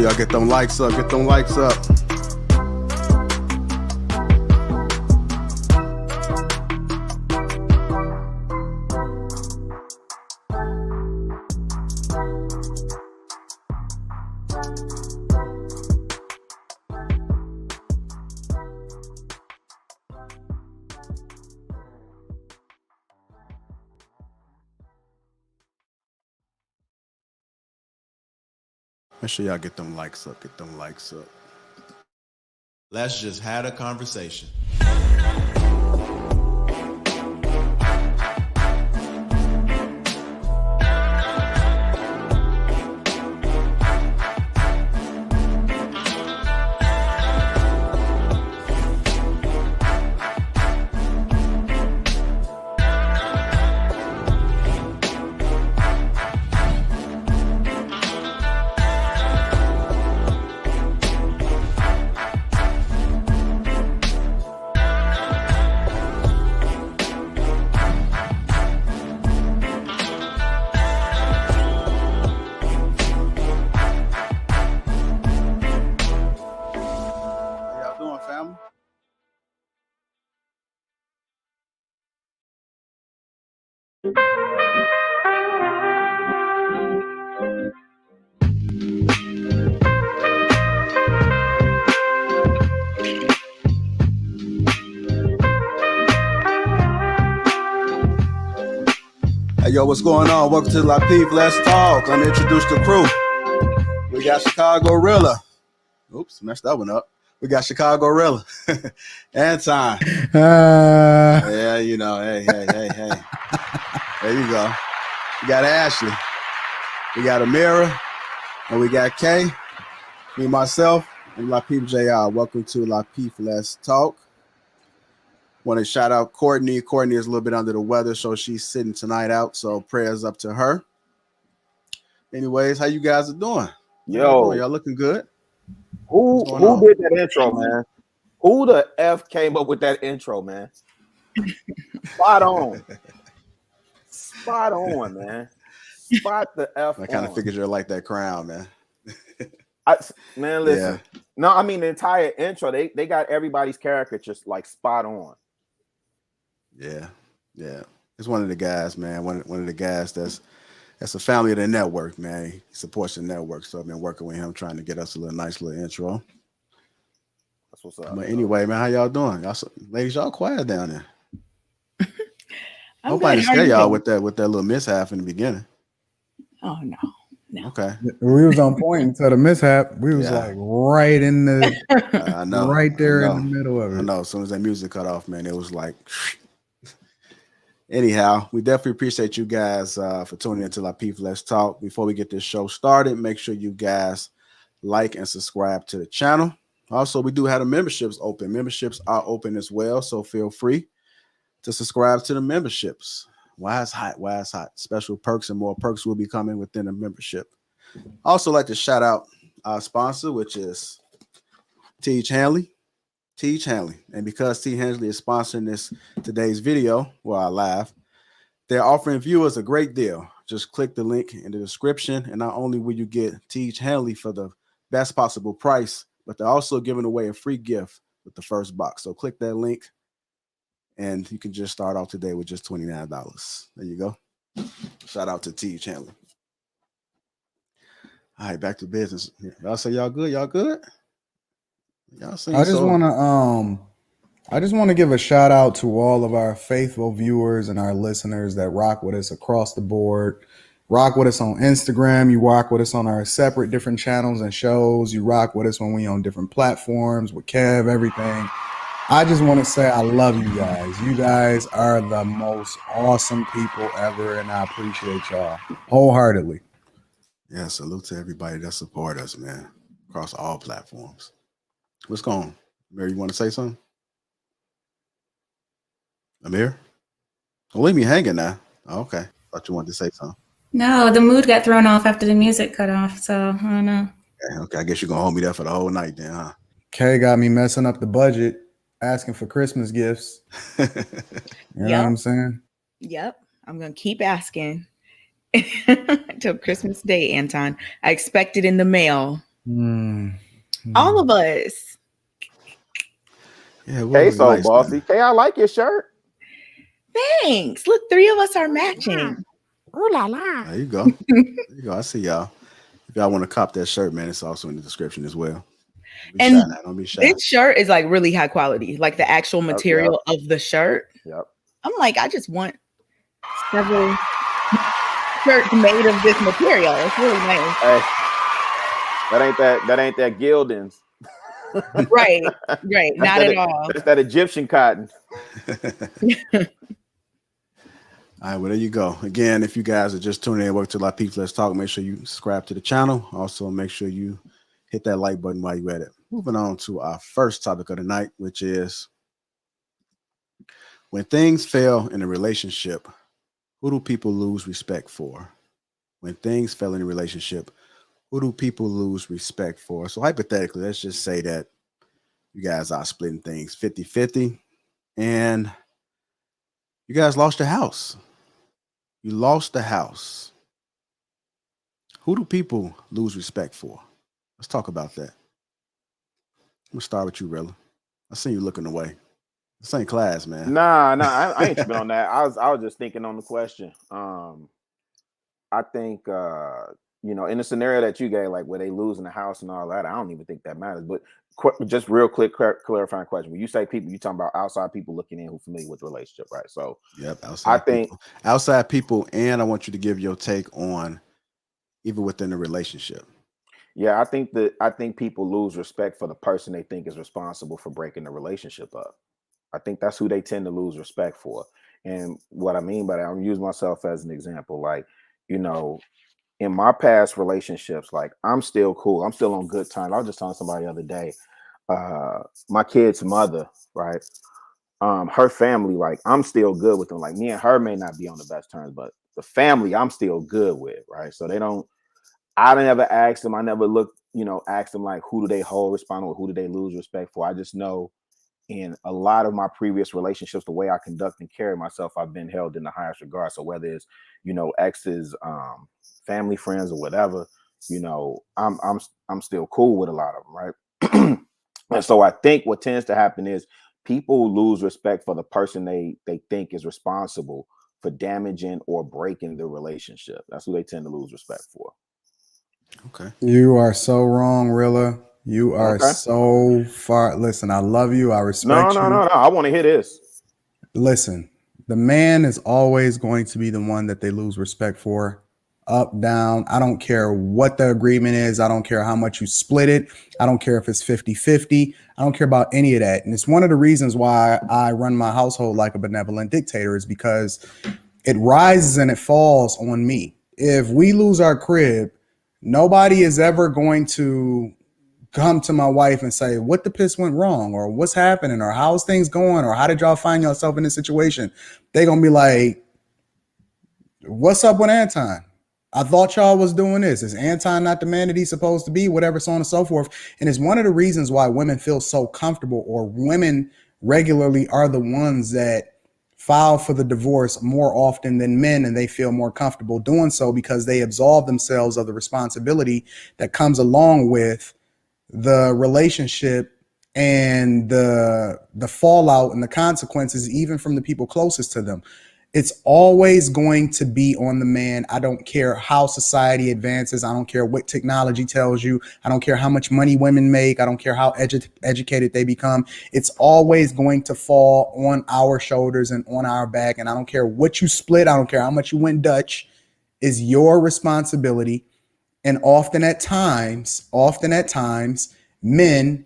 y'all get them likes up. Get them likes up. Make sure y'all get them likes up. Get them likes up. Let's just had a conversation. Hey, yo, what's going on? Welcome to Lapeef. Let's talk. Let me introduce the crew. We got Chicago Rilla. Oops, messed that one up. We got Chicago Rilla. Anton. Yeah, you know, hey. There you go. We got Ashley. We got Amira. And we got Kay. Me, myself, and Lapeef JR. Welcome to Lapeef Let's Talk. Want to shout out Courtney. Courtney is a little bit under the weather, so she's sitting tonight out. So prayers up to her. Anyways, how you guys are doing? Yo, y'all looking good? Who did that intro, man? Who the F came up with that intro, man? Spot on. Spot on, man. Spot the F. I kind of figured you're like that crown, man. Man, listen. Yeah. No, I mean the entire intro. They got everybody's caricature just like spot on. Yeah. It's one of the guys, man. One of the guys that's a family of the network, man. He supports the network, so I've been working with him trying to get us a nice little intro. That's what's up. But anyway, man, how y'all doing? Ladies, y'all quiet down there. I hope I didn't scare y'all with that little mishap in the beginning. Oh no. Okay. We was on point until the mishap. We was like right in the I know, right there in the middle of it. I know. As soon as that music cut off, man, it was like anyhow, we definitely appreciate you guys for tuning into Lapeef Let's Talk. Before we get this show started, make sure you guys like and subscribe to the channel. Also, we do have the memberships open. Memberships are open as well, so feel free to subscribe to the memberships. Why it's hot. Special perks and more perks will be coming within the membership. Also like to shout out our sponsor, which is Teach Hanley. And because T. Hensley is sponsoring today's video, our live, they're offering viewers a great deal. Just click the link in the description, and not only will you get Teach Hanley for the best possible price, but they're also giving away a free gift with the first box. So click that link, and you can just start off today with just $29. There you go. Shout out to Teach Hanley. All right, back to business. Y'all say y'all good? Y'all good? Y'all I just want to give a shout out to all of our faithful viewers and our listeners that rock with us across the board. Rock with us on Instagram. You rock with us on our separate different channels and shows. You rock with us when we on different platforms with Kev, everything. I just want to say I love you guys. You guys are the most awesome people ever, and I appreciate y'all wholeheartedly. Yeah, salute to everybody that support us, man, across all platforms. What's going on? Amir, you want to say something? Amir? Don't leave me hanging now. Oh, okay. Thought you wanted to say something. No, the mood got thrown off after the music cut off, so I don't know. Okay, I guess you're going to hold me there for the whole night then, huh? Kay got me messing up the budget, asking for Christmas gifts. You know what I'm saying? Yep. I'm going to keep asking until Christmas Day, Anton. I expect it in the mail. All of us. Yeah, Hey, so light bossy. skin. Hey, I like your shirt. Thanks. Look, 3 of us are matching. Ooh la la. There you go. There you go. I see y'all. If y'all want to cop that shirt, man, it's also in the description as well. Don't be And shy now. Don't be shy. this shirt is like really high quality, like the actual material of the shirt. Yep. I'm like, I just want several shirts made of this material. It's really nice. Hey, that ain't that Gildans. Right. Not at all. That's that Egyptian cotton. All right, well, there you go. Again, if you guys are just tuning in, welcome to Lapeef Let's Talk. Make sure you subscribe to the channel. Also, make sure you hit that like button while you're at it. Moving on to our first topic of the night, which is when things fail in a relationship, who do people lose respect for? When things fail in a relationship, who do people lose respect for? So hypothetically, let's just say that you guys are splitting things 50-50 and you guys lost your house. You lost the house. Who do people lose respect for? Let's talk about that. I'm gonna start with you, Rilla. I see you looking away. This ain't class, man. Nah, I ain't tripping on that. I was just thinking on the question. I think in the scenario that you gave, like where they losing the house and all that, I don't even think that matters. But just real quick, clarifying question. When you say people, you talking about outside people looking in who familiar with the relationship, right? So yep, outside people, and I want you to give your take on even within the relationship. Yeah, I think people lose respect for the person they think is responsible for breaking the relationship up. I think that's who they tend to lose respect for. And what I mean by that, I'm using myself as an example. Like, in my past relationships, like I'm still cool. I'm still on good terms. I was just telling somebody the other day, my kid's mother, right? Her family, like I'm still good with them. Like me and her may not be on the best terms, but the family I'm still good with, right? So I never asked them. I never asked them like who do they hold responsible, who do they lose respect for. I just know in a lot of my previous relationships, the way I conduct and carry myself, I've been held in the highest regard. So whether it's, exes, family, friends, or whatever, I'm still cool with a lot of them, right? And so I think what tends to happen is people lose respect for the person they think is responsible for damaging or breaking the relationship. That's who they tend to lose respect for. Okay. You are so wrong, Rilla. You are so far. Listen, I love you. I respect you. No. I want to hear this. Listen, the man is always going to be the one that they lose respect for. Up, down. I don't care what the agreement is. I don't care how much you split it. I don't care if it's 50-50. I don't care about any of that. And it's one of the reasons why I run my household like a benevolent dictator, is because it rises and it falls on me. If we lose our crib, nobody is ever going to come to my wife and say, what the piss went wrong, or what's happening, or how's things going, or how did y'all find yourself in this situation? They're going to be like, what's up with Anton? I thought y'all was doing this. Is Anton not the man that he's supposed to be? Whatever, so on and so forth. And it's one of the reasons why women feel so comfortable, or women regularly are the ones that file for the divorce more often than men, and they feel more comfortable doing so because they absolve themselves of the responsibility that comes along with the relationship and the fallout and the consequences, even from the people closest to them. It's always going to be on the man. I don't care how society advances. I don't care what technology tells you. I don't care how much money women make. I don't care how educated they become. It's always going to fall on our shoulders and on our back. And I don't care what you split. I don't care how much you went Dutch. It's your responsibility. And often at times, men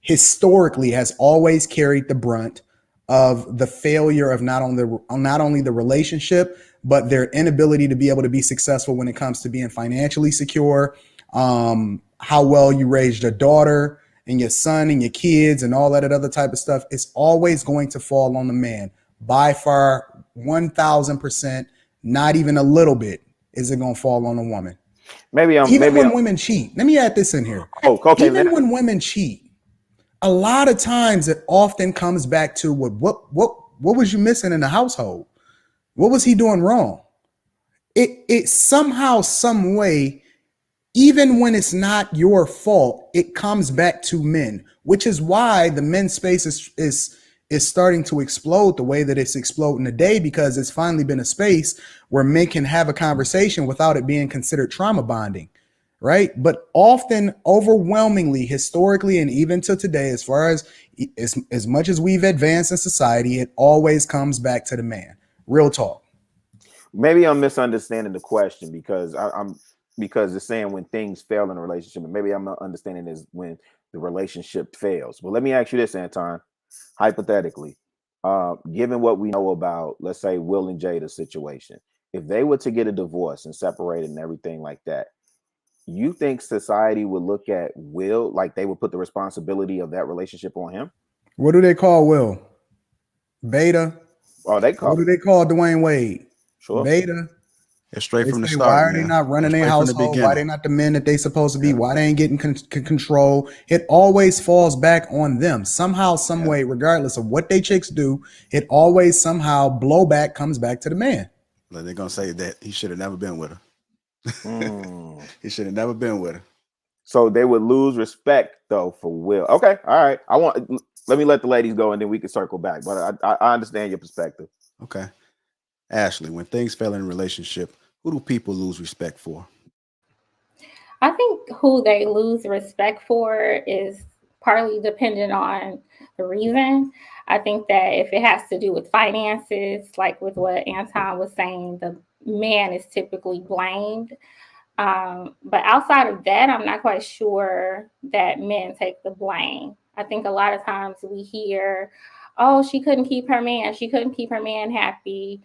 historically has always carried the brunt of the failure of not only the relationship, but their inability to be able to be successful when it comes to being financially secure, how well you raised your daughter and your son and your kids and all that other type of stuff. It's always going to fall on the man. By far, 1,000%, not even a little bit, is it going to fall on a woman. When women cheat, let me add this in here. When women cheat, a lot of times it often comes back to what was you missing in the household? What was he doing wrong? It somehow, some way even when it's not your fault, it comes back to men, which is why the men's space is starting to explode the way that it's exploding today, because it's finally been a space where men can have a conversation without it being considered trauma bonding, right? But often, overwhelmingly, historically, and even to today, as far as much as we've advanced in society, it always comes back to the man. Real talk. Maybe I'm misunderstanding the question because because it's saying when things fail in a relationship, and maybe I'm not understanding is when the relationship fails. But let me ask you this, Anton, hypothetically, given what we know about, let's say, Will and Jada's situation, if they were to get a divorce and separated and everything like that, you think society would look at Will like they would put the responsibility of that relationship on him? What do they call Will? Beta. Oh, they call What do they call Dwayne Wade? sure. Beta. It's straight They from the say, start, why are man. they not running their Straight from the household? Why they beginning. not the men that they supposed to be? Yeah. Why they ain't getting control? It always falls back on them somehow, some way, regardless of what they chicks do. It always somehow blowback comes back to the man. Like they're gonna say that he should have never been with her. Mm. He should have never been with her. So they would lose respect though for Will. Okay, all right. Let me let the ladies go and then we can circle back. But I understand your perspective. Okay. Ashley, when things fail in a relationship, who do people lose respect for? I think who they lose respect for is partly dependent on the reason. I think that if it has to do with finances, like with what Anton was saying, the man is typically blamed. But outside of that, I'm not quite sure that men take the blame. I think a lot of times we hear, oh, she couldn't keep her man. She couldn't keep her man happy.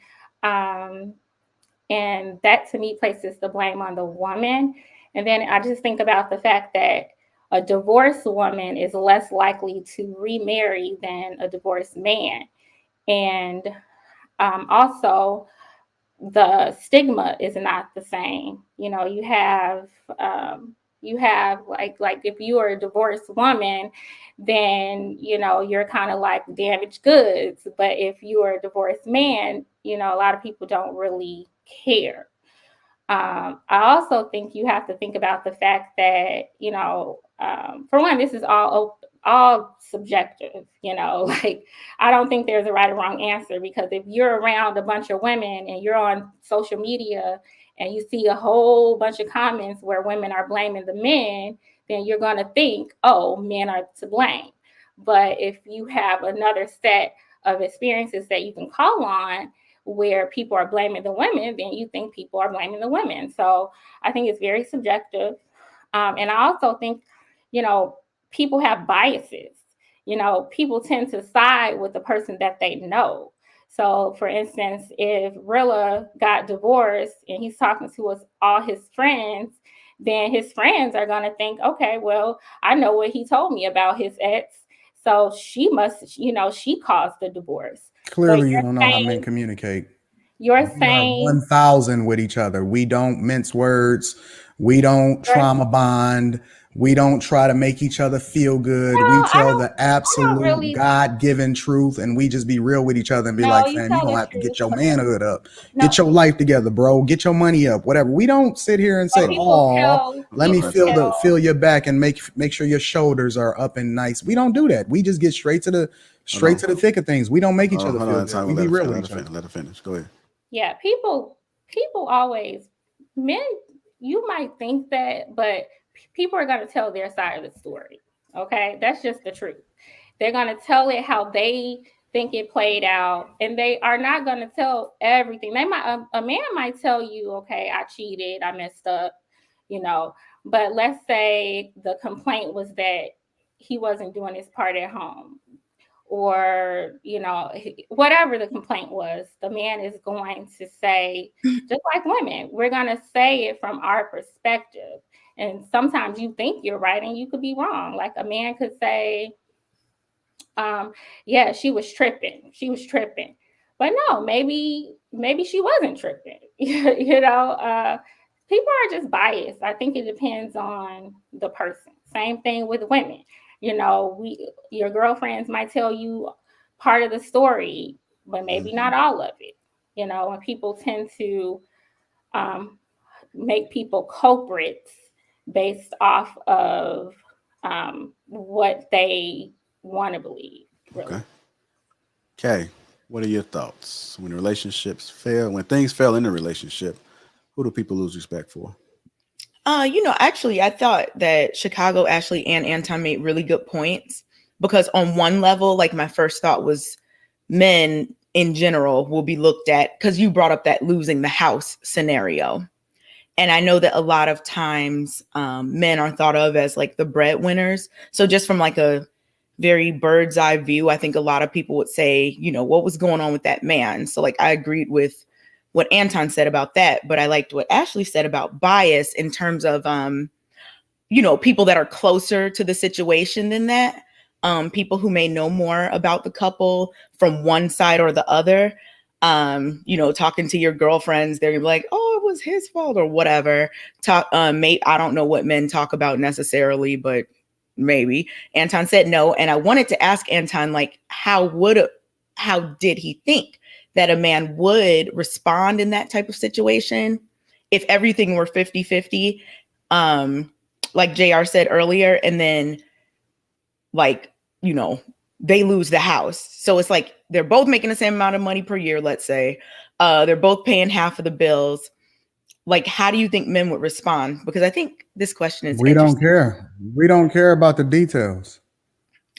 And that to me places the blame on the woman. And then I just think about the fact that a divorced woman is less likely to remarry than a divorced man. And also, the stigma is not the same. You know, you have like if you are a divorced woman, then you know you're kind of like damaged goods. But if you are a divorced man, you know, a lot of people don't really care. I also think you have to think about the fact that, you know, for one, this is all subjective, you know, like I don't think there's a right or wrong answer, because if you're around a bunch of women and you're on social media and you see a whole bunch of comments where women are blaming the men, then you're going to think, oh, men are to blame. But if you have another set of experiences that you can call on, where people are blaming the women, then you think people are blaming the women. So I think it's very subjective. And I also think, you know, people have biases. You know, people tend to side with the person that they know. So, for instance, if Rilla got divorced and he's talking to all his friends, then his friends are going to think, okay, well, I know what he told me about his ex. So she must, you know, she caused the divorce. But Clearly, you don't know how men communicate. you're We are saying 1,000 with each other. We don't mince words. We don't trauma bond. We don't try to make each other feel good. no, We I tell don't. the I don't absolute really. God-given truth, and we just be real with each other and be No, like, you fam, you're tell going the to have to truth. get your manhood up. No, Get your life together, bro. Get your money up, whatever. We don't sit here and say, people oh, tell. let me People feel tell. your back and make sure your shoulders are up and nice. We don't do that. We just get straight to the thick of things. We don't make each other Hold feel on, good. time. We be real with each other. Let her finish. Go ahead. Yeah, people always men. You might think that, but people are going to tell their side of the story. Okay, that's just the truth. They're going to tell it how they think it played out, and they are not going to tell everything. They might a man might tell you, okay, I cheated, I messed up, you know. But let's say the complaint was that he wasn't doing his part at home, or you know, whatever the complaint was, the man is going to say, just like women, we're going to say it from our perspective. And sometimes you think you're right and you could be wrong. Like a man could say, yeah, she was tripping, but no, maybe she wasn't tripping. You know, people are just biased. I think it depends on the person. Same thing with women. You know, your girlfriends might tell you part of the story, but maybe not all of it. You know, and people tend to um, make people culprits based off of what they want to believe, really. Okay, what are your thoughts when relationships fail? When things fail in a relationship, who do people lose respect for? Actually, I thought that Chicago, Ashley, and Anton made really good points, because on one level, like, my first thought was men in general will be looked at, because you brought up that losing the house scenario. And I know that a lot of times men are thought of as like the breadwinners. So just from like a very bird's eye view, I think a lot of people would say, what was going on with that man? So like, I agreed with what Anton said about that, but I liked what Ashley said about bias in terms of, people that are closer to the situation than that. People who may know more about the couple from one side or the other. Talking to your girlfriends, they're like, oh, it was his fault or whatever. I don't know what men talk about necessarily, but maybe. Anton said no. And I wanted to ask Anton, like, how did he think that a man would respond in that type of situation if everything were 50-50, like JR said earlier, and then like, they lose the house. So it's like they're both making the same amount of money per year, let's say. They're both paying half of the bills. Like, how do you think men would respond? Because I think this question is don't care. We don't care about the details.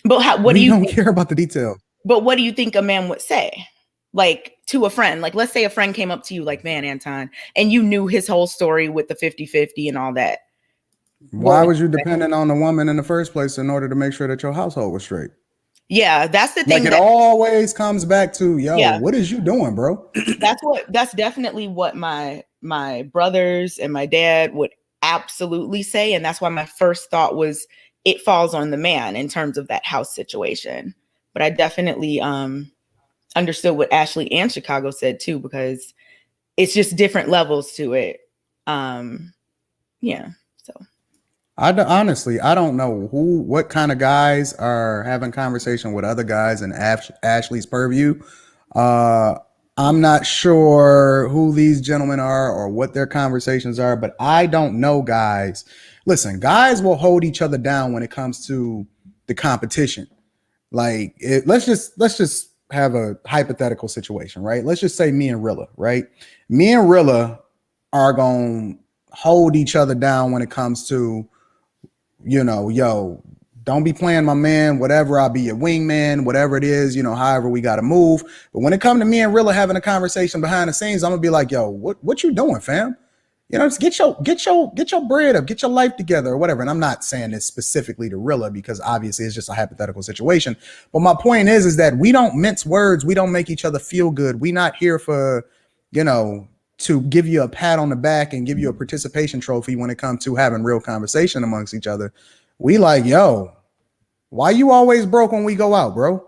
But what do you don't care about the details? But what do you think a man would say? Like, to a friend, like, let's say a friend came up to you like, man, Anton, and you knew his whole story with the 50-50 and all that. Why was you dependent on the woman in the first place in order to make sure that your household was straight? Yeah, that's the thing. Like, it always comes back to, yeah. What is you doing, bro? That's definitely what my brothers and my dad would absolutely say. And that's why my first thought was it falls on the man in terms of that house situation. But I definitely understood what Ashley and Chicago said too, because it's just different levels to it. Yeah. So honestly, I don't know what kind of guys are having conversation with other guys in Ashley's purview. I'm not sure who these gentlemen are or what their conversations are, but I don't know guys. Listen, guys will hold each other down when it comes to the competition. Like, let's just have a hypothetical situation, right? Let's just say me and Rilla, right? Me and Rilla are going to hold each other down when it comes to, don't be playing my man, whatever, I'll be your wingman, whatever it is, however we got to move. But when it comes to me and Rilla having a conversation behind the scenes, I'm gonna be like, yo, what you doing, fam? Just get your bread up, get your life together or whatever. And I'm not saying this specifically to Rilla because obviously it's just a hypothetical situation. But my point is that we don't mince words. We don't make each other feel good. We not here for, to give you a pat on the back and give you a participation trophy when it comes to having real conversation amongst each other. We like, yo, why you always broke when we go out, bro?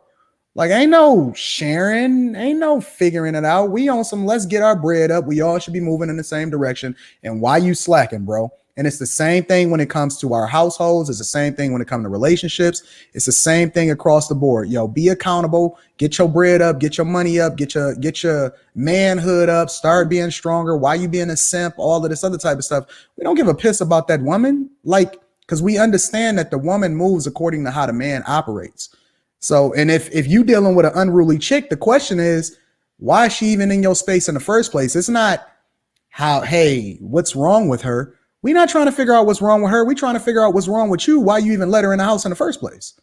Like, ain't no sharing, ain't no figuring it out. We on some, let's get our bread up. We all should be moving in the same direction. And why you slacking, bro? And it's the same thing when it comes to our households. It's the same thing when it comes to relationships. It's the same thing across the board. Yo, be accountable, get your bread up, get your money up, get your manhood up, start being stronger. Why you being a simp? All of this other type of stuff. We don't give a piss about that woman. Like, because we understand that the woman moves according to how the man operates. So, and if you dealing with an unruly chick, the question is, why is she even in your space in the first place? It's not hey, what's wrong with her? We're not trying to figure out what's wrong with her. We're trying to figure out what's wrong with you. Why you even let her in the house in the first place?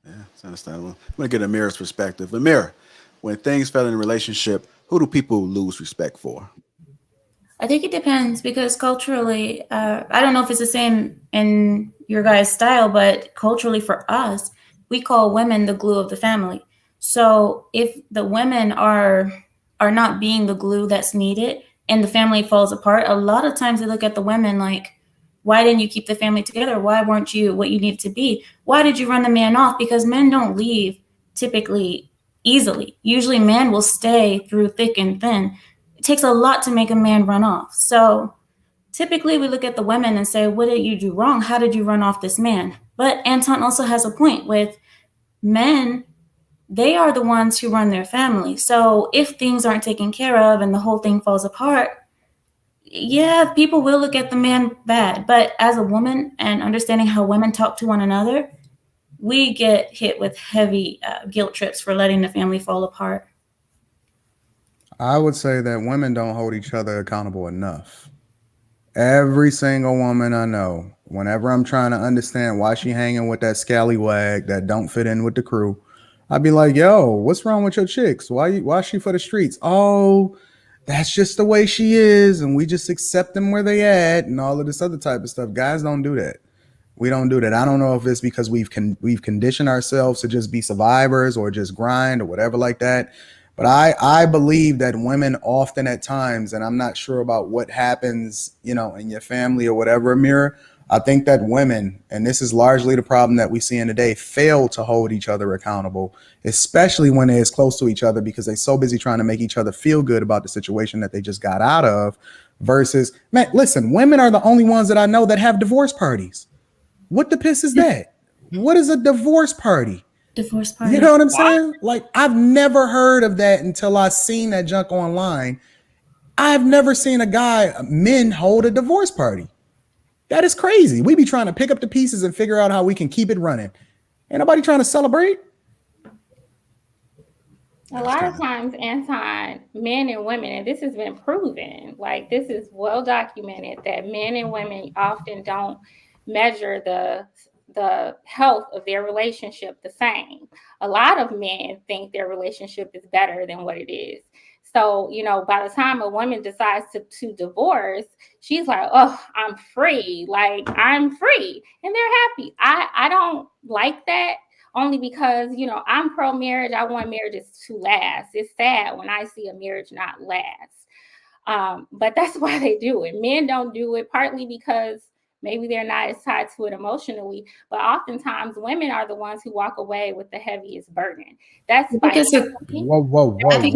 Yeah, it's understandable. I'm going to get Amir's perspective. Amir, when things fail in a relationship, who do people lose respect for? I think it depends because culturally, I don't know if it's the same in your guys' style, but culturally for us, we call women the glue of the family. So if the women are not being the glue that's needed and the family falls apart, a lot of times they look at the women like, why didn't you keep the family together? Why weren't you what you needed to be? Why did you run the man off? Because men don't leave typically easily. Usually men will stay through thick and thin. It takes a lot to make a man run off. So typically we look at the women and say, what did you do wrong? How did you run off this man? But Anton also has a point with men. They are the ones who run their family. So if things aren't taken care of and the whole thing falls apart, Yeah, people will look at the man bad, but as a woman and understanding how women talk to one another, we get hit with heavy guilt trips for letting the family fall apart. I would say that women don't hold each other accountable enough. Every single woman I know, whenever I'm trying to understand why she hanging with that scallywag that don't fit in with the crew, I'd be like, yo, what's wrong with your chicks? Why is she for the streets? Oh, that's just the way she is, and we just accept them where they at and all of this other type of stuff. Guys don't do that. We don't do that. I don't know if it's because we've conditioned ourselves to just be survivors or just grind or whatever like that. But I believe that women often at times, and I'm not sure about what happens, in your family or whatever, Amira. I think that women, and this is largely the problem that we see in today, fail to hold each other accountable, especially when they're as close to each other because they're so busy trying to make each other feel good about the situation that they just got out of. Versus, man, listen, women are the only ones that I know that have divorce parties. What the piss is that? What is a divorce party? Divorce party. You know what I'm saying? Like, I've never heard of that until I seen that junk online. I've never seen men hold a divorce party. That is crazy. We be trying to pick up the pieces and figure out how we can keep it running. Ain't nobody trying to celebrate. A lot of times, Anton, men and women, and this has been proven, like this is well documented, that men and women often don't measure the health of their relationship the same. A lot of men think their relationship is better than what it is. So, by the time a woman decides to divorce, she's like, oh, I'm free. Like, I'm free. And they're happy. I don't like that. Only because, I'm pro-marriage. I want marriages to last. It's sad when I see a marriage not last. But that's why they do it. Men don't do it partly because maybe they're not as tied to it emotionally, but oftentimes women are the ones who walk away with the heaviest burden. That's whoa. One at a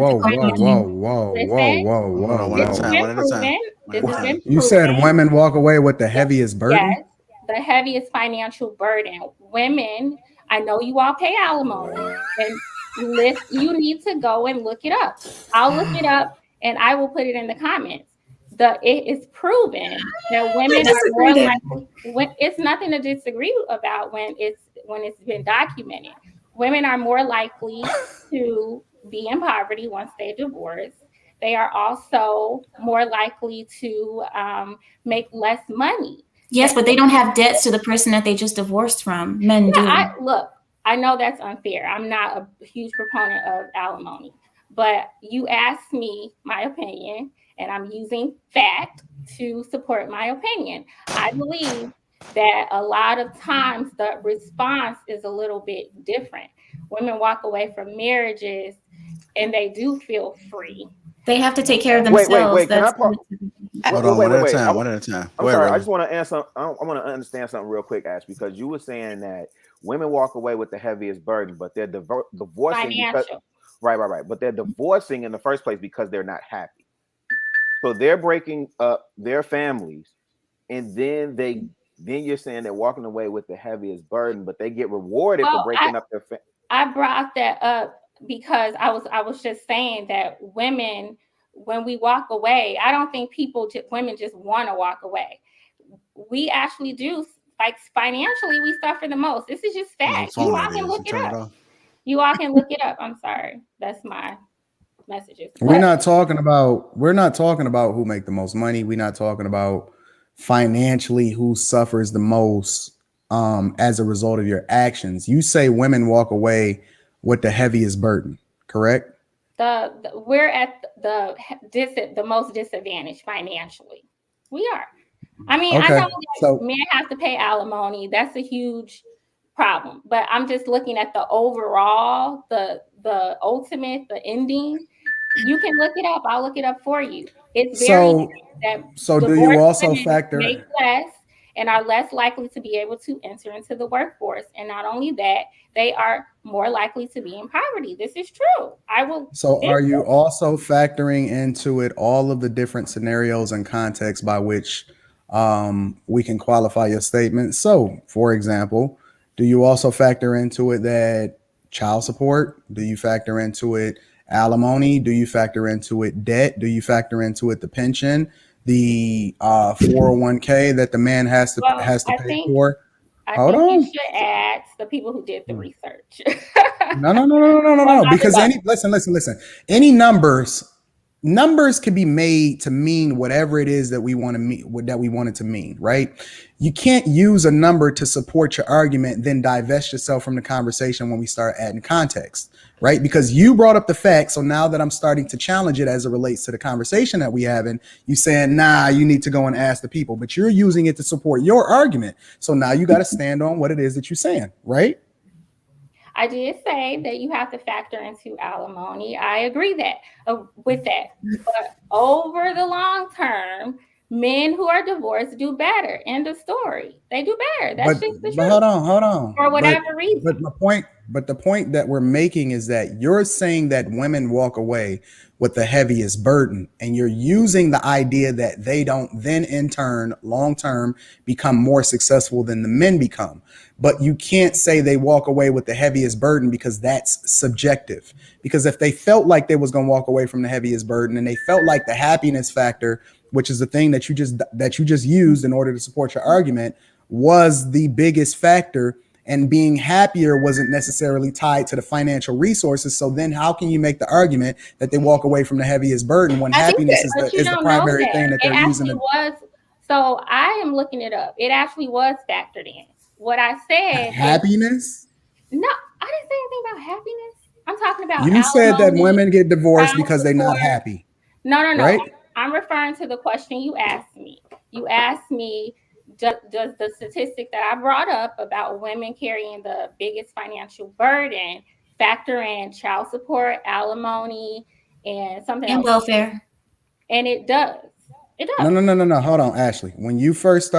time. This has been proven. You said women walk away with the heaviest burden? Yes, the heaviest financial burden. Women, I know you all pay alimony, and you need to go and look it up. I'll look it up and I will put it in the comments. It is proven that women are more likely. It's nothing to disagree about when it's been documented. Women are more likely to be in poverty once they divorce. They are also more likely to make less money. Yes, but they don't have debts to the person that they just divorced from. Men do. I know that's unfair. I'm not a huge proponent of alimony, but you asked me my opinion, and I'm using fact to support my opinion. I believe that a lot of times the response is a little bit different. Women walk away from marriages and they do feel free. They have to take care of themselves. Wait. Can I Hold on, one at a time. I'm sorry. I just want to answer. I want to understand something real quick, Ash, because you were saying that women walk away with the heaviest burden, but they're divorcing because, right. But they're divorcing in the first place because they're not happy. So they're breaking up their families, and then you're saying they're walking away with the heaviest burden, but they get rewarded for breaking up their family. I brought that up because I was just saying that women, when we walk away, I don't think women just want to walk away. We actually do, like financially, we suffer the most. This is just fact. You all can look it up. You all can look it up. I'm sorry. That's my messages. We're not talking about who make the most money. We're not talking about financially who suffers the most as a result of your actions. You say women walk away with the heaviest burden, correct? We're at the most disadvantaged financially. We are. I mean, okay. I know that men have to pay alimony. That's a huge problem. But I'm just looking at the overall, the ultimate, the ending. You can look it up. I'll look it up for you. It's very so do you also factor make less and are less likely to be able to enter into the workforce. And not only that, they are more likely to be in poverty. This is true. So are you also factoring into it all of the different scenarios and contexts by which we can qualify your statement? So, for example, do you also factor into it that child support? Do you factor into it alimony? Do you factor into it debt? Do you factor into it the pension? the 401k that the man has to Well, I pay think for. I Hold think you on. should ask the people who did the research. No. Because listen. Any numbers can be made to mean whatever it is that we want to mean, that we want it to mean, right? You can't use a number to support your argument, then divest yourself from the conversation when we start adding context, right? Because you brought up the fact. So now that I'm starting to challenge it as it relates to the conversation that we having, you saying, nah, you need to go and ask the people, but you're using it to support your argument. So now you got to stand on what it is that you're saying, right? I did say that you have to factor into alimony. I agree with that. But over the long term, men who are divorced do better. End of story. They do better. That's just the truth. Hold on. For whatever reason. But the point that we're making is that you're saying that women walk away with the heaviest burden, and you're using the idea that they don't then in turn, long term, become more successful than the men become. But you can't say they walk away with the heaviest burden, because that's subjective. Because if they felt like they was going to walk away from the heaviest burden, and they felt like the happiness factor, which is the thing that you just used in order to support your argument, was the biggest factor, and being happier wasn't necessarily tied to the financial resources. So then how can you make the argument that they walk away from the heaviest burden when happiness is the primary thing that they're using? So I am looking it up. It actually was factored in. What I said. Happiness? No, I didn't say anything about happiness. I'm talking about you said that women get divorced because they're not happy. No. Right? I'm referring to the question you asked me. You asked me, does the statistic that I brought up about women carrying the biggest financial burden factor in child support, alimony, and something else? And welfare. And it does. It does. No. Hold on, Ashley. When you first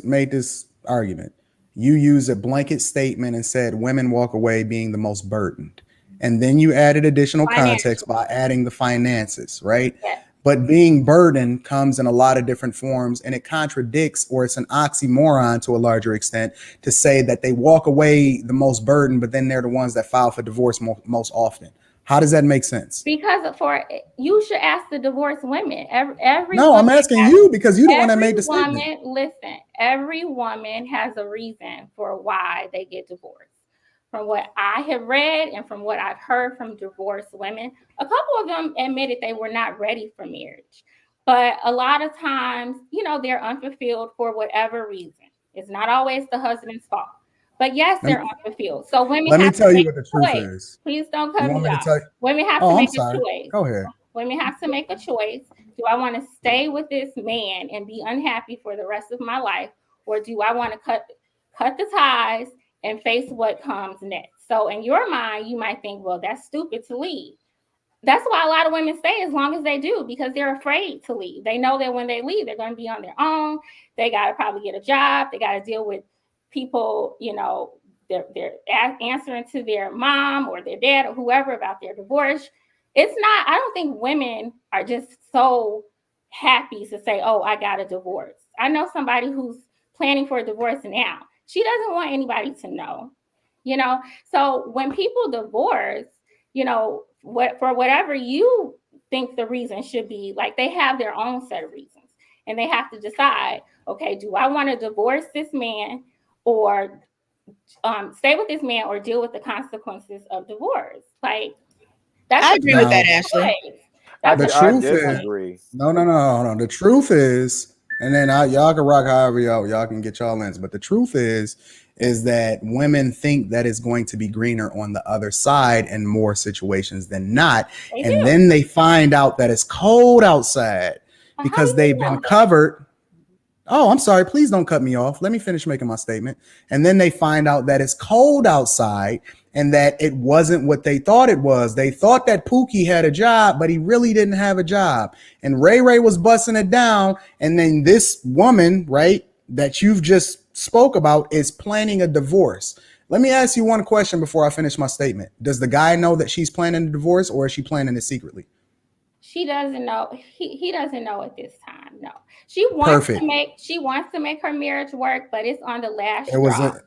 made this argument, you used a blanket statement and said women walk away being the most burdened. And then you added additional context by adding the finances, right? Yes. But being burdened comes in a lot of different forms, and it contradicts, or it's an oxymoron to a larger extent, to say that they walk away the most burdened, but then they're the ones that file for divorce most often. How does that make sense? Because you should ask the divorced women. No, I'm asking you, because you're the one that made the statement. Listen, every woman has a reason for why they get divorced. From what I have read and from what I've heard from divorced women, a couple of them admitted they were not ready for marriage. But a lot of times, they're unfulfilled for whatever reason. It's not always the husband's fault. But yes, they're unfulfilled. So women let me have tell to you make what the truth choice. is. Please don't cut me off. Women have Oh, to make I'm sorry. a choice. Go ahead. Women have to make a choice. Do I want to stay with this man and be unhappy for the rest of my life? Or do I want to cut the ties and face what comes next? So in your mind, you might think, well, that's stupid to leave. That's why a lot of women stay as long as they do, because they're afraid to leave. They know that when they leave, they're going to be on their own. They got to probably get a job. They got to deal with people, they're answering to their mom or their dad or whoever about their divorce. I don't think women are just so happy to say, oh, I got a divorce. I know somebody who's planning for a divorce now. She doesn't want anybody to know, So when people divorce, for whatever you think the reason should be, like, they have their own set of reasons, and they have to decide, okay, do I want to divorce this man or stay with this man or deal with the consequences of divorce? Like, I agree with that, Ashley. The truth is, no. The truth is, and then y'all can rock however y'all can get y'all ends. But the truth is that women think that it's going to be greener on the other side in more situations than not. Then they find out that it's cold outside because they've been covered. Oh, I'm sorry. Please don't cut me off. Let me finish making my statement. And then they find out that it's cold outside and that it wasn't what they thought it was. They thought that Pookie had a job, but he really didn't have a job. And Ray Ray was busting it down. And then this woman, right, that you've just spoke about is planning a divorce. Let me ask you one question before I finish my statement. Does the guy know that she's planning a divorce, or is she planning it secretly? She doesn't know. He doesn't know at this time. No. She wants to make her marriage work, but it's on the last straw.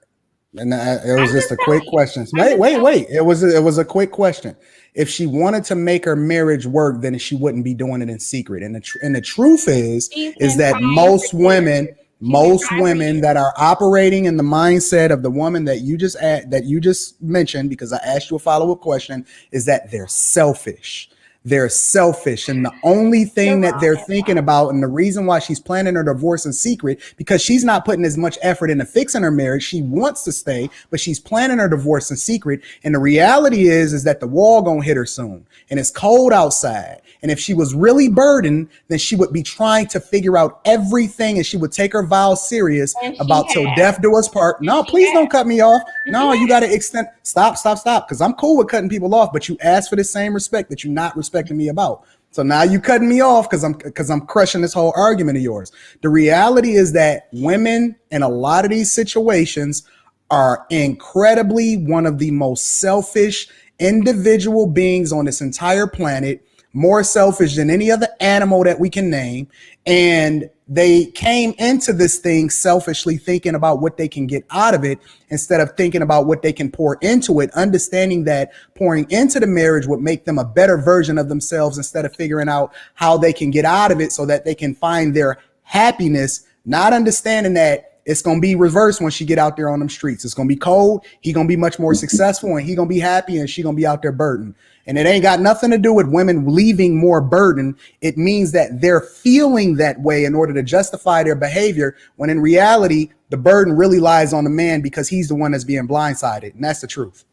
And it was just a quick question. Wait. It was a quick question. If she wanted to make her marriage work, then she wouldn't be doing it in secret. And the truth is that most women that are operating in the mindset of the woman that you just mentioned, because I asked you a follow-up question, is that they're selfish. They're selfish, and the only thing that they're thinking about, and the reason why she's planning her divorce in secret, because she's not putting as much effort into fixing her marriage. She wants to stay, but she's planning her divorce in secret. And the reality is that the wall gonna hit her soon, and it's cold outside. And if she was really burdened, then she would be trying to figure out everything, and she would take her vows serious about till death do us part. No, please don't cut me off. No, you got to extend. Stop. Because I'm cool with cutting people off, but you asked for the same respect that you're not respecting me about. So now you cutting me off because I'm crushing this whole argument of yours. The reality is that women in a lot of these situations are incredibly one of the most selfish individual beings on this entire planet, more selfish than any other animal that we can name. And they came into this thing selfishly thinking about what they can get out of it instead of thinking about what they can pour into it, understanding that pouring into the marriage would make them a better version of themselves instead of figuring out how they can get out of it so that they can find their happiness, not understanding that it's going to be reversed when she get out there on them streets. It's going to be cold. He going to be much more successful, and he going to be happy, and she going to be out there burdened. And it ain't got nothing to do with women leaving more burden. It means that they're feeling that way in order to justify their behavior, when in reality, the burden really lies on the man because he's the one that's being blindsided. And that's the truth.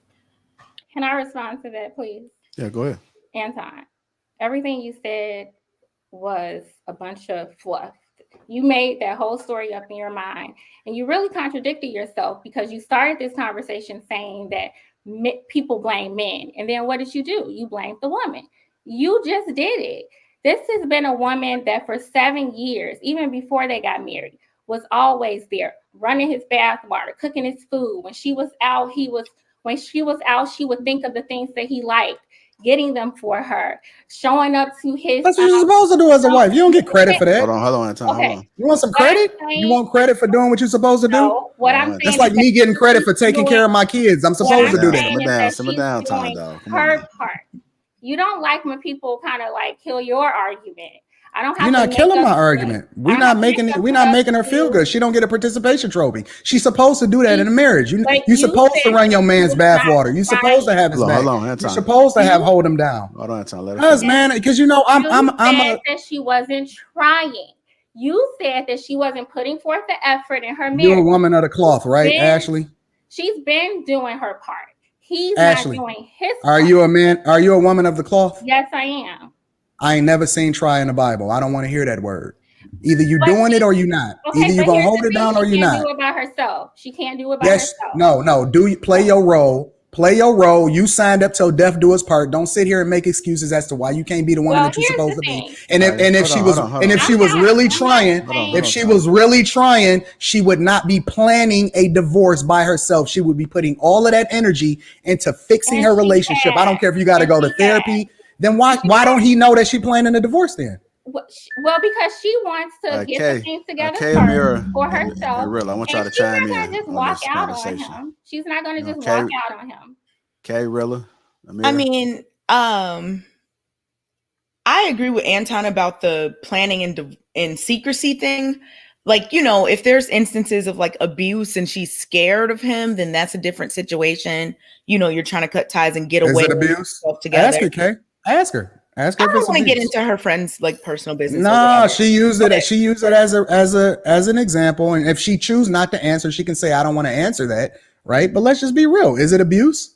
Can I respond to that, please? Yeah, go ahead. Anton, everything you said was a bunch of fluff. You made that whole story up in your mind, and you really contradicted yourself because you started this conversation saying that people blame men, and then what did you do? You blamed the woman. You just did it. This has been a woman that for 7 years, even before they got married, was always there, running his bath water, cooking his food. When she was out, she would think of the things that he liked, getting them for her, showing up to his. That's what you're supposed to do as a wife. You don't get credit for that. Hold on, Anton. Okay. Hold on. You want some credit? You want credit for doing what you're supposed to do? No, what I'm saying That's like me getting credit for taking care of my kids. I'm supposed to do that. Simmer down, Tom, dog. Her part. You don't like when people kind of like kill your argument. I don't have. You're not killing my argument. We're not making her feel good. She don't get a participation trophy. She's supposed to do that in a marriage. You're supposed to run your man's bathwater. You're supposed to have his back. You're supposed to hold him down. Hold on, Anton. Let us man, because you said that she wasn't trying. You said that she wasn't putting forth the effort in her marriage. You're a woman of the cloth, right, Ashley? She's been doing her part. He's Ashley, not doing his part. Are you a man? Are you a woman of the cloth? Yes, I am. I ain't never seen try in the Bible. I don't want to hear that word. Either you doing it or you not. Okay, either you gonna hold it down or you not. She can't do it by herself. She can't do it by herself. No. Do you play your role? Play your role. You signed up till death do us part. Don't sit here and make excuses as to why you can't be the woman that you're supposed to be. And if she was really trying, she would not be planning a divorce by herself. She would be putting all of that energy into fixing her relationship. I don't care if you got to go to therapy. Then why don't he know that she planning a divorce then? Well, because she wants to get the things together for herself. Really, I want y'all to chime in. She's not going to just walk out on him. She's not going to just walk out on him. Okay, Rilla. I mean, I agree with Anton about the planning and secrecy thing. Like, if there's instances of like abuse and she's scared of him, then that's a different situation. You're trying to cut ties and get away. Is it abuse? Together. Ask her, Kay. Ask her. I don't want to get into her friend's like personal business. No, she used it. She used it as an example. And if she chooses not to answer, she can say, "I don't want to answer that." Right? But let's just be real. Is it abuse?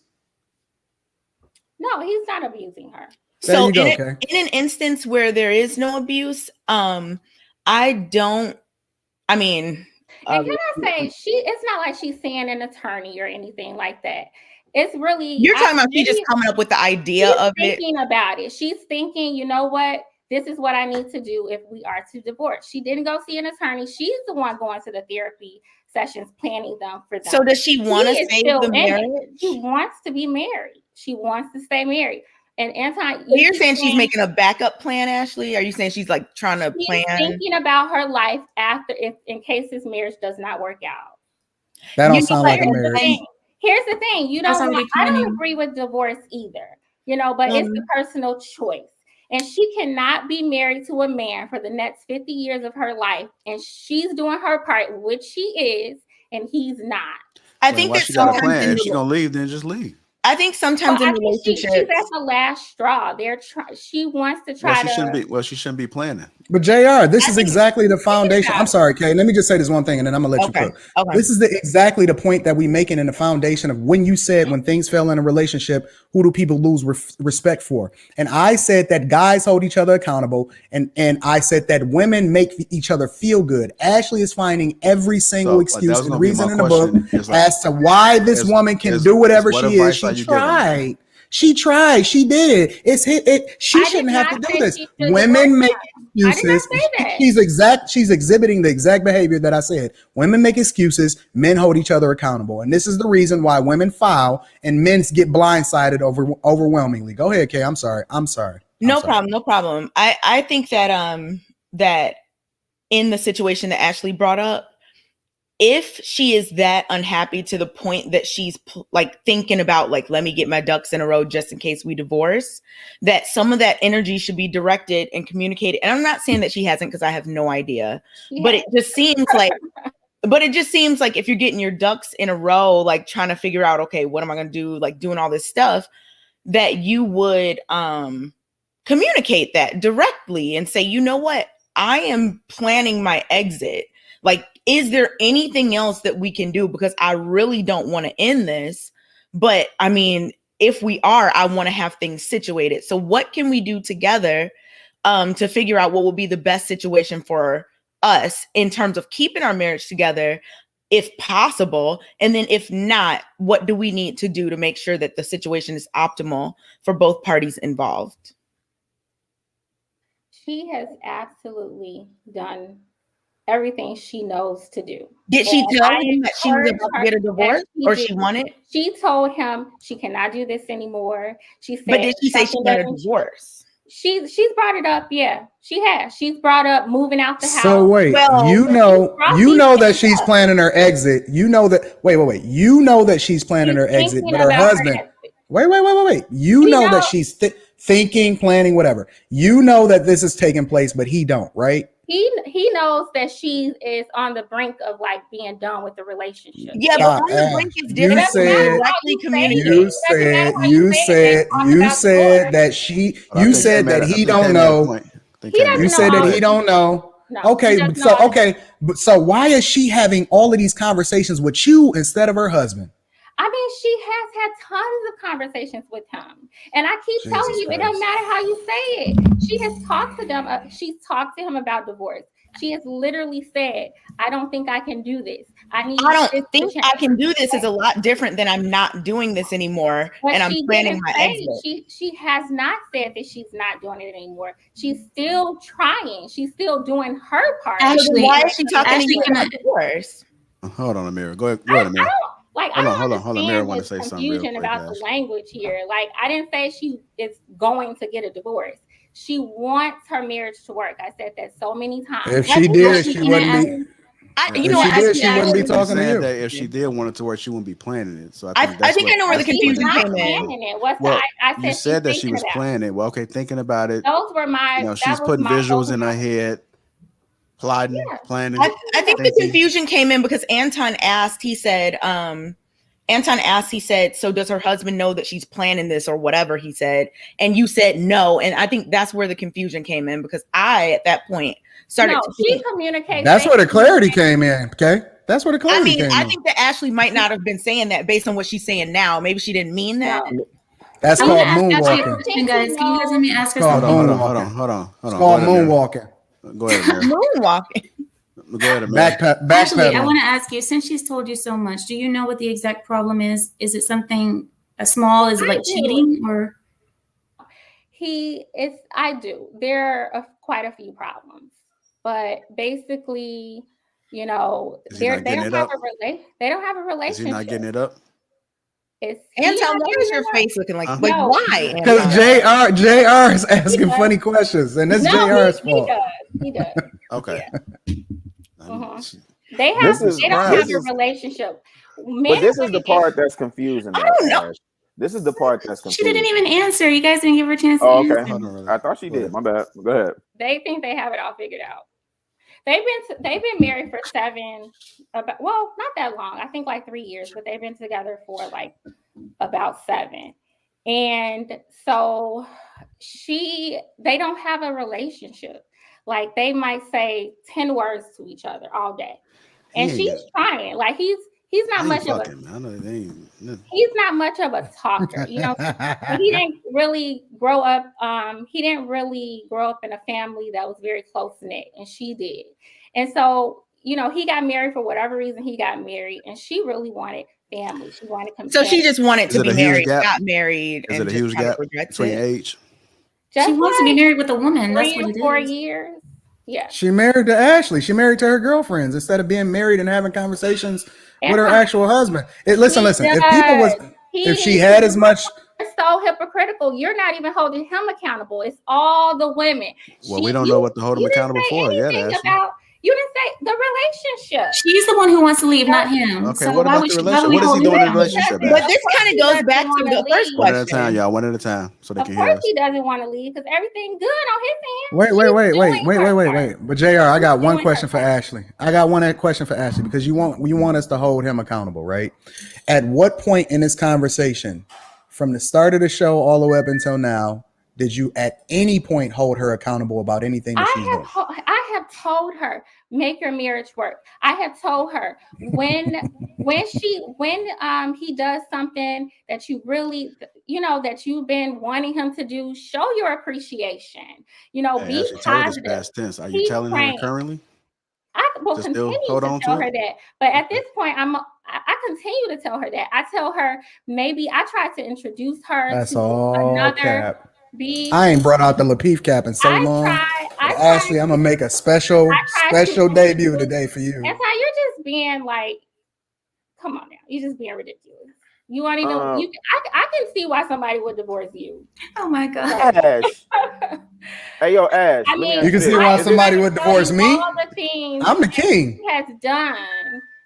No, he's not abusing her. So in an instance where there is no abuse, I mean, and can I say it's not like she's seeing an attorney or anything like that. It's really you're talking about she just coming up with the idea of it. Thinking about it. She's thinking, you know what? This is what I need to do if we are to divorce. She didn't go see an attorney. She's the one going to the therapy sessions, planning them for them. So does she want to save the marriage? She wants to be married. She wants to stay married. And Anton, you're saying she's making a backup plan, Ashley? Are you saying she's like trying to plan? Thinking about her life after, in case this marriage does not work out. That don't You know sound what? like a And marriage. then, Here's the thing. You That's don't already I don't planning. agree with divorce either, you know, but it's a personal choice. And she cannot be married to a man for the next 50 years of her life. And she's doing her part, which she is, and he's not. I think Why that she got a sometimes plan? in If she gonna leave, then just leave. I think sometimes Well, in I think she's relationships, at the last straw. She wants to Well, try she to. shouldn't be. Well, she shouldn't be planning. But JR, this I is think- exactly the foundation. I'm sorry, Kay. Let me just say this one thing and then I'm gonna let you Okay. cook. Okay. This is exactly the point that we making in the foundation of when you said when things fail in a relationship, who do people lose respect for? And I said that guys hold each other accountable, and I said that women make each other feel good. Ashley is finding every single So, excuse that was and gonna be reason my in the book question, is like- as to why this woman can do whatever what she is. advice She are you giving? tried. She tried. She did it. It's hit. She I shouldn't did have to not do say this. she should Women divorce make him. I did not excuses. say that. She's exhibiting the exact behavior that I said. Women make excuses. Men hold each other accountable, and this is the reason why women foul and men get blindsided overwhelmingly. Go ahead, Kay. I'm sorry. no problem. I think that that in the situation that Ashley brought up, if she is that unhappy to the point that she's like thinking about like, let me get my ducks in a row just in case we divorce, that some of that energy should be directed and communicated. And I'm not saying that she hasn't, because I have no idea, but it just seems like, if you're getting your ducks in a row, like trying to figure out, okay, what am I going to do? Like doing all this stuff, that you would communicate that directly and say, you know what? I am planning my exit. Like, is there anything else that we can do? Because I really don't want to end this. But I mean, if we are, I want to have things situated. So what can we do together to figure out what will be the best situation for us in terms of keeping our marriage together, if possible? And then if not, what do we need to do to make sure that the situation is optimal for both parties involved? She has absolutely done everything she knows to do. Did she tell him that she was about to get a divorce, or she wanted? She told him she cannot do this anymore. She said, but did she say she wanted a divorce? She's brought it up. Yeah, she has. She's brought up moving out the house. So wait, you know that she's planning her exit. You know that. Wait. You know that she's planning her exit, but her husband. Wait. You know that she's thinking, planning, whatever. You know that this is taking place, but he don't, right? He knows that she is on the brink of like being done with the relationship. Yeah, but on the brink is different. You said that she. You said that he don't know. You said that he don't know. Okay, so why is she having all of these conversations with you instead of her husband? I mean, she has had tons of conversations with him. And I keep telling you, it doesn't matter how you say it. She has talked to them. She's talked to him about divorce. She has literally said, I don't think I can do this. I don't think I can do this is a lot different than I'm not doing this anymore. But and I'm planning my exit. She has not said that she's not doing it anymore. She's still trying. She's still doing her part. Actually, why is she talking about divorce? Hold on, Amira. Go ahead, Amira. Like, hold I on. Amira want to say something confusion about the language here. Like, I didn't say she is going to get a divorce. She wants her marriage to work. I said that so many times. If she did, she wouldn't be. She wouldn't be talking to you. That if she did want it to work, she wouldn't be planning it. So I think I know where the confusion came in. You said that she was planning. Well, okay, thinking about it. Those were my. She's putting visuals in her head. Plotting, planning. I think the confusion came in because Anton asked, he said, so does her husband know that she's planning this or whatever he said? And you said no. And I think that's where the confusion came in because I, at that point, started to she communicates. That's where the clarity came in, okay? That's where the clarity came in. I think that Ashley might not have been saying that based on what she's saying now. Maybe she didn't mean that. No. That's called moonwalking. Guys, can you guys let me ask her something? Hold on. It's called moonwalking. Go ahead, Amira. Moonwalking. Go ahead, Amira. Actually, I want to ask you, since she's told you so much, do you know what the exact problem is? Is it something small? Is it like cheating or? I do. There are quite a few problems, but basically, they don't have a relationship. Is he not getting it up? Anton, what is your face looking like? Like, why? Because JR is asking funny questions, and that's JR's fault. He does. Okay. They This have. is They don't this have a is relationship. Men but this and is the women part that's confusing. I Though, don't know. Ash. This is the part that's She confusing. didn't even answer. You guys didn't give her a chance to Oh, okay. answer. Hold on, really. I thought she Go did. ahead. My bad. Go ahead. They think they have it all figured out. They've been married for not that long. I think like 3 years, but they've been together for like about 7. And so they don't have a relationship. Like they might say 10 words to each other all day. And she's trying. Like he's not much of a he's not much of a talker, you know. He didn't really grow up. He didn't really grow up in a family that was very close knit, and she did. And so, you know, he got married for whatever reason. He got married, and she really wanted family. She wanted companionship. So she just wanted to be married, gap? got married, Is and it a just huge kind of gap regrets between it. age? She wants to be married with a woman. That's 3 what or 4 it is. years. Yeah. She married to Ashley. She married to her girlfriends instead of being married and having conversations with her Yeah. actual husband. Listen. He If she had as much, it's so hypocritical. You're not even holding him accountable. It's all the women. Well, we don't know what to hold him accountable for yet, Ashley. You didn't say the relationship. She's the one who wants to leave, not him. Okay, So what why about would the she- why relationship? would we What is he hold doing in him the relationship? But Ash? this kind of goes back to the first One at a time, question. y'all. One at a time, so they Of can hear course us. he doesn't want to leave because everything good on his end. wait. But JR, I got one doing question her for part. Ashley. I got one question for Ashley because you want us to hold him accountable, right? At what point in this conversation, from the start of the show all the way up until now, did you at any point hold her accountable about anything that she's doing? I have told her, make your marriage work. I have told her when he does something that you really, you know, that you've been wanting him to do, show your appreciation. You know, be Ashley told us positive. past tense. Are you Keep telling praying. her currently? I will To still continue hold to on tell to her it? that, but at this point, I continue to tell her that. I tell her maybe I try to introduce her That's to all another. cap. I ain't brought out the Lapeef cap in so long. Ashley, I'm gonna make a special debut today for you. That's how you're just being like, come on now, you're just being ridiculous. You want to know? I can see why somebody would divorce you. Oh my god. Ash. Hey, yo, Ash. I mean, You can see why somebody would divorce me. All the things I'm the king. she has done.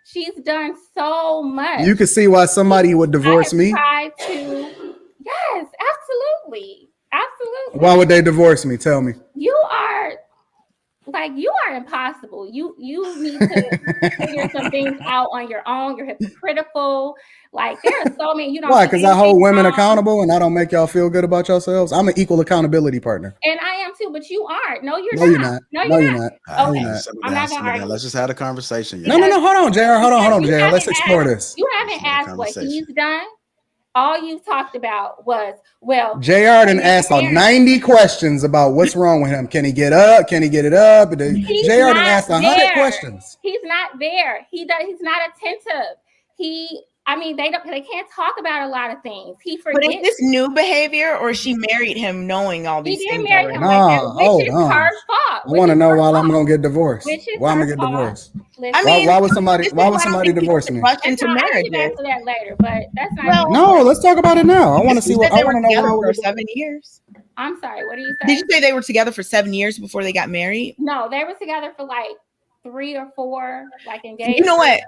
She's done so much. You can see why somebody would divorce me. Yes, absolutely. Why would they divorce me? Tell me. You are impossible. You need to figure some things out on your own. You're hypocritical. Like there are so many. You don't. Why? Because I hold women accountable and I don't make y'all feel good about yourselves. I'm an equal accountability partner. And I am too, but you aren't. No, you're not. No, you're not. Okay. I'm not gonna argue. Let's just have a conversation. No. Hold on, JR. Hold on, JR. Let's explore this. You haven't asked what he's done. All you talked about was, well, JR done asked 90 questions about what's wrong with him. Can he get up? Can he get it up? JR done asked 100 questions. He's not there. He's not attentive. They can't talk about a lot of things. He forgets. But is this new behavior, or she married him knowing all these things? Marry him like that, which is her fault. I want to know why I'm gonna get divorced. Why I'm gonna get divorced? Why would somebody divorce me? Into marriage. Answer that later, but that's not. No, let's talk about it now. I want to see what I want to know. For 7 years. I'm sorry. What do you say? Did you say they were together for 7 years before they got married? No, they were together for like 3 or 4, like engaged. You know what?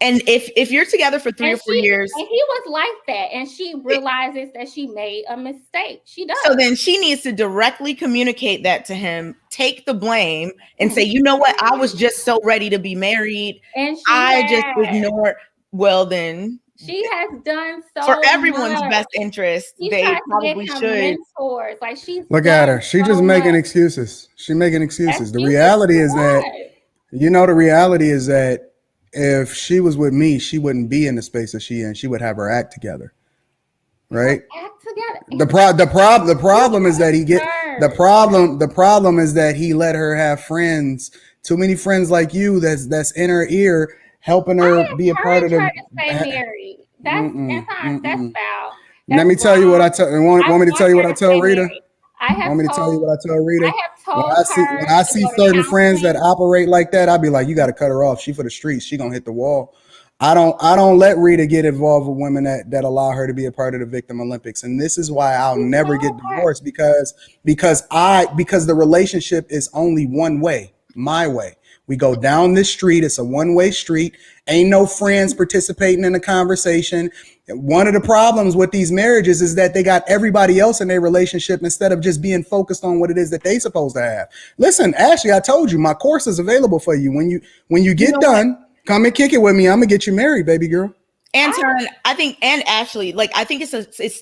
And if you're together for 3 or 4 years, and he was like that, and she realizes that she made a mistake. She does. So then she needs to directly communicate that to him, take the blame, and say, you know what? I was just so ready to be married, and just ignored. Well, then she has done so for everyone's much. Best interest. They probably should. Mentors. Like look at her. She just making excuses. She making excuses. The reality is that, the reality is that. If she was with me, she wouldn't be in the space that she in. She would have her act together, right? Act together. The problem is that the problem is that he let her have friends. Too many friends like you. That's in her ear, helping her be a part of the. Stay married. That's foul. Let me tell you what I tell. Want me to tell you what I tell Rita? Want me to tell you what I tell Rita? When I see certain friends that operate like that, I'll be like, you got to cut her off. She for the streets. She gonna hit the wall. I don't let Rita get involved with women that allow her to be a part of the Victim Olympics. And this is why I'll never get divorced because the relationship is only one way, my way. We go down this street. It's a one-way street. Ain't no friends participating in the conversation. One of the problems with these marriages is that they got everybody else in their relationship instead of just being focused on what it is that they supposed to have. Listen, Ashley, I told you my course is available for you. When you get done, come and kick it with me. I'm gonna get you married, baby girl. And Taryn, I think, and Ashley, like, I think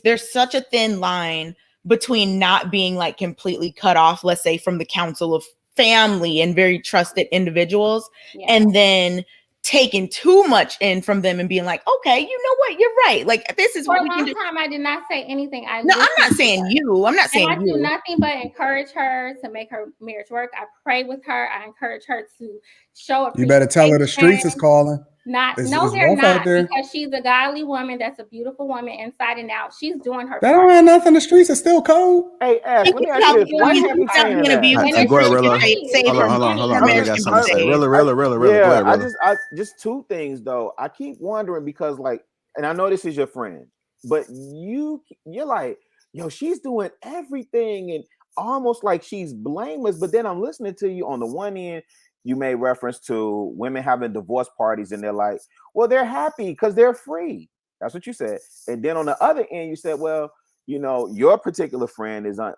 there's such a thin line between not being like completely cut off, let's say, from the council of family and very trusted individuals, and then taking too much in from them and being like, okay, you know what, you're right. Like, this is what we can do. For a long time, I did not say anything. I'm not saying you. I'm not saying you. I do nothing but encourage her to make her marriage work. I pray with her. I encourage her to show up. You better tell her the streets is calling. They're not, because she's a godly woman. That's a beautiful woman inside and out. She's doing her. That don't have nothing. The streets are still cold. Hey, Ash, let me ask you this. Why you keep saying that? Go ahead, Rilla. Hold on. I got something to say. Rilla. Yeah, I just two things though. I keep wondering because, like, and I know this is your friend, but you're like, yo, she's doing everything and almost like she's blameless. But then I'm listening to you on the one end. You made reference to women having divorce parties and they're like, well, they're happy because they're free. That's what you said. And then on the other end, you said, well, you know, your particular friend is, I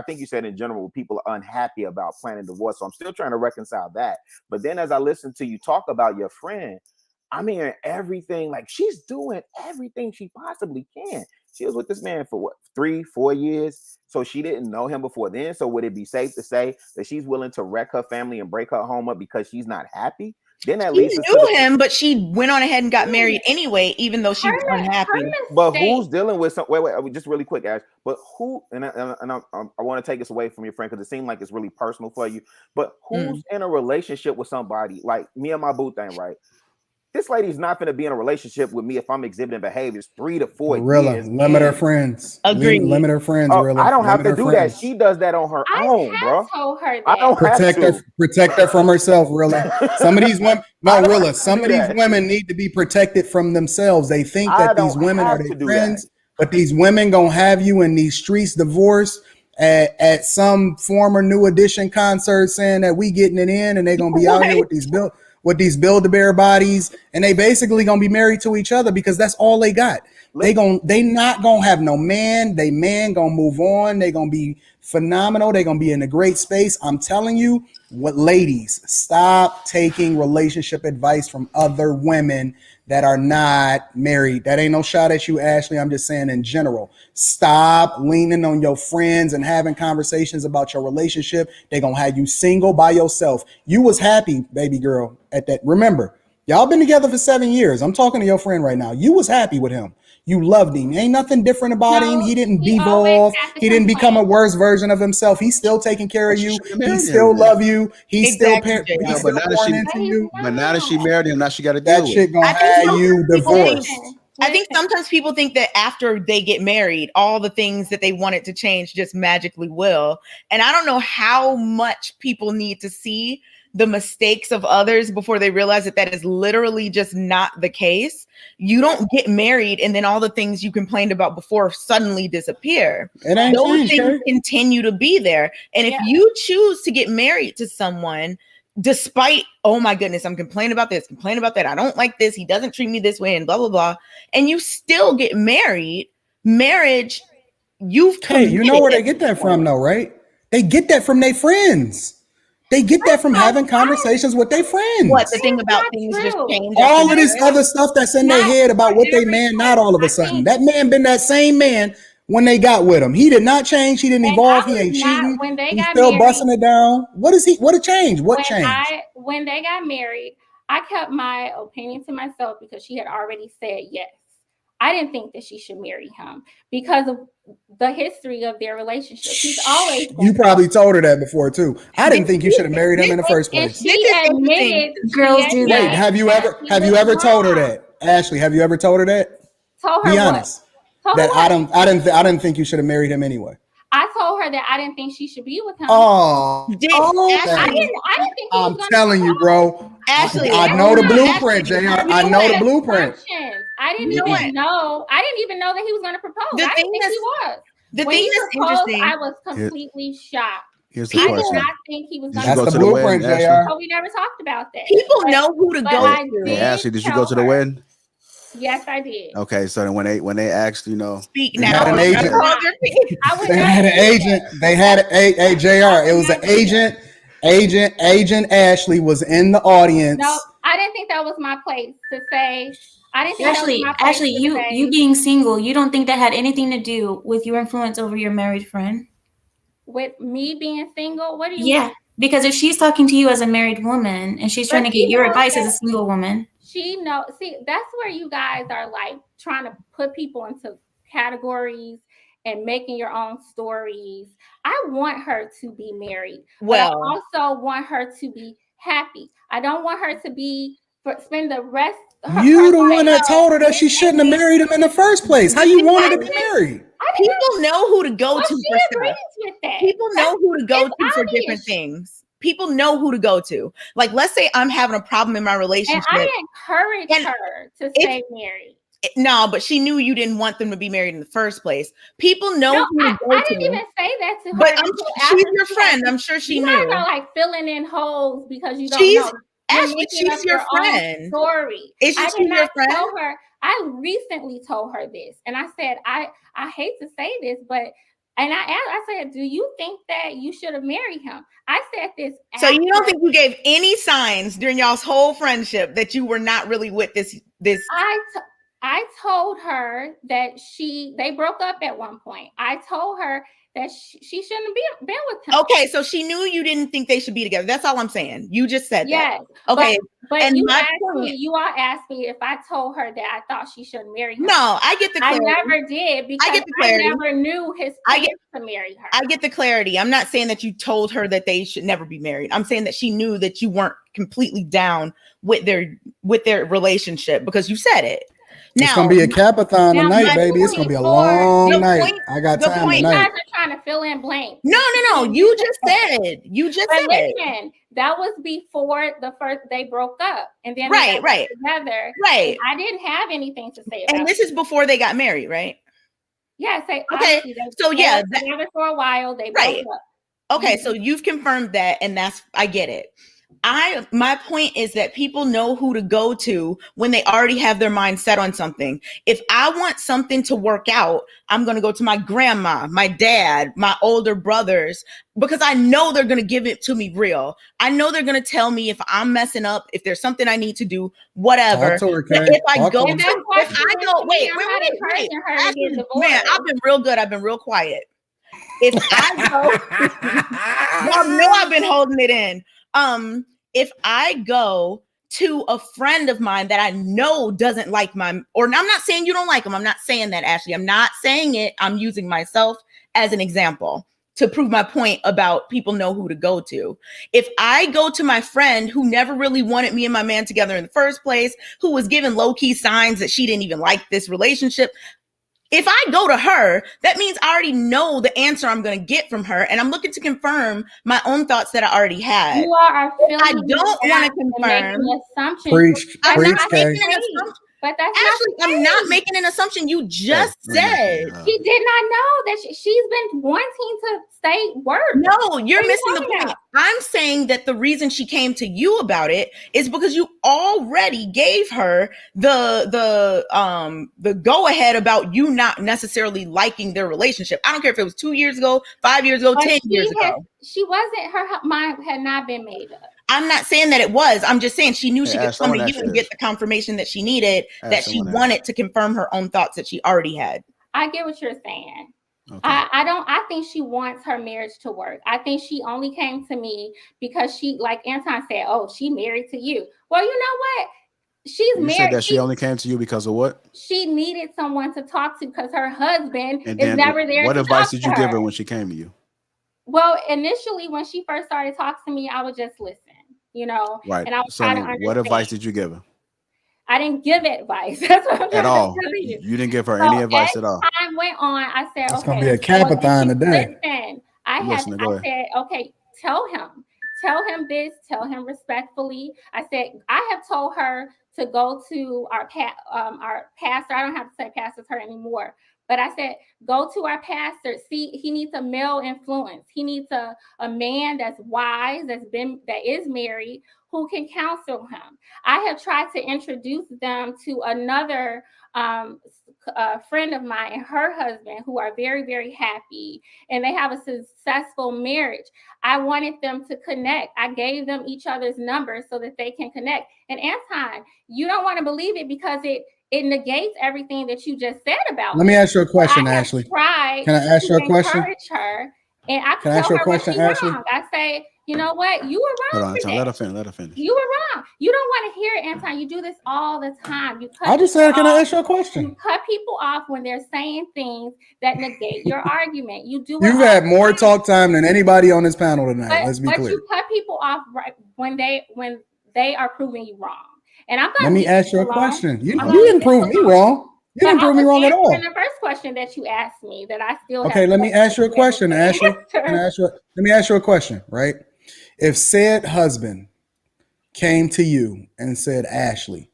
think you said in general, people are unhappy about planning divorce. So I'm still trying to reconcile that. But then as I listen to you talk about your friend, I'm hearing everything, like she's doing everything she possibly can. She was with this man for what, 3-4 years? So she didn't know him before then. So would it be safe to say that she's willing to wreck her family and break her home up because she's not happy? Then at least she knew him, but she went on ahead and got married anyway, even though she was unhappy. But who's dealing with some? Wait, just really quick, Ash. But who? And I want to take this away from your friend because it seemed like it's really personal for you. But who's in a relationship with somebody like me and my boo thing, right? This lady's not going to be in a relationship with me if I'm exhibiting behaviors 3 to 4 years. Limit her friends. Agree. Limit her friends. I don't have to do that. She does that on her own, bro. Told her that. I don't protect her from herself. Rilla. Some of these women, Rilla. Some of these women need to be protected from themselves. They think that these women are their friends, but these women gonna have you in these streets divorced at some former New Edition concert saying that we getting it in, and they gonna be out here with these Build-A-Bear bodies, and they basically gonna be married to each other because that's all they got. They not gonna have no man. They man gonna move on. They gonna be phenomenal. They gonna be in a great space. I'm telling you, ladies, stop taking relationship advice from other women that are not married. That ain't no shot at you, Ashley. I'm just saying in general. Stop leaning on your friends and having conversations about your relationship. They're gonna have you single by yourself. You was happy, baby girl, at that. Remember, y'all been together for 7 years. I'm talking to your friend right now. You was happy with him. You loved him. Ain't nothing different about him. He didn't devolve. He didn't become a worse version of himself. He's still taking care of you. He still love you. He's still pouring into you. But now that she married him, now she got to deal that with shit gonna have you divorced. I think sometimes people think that after they get married, all the things that they wanted to change just magically will. And I don't know how much people need to see the mistakes of others before they realize that that is literally just not the case. You don't get married and then all the things you complained about before suddenly disappear. Those things continue to be there. And if you choose to get married to someone despite, oh my goodness, I'm complaining about this, complaining about that, I don't like this, he doesn't treat me this way, and blah, blah, blah, and you still get married, marriage, you know where they get that from though, right? They get that from their friends. They get that from having conversations with their friends. What, the thing about things just change? All of this other stuff that's in their head about what they man, not all of a sudden. That man been that same man when they got with him. He did not change. He didn't evolve. He ain't cheating. He's still busting it down. What changed? What changed? When they got married, I kept my opinion to myself because she had already said yes. I didn't think that she should marry him because of the history of their relationship. He's always. You probably told her that before too. I didn't think you should have married him in the first place. She admitted. Girls do that. Wait, have you ever told her that, Ashley? Have you ever told her that? Told her Be honest. That I didn't think you should have married him anyway. I told her that I didn't think she should be with him. Oh, I didn't think. I'm telling you, bro. Ashley, I know the blueprint, JR. I know the blueprint. I didn't even know. I didn't even know that he was going to propose. I didn't think he was. The thing that's interesting. I was completely shocked. Here's the I did question. not think he was Did going you go That's to the the wedding, blueprint, Ashley? JR. So we never talked about that. People But- know who to but go I to. Hey, did Ashley, did you tell go to the her. wedding? Yes, I did. Okay, so then when they asked, you know, Speak they now. had an I agent. did Hold not. your peace. I would They not had an do agent. that. They had a JR. It was an agent. Ashley was in the audience. No, I didn't think that was my place to say. I didn't think that was my place Actually, to say. you being single, you don't think that had anything to do with your influence over your married friend? With me being single, what do you Yeah, mean? because if she's talking to you as a married woman and she's trying to get your advice as a single woman, She knows. See, that's where you guys are like trying to put people into categories and making your own stories. I want her to be married, Well, but I also want her to be happy. I don't want her to be spend the rest. You the one that told her that she shouldn't have married him in the first place. How you want her to be married? people know who to go Well, to she for agrees stuff. with that. People know who to go It's to for obvious. different things. People know who to go to. Like, let's say I'm having a problem in my And relationship. I encourage And her to if- stay married. No, but she knew you didn't want them to be married in the first place. People know No, who to go I to. didn't even say that to her. But until she's after your she friend. had- I'm sure she you knew. guys are like filling in holes because you don't She's know. You're Ashley, making she's up your own friend. story. Isn't I she did your not friend? tell her. I recently told her this, and I said, I hate to say this, but and I said, do you think that you should have married him? I said this. So you don't after- think you gave any signs during y'all's whole friendship that you were not really with this? I told her that they broke up at one point. I told her that she shouldn't have been with him. Okay, so she knew you didn't think they should be together. That's all I'm saying. You just said Yes. that. Okay. But and you my all asked me if I told her that I thought she shouldn't marry him. No, I get the clarity. I never did because get the clarity. I never knew his plans to marry her. I get the clarity. I'm not saying that you told her that they should never be married. I'm saying that she knew that you weren't completely down with their relationship because you said it. It's gonna be a capathon now, tonight, my baby. It's point gonna be a before- long the night. point- I got the time point- You tonight. guys are trying to fill in blanks. No. You just said. You just But said. listen, that was before they broke up, and then Right, they got right. together. Right. I didn't have anything to say about And this it. is before they got married, right? Yeah. Say Okay, obviously so they yeah, were together for a while. They Right. broke up. Okay, so you've confirmed that, and I get it. My point is that people know who to go to when they already have their mind set on something. If I want something to work out, I'm going to go to my grandma, my dad, my older brothers, because I know they're going to give it to me real. I know they're going to tell me if I'm messing up, if there's something I need to do, whatever. Talk to her, But Kay. if I Talk go, to her. And that's why if I go, wait. I'm not encouraging her to Ashley, get divorced. man, I've been real good. I've been real quiet. If I go, y'all know I've been holding it in. If I go to a friend of mine that I know doesn't like or I'm not saying you don't like them. I'm not saying that, Ashley. I'm not saying it. I'm using myself as an example to prove my point about people know who to go to. If I go to my friend who never really wanted me and my man together in the first place, who was giving low-key signs that she didn't even like this relationship, if I go to her, that means I already know the answer I'm going to get from her, and I'm looking to confirm my own thoughts that I already had. You are filling I don't want to confirm. making assumptions. Preach, I'm preach, not Kay. making an assumption. But that's Ashley, not the I'm not case. making an assumption. You just Hey, said. She did not know that she's been wanting to stay work. No, you're What are you missing the talking point. about? I'm saying that the reason she came to you about it is because you already gave her the go ahead about you not necessarily liking their relationship. I don't care if it was 2 years ago, 5 years ago, But 10 years ago. She wasn't. Her mind had not been made up. I'm not saying that it was. I'm just saying she knew Hey, she could Ash, I come to wanna you ask you and this. get the confirmation that she needed, Ash, that I she wanna wanted to confirm her own thoughts that she already had. I get what you're saying. Okay. I think she wants her marriage to work. I think she only came to me because she, like Anton said, oh, she married to you. Well, you know what? She's You married. said that she only came to you because of what? She needed someone to talk to because her husband And is then never there. what to advice talk did to you give her. her when she came to you? Well, initially, when she first started talking to me, I would just listen, Right. and I would So try to understand. what advice did you give her? I didn't give advice. That's what I'm trying At all? to tell you. You didn't give her So any advice as at all? time went on, I said, It's okay. gonna be a capathon today. Listen, I'm listening. Go ahead. said, okay, tell him this, tell him respectfully. I said, I have told her to go to our pastor. I don't have to say pastor's her anymore. But I said, go to our pastor. See, he needs a male influence. He needs a man that's wise, that is married, who can counsel him. I have tried to introduce them to another friend of mine and her husband, who are very, very happy, and they have a successful marriage. I wanted them to connect. I gave them each other's numbers so that they can connect. And Anton, you don't want to believe it because it negates everything that you just said about Let me ask you a question, Ashley. Can I ask you a question? Encourage her, and I can I ask you a question, Ashley? Wrong. I say, you know what? You were wrong. Hold on, let her finish. You were wrong. You don't want to hear it, Anton. You do this all the time. I just said, can I ask you a question? You cut people off when they're saying things that negate your argument. You do. You've had more talk time than anybody on this panel tonight. Let's be clear. But you cut people off right when they are proving you wrong. And I'm Let me ask you a question. You didn't prove me wrong. You didn't prove me wrong at all. The first question that you asked me that I still okay. Let me ask you a question, Ashley. Let me ask you a question. Right? If said husband came to you and said, Ashley,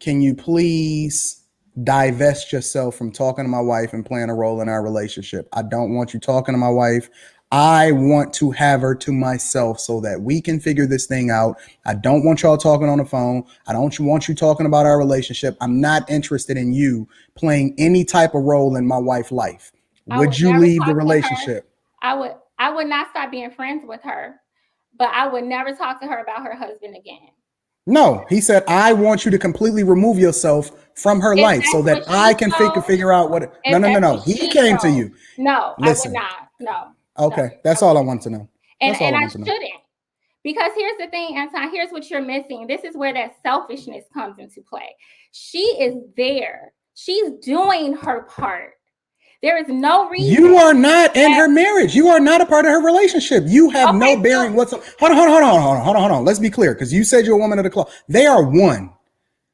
can you please divest yourself from talking to my wife and playing a role in our relationship? I don't want you talking to my wife. I want to have her to myself so that we can figure this thing out. I don't want y'all talking on the phone. I don't want you talking about our relationship. I'm not interested in you playing any type of role in my wife's life. Would you leave the relationship? I would not stop being friends with her, but I would never talk to her about her husband again. No, he said, I want you to completely remove yourself from her life so that I can figure out what. No. He came to you. No, listen. I would not. No. Okay, that's all I want to know. And I shouldn't. Because here's the thing, Anton, here's what you're missing. This is where that selfishness comes into play. She is there. She's doing her part. There is no reason. You are not in her marriage. You are not a part of her relationship. You have no bearing whatsoever. Hold on. Let's be clear, because you said you're a woman of the cloth. They are one.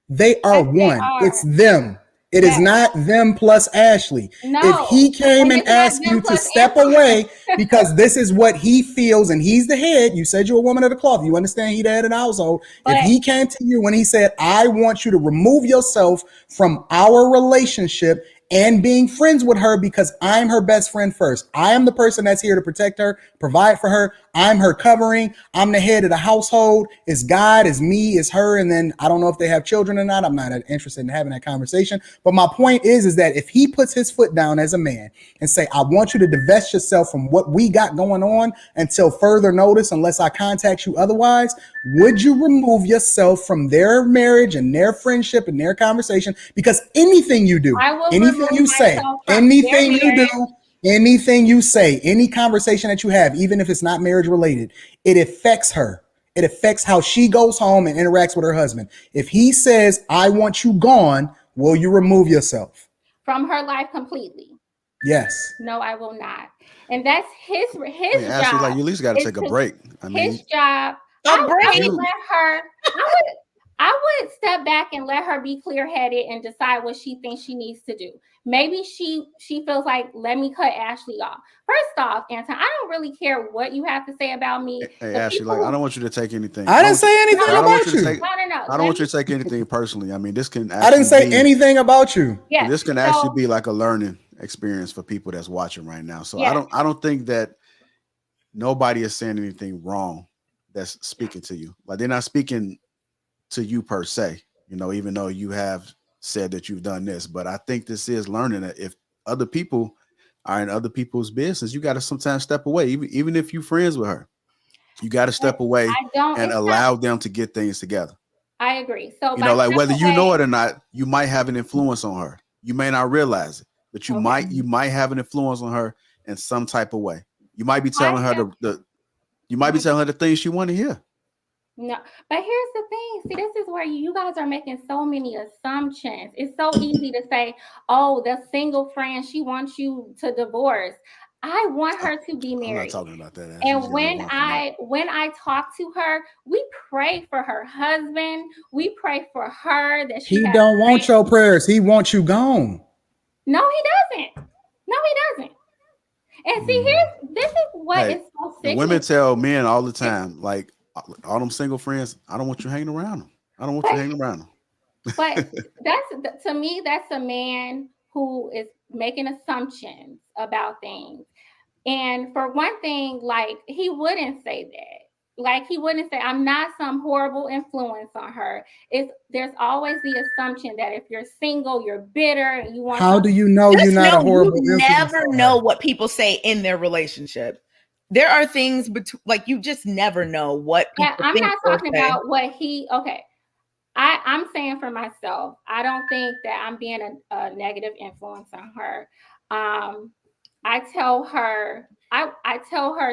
They are one. It's them. It is not them plus Ashley. No, if he came and asked you to step away because this is what he feels and he's the head, you said you're a woman of the cloth. You understand he the head of the household. If he came to you when he said, I want you to remove yourself from our relationship and being friends with her because I'm her best friend first. I am the person that's here to protect her, provide for her. I'm her covering. I'm the head of the household. It's God, it's me, it's her. And then I don't know if they have children or not. I'm not interested in having that conversation. But my point is that if he puts his foot down as a man and say, I want you to divest yourself from what we got going on until further notice, unless I contact you otherwise, would you remove yourself from their marriage and their friendship and their conversation? Because anything you do, anything you say, anything you say, any conversation that you have, even if it's not marriage related, it affects her. It affects how she goes home and interacts with her husband. If he says, I want you gone, will you remove yourself from her life completely? Yes. No, I will not. And that's his job. Ashley, like, you at least got to take a break. His job. I would step back and let her be clear-headed and decide what she thinks she needs to do. Maybe she feels like, let me cut Ashley off. First off, Anton, I don't really care what you have to say about me. Hey, Ashley, like, I don't want you to take anything. I didn't say anything about you. No. I don't want you to take anything personally. I mean, this can actually I didn't say anything about you. Yeah, this can actually be like a learning experience for people that's watching right now. So I don't think that nobody is saying anything wrong that's speaking to you. Like, they're not speaking to you per se, you know, even though you have said that you've done this. But I think this is learning that if other people are in other people's business, you got to sometimes step away. Even if you're friends with her, you got to step away and allow them to get things together. I agree. So, you know, like, whether you know it or not, you might have an influence on her. You may not realize it, but you might have an influence on her in some type of way. You might be telling her the things she want to hear. No, but here's the thing. See, this is where you guys are making so many assumptions. It's so easy to say, oh, the single friend, she wants you to divorce. I want her to be married. I'm not talking about that. And when I talk to her, we pray for her husband. We pray for her that he don't want your prayers. He wants you gone. No, he doesn't. And see, this is what is so sick. Women tell men all the time, like, all them single friends, I don't want you hanging around them. I don't want you hanging around them. But to me, that's a man who making assumptions about things. And for one thing, like, he wouldn't say that. Like, he wouldn't say, I'm not some horrible influence on her. There's always the assumption that if you're single, you're bitter and you want. How do you know you're not a horrible influence? You never know what people say in their relationship. There are things like you just never know what people I'm think not talking about what he. Okay, I'm saying for myself, I don't think that I'm being a negative influence on her. I tell her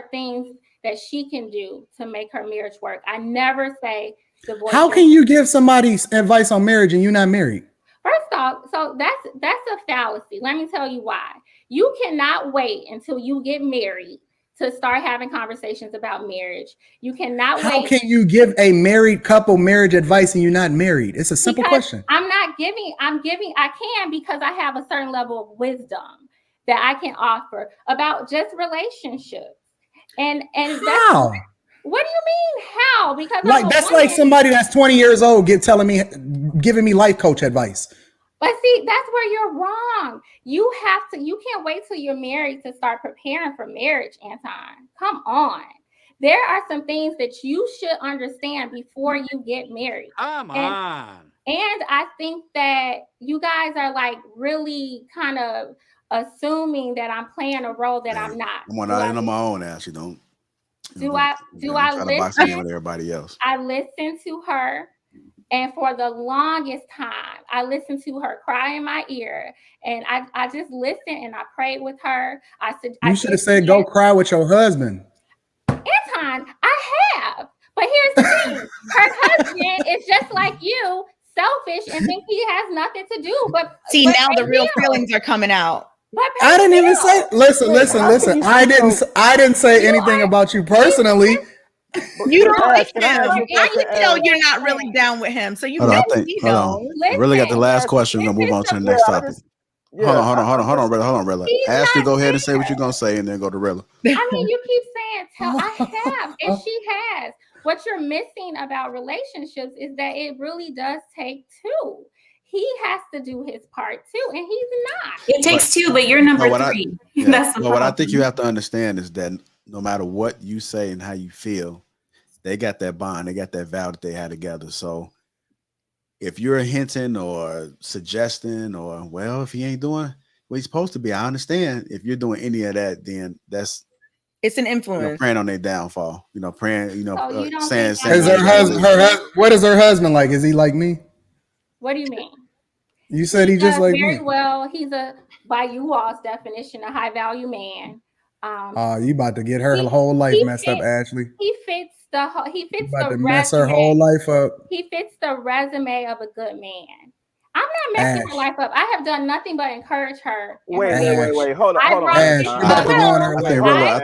things that she can do to make her marriage work. I never say divorce. How can you give somebody advice on marriage and you're not married? First off, so that's a fallacy. Let me tell you why. You cannot wait until you get married to start having conversations about marriage. You cannot wait. How can you give a married couple marriage advice and you're not married? It's a simple question. I can, because I have a certain level of wisdom that I can offer about just relationships. And how? What do you mean how? Because like that's like somebody that's 20 years old giving me life coach advice. But see, that's where you're wrong. You can't wait till you're married to start preparing for marriage, Anton. Come on. There are some things that you should understand before you get married. Come on. And I think that you guys are like really kind of assuming that I'm playing a role that I'm not. I'm on my own, Ashley. Don't. Do I listen with everybody else? I listen to her. And for the longest time, I listened to her cry in my ear, and I just listened and I prayed with her. I said, you should have said, go cry with your husband. Anton, I have. But here's the thing. Her husband is just like you, selfish, and think he has nothing to do. But now the real feelings are coming out. I didn't even say, listen. I didn't say anything about you personally. You don't like him. And you know you're not really down with him. So you know. I really got the last question. We're gonna move on to the next topic. Hold on, Rilla. Ashley, go ahead and say what you're gonna say, and then go to Rilla. I mean, you keep saying, I have, and she has. What you're missing about relationships is that it really does take two. He has to do his part too, and he's not. It takes two, but you're number three. That's the problem. What I think you have to understand is that no matter what you say and how you feel, they got that bond, they got that vow that they had together. So if you're hinting or suggesting or, well, if he ain't doing what he's supposed to be, I understand. If you're doing any of that, then it's an influence. Praying on their downfall. Praying, saying is her husband, what is her husband like? Is he like me? What do you mean? You said he just like very me. Well. He's by you all's definition, a high value man. You about to get her whole life messed up, Ashley. He fits the mess her whole life up. He fits the resume of a good man. I'm not messing her life up. I have done nothing but encourage her. Wait. Hold on. I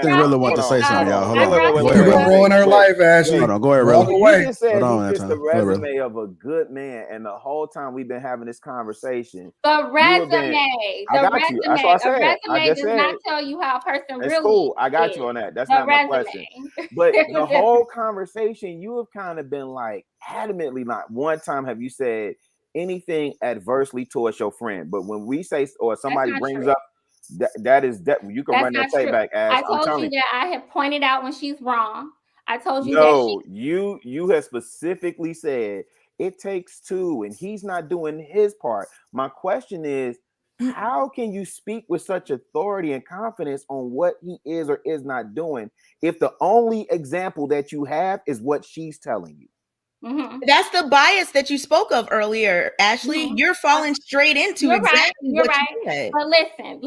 think Rilla wants to say something, y'all. Hold on. You're ruining her life, Ashley. Hold on. Go ahead, Rilla. You just said he fits the resume of a good man, and the whole time we've been having this conversation. The resume. A resume does not tell you how a person really is. It's cool. I got you on that. That's not my question. But the whole conversation, you have kind of been like adamantly, not one time have you said anything adversely towards your friend. But when we say, or somebody brings up that you can run that tape back. I told you that I have pointed out when she's wrong. I told you you have specifically said it takes two and he's not doing his part. My question is, how can you speak with such authority and confidence on what he is or is not doing if the only example that you have is what she's telling you? Mm-hmm. That's the bias that you spoke of earlier, Ashley. Mm-hmm. You're falling straight into You're right. But listen,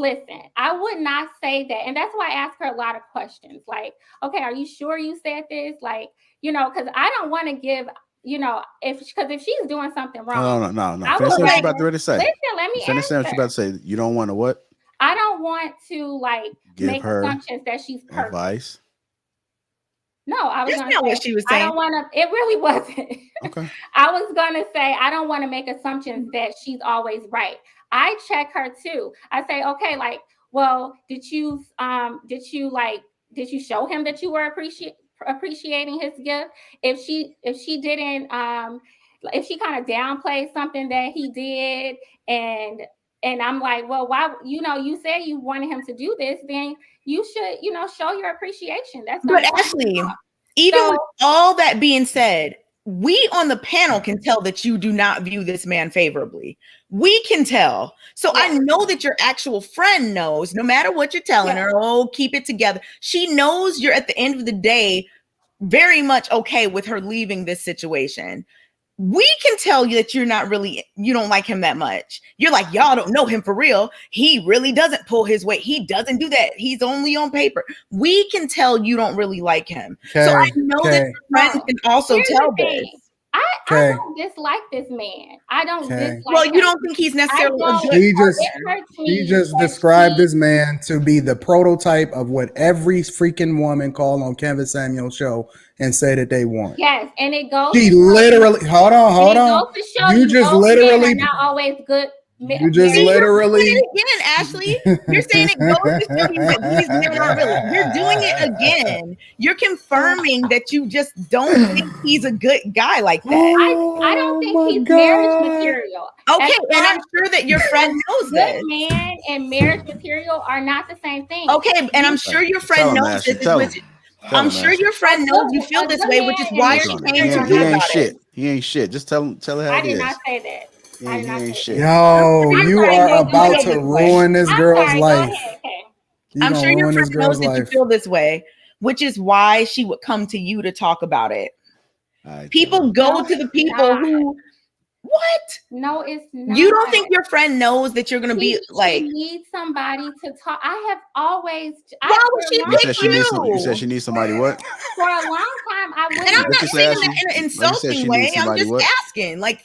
I would not say that. And that's why I ask her a lot of questions. Like, okay, are you sure you said this? Like, because I don't want to give, if she's doing something wrong. No. Finish what you're about to say. Listen, let me finish what you're about to say. You don't want to what? I don't want to make assumptions that she's perfect. Advice. No, I was going to say what she was saying. I don't want to. It really wasn't. Okay. I was going to say I don't want to make assumptions that she's always right. I check her too. I say, okay, well, did you show him that you were appreciating his gift? If she didn't, if she kind of downplayed something that he did, and And I'm like, well, why, you said you wanted him to do this, then you should, show your appreciation. That's but actually, even with all that being said, we on the panel can tell that you do not view this man favorably. We can tell. So I know that your actual friend knows, no matter what you're telling her, oh, keep it together. She knows you're at the end of the day very much okay with her leaving this situation. We can tell you that you don't like him that much. You're like, y'all don't know him for real. He really doesn't pull his weight. He doesn't do that. He's only on paper. We can tell you don't really like him. So I know that your friends can also tell this. I don't dislike this man. I don't dislike Well, you don't think he's necessarily a good She just described this man to be the prototype of what every freaking woman called on Kevin Samuel's show and say that they want. Yes, and it goes. She literally, hold on. You just literally not always good. You just literally again, Ashley. You're saying it goes to show you that he's not really. You're doing it again. You're confirming that you just don't think he's a good guy like that. I don't think he's marriage material. Okay, and I'm sure that your friend knows this. Good man and marriage material are not the same thing. Okay, and I'm sure your friend knows this. I'm sure your friend knows you feel this way, which is why she came to you about it. He ain't shit. Just tell her how it is. I did not say that. Yo, you are about to ruin this girl's life. I'm sure your friend knows that you feel this way, which is why she would come to you to talk about it. People go to the people who. What? No, it's not. You don't think your friend knows that you're going to be like. She needs somebody to talk. I have always. Why would she pick you? You said she needs somebody what? For a long time, I would. And I'm not saying that in an insulting way. I'm just asking. Like,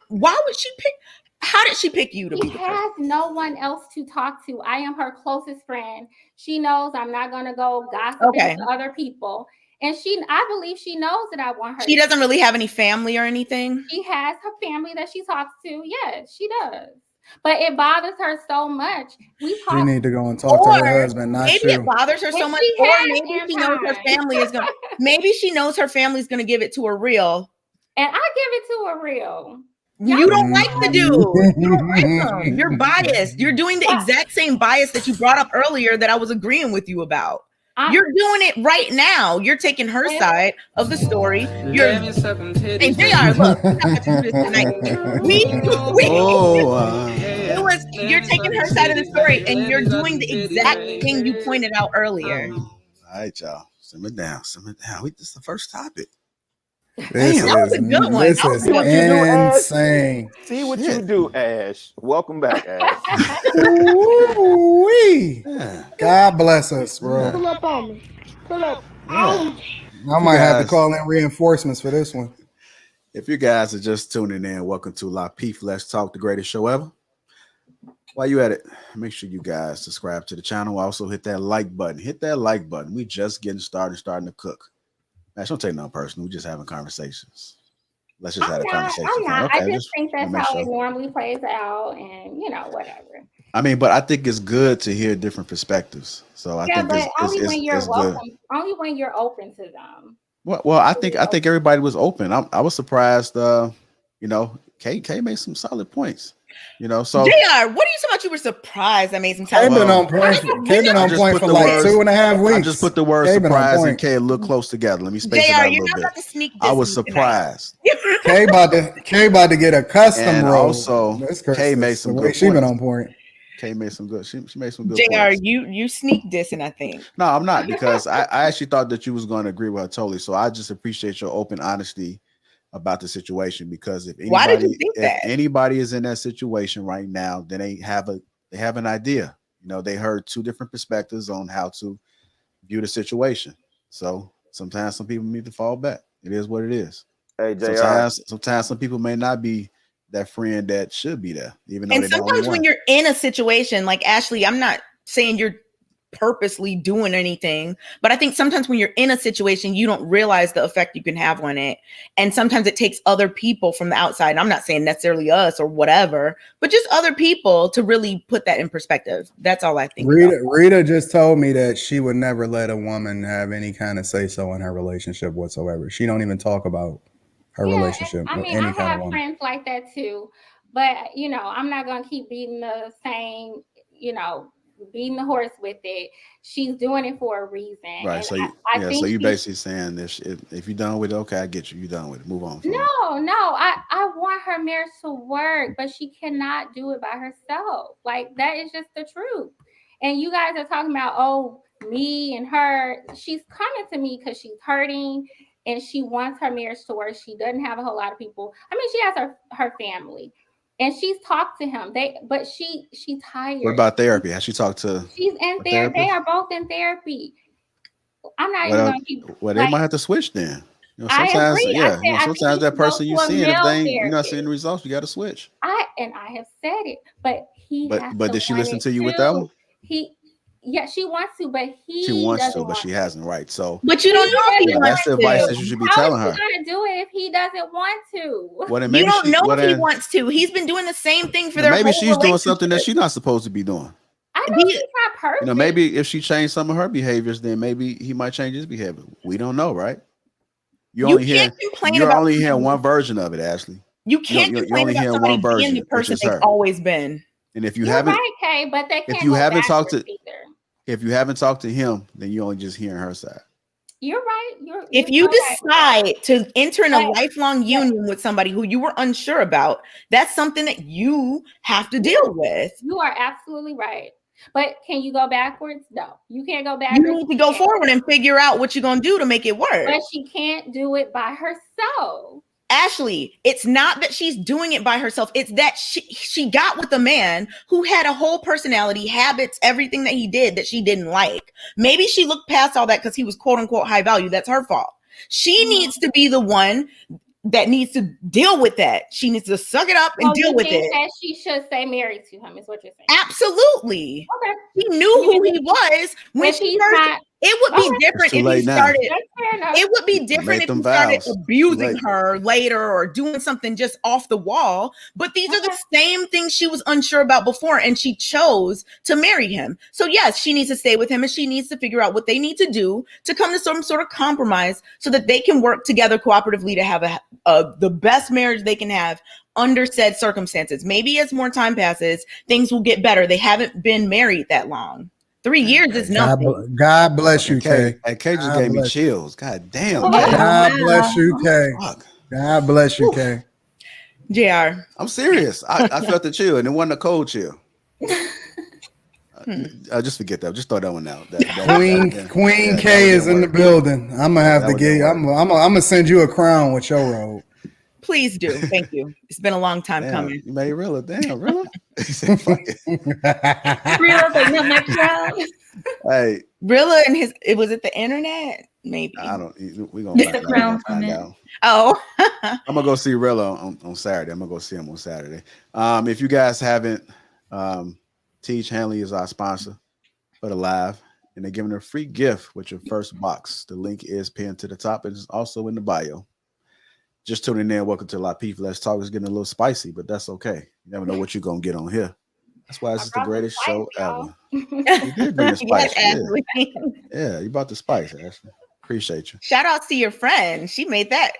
why would she pick? How did she pick you to be the person? She has no one else to talk to. I am her closest friend. She knows I'm not going to go gossiping to other people. And I believe she knows that I want her. She doesn't really have any family or anything. She has her family that she talks to. Yes, she does. But it bothers her so much. She need to go and talk to her husband. Not maybe it bothers her so much, or maybe she knows her family is gonna. Maybe she knows her family's gonna give it to her real, and I give it to her real. You don't like the dude. You don't like him. You're biased. You're doing the exact same bias that you brought up earlier that I was agreeing with you about. You're doing it right now. You're taking her side of the story. You're and JR, look, you're taking her side of the story, and you're doing the exact thing you pointed out earlier. All right, y'all, simmer down. This is the first topic. This was a good one. This is insane. See what you do, Ash. Welcome back, Ash. Ooh-wee. God bless us, bro. Pull up on me. Pull up. I might have to call in reinforcements for this one. If you guys are just tuning in, welcome to Lapeef Let's Talk, the greatest show ever. While you at it, make sure you guys subscribe to the channel. Also hit that like button. Hit that like button. We just getting started, starting to cook. Ash, don't take nothing personal. We're just having conversations. Let's just have a conversation. I'm not. Okay, I just think that's how it normally plays out, and whatever. I mean, but I think it's good to hear different perspectives. So I think but only when you're welcome. Only when you're open to them. Well, I think everybody was open. I was surprised. Kay made some solid points. So JR, what are you talking about? You were surprised I made some time. Kay been on point for like 2.5 weeks. I just put the word surprise and Kay a little close together. Let me space it out a little bit. I was surprised. Kay about to get a custom roll. Also, Kay made some good points. She been on point. Kay made some good. She made some good. JR, points. you sneak dissing, I think. No, I'm not, because I actually thought that you was going to agree with her totally. So I just appreciate your open honesty about the situation, because if anybody is in that situation right now, then they have an idea. They heard two different perspectives on how to view the situation. So sometimes some people need to fall back. It is what it is. Hey, JR. Sometimes some people may not be that friend that should be there, even though. And sometimes when you're in a situation like Ashley, I'm not saying you're purposely doing anything, but I think sometimes when you're in a situation, you don't realize the effect you can have on it, and sometimes it takes other people from the outside, and I'm not saying necessarily us or whatever, but just other people to really put that in perspective. That's all I think. Rita just told me that she would never let a woman have any kind of say so in her relationship whatsoever. She don't even talk about her relationship with any kind of woman. I have friends like that too, But you know, I'm not gonna keep beating the same, you know, beating the horse with it. She's doing it for a reason. Right. And So you, I yeah. think So you basically saying this: if you're done with it, okay, I get you. You're done with it. Move on. From it. no, I want her marriage to work, but she cannot do it by herself. Like, that is just the truth. And you guys are talking about, oh, me and her. She's coming to me because she's hurting and she wants her marriage to work. She doesn't have a whole lot of people. I mean, she has her family. And she's talked to him. But she's tired. What about therapy? Has she talked to? She's in therapy. They are both in therapy. I'm not even going to keep. Well, they might have to switch then. You know, I sometimes, agree. yeah. You know, sometimes that person you see, if they you're not seeing the results, you got to switch. I have said it, but he. But did she listen to you with that one? Yeah, she wants to, but she wants to, but she hasn't. Right. So, but you don't know if he that's the advice that you should be telling her. How is he gonna do it if he doesn't want to? Well, then you don't know if he wants to. He's been doing the same thing for their maybe whole she's doing something that she's not supposed to be doing. I know she's not perfect. You know, maybe if she changed some of her behaviors, then maybe he might change his behavior. We don't know, right? You're only hearing one version of it, Ashley. You can't complain about somebody being the person they've always been. And if you haven't, right, Kay, but they can't. If you haven't talked to, either. If you haven't talked to him, then you're only just hearing her side. You're right. If you decide to enter in a lifelong union with somebody who you were unsure about, that's something that you have to deal with. You are absolutely right. But can you go backwards? No, you can't go backwards. You need to go forward and figure out what you're going to do to make it work. But she can't do it by herself. Ashley, it's not that she's doing it by herself. It's that she got with a man who had a whole personality, habits, everything that he did that she didn't like. Maybe she looked past all that because he was quote unquote high value. That's her fault. She needs to be the one that needs to deal with that. She needs to suck it up and deal with it. That she should stay married to him is what you're saying. Absolutely. Okay. She knew who he was when she first. It would be different if he started. It would be different if he started abusing her later or doing something just off the wall. But these are the same things she was unsure about before, and she chose to marry him. So yes, she needs to stay with him, and she needs to figure out what they need to do to come to some sort of compromise so that they can work together cooperatively to have the best marriage they can have under said circumstances. Maybe as more time passes, things will get better. They haven't been married that long. 3 years is nothing. God bless you, Kay. And Kay just gave me chills. God damn. God bless you, Kay. God bless you, Kay. JR. I'm serious. I felt the chill, and it wasn't a cold chill. Just forget that. Just throw that one out. Queen Kay is in the building. I'm gonna have to get. I'm gonna send you a crown with your robe. Please do. Thank you. It's been a long time coming. You made Rilla. Damn, Rilla. Hey, Rilla and was it the internet? Maybe. I don't. We're gonna find out. Oh. I'm gonna go see Rilla on Saturday. I'm gonna go see him on Saturday. If you guys haven't, Teach Hanley is our sponsor for the live, and they're giving a free gift with your first box. The link is pinned to the top. It's also in the bio. Just tuning in. Welcome to Lapeef Let's Talk. It's getting a little spicy, but that's okay. You never know what you're gonna get on here. That's why it's the greatest show ever. You did bring the spice. Yeah, you brought the spice, Ashley. Appreciate you. Shout out to your friend. She made that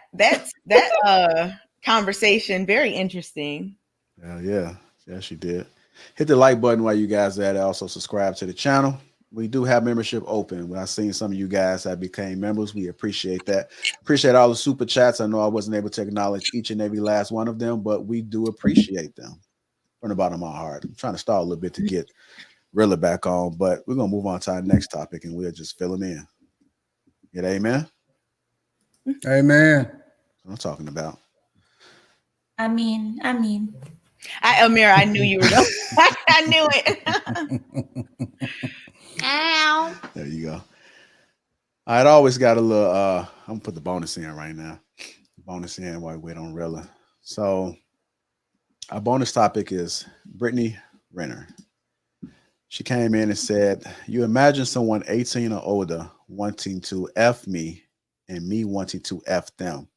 conversation very interesting. Yeah, she did. Hit the like button while you guys are at it. Also subscribe to the channel. We do have membership open. When I seen some of you guys that became members, we appreciate that. Appreciate all the super chats. I know I wasn't able to acknowledge each and every last one of them, but we do appreciate them from the bottom of my heart. I'm trying to stall a little bit to get Rilla back on, but we're gonna move on to our next topic, and we'll just fill them in. Get amen. Amen. That's what I'm talking about. I mean. Amira, I knew you were going. I knew it. Ow. There you go. I'd always got a little I'm gonna put the bonus in right now. Bonus in while we wait on Rilla. So our bonus topic is Brittany Renner. She came in and said, you imagine someone 18 or older wanting to F me and me wanting to F them.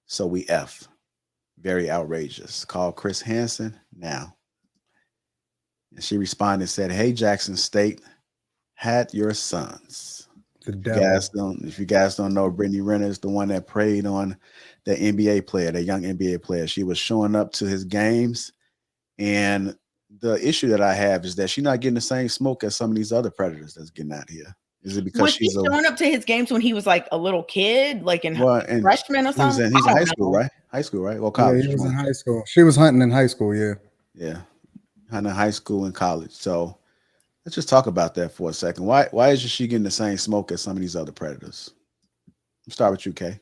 So we F. Very outrageous. Call Chris Hansen now. And she responded and said, hey, Jackson State, had your sons. If you guys don't know, Brittany Renner is the one that preyed on the NBA player, the young NBA player. She was showing up to his games And the issue that I have is that she's not getting the same smoke as some of these other predators that's getting out here. Is it because was he showing up to his games when he was like a little kid, like in freshman or something? He's in high school, right? High school, right? Well, college. Yeah, he was in high school. She was hunting in high school. Yeah. Yeah, hunting in high school and college. So let's just talk about that for a second. Why isn't she getting the same smoke as some of these other predators? Let's start with you, Kay.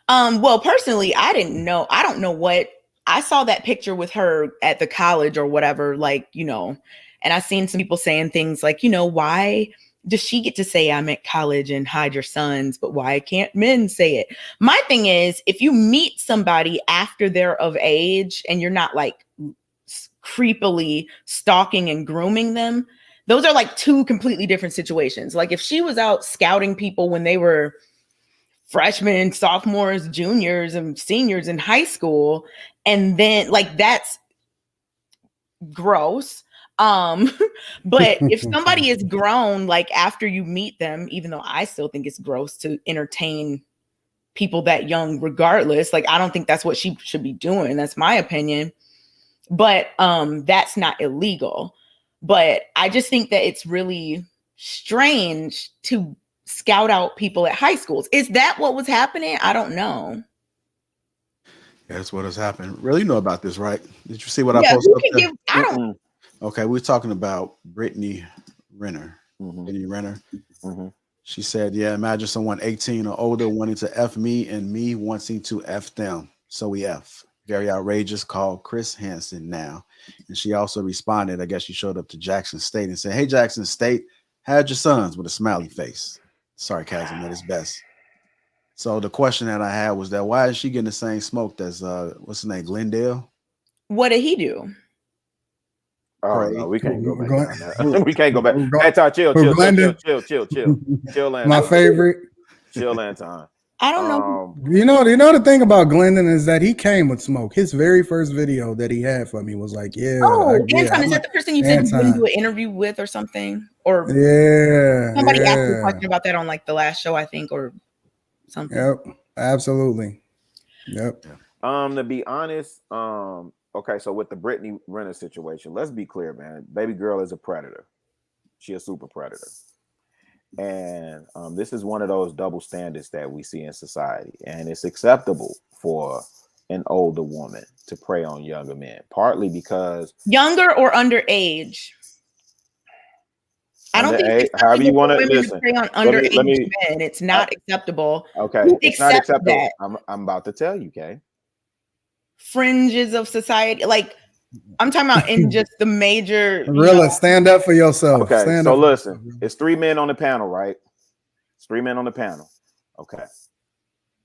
Well, personally, I don't know what I saw that picture with her at the college or whatever, like, you know, and I've seen some people saying things like, you know, why does she get to say I'm at college and hide your sons, but why can't men say it? My thing is, if you meet somebody after they're of age and you're not like creepily stalking and grooming them, those are like two completely different situations. Like if she was out scouting people when they were freshmen, sophomores, juniors, and seniors in high school, and then like that's gross. But if somebody is grown, like after you meet them, even though I still think it's gross to entertain people that young regardless, like I don't think that's what she should be doing. That's my opinion. But that's not illegal. But I just think that it's really strange to scout out people at high schools. Is that what was happening? I don't know. Yeah, that's what has happened. Really, you know about this, right? Did you see what I posted up there? Okay, we're talking about Brittany Renner. Brittany Renner. She said, yeah, imagine someone 18 or older wanting to F me and me wanting to F them. So we F. Very outrageous. Call Chris Hansen now. And she also responded, I guess she showed up to Jackson State and said, hey, Jackson State, how'd your sons, with a smiley face? Sarcasm at its best. So the question that I had was that why is she getting the same smoke as what's his name, Glendale? What did he do? Oh no, we can't go back down there. We can't go back. Anton, chill, Anton. My favorite. Chill, Anton. I don't know. You know the thing about Glendon is that he came with smoke. His very first video that he had for me was like, yeah. Anton, is that the person you said you wouldn't do an interview with or something? Or somebody asked me a question about that on like the last show, I think, or something. Yep, absolutely. Yep. To be honest, okay, so with the Brittany Renner situation, let's be clear, man. Baby girl is a predator. She a super predator. And this is one of those double standards that we see in society. And it's acceptable for an older woman to prey on younger men, partly because... Younger or underage? I don't think however you want to listen. Prey on underage men. It's not acceptable. Okay, it's not acceptable. I'm about to tell you, Kay. Fringes of society, like I'm talking about in just the major. Really, stand up for yourself. Okay, so listen, it's 3 men on the panel, right? It's 3 men on the panel. Okay,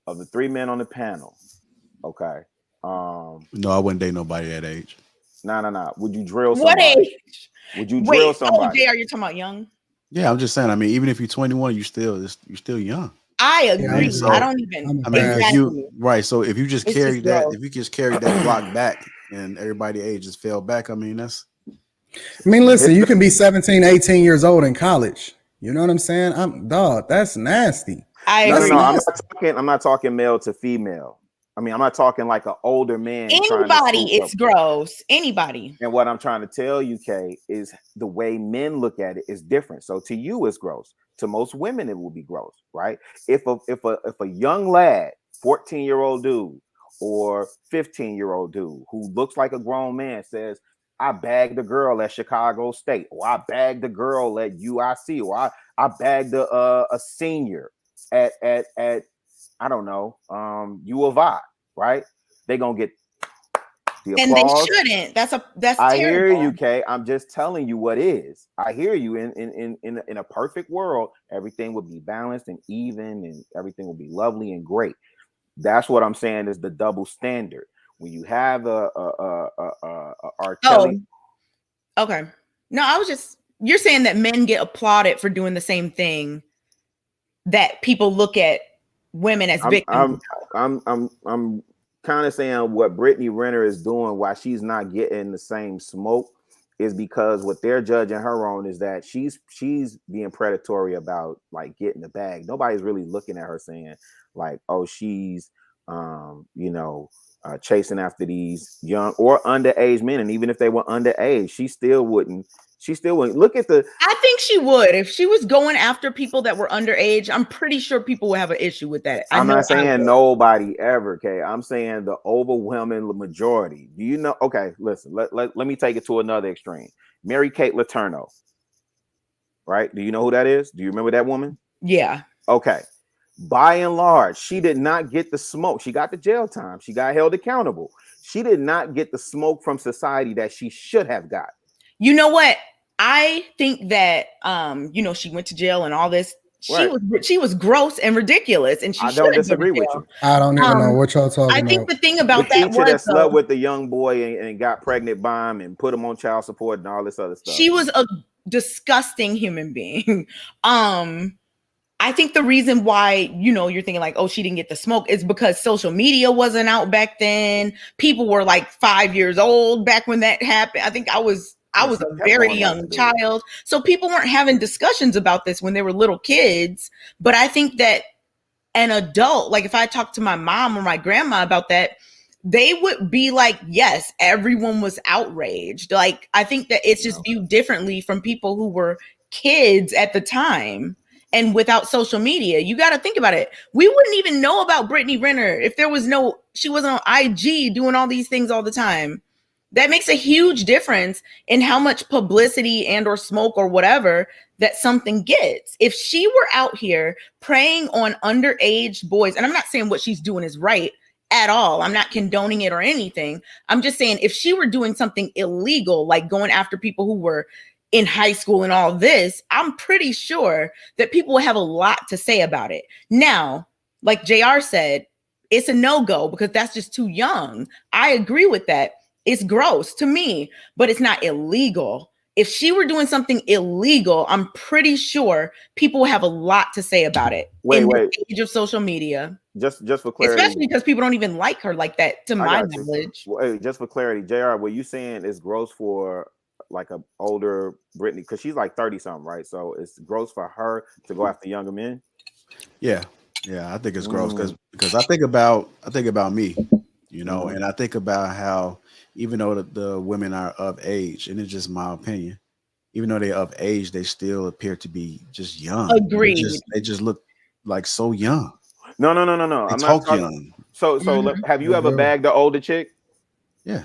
of the 3 men on the panel, okay. No, I wouldn't date nobody that age. No. Would you drill somebody? What age? Would you drill somebody? Are you talking about young? Yeah, I'm just saying. I mean, even if you're 21, you're still young. I agree. So, I don't even. I mean, right. So if you just carry that, if you just carry that block back, and everybody ages fell back, I mean, that's. I mean, listen, you can be 17, 18 years old in college. You know what I'm saying? That's nasty. I agree. No, I'm not talking male to female. I mean, I'm not talking like an older man. Anybody, it's gross. Anybody. And what I'm trying to tell you, Kay, is the way men look at it is different. So to you, it's gross. To most women, it will be gross, right? If a young lad, 14-year-old dude or 15-year-old dude who looks like a grown man says, I bagged a girl at Chicago State, or I bagged a girl at UIC, or I bagged a senior at I don't know, U of I, right? They're gonna get the applause. And they shouldn't. That's I terrible. hear you, Kay. I'm just telling you what is. I hear you. In a perfect world, everything would be balanced and even, and everything will be lovely and great. That's what I'm saying is the double standard. When you have a R. Kelly. Oh, okay. No, you're saying that men get applauded for doing the same thing that people look at women as victims. I'm kind of saying what Brittany Renner is doing, why she's not getting the same smoke, is because what they're judging her on is that she's being predatory about like getting the bag. Nobody's really looking at her saying like, oh, she's chasing after these young or underage men. And even if they were underage, she still wouldn't look at the. I think she would. If she was going after people that were underage, I'm pretty sure people would have an issue with that. I'm not saying nobody ever, okay? I'm saying the overwhelming majority. Do you know? Okay, listen, let me take it to another extreme. Mary Kate Letourneau, right? Do you know who that is? Do you remember that woman? Yeah. Okay. By and large, she did not get the smoke. She got the jail time. She got held accountable. She did not get the smoke from society that she should have got. You know what? I think that she went to jail and all this. She was gross and ridiculous, and I don't disagree with you. I don't even know what y'all talking about. I think the thing about the that teacher was that slept with the young boy and got pregnant by him and put him on child support and all this other stuff. She was a disgusting human being. I think the reason why, you're thinking like, oh, she didn't get the smoke is because social media wasn't out back then. People were like 5 years old back when that happened. I think I was a very young child. So people weren't having discussions about this when they were little kids. But I think that an adult, like if I talked to my mom or my grandma about that, they would be like, yes, everyone was outraged. Like, I think that it's just viewed differently from people who were kids at the time. And without social media, you got to think about it. We wouldn't even know about Brittany Renner if she wasn't on IG doing all these things all the time. That makes a huge difference in how much publicity and or smoke or whatever that something gets. If she were out here preying on underage boys, and I'm not saying what she's doing is right at all. I'm not condoning it or anything. I'm just saying if she were doing something illegal, like going after people who were in high school and all this, I'm pretty sure that people will have a lot to say about it. Now, like JR said, it's a no-go because that's just too young. I agree with that. It's gross to me, but it's not illegal. If she were doing something illegal, I'm pretty sure people will have a lot to say about it. In the age of social media. Just for clarity. Especially because people don't even like her like that, to my knowledge. Well, just for clarity, JR, what you saying is gross for like a older Brittany, because she's like 30 something, right? So it's gross for her to go after younger men. Yeah, I think it's gross because I think about me, and I think about how even though the women are of age, and it's just my opinion, even though they're of age, they still appear to be just young. Agreed. They just look like so young. No. I'm not talking young. So have you ever bagged an older chick? Yeah.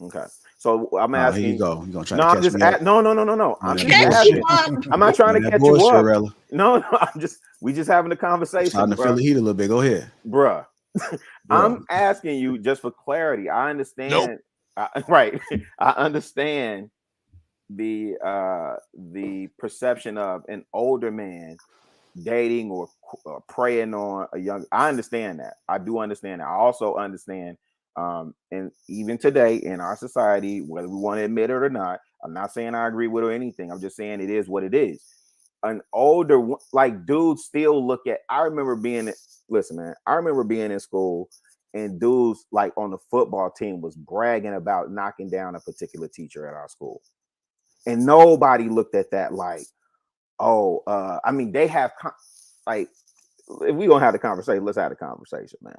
Okay. So I'm asking. Here you go. You're gonna try no, to I'm catch just me up. No. I'm just asking. I'm not trying to catch you up. Rella. No. We just having a conversation. Trying to feel the heat a little bit. Go ahead, bruh. I'm asking you just for clarity. I understand. Nope. Right. I understand the perception of an older man dating or preying on a young. I understand that. I do understand that. I also understand. And even today in our society, whether we want to admit it or not, I'm not saying I agree with it or anything. I'm just saying it is what it is. An older, like, dudes still look at. I remember being in school and dudes like on the football team was bragging about knocking down a particular teacher at our school, and nobody looked at that like, I mean, they have like, if we gonna have the conversation, let's have the conversation, man.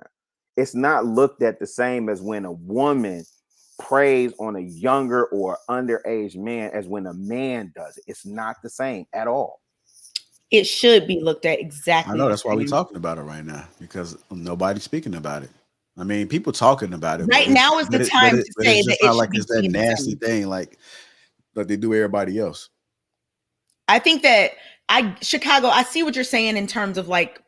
It's not looked at the same as when a woman preys on a younger or underage man as when a man does it. It's not the same at all. It should be looked at exactly. I know that's why we're talking about it right now, because nobody's speaking about it. I mean, people talking about it right now is the time to say that it's not like it's that nasty thing like they do everybody else. I think that Chicago, I see what you're saying in terms of like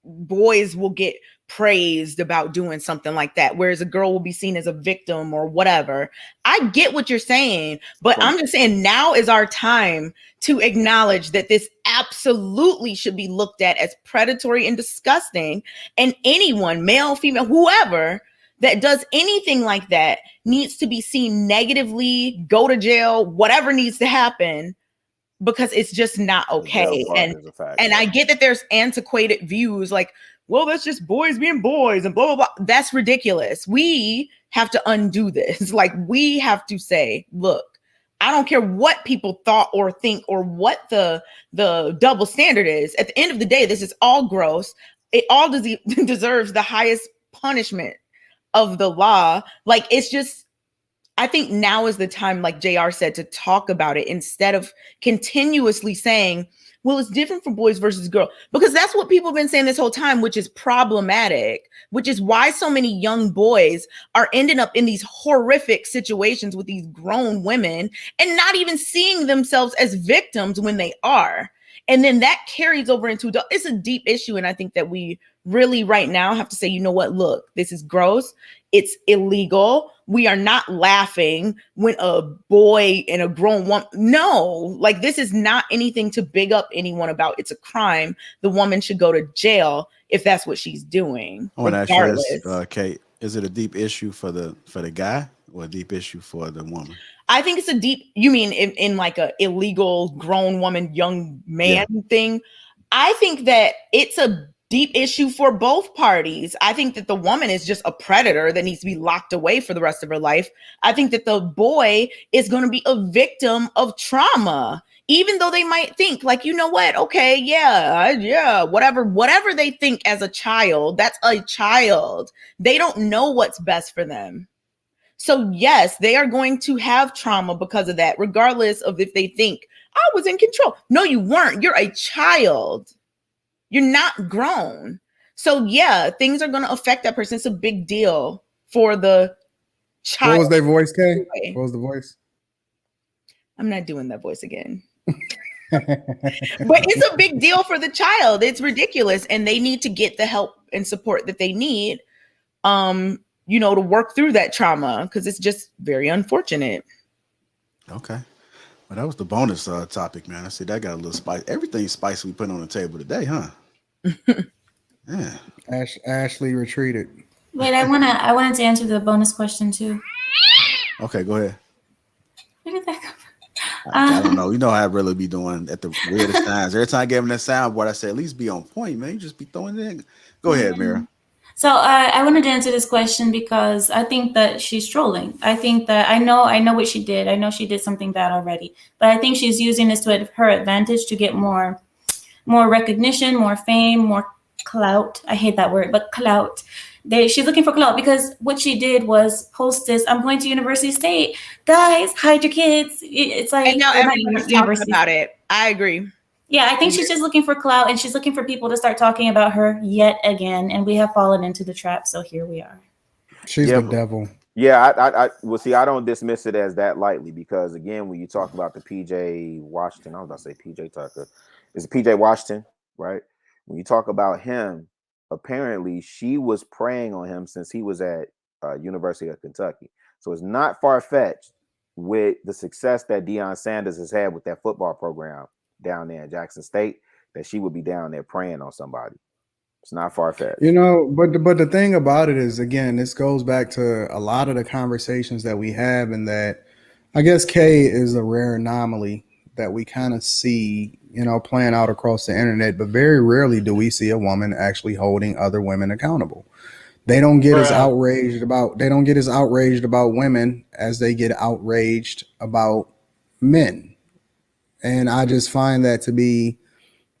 boys will get praised about doing something like that, whereas a girl will be seen as a victim or whatever. I get what you're saying, but I'm just saying now is our time to acknowledge that this absolutely should be looked at as predatory and disgusting, and anyone, male, female, whoever, that does anything like that needs to be seen negatively, go to jail, whatever needs to happen, because it's just not okay. And I get that there's antiquated views like, well, that's just boys being boys and blah, blah, blah. That's ridiculous. We have to undo this. Like, we have to say, look, I don't care what people thought or think or what the double standard is. At the end of the day, this is all gross. It all deserves the highest punishment of the law. Like, it's just, I think now is the time, like JR said, to talk about it instead of continuously saying, well, it's different for boys versus girls, because that's what people have been saying this whole time, which is problematic, which is why so many young boys are ending up in these horrific situations with these grown women and not even seeing themselves as victims when they are. And then that carries over into adult. It's a deep issue. And I think that we really right now have to say, you know what, look, this is gross. It's illegal. We are not laughing when a boy and a grown woman. No, like, this is not anything to big up anyone about. It's a crime. The woman should go to jail if that's what she's doing. I want to ask you this, Kate, is it a deep issue for the guy or a deep issue for the woman? I think it's a deep, you mean in like a illegal grown woman, young man thing? I think that it's a deep issue for both parties. I think that the woman is just a predator that needs to be locked away for the rest of her life. I think that the boy is going to be a victim of trauma, even though they might think like, you know what? Okay, yeah, whatever they think as a child, that's a child. They don't know what's best for them. So yes, they are going to have trauma because of that, regardless of if they think I was in control. No, you weren't. You're a child. You're not grown. So yeah, things are going to affect that person. It's a big deal for the child. What was their voice, Kay? What was the voice? I'm not doing that voice again. But it's a big deal for the child. It's ridiculous. And they need to get the help and support that they need, to work through that trauma, because it's just very unfortunate. Okay. Well, that was the bonus topic, man. I see that got a little spice. Everything's spicy we put on the table today, huh? Yeah. Ashley retreated. Wait, I wanted to answer the bonus question too. Okay, go ahead. Where did that come from? I don't know. You know how I really be doing at the weirdest times. Every time I gave him that soundboard, I say, at least be on point, man. You just be throwing it in. Go ahead, Mira. So I wanted to answer this question because I think that she's trolling. I think that I know what she did. I know she did something bad already, but I think she's using this to her advantage to get more recognition, more fame, more clout. I hate that word, but clout. She's looking for clout because what she did was post this. I'm going to University State, guys. Hide your kids. It's like, and now everybody's talking about it. I agree. Yeah, I think she's just looking for clout, and she's looking for people to start talking about her yet again. And we have fallen into the trap, so here we are. She's the devil. Yeah, I don't dismiss it as that lightly, because again, when you talk about the PJ Washington, I was about to say PJ Tucker, it's PJ Washington, right? When you talk about him, apparently she was preying on him since he was at University of Kentucky. So it's not far-fetched with the success that Deion Sanders has had with that football program down there in Jackson State, that she would be down there preying on somebody. It's not far-fetched. But the thing about it is, again, this goes back to a lot of the conversations that we have, and that I guess Kay is a rare anomaly that we kind of see, playing out across the internet, but very rarely do we see a woman actually holding other women accountable. They don't get as outraged about women as they get outraged about men. And I just find that to be,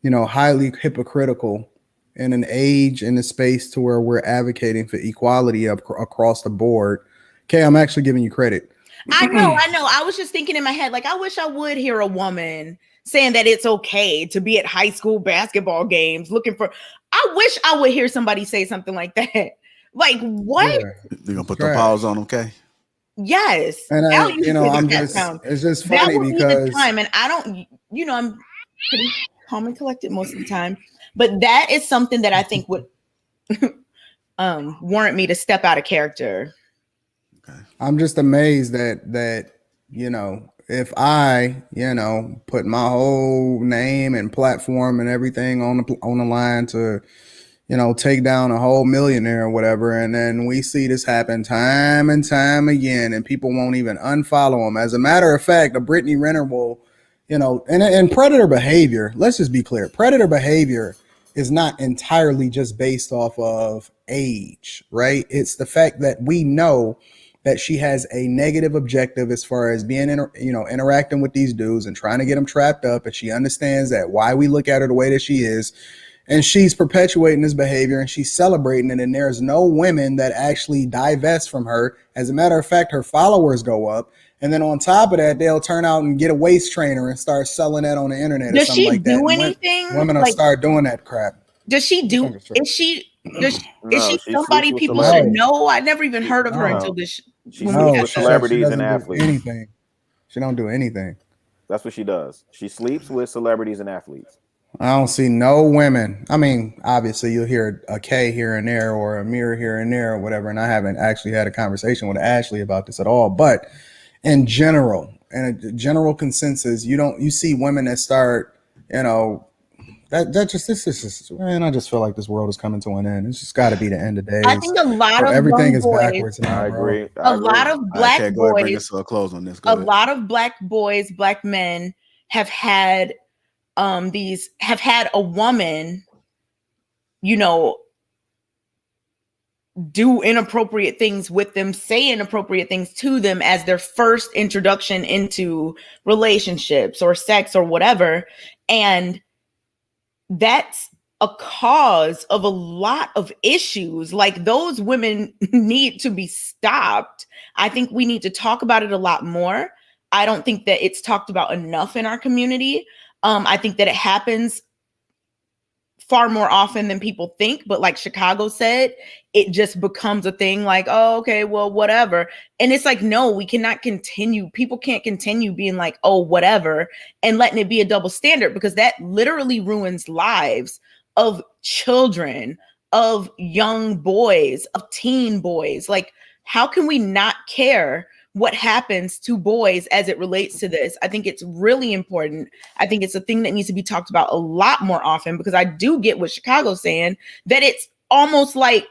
highly hypocritical in an age, in a space to where we're advocating for equality across the board. Kay, I'm actually giving you credit. I know. I was just thinking in my head, like, I wish I would hear a woman saying that it's okay to be at high school basketball games looking for. I wish I would hear somebody say something like that. Like, what? Yeah. You're gonna put the pause on, okay? Yes. And it's just funny because time, and I don't, I'm pretty calm and collected most of the time, but that is something that I think would warrant me to step out of character. Okay. I'm just amazed that if I put my whole name and platform and everything on the line to take down a whole millionaire or whatever, and then we see this happen time and time again, and people won't even unfollow them. As a matter of fact, a Brittany Renner will, and predator behavior, let's just be clear, predator behavior is not entirely just based off of age, right? It's the fact that we know that she has a negative objective as far as being, interacting with these dudes and trying to get them trapped up, and she understands that why we look at her the way that she is. and she's perpetuating this behavior and she's celebrating it, and there's no women that actually divest from her. As a matter of fact, her followers go up, and then on top of that, they'll turn out and get a waist trainer and start selling that on the internet or Does something she like that. do And anything? women will Like, start doing that crap. does she do? think it's true. Is she? Is No, she she somebody sleeps with people celebrities. should know? I never even heard of her No. until this. She when we sleeps had with the- celebrities and doesn't do athletes. anything. She don't do anything. That's what she does. She sleeps with celebrities and athletes. I don't see no women. I mean, obviously you'll hear a K here and there or a mirror here and there or whatever. And I haven't actually had a conversation with Ashley about this at all. But in general, and a general consensus, you see women that start, this is just, man, I just feel like this world is coming to an end. It's just got to be the end of days. I think a lot of everything young is boys, backwards now, I bro. agree. a lot of black Okay, go ahead, bring boys, us to a close on this. a lot of black boys, black men have had a woman, do inappropriate things with them, say inappropriate things to them as their first introduction into relationships or sex or whatever. And that's a cause of a lot of issues. Like, those women need to be stopped. I think we need to talk about it a lot more. I don't think that it's talked about enough in our community. I think that it happens far more often than people think, but like Chicago said, it just becomes a thing like, oh, okay, well, whatever. And it's like, no, we cannot continue. People can't continue being like, oh, whatever, and letting it be a double standard, because that literally ruins lives of children, of young boys, of teen boys. Like, how can we not care what happens to boys as it relates to this? I think it's really important. I think it's a thing that needs to be talked about a lot more often, because I do get what Chicago's saying, that it's almost like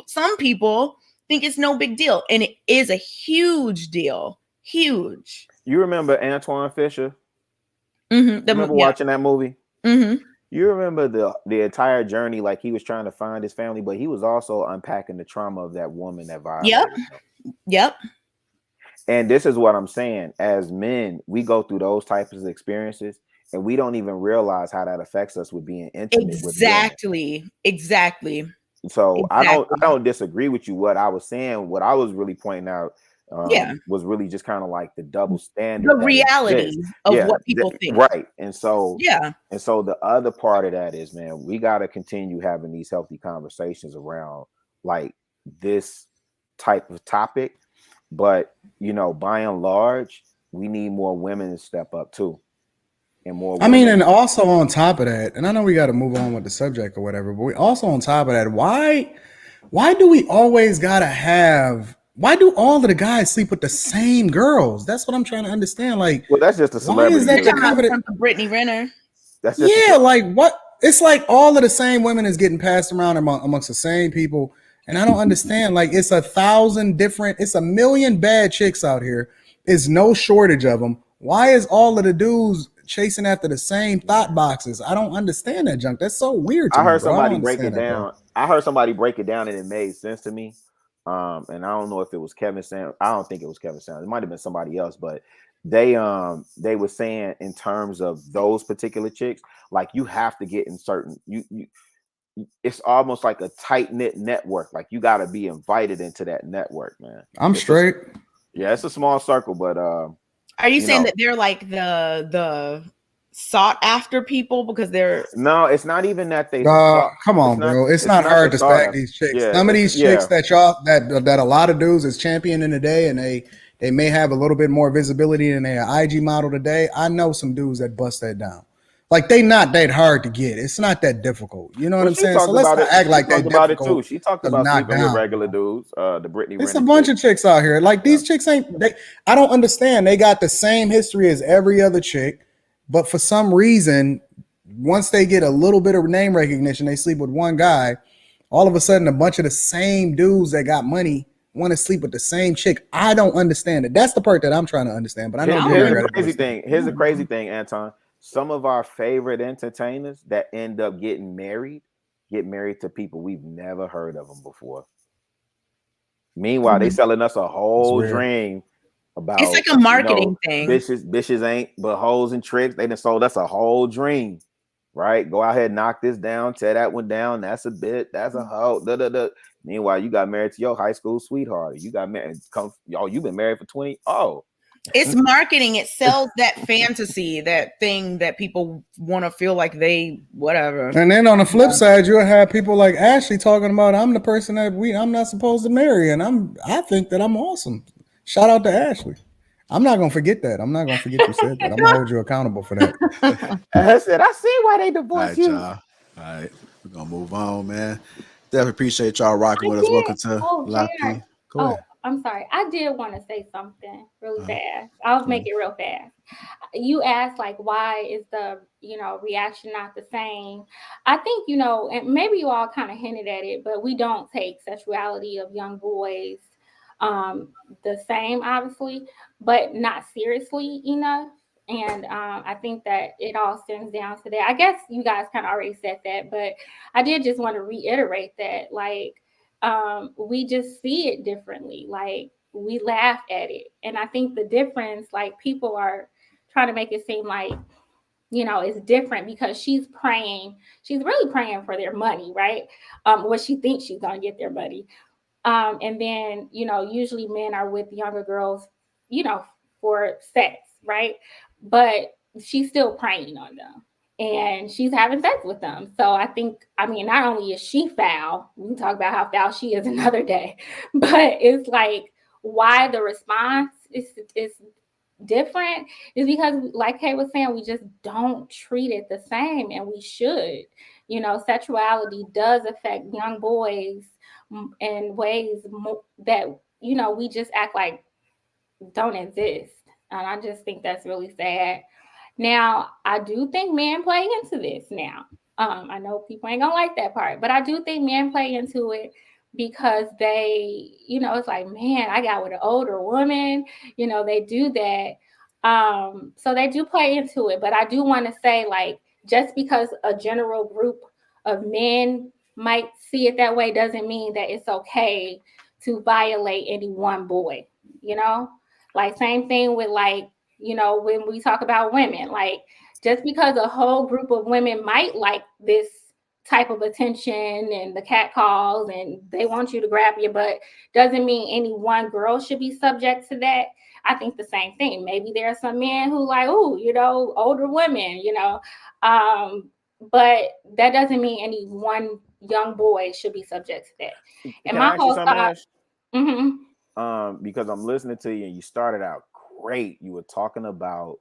some people think it's no big deal, and it is a huge deal. Huge. You remember Antoine Fisher? Mm-hmm. Remember watching that movie? Mm-hmm. You remember the entire journey, like he was trying to find his family, but he was also unpacking the trauma of that woman that violated him. Yep. And this is what I'm saying. As men, we go through those types of experiences, and we don't even realize how that affects us with being intimate. Exactly. So I don't disagree with you. What I was saying, what I was really pointing out, was really just kind of like the double standard, the reality of what people think. Right. And so and so the other part of that is, man, we got to continue having these healthy conversations around like this type of topic. But, by and large, we need more women to step up too. And more women. And also on top of that, and I know we got to move on with the subject or whatever, but we also on top of that, why do we always got to why do all of the guys sleep with the same girls? That's what I'm trying to understand. Like, well, that's just a celebrity. Why is that Brittany Renner? That's just like what? It's like all of the same women is getting passed around amongst the same people. And I don't understand. Like, it's 1,000 different, it's 1 million bad chicks out here. There's no shortage of them. Why is all of the dudes chasing after the same thought boxes? I don't understand that junk. That's so weird to me. I heard somebody break it down. I heard somebody break it down, and it made sense to me. And I don't know if it was Kevin Sanders. I don't think it was Kevin Sanders. It might have been somebody else, but they were saying in terms of those particular chicks, like, you have to get in certain it's almost like a tight-knit network. Like, you got to be invited into that network, man. It's straight. It's a small circle, but are you saying that they're like the sought after people because they're? No, it's not even that they. Come on, bro. It's not hard to spag these chicks. Yeah, some of these chicks that a lot of dudes is championing today, and they may have a little bit more visibility than their IG model today. I know some dudes that bust that down. Like, they not that hard to get. It's not that difficult. You know what I'm saying? So let's not act like that. About it too. She talked about sleeping with regular dudes. The Brittany Renner. It's a bunch of chicks out here. Like, these chicks I don't understand. They got the same history as every other chick, but for some reason, once they get a little bit of name recognition, they sleep with one guy. All of a sudden, a bunch of the same dudes that got money want to sleep with the same chick. I don't understand it. That's the part that I'm trying to understand. But I know here's the crazy thing. Here's the crazy thing, Anton. Some of our favorite entertainers that end up getting married to people we've never heard of them before. Meanwhile, they selling us a whole dream about. It's like a marketing thing. Bitches ain't but hoes and tricks. They done sold us a whole dream, right? Go out here, knock this down, tear that one down. That's a bit. That's a hoe. Da, da, da. Meanwhile, you got married to your high school sweetheart. You got married. You've been married for 20. Oh, it's marketing. It sells that fantasy, that thing that people want to feel like they whatever. And then on the flip side, you'll have people like Ashley talking about, I'm the person that I'm not supposed to marry, and I think that I'm awesome. Shout out to Ashley. I'm not gonna forget that. I'm not gonna forget you said that. I'm gonna hold you accountable for that. I said, I see why they All divorced right, you. y'all. All right, we're gonna move on, man. Definitely appreciate y'all rocking with us. Welcome to Lapeef. Go ahead. I'm sorry. I did want to say something really fast. I'll make it real fast. You asked like, why is the, reaction not the same? I think, and maybe you all kind of hinted at it, but we don't take sexuality of young boys the same, obviously, but not seriously enough. And I think that it all stems down to that. I guess you guys kind of already said that, but I did just want to reiterate that, like, we just see it differently. Like, we laugh at it. And I think the difference, like, people are trying to make it seem like, it's different because she's really praying for their money, right? What she thinks she's going to get their money. And then, usually men are with younger girls, for sex, right? But she's still preying on them and she's having sex with them. So I think, not only is she foul, we can talk about how foul she is another day, but it's like why the response is different is because, like Kay was saying, we just don't treat it the same, and we should. Sexuality does affect young boys in ways that, we just act like don't exist. And I just think that's really sad. Now, I do think men play into this now. I know people ain't gonna like that part, but I do think men play into it because they, it's like, man, I got with an older woman, they do that. So they do play into it. But I do want to say, like, just because a general group of men might see it that way doesn't mean that it's okay to violate any one boy, Like, same thing with, like, when we talk about women, like, just because a whole group of women might like this type of attention and the cat calls and they want you to grab your butt doesn't mean any one girl should be subject to that. I think the same thing. Maybe there are some men who like, older women, but that doesn't mean any one young boy should be subject to that. And Can my I ask you whole something, thought, Ash? Because I'm listening to you and you started out great. You were talking about,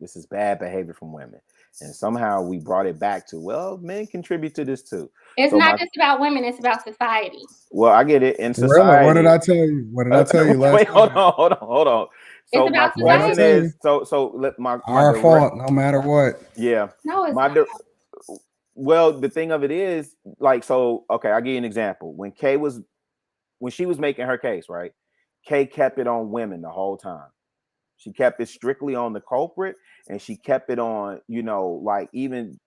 this is bad behavior from women. And somehow we brought it back to, well, men contribute to this too. It's not just about women, it's about society. Well, I get it. In society. Really? What did I tell you? What did I tell you last Wait, time? hold on. So it's my about question society. is, so let my our fault, no matter what. Yeah. No, it's not. Well, the thing of it is, like, so okay, I'll give you an example. When she was making her case, right? Kay kept it on women the whole time. She kept it strictly on the culprit, and she kept it on, like, even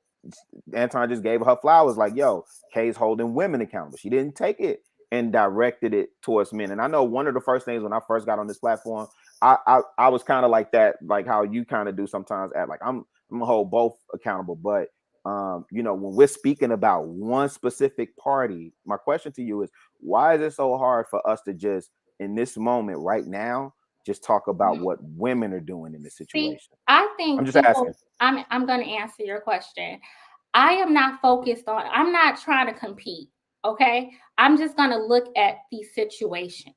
Anton just gave her flowers, like, yo, Kay's holding women accountable. She didn't take it and directed it towards men. And I know one of the first things when I first got on this platform, I was kind of like that, like how you kind of do sometimes, at like I'm gonna hold both accountable. But when we're speaking about one specific party, my question to you is, why is it so hard for us to just in this moment right now just talk about what women are doing in this situation? See, I think I'm just asking. I'm going to answer your question. I am not focused on, I'm not trying to compete. Okay. I'm just going to look at the situation.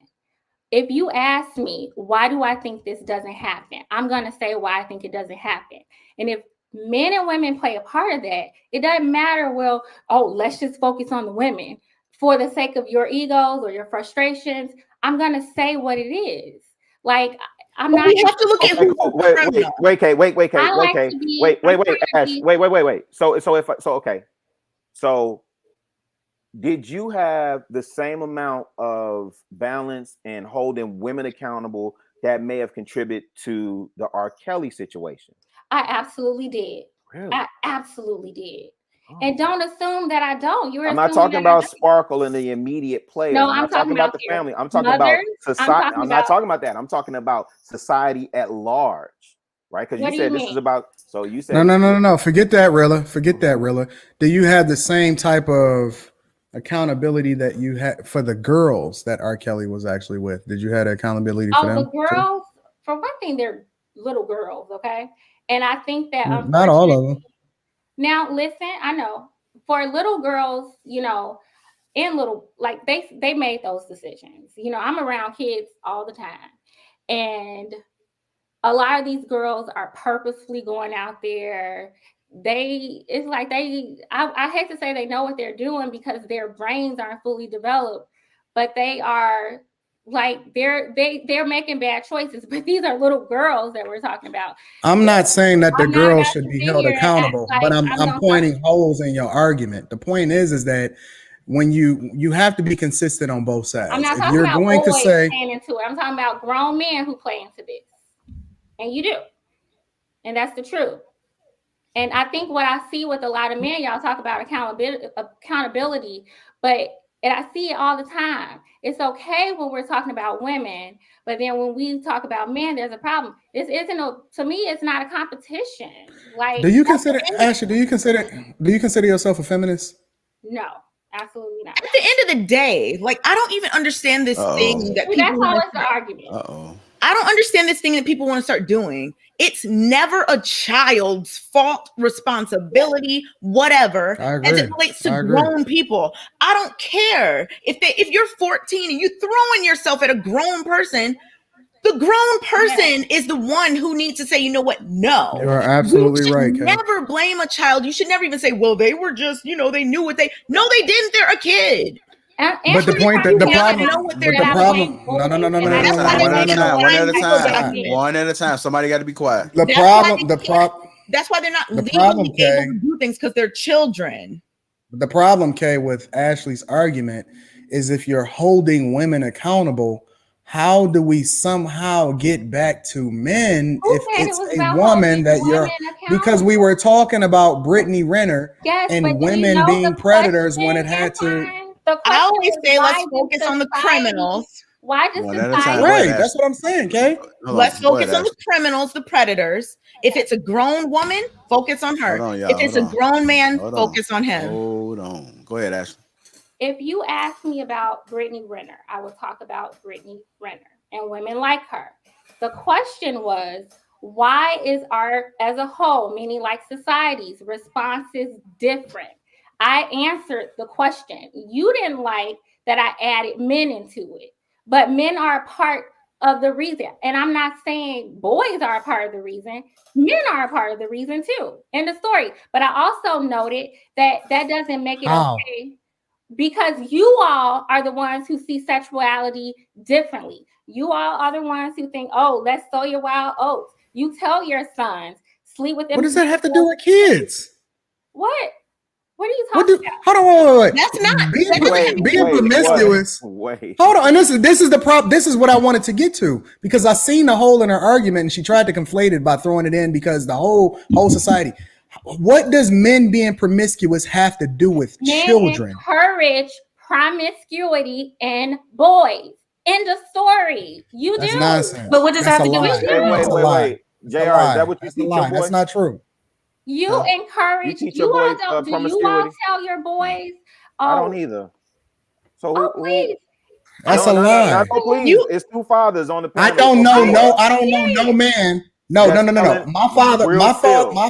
If you ask me, why do I think this doesn't happen? I'm going to say why I think it doesn't happen. And if men and women play a part of that, it doesn't matter, well, let's just focus on the women. For the sake of your egos or your frustrations, I'm going to say what it is. Like, I'm not. We have to look at who's wait, Ash, wait. So did you have the same amount of balance and holding women accountable that may have contributed to the R. Kelly situation? I absolutely did. Really? I absolutely did. Oh. And don't assume that I don't. I'm not talking about Sparkle and the immediate player. No, I'm not talking about the family. I'm talking about society. I'm not talking about that. I'm talking about society at large, right? Because you said this is about So you said No. Forget that, Rilla. Forget that, Rilla. Do you have the same type of accountability that you had for the girls that R. Kelly was actually with? Did you have accountability for them? The girls, for one thing, they're little girls, okay? And I think that not all of them. Now, listen, I know for little girls, you know, and little, like they made those decisions. You know, I'm around kids all the time, and a lot of these girls are purposefully going out there. It's like I hate to say they know what they're doing because their brains aren't fully developed, but they are like they're making bad choices. But these are little girls that we're talking about. I'm not saying that the girls should be held accountable, but I'm pointing holes in your argument. The point is that when you have to be consistent on both sides. I'm not if talking you're about going boys to say playing into it. I'm talking about grown men who play into this. And you do. And that's the truth. And I think what I see with a lot of men, y'all talk about accountability, but I see it all the time. It's okay when we're talking about women, but then when we talk about men, there's a problem. This isn't to me, it's not a competition. Like, do you consider yourself a feminist? No, absolutely not. At the end of the day, like, I don't even understand this thing that people. That's always the argument. I don't understand this thing that people want to start doing. It's never a child's fault, responsibility, whatever, as it relates to grown people. I don't care if you're 14 and you're throwing yourself at a grown person. The grown person is the one who needs to say, you know what? No, you are absolutely right. Never blame a child. You should never even say, well, they were just, you know, they knew what they. No, they didn't. They're a kid. But the point that the problem. One at a time. Somebody got to be quiet. That's why they're not legally able to do things because they're children. The problem, Kay, with Ashley's argument is if you're holding women accountable, how do we somehow get back to men if it's a woman that you're because we were talking about Brittany Renner and women being predators when it had to. I always say let's focus on the criminals. Why just right? That's what I'm saying, Kay. Let's focus on the criminals, the predators. If it's a grown woman, focus on her. If it's a grown man, focus on him. Hold on. Go ahead, Ashley. If you ask me about Brittany Renner, I will talk about Brittany Renner and women like her. The question was, why is art as a whole, meaning like society's responses, different? I answered the question. You didn't like that I added men into it, but men are a part of the reason. And I'm not saying boys are a part of the reason. Men are a part of the reason too in the story. But I also noted that doesn't make it okay because you all are the ones who see sexuality differently. You all are the ones who think, oh, let's sow your wild oats. You tell your sons, sleep with them. What does that have to do with kids? What? What are you talking about? Hold on, wait. That's not being promiscuous. Hold on, and this is the problem. This is what I wanted to get to because I seen the hole in her argument, and she tried to conflate it by throwing it in because the whole society. What does men being promiscuous have to do with children? Encourage promiscuity in boys. End of story. You That's do. Nonsense. But what does that have to do with you? Wait. JR, is that what you teach your boys? That's not true. You encourage. You all don't. Do you all tell your boys? I don't either. So please. That's a lie. It's two fathers on the panel. I don't know. I don't know no man. No. My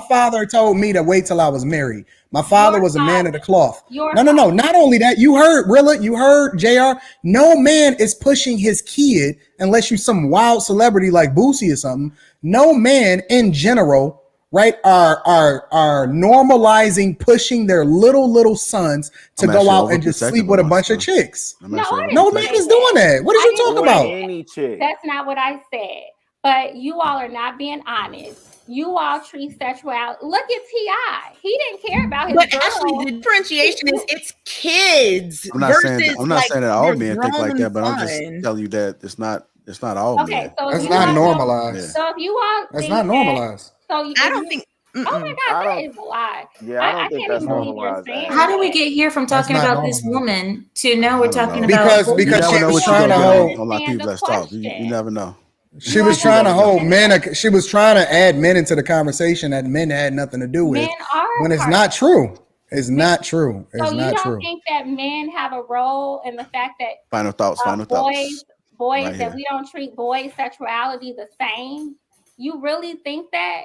father told me to wait till I was married. My father was a man of the cloth. No. Not only that, you heard JR. No man is pushing his kid unless you some wild celebrity like Boosie or something. No man in general, right, are normalizing pushing their little sons to go out and just sleep with a bunch of chicks. No man is doing that. What are you talking about? Any chick. That's not what I said. But you all are not being honest. You all treat sexuality. Look at T.I. He didn't care about his But girl. actually, the differentiation is it's kids. I'm not saying that all men think like that, but I'm just telling you that it's not all men. So that's not normalized. So if you all that's not normalized. I don't think. Oh my God, that is a lie. Yeah, I don't think that's normalized. How do we get here from talking about this woman to now we're talking about because she was trying to hold on Lapeef Let's Talk. You never know. She was trying to hold men. She was trying to add men into the conversation that men had nothing to do with. Men are when it's not true. It's not true. It's so you not don't true. think that men have a role in the fact that Final thoughts. boys Right that here. we don't treat boys' sexuality the same? You really think that?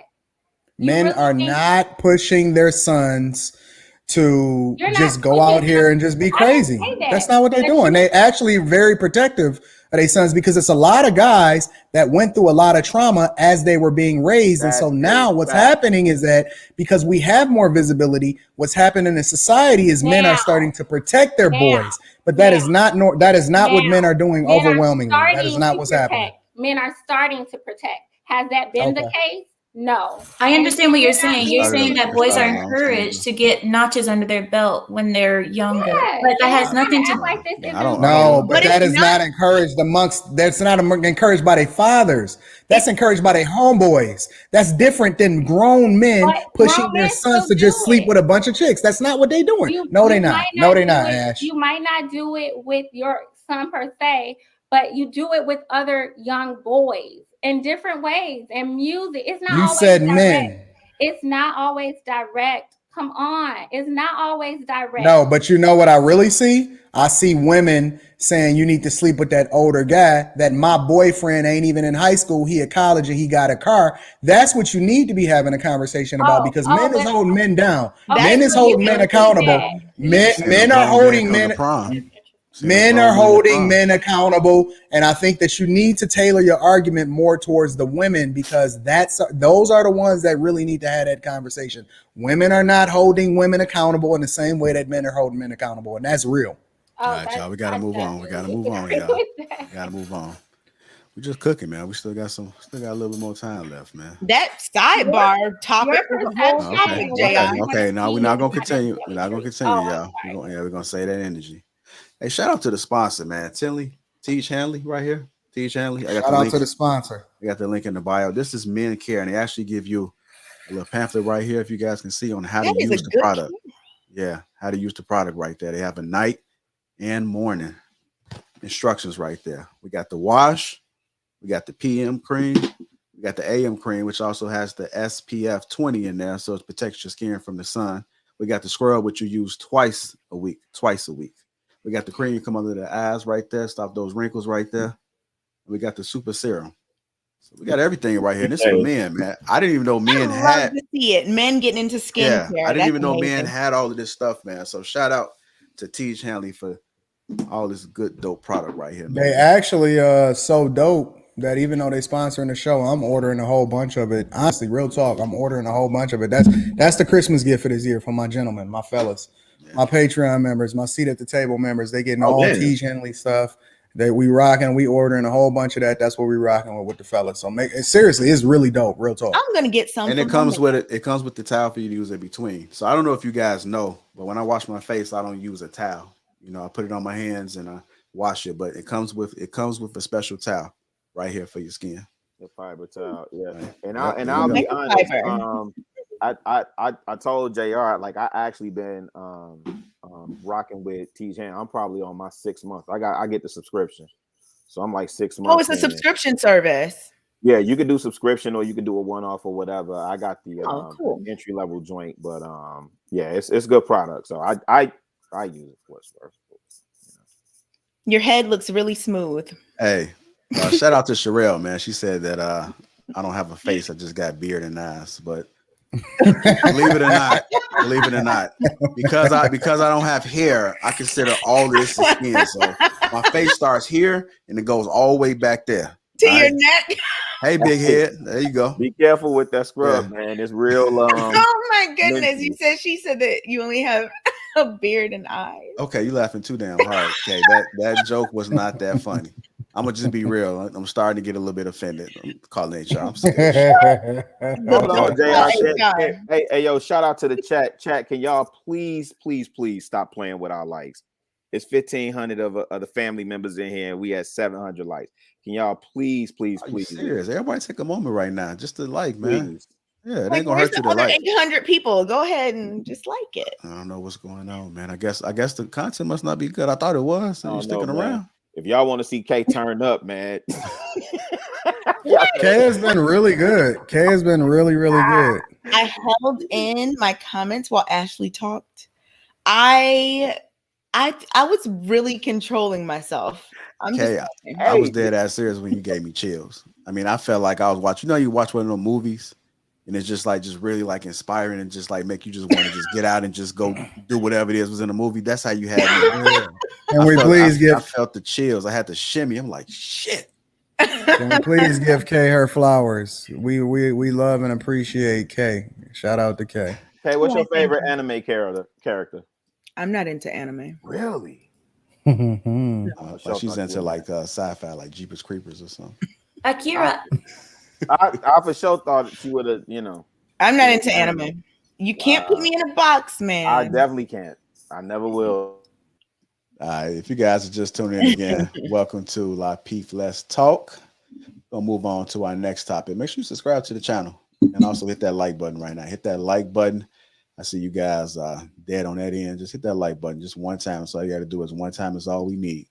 Men are not pushing their sons to just go out here and just be crazy. That's not what they're doing. They actually very protective of their sons because it's a lot of guys that went through a lot of trauma as they were being raised. And so now what's happening is that because we have more visibility, what's happening in society is men are starting to protect their boys. But that is not what men are doing overwhelmingly. That is not what's happening. Men are starting to protect. Has that been the case? No. I understand what you're saying. You're saying that boys are encouraged to get notches under their belt when they're younger. But that has nothing to but that is not encouraged that's not encouraged by their fathers. That's encouraged by their homeboys. That's different than grown men pushing their sons to just sleep with a bunch of chicks. That's not what they're doing. No, they're not. No, they're not, Ash. You might not do it with your son per se, but you do it with other young boys in different ways. And music, it's not you always said direct. men. It's not always direct. Come on. It's not always direct. No, but you know what I really see? I see women saying you need to sleep with that older guy, that my boyfriend ain't even in high school. He at college and he got a car. That's what you need to be having a conversation about because men is holding men down. Men is holding men accountable. Men are holding men. Men are holding men accountable, and I think that you need to tailor your argument more towards the women because those are the ones that really need to have that conversation. Women are not holding women accountable in the same way that men are holding men accountable, and that's real. All right, y'all. We gotta move on. We gotta move on, y'all. We gotta move on. We're just cooking, man. We still got a little bit more time left, man. That sidebar topic was a whole topic, JR. Okay. Now we're not gonna continue. We're not gonna continue, y'all. We're gonna save that energy. Hey, shout out to the sponsor, man. Teach Hanley right here. Teach Hanley. Shout out to the sponsor. I got the link in the bio. This is Men Care, and they actually give you a little pamphlet right here, if you guys can see, on how to use the product. Yeah, how to use the product right there. They have a night and morning instructions right there. We got the wash, we got the PM cream, we got the AM cream, which also has the SPF 20 in there, so it protects your skin from the sun. We got the scrub, which you use twice a week. We got the cream come under the eyes right there, stop those wrinkles right there. We got the super serum. So we got everything right here. This is for men, man. I didn't even know men had to see it. Men getting into skincare. Yeah, I didn't even know men had all of this stuff, man. So shout out to Teach Hanley for all this good dope product right here, man. They actually so dope that even though they sponsoring the show, I'm ordering a whole bunch of it. Honestly, real talk, I'm ordering a whole bunch of it. That's the Christmas gift for this year for my gentlemen, my fellas. My Patreon members, my seat at the table members, they getting all Teach Henley stuff that we rocking. We ordering a whole bunch of that. That's what we rocking with the fellas. So seriously, it's really dope. Real talk. I'm gonna get some. And it comes with it. It comes with the towel for you to use in between. So I don't know if you guys know, but when I wash my face, I don't use a towel. You know, I put it on my hands and I wash it. But it comes with a special towel right here for your skin. The fiber towel, yeah. And I'll be honest. I told JR, like, I actually been rocking with Teach Hanley. I'm probably on my 6th month. I get the subscription, so I'm like 6 months. Oh, it's a subscription service. Yeah, you can do subscription or you can do a one-off or whatever. I got the cool. entry-level joint, but yeah, it's good product. So I use it for it's worth. Your head looks really smooth. Hey, shout out to Sherelle, man. She said that I don't have a face. I just got beard and eyes, but believe it or not, because I don't have hair, I consider all this the skin. So my face starts here and it goes all the way back there to your neck. Hey, big head, there you go. Be careful with that scrub, man. It's real. Oh my goodness! She said that you only have a beard and eyes. Okay, you laughing too damn hard. Okay, that joke was not that funny. I'm gonna just be real. I'm starting to get a little bit offended. I'm calling HR. I'm scared. Hey, yo, shout out to the chat. Chat, can y'all please stop playing with our likes? It's 1,500 of the family members in here, and we had 700 likes. Can y'all please? Serious? Everybody take a moment right now, just to like, man. Please. Yeah, it ain't gonna hurt you to like. 800 people, go ahead and just like it. I don't know what's going on, man. I guess the content must not be good. I thought it was. So you're sticking around. If y'all want to see K turn up, man. Kay has been really good. Kay has been really, really good. I held in my comments while Ashley talked. I was really controlling myself. I'm Kay, just saying. I was dead ass serious when you gave me chills. I mean, I felt like I was watching. You watch one of those movies, and it's just really like inspiring and just like make you just want to just get out and just go do whatever it is was in the movie. That's how you had me. Yeah. Can we please give? I felt the chills. I had to shimmy. I'm like, shit. Can we please give Kay her flowers? We love and appreciate Kay. Shout out to Kay. Hey, what's your favorite anime character? I'm not into anime. Really? She's into like sci-fi, like Jeepers Creepers or something. Akira. I for sure thought she would have, I'm not into anime. You can't put me in a box, man. I definitely can't. I never will. If you guys are just tuning in again, welcome to Lapeef Let's Talk. We'll move on to our next topic. Make sure you subscribe to the channel and also hit that like button right now. Hit that like button. I see you guys dead on that end. Just hit that like button just one time. So all you got to do is one time is all we need.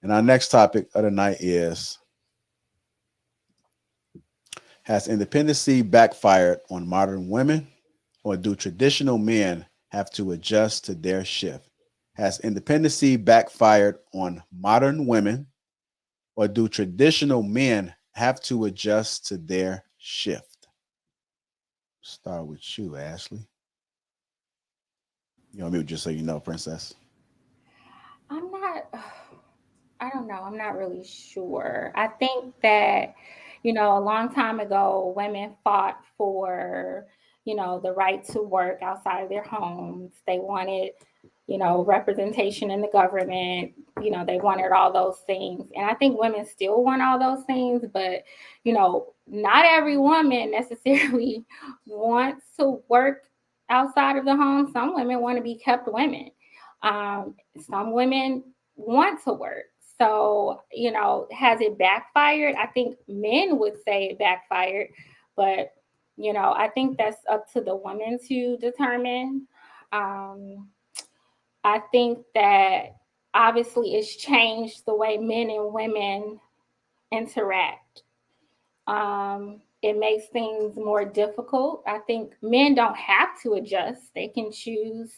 And our next topic of the night is, has independency backfired on modern women, or do traditional men have to adjust to their shift? Has independency backfired on modern women, or do traditional men have to adjust to their shift? Start with you, Ashley. You want me to just so you know, Princess? I don't know. I'm not really sure. I think that, a long time ago, women fought for, the right to work outside of their homes. They wanted, representation in the government. They wanted all those things. And I think women still want all those things, but, not every woman necessarily wants to work outside of the home. Some women want to be kept women. Some women want to work. So, has it backfired? I think men would say it backfired, but, I think that's up to the women to determine. I think that obviously it's changed the way men and women interact. It makes things more difficult. I think men don't have to adjust. They can choose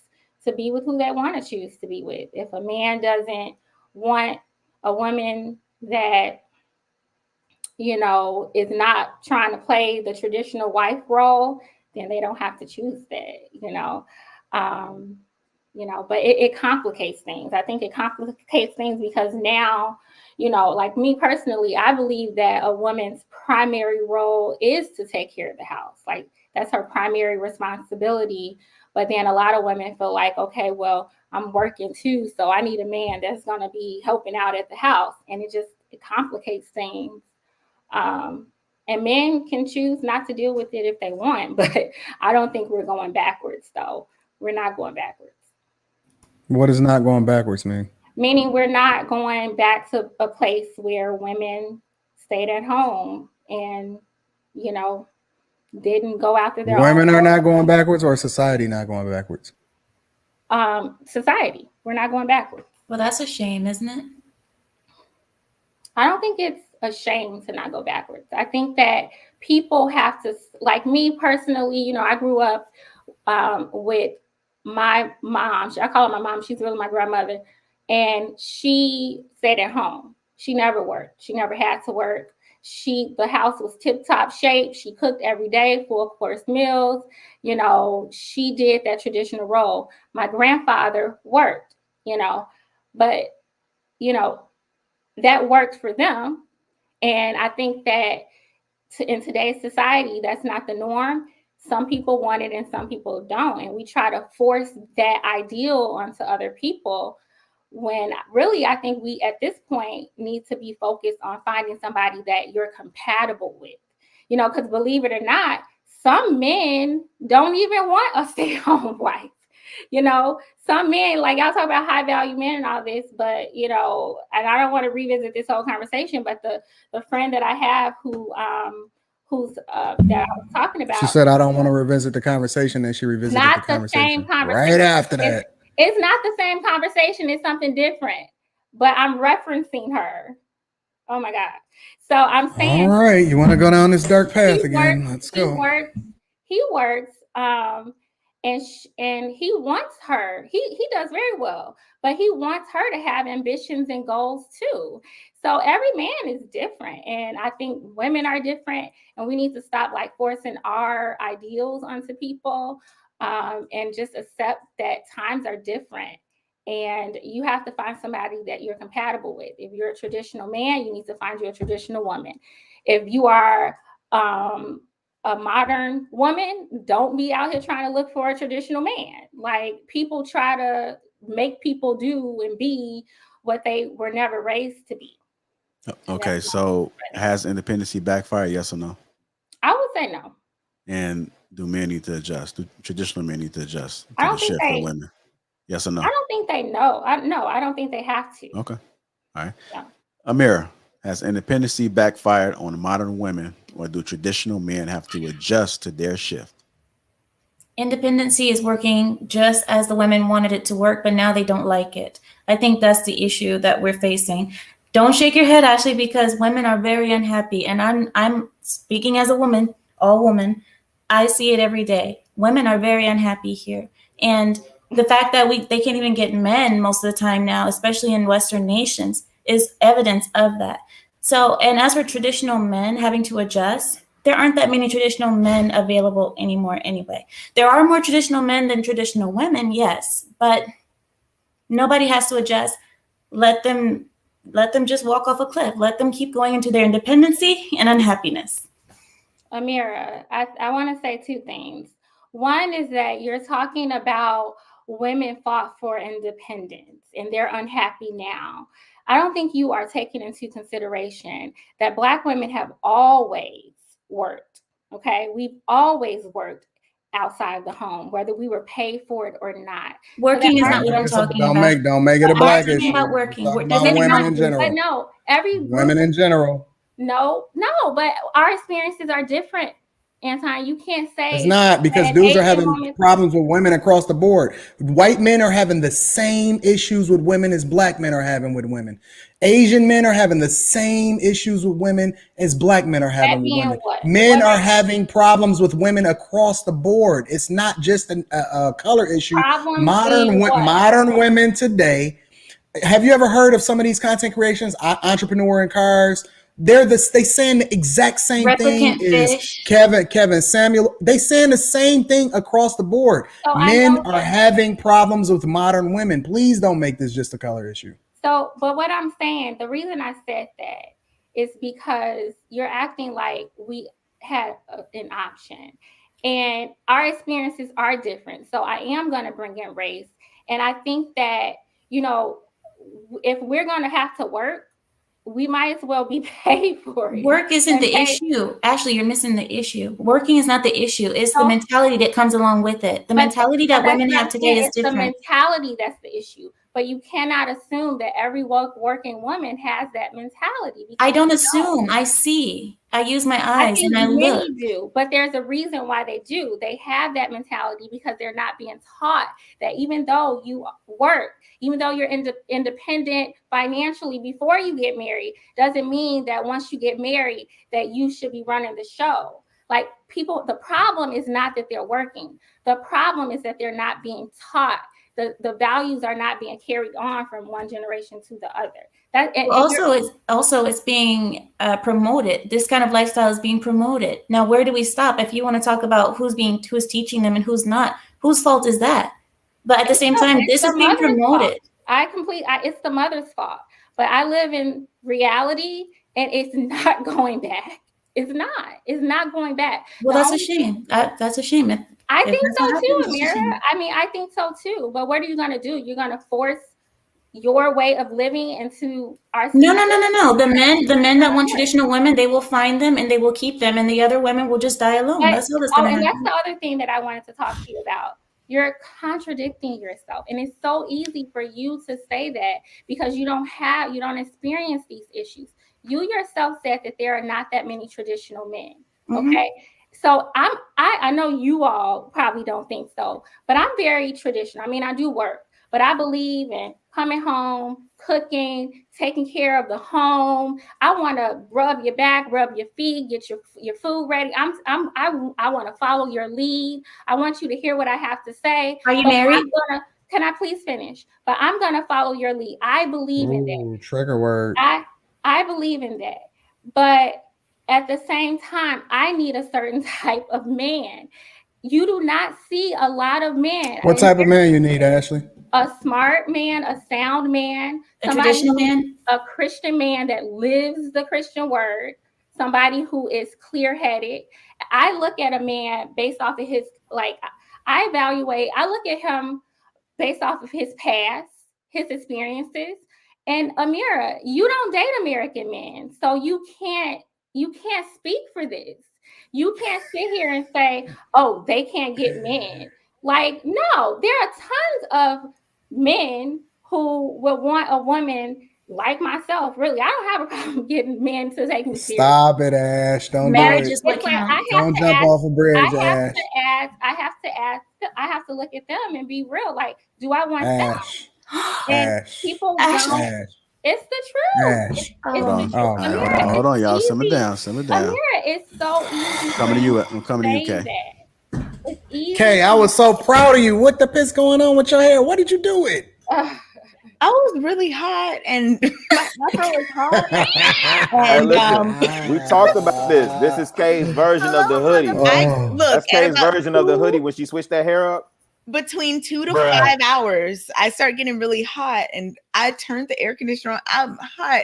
to be with who they want to choose to be with. If a man doesn't want a woman that, is not trying to play the traditional wife role, then they don't have to choose that, but it complicates things. I think it complicates things because now, like me personally, I believe that a woman's primary role is to take care of the house. Like that's her primary responsibility. But then a lot of women feel like, okay, well, I'm working too, so I need a man that's going to be helping out at the house. And it complicates things. And men can choose not to deal with it if they want, but I don't think we're going backwards, though. We're not going backwards. What does not going backwards mean? Meaning we're not going back to a place where women stayed at home and, didn't go after their women are not going backwards, or society not going backwards? Society. We're not going backwards. Well, that's a shame, isn't it? I don't think it's a shame to not go backwards. I think that people have to, like me personally, I grew up with my mom. I call her my mom. She's really my grandmother. And she stayed at home. She never worked. She never had to work. The house was tip-top shape. She cooked every day, full-course meals. She did that traditional role. My grandfather worked, but, that worked for them. And I think that in today's society, that's not the norm. Some people want it and some people don't. And we try to force that ideal onto other people when really I think we at this point need to be focused on finding somebody that you're compatible with. Because believe it or not, some men don't even want a stay-at-home wife. Some men, like y'all talk about high value men and all this, but and I don't want to revisit this whole conversation, but the friend that I have who's that I was talking about, she said I don't want to revisit the conversation, and she revisited the conversation right after that. It's not the same conversation, it's something different, but I'm referencing her. Oh my God. So I'm saying, All right, you want to go down this dark path again? Let's he go. works, and he wants her. He does very well, but he wants her to have ambitions and goals too. So every man is different, and I think women are different, and we need to stop like forcing our ideals onto people, and just accept that times are different. And you have to find somebody that you're compatible with. If you're a traditional man, you need to find you a traditional woman. If you are a modern woman, don't be out here trying to look for a traditional man. Like, people try to make people do and be what they were never raised to be. Okay, so has independency backfired? Yes or no? I would say no. And do men need to adjust? Do traditional men need to adjust I to don't the think shift for women? Yes or no? I don't think they know. I don't think they have to. Okay. All right. Yeah. Amira, has independency backfired on modern women, or do traditional men have to adjust to their shift? Independency is working just as the women wanted it to work, but now they don't like it. I think that's the issue that we're facing. Don't shake your head, Ashley, because women are very unhappy. And I'm speaking as a woman, all woman. I see it every day. Women are very unhappy here. And the fact that they can't even get men most of the time now, especially in Western nations, is evidence of that. So, and as for traditional men having to adjust, there aren't that many traditional men available anymore anyway. There are more traditional men than traditional women, yes, but nobody has to adjust. Let them just walk off a cliff. Let them keep going into their independency and unhappiness. Amira, I want to say two things. One is that you're talking about women fought for independence and they're unhappy now. I don't think you are taking into consideration that Black women have always worked. Okay, we've always worked outside of the home, whether we were paid for it or not. Working is not what I'm talking about. Don't make it a Black issue. About working. Talking about women in general. But no, women in general. No, but our experiences are different, Anton. You can't say it's not, because dudes are having problems with women across the board. White men are having the same issues with women as Black men are having with women. Asian men are having the same issues with women as Black men are having with women. Men are having problems with women across the board. It's not just a color issue. Modern women today. Have you ever heard of some of these content creations? Entrepreneur in Cars. They saying the exact same thing as Kevin Samuel. They saying the same thing across the board. So men are having problems with modern women. Please don't make this just a color issue. So, but what I'm saying, the reason I said that is because you're acting like we had an option, and our experiences are different. So I am going to bring in race, and I think that, you know, if we're going to have to work, we might as well be paid for it. Work isn't the issue. Actually, you're missing the issue. Working is not the issue. It's the mentality that comes along with it. The mentality that women have today is different. It's the mentality that's the issue. But you cannot assume that every working woman has that mentality. I don't assume. I see. I use my eyes and I look. Many do, but there's a reason why they do. They have that mentality because they're not being taught that even though you work, even though you're independent financially before you get married, doesn't mean that once you get married that you should be running the show. Like, people, the problem is not that they're working. The problem is that they're not being taught. The values are not being carried on from one generation to the other. It's being promoted. This kind of lifestyle is being promoted. Now, where do we stop? If you want to talk about who's teaching them and who's not, whose fault is that? But at the same time, this is being promoted. It's the mother's fault. But I live in reality, and it's not going back. It's not going back. Well, that's a shame. That's a shame. I think so too, Amira. I mean, I think so too. But what are you going to do? You're going to force your way of living into our No. The men that want traditional women, they will find them and they will keep them, and the other women will just die alone. That's all that's going to happen. And that's the other thing that I wanted to talk to you about. You're contradicting yourself, and it's so easy for you to say that because you don't experience these issues. You yourself said that there are not that many traditional men. Okay. Mm-hmm. So I know you all probably don't think so, but I'm very traditional. I mean, I do work, but I believe in coming home, cooking, taking care of the home. I want to rub your back, rub your feet, get your food ready. I want to follow your lead. I want you to hear what I have to say. Are you married? Can I please finish? But I'm going to follow your lead. I believe in that. Trigger word. I believe in that. But at the same time, I need a certain type of man. You do not see a lot of men. What type of man you need, Ashley? A smart man, a sound man, A traditional man, a Christian man that lives the Christian word, somebody who is clear-headed. I look at a man based off of his, like, I look at him based off of his past, his experiences. And Amira, you don't date American men, so you can't speak for this. You can't sit here and say, oh, they can't get men. Like, no, there are tons of men who would want a woman like myself. Really, I don't have a problem getting men to take me serious. Stop it, Ash. Don't marriage do is it. what counts. Don't jump off a bridge, Ash. I have to look at them and be real. Like, do I want Ash. and Ash. people Ash. don't. Ash. It's the truth. Ash. It's the truth. Oh, Amira, hold on, y'all. it's Simmer easy. down. Amira, it's so easy. Coming to you. I'm coming to you, say Kay. that. It's easy. Kay, I was so proud of you. What the piss going on with your hair? What did you do it? I was really hot and my afro was hot. Hey, And listen, we talked about this. This is Kay's version of the hoodie. That's Kay's version of the hoodie when she switched that hair up. Between 2 to 5 hours, I start getting really hot, and I turned the air conditioner on. I'm hot.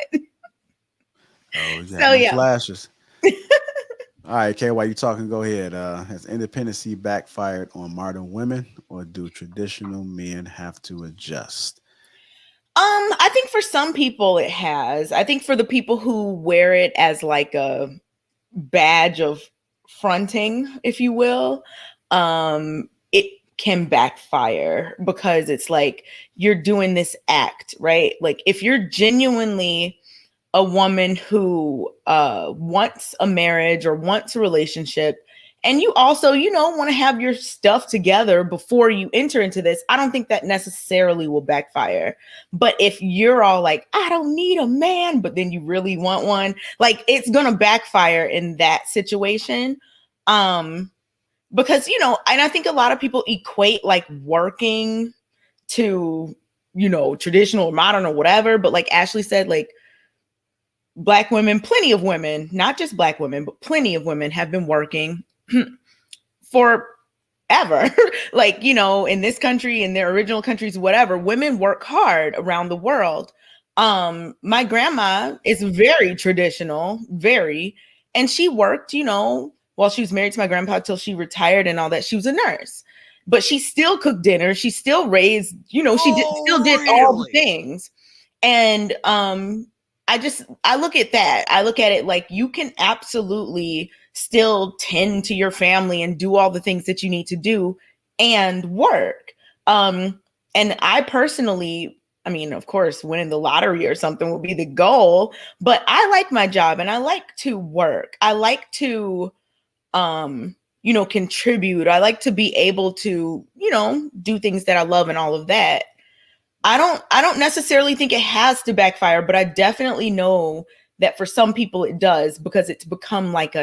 Oh, So, yeah. Flashes. All right, Kay, while you talking, go ahead. Has independency backfired on modern women, or do traditional men have to adjust? I think for some people it has. I think for the people who wear it as like a badge of fronting, if you will, it can backfire because it's like you're doing this act, right? Like if you're genuinely a woman who wants a marriage or wants a relationship, and you also, want to have your stuff together before you enter into this, I don't think that necessarily will backfire. But if you're all like, I don't need a man, but then you really want one, like it's going to backfire in that situation. Because, and I think a lot of people equate like working to, traditional or modern or whatever. But like Ashley said, like Black women, plenty of women, not just Black women, but plenty of women have been working forever. Like, in this country, in their original countries, whatever, women work hard around the world. My grandma is very traditional, and she worked, while she was married to my grandpa till she retired and all that. She was a nurse, but she still cooked dinner. She still raised, still did all the things. And I look at that. I look at it like you can absolutely still tend to your family and do all the things that you need to do and work. And I personally, of course, winning the lottery or something would be the goal, but I like my job and I like to work. I like to, contribute. I like to be able to, do things that I love and all of that. I don't necessarily think it has to backfire, but I definitely know that for some people it does, because it's become like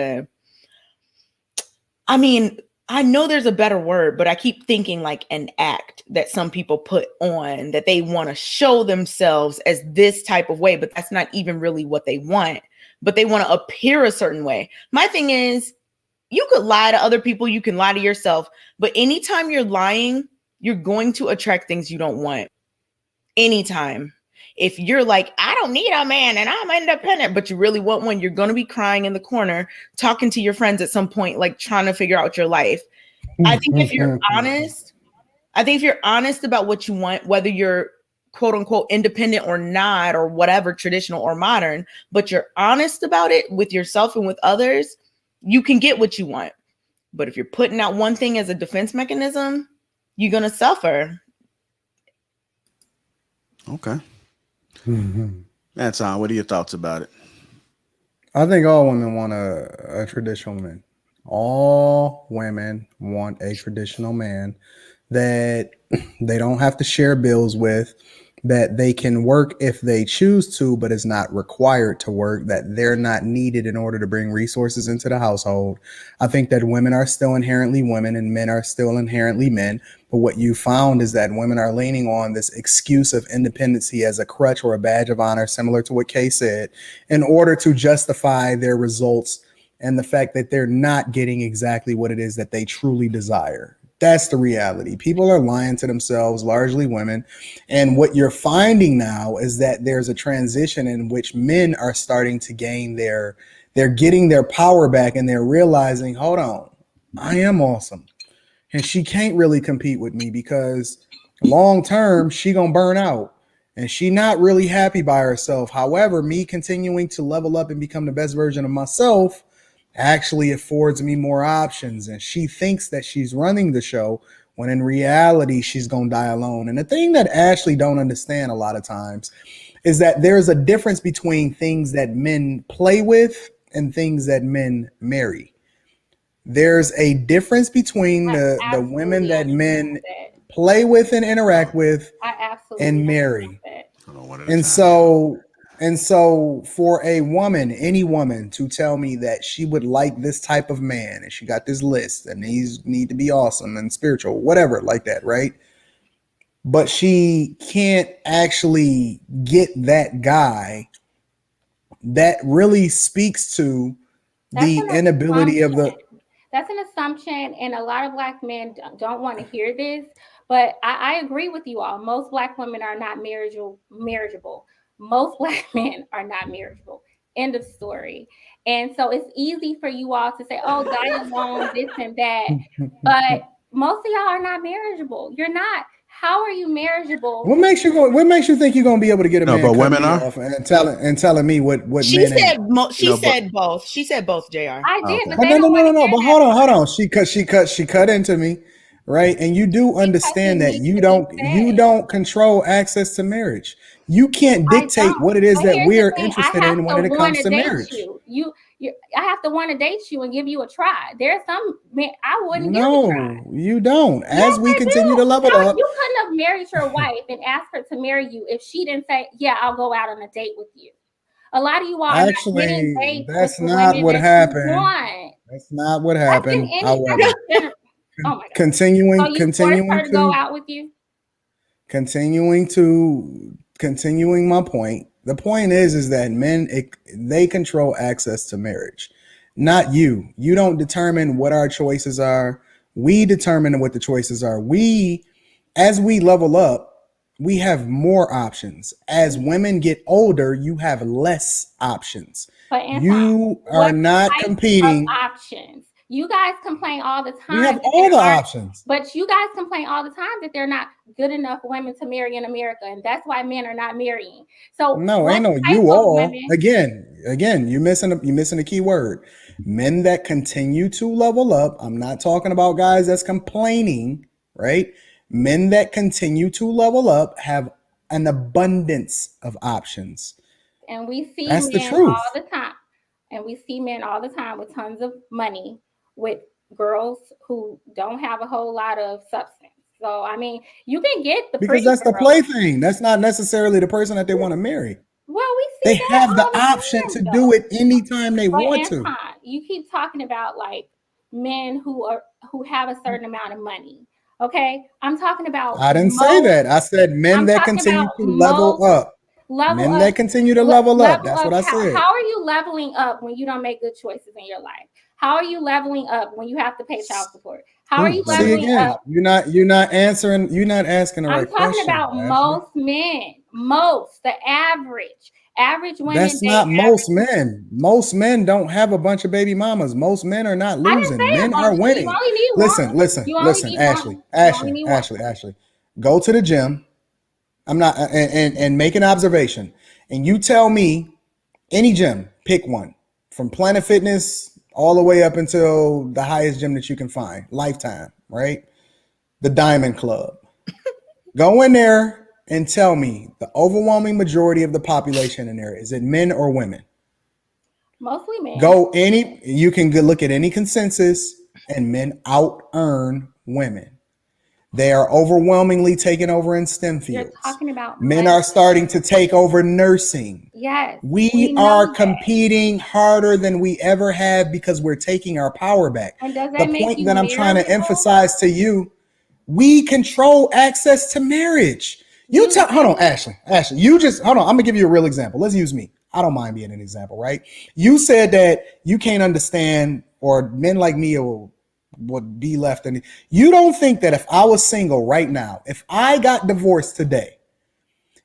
I know there's a better word, but I keep thinking like an act that some people put on, that they want to show themselves as this type of way, but that's not even really what they want, but they want to appear a certain way. My thing is, you could lie to other people, you can lie to yourself, but anytime you're lying, you're going to attract things you don't want. Anytime. If you're like, I don't need a man and I'm independent, but you really want one, you're going to be crying in the corner, talking to your friends at some point, like trying to figure out your life. I think if you're honest about what you want, whether you're quote unquote independent or not, or whatever, traditional or modern, but you're honest about it with yourself and with others, you can get what you want. But if you're putting out one thing as a defense mechanism, you're going to suffer. Okay. Anton, what are your thoughts about it? I think all women want a traditional man. All women want a traditional man. that they don't have to share bills with, that they can work if they choose to, but is not required to work, that they're not needed in order to bring resources into the household. I think that women are still inherently women and men are still inherently men. But what you found is that women are leaning on this excuse of independency as a crutch or a badge of honor, similar to what Kay said, in order to justify their results and the fact that they're not getting exactly what it is that they truly desire. That's the reality. People are lying to themselves, largely women. And what you're finding now is that there's a transition in which men are starting to gain they're getting their power back, and they're realizing, hold on, I am awesome. And she can't really compete with me because long term, she gonna burn out. And she not really happy by herself. However, me continuing to level up and become the best version of myself actually affords me more options. And she thinks that she's running the show when in reality she's gonna die alone. And the thing that Ashley don't understand a lot of times is that there's a difference between things that men play with and things that men marry. There's a difference between the women that men play with and interact with and marry. And so for a woman, any woman, to tell me that she would like this type of man, and she got this list, and these need to be awesome and spiritual, whatever, like that, right? But she can't actually get that guy, that really speaks to the inability of the... That's an assumption, and a lot of Black men don't want to hear this, but I agree with you all. Most Black women are not marriageable. Most Black men are not marriageable. End of story. And so it's easy for you all to say, oh, die alone, this and that. But most of y'all are not marriageable. You're not. How are you marriageable? What makes you think you're gonna be able to get a man? But women are off and telling me what she men said. She said both. She said both. Jr. I did, but no. But hold on. She cut into me, right? And you do understand that you don't control access to marriage. You can't dictate what it is that we're interested in when it comes to marriage. I have to want to date you and give you a try. There's some men I wouldn't give a try. No, you don't. As we continue to level up, you couldn't have married your wife and asked her to marry you if she didn't say, "Yeah, I'll go out on a date with you." A lot of you all actually, that's not what happened. That's not what happened. Oh my God. Continuing to go out with you. Continuing my point. The point is that men, they control access to marriage, not you. You don't determine what our choices are. We determine what the choices are. As we level up, we have more options. As women get older, you have less options. But you are not competing. Options. You guys complain all the time. You have all the options. But you guys complain all the time that they're not good enough women to marry in America. And that's why men are not marrying. So no, ain't no you all. Women, again, you're missing a key word. Men that continue to level up. I'm not talking about guys that's complaining, right? Men that continue to level up have an abundance of options. And we see that's men the truth. all the time. And we see men all the time with tons of money, with girls who don't have a whole lot of substance. So, I mean, you can get the because that's the plaything. That's not necessarily the person that they want to marry. Well, we see they have the option to do it anytime they want to. You keep talking about like men who have a certain amount of money. Okay, I'm talking about. I didn't say that. I said men that continue to level up. Men that continue to level up. That's what I said. How are you leveling up when you don't make good choices in your life? How are you leveling up when you have to pay child support? How are you leveling up? You're not answering. You're not asking the right question. I'm talking about most men. The average women. That's not most men. Most men don't have a bunch of baby mamas. Most men are not losing. Men are winning. Listen, Ashley. Go to the gym. I'm not and make an observation. And you tell me any gym, pick one. From Planet Fitness all the way up until the highest gym that you can find. Lifetime, right? The Diamond Club. Go in there and tell me the overwhelming majority of the population in there, is it men or women? Mostly men. You can look at any consensus and men out earn women. They are overwhelmingly taking over in STEM You're fields. talking about Men money. are starting to take over nursing. Yes. We know are that. competing harder than we ever have because we're taking our power back. And does The that make point you that I'm trying to marriageable? emphasize to you, we control access to marriage. Hold on, Ashley. You just hold on. I'm gonna give you a real example. Let's use me. I don't mind being an example, right? You said that you can't understand, or men like me would be left in. You don't think that if I was single right now, if I got divorced today,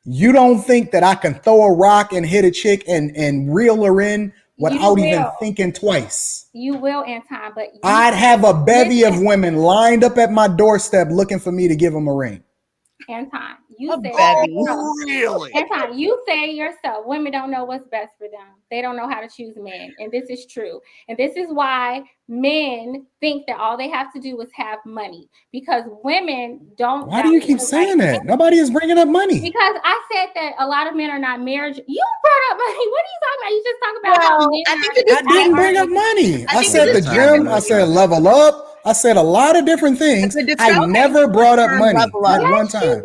you don't think that I can throw a rock and hit a chick and reel her in without even thinking twice? You will, Anton, but I'd have a bevy of women lined up at my doorstep looking for me to give them a ring. Anton, you A said bevy. yourself. Really? Anton, you say yourself, women don't know what's best for them. They don't know how to choose men. And this is true. And this is why men think that all they have to do is have money. Because women don't. Why do you keep saying that? Nobody is bringing up money. Because I said that a lot of men are not marriage. You brought up money. What are you talking about? You just talking about how men I didn't bring up money. I said the gym. I said level up. I said a lot of different things. I never brought up money at one time. You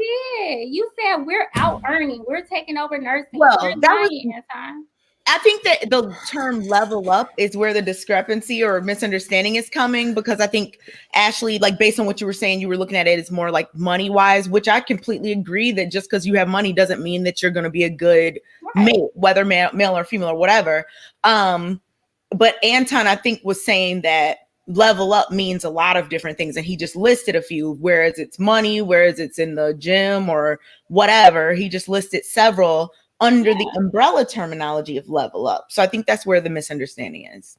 did. You said we're out earning. We're taking over nursing. Well, You're that was lying, Anton. I think that the term level up is where the discrepancy or misunderstanding is coming, because I think, Ashley, like based on what you were saying, you were looking at it as more like money wise, which I completely agree that just because you have money doesn't mean that you're going to be a good mate, whether male or female or whatever. But Anton, I think, was saying that level up means a lot of different things, and he just listed a few, whereas it's money, whereas it's in the gym or whatever. He just listed several under the umbrella terminology of level up. So I think that's where the misunderstanding is.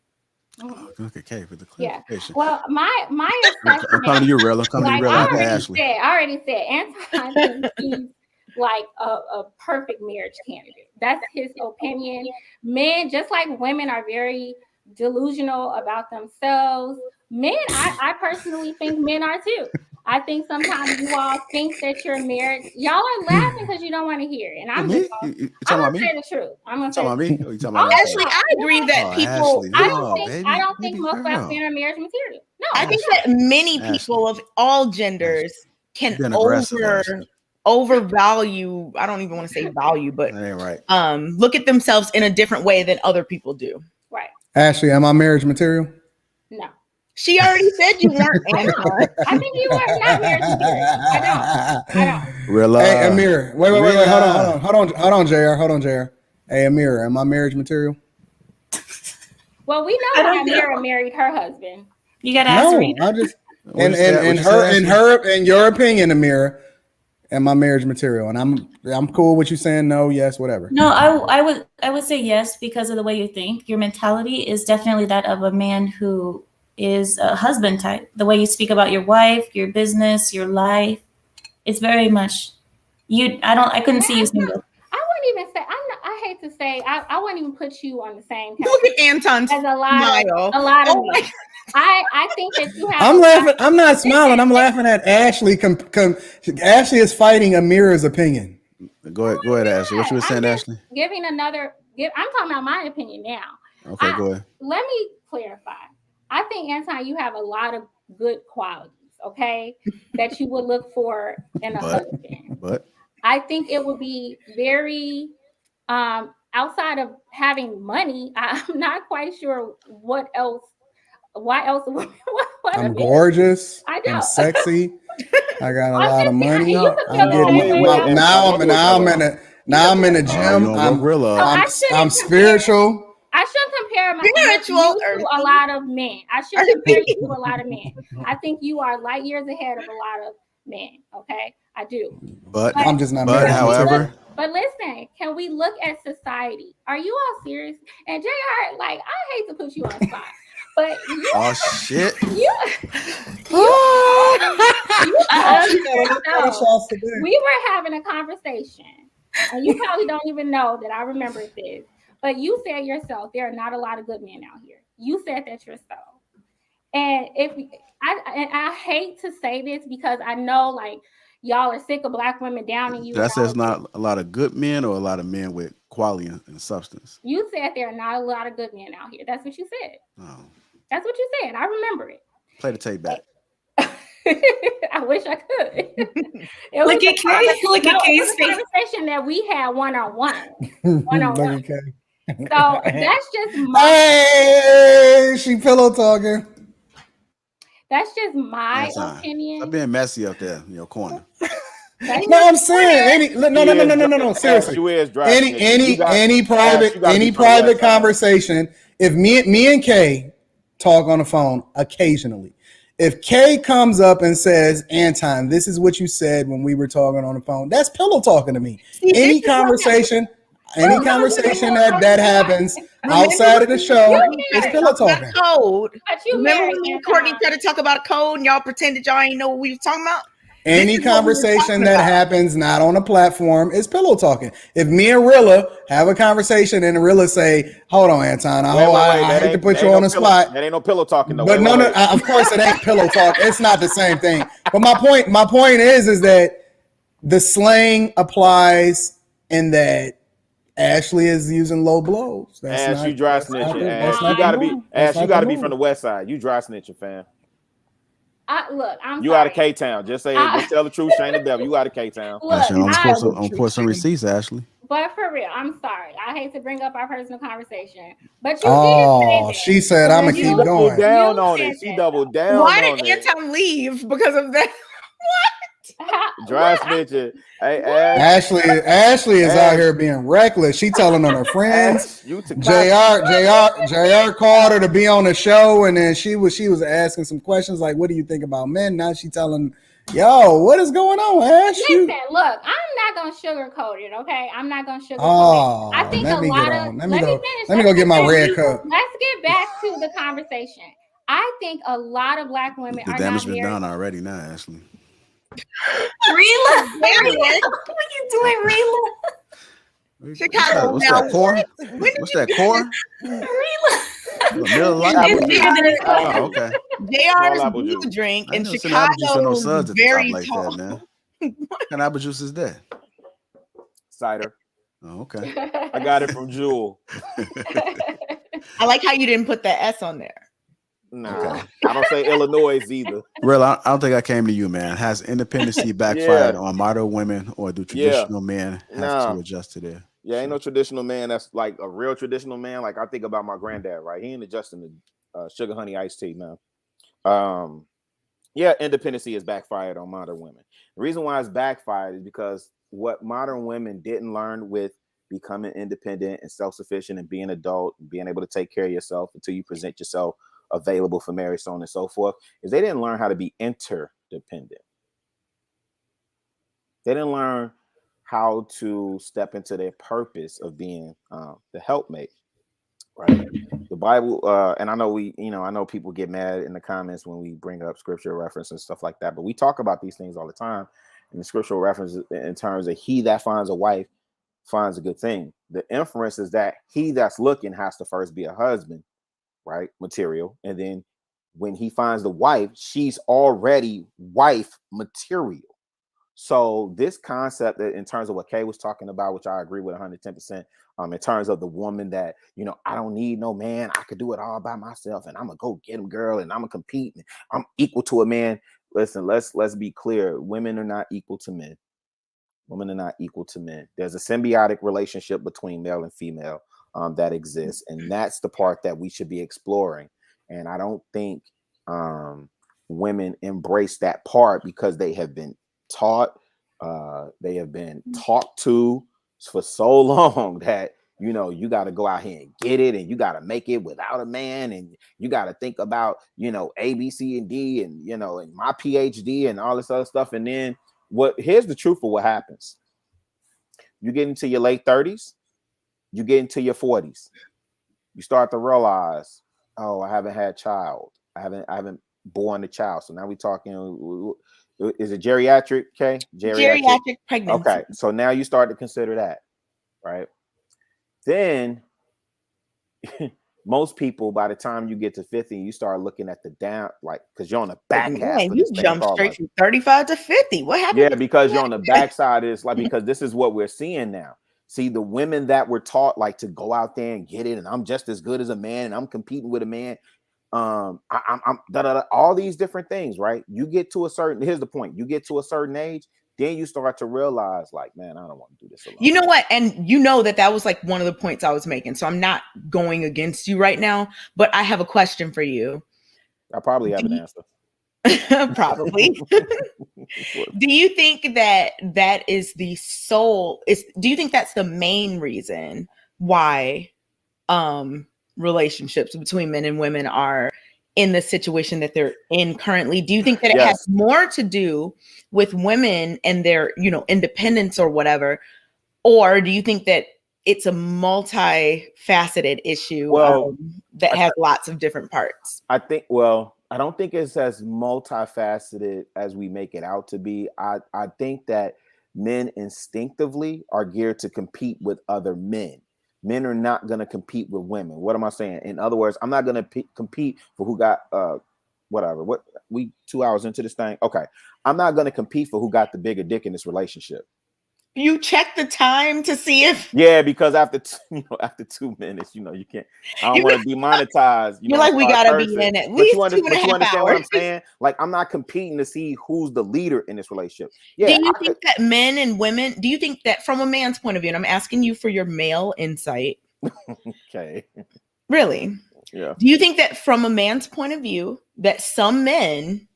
Look at Kay with the clarification. Well, my I'm coming to you, Rel. I'm coming to you, Rel. I already said Anton thinks he's like a perfect marriage candidate. That's his opinion. Men, just like women, are very delusional about themselves. Men, I personally think men are too. I think sometimes you all think that you're married. Y'all are laughing because you don't want to hear it. And I'm just gonna say the truth. I'm gonna say the truth. Actually, I agree that people. I don't think most black men are marriage material. No, I think that many people of all genders can overvalue. I don't even want to say value, but look at themselves in a different way than other people do. Right. Ashley, am I marriage material? No. She already said you weren't. I think you are not marriage material. I don't. Hey, Amir. Wait. Hold on, JR. Hey, Amir, am I marriage material? Well, we know that Amira married her husband. You gotta ask Rita. I just in your opinion, Amira, am I marriage material? And I'm cool with you saying no, yes, whatever. No, I would say yes, because of the way you think. Your mentality is definitely that of a man who is a husband type. The way you speak about your wife, your business, your life, it's very much you. I couldn't see you single. I wouldn't even say. I hate to say. I wouldn't even put you on the same category. Look at Anton's as a lot of men. I think that you have. I'm laughing. I'm not smiling. I'm laughing at Ashley. Ashley is fighting Amira's opinion. Go ahead, Ashley. What you were saying, Ashley? I'm talking about my opinion now. Okay, go ahead. Let me clarify. I think, Anton, you have a lot of good qualities, okay, that you would look for in a husband. But I think it would be very, outside of having money, I'm not quite sure why else. I'm gorgeous. I know. I'm sexy. I got a lot of money. Now I'm in the gym. I'm spiritual. I should compare you to a lot of men. I should compare you to a lot of men. I think you are light years ahead of a lot of men. Okay, I do. But I'm just not. But however. But listen, can we look at society? Are you all serious? And JR, like, I hate to put you on the spot, but shit. We were having a conversation, and you probably don't even know that I remember this. But you said yourself, there are not a lot of good men out here. You said that yourself. And I hate to say this because I know, like, y'all are sick of black women downing you. That says not a lot of good men or a lot of men with quality and substance. You said there are not a lot of good men out here. That's what you said. Oh. That's what you said. I remember it. Play the tape back. I wish I could. It Look at Kay. Look at Kay's was a face. conversation that we had one-on-one. Look at Kay. So that's just my Hey, she pillow talking. That's opinion. I'm being messy up there in your corner. No, I'm saying no. Seriously, any private conversation. If me and Kay talk on the phone occasionally, if Kay comes up and says, "Anton, this is what you said when we were talking on the phone," that's pillow talking to me. Any conversation that happens outside of the show is pillow talking. Code. But you Remember married when me me, and Courtney tried to talk about code and y'all pretended y'all ain't know what we was talking about? Any conversation that happens not on a platform is pillow talking. If me and Rilla have a conversation and Rilla say, "Hold on, Anton, I hate to put you on the spot." That ain't no pillow talking though. But of course it ain't pillow talk. It's not the same thing. But my point is that the slang applies in that Ashley is using low blows. Ash, you dry snitching. Ash, you gotta be from the west side. You dry snitching, fam. I'm you sorry. Out of K-Town. Just say it. Just tell the truth. Shane the devil. You out of K-Town. Ashley, I'm put some receipts, Ashley. But for real, I'm sorry. I hate to bring up our personal conversation, but you did say that. She said, "I'm gonna keep going." Down on it. She doubled down. Why did Anton leave because of that? What? Dry snitching. Hey, Ashley is out here being reckless. She telling on her friends. JR called her to be on the show, and then she was asking some questions like, "What do you think about men?" Now she telling, "Yo, what is going on, Ash?" Listen, look, I'm not gonna sugarcoat it, okay? I'm not gonna sugarcoat it. I think let me let me go get my red cup. Let's get back to the conversation. I think a lot of Black women the damage been done already now, Ashley. Rila, what are you doing, Rila? Chicago. What's that core? What's that core? Rila. Okay. JR's blue drink in Chicago is very tall. What kind of apple juice is that? Cider. Oh, okay. I got it from Jewel. I like how you didn't put the S on there. No, okay. I don't say Illinois either. Real, I don't think I came to you, man. Has independency backfired on modern women, or do traditional men have to adjust to that? Yeah, ain't no traditional man that's like a real traditional man. Like I think about my granddad, right? He ain't adjusting to sugar honey iced tea now. Yeah, independency is backfired on modern women. The reason why it's backfired is because what modern women didn't learn with becoming independent and self-sufficient and being adult and being able to take care of yourself until you present yourself available for marriage, so on and so forth, is they didn't learn how to be interdependent. They didn't learn how to step into their purpose of being the helpmate, right? The Bible, and I know I know people get mad in the comments when we bring up scripture reference and stuff like that, but we talk about these things all the time. And the scriptural reference in terms of he that finds a wife finds a good thing. The inference is that he that's looking has to first be a husband, right? Material. And then when he finds the wife, she's already wife material. So this concept in terms of what Kay was talking about, which I agree with 110%, in terms of the woman that, I don't need no man. I could do it all by myself and I'm going to go get him, girl, and I'm going to compete. And I'm equal to a man. Listen, let's be clear. Women are not equal to men. Women are not equal to men. There's a symbiotic relationship between male and female that exists. And that's the part that we should be exploring. And I don't think women embrace that part because they have been taught, they have been talked to for so long that, you got to go out here and get it, and you got to make it without a man, and you got to think about, A, B, C, and D, and, and my PhD and all this other stuff. And then here's the truth of what happens. You get into your late 30s, you get into your 40s, you start to realize, oh, I haven't had a child. I haven't born a child. So now we're talking, is it geriatric, okay? Geriatric pregnancy. Okay, so now you start to consider that, right? Then most people, by the time you get to 50, you start looking at the down, like, because you're on the back half. You jump straight from 35 to 50. What happened? Yeah, because you're on the backside. Is like, because this is what we're seeing now. See, the women that were taught like to go out there and get it, and I'm just as good as a man, and I'm competing with a man. I'm all these different things, right? You get to a certain, here's the point, you get to a certain age, then you start to realize, like, man, I don't want to do this alone. You know what? And you know that was like one of the points I was making. So I'm not going against you right now, but I have a question for you. I probably have an answer. Probably. Do you think that is the sole? Do you think that's the main reason why relationships between men and women are in the situation that they're in currently? Do you think that it has more to do with women and their, independence or whatever, or do you think that it's a multifaceted issue that has lots of different parts? I don't think it's as multifaceted as we make it out to be. I think that men instinctively are geared to compete with other men. Men are not going to compete with women. What am I saying? In other words, I'm not going to compete for who got whatever. What we 2 hours into this thing? Okay, I'm not going to compete for who got the bigger dick in this relationship. You check the time to see if because after 2 minutes, you can't. I don't want to demonetize. You're like, we gotta be in at least 2.5 hours. You understand what I'm saying? Like, I'm not competing to see who's the leader in this relationship. Do you think that men and women? Do you think that from a man's point of view? And I'm asking you for your male insight. Okay. Really? Yeah. Do you think that from a man's point of view that some men,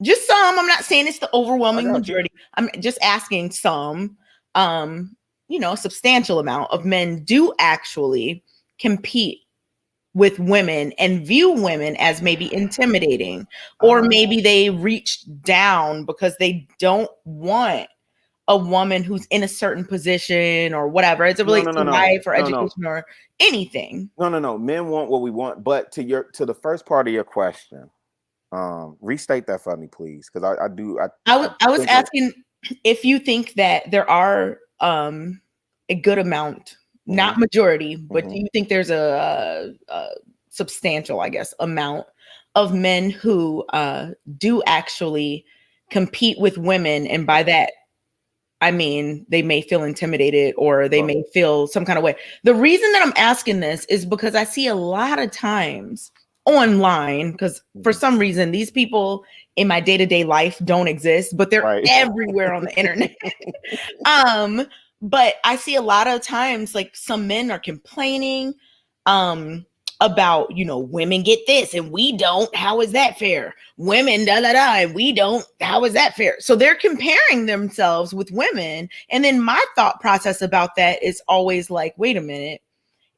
just some, I'm not saying it's the overwhelming majority. I'm just asking some. A substantial amount of men do actually compete with women and view women as maybe intimidating, or maybe they reach down because they don't want a woman who's in a certain position or whatever, as it relates to life or education or anything. No. Men want what we want, but to the first part of your question, restate that for me, please, because I was asking if you think that there are a good amount, not majority, but do you think there's a substantial, I guess, amount of men who do actually compete with women, and by that I mean they may feel intimidated or they may feel some kind of way? The reason that I'm asking this is because I see a lot of times online, because for some reason these people in my day-to-day life don't exist, but they're everywhere on the internet. But I see a lot of times, like, some men are complaining about, women get this and we don't. How is that fair? Women, and we don't. How is that fair? So they're comparing themselves with women. And then my thought process about that is always like, wait a minute.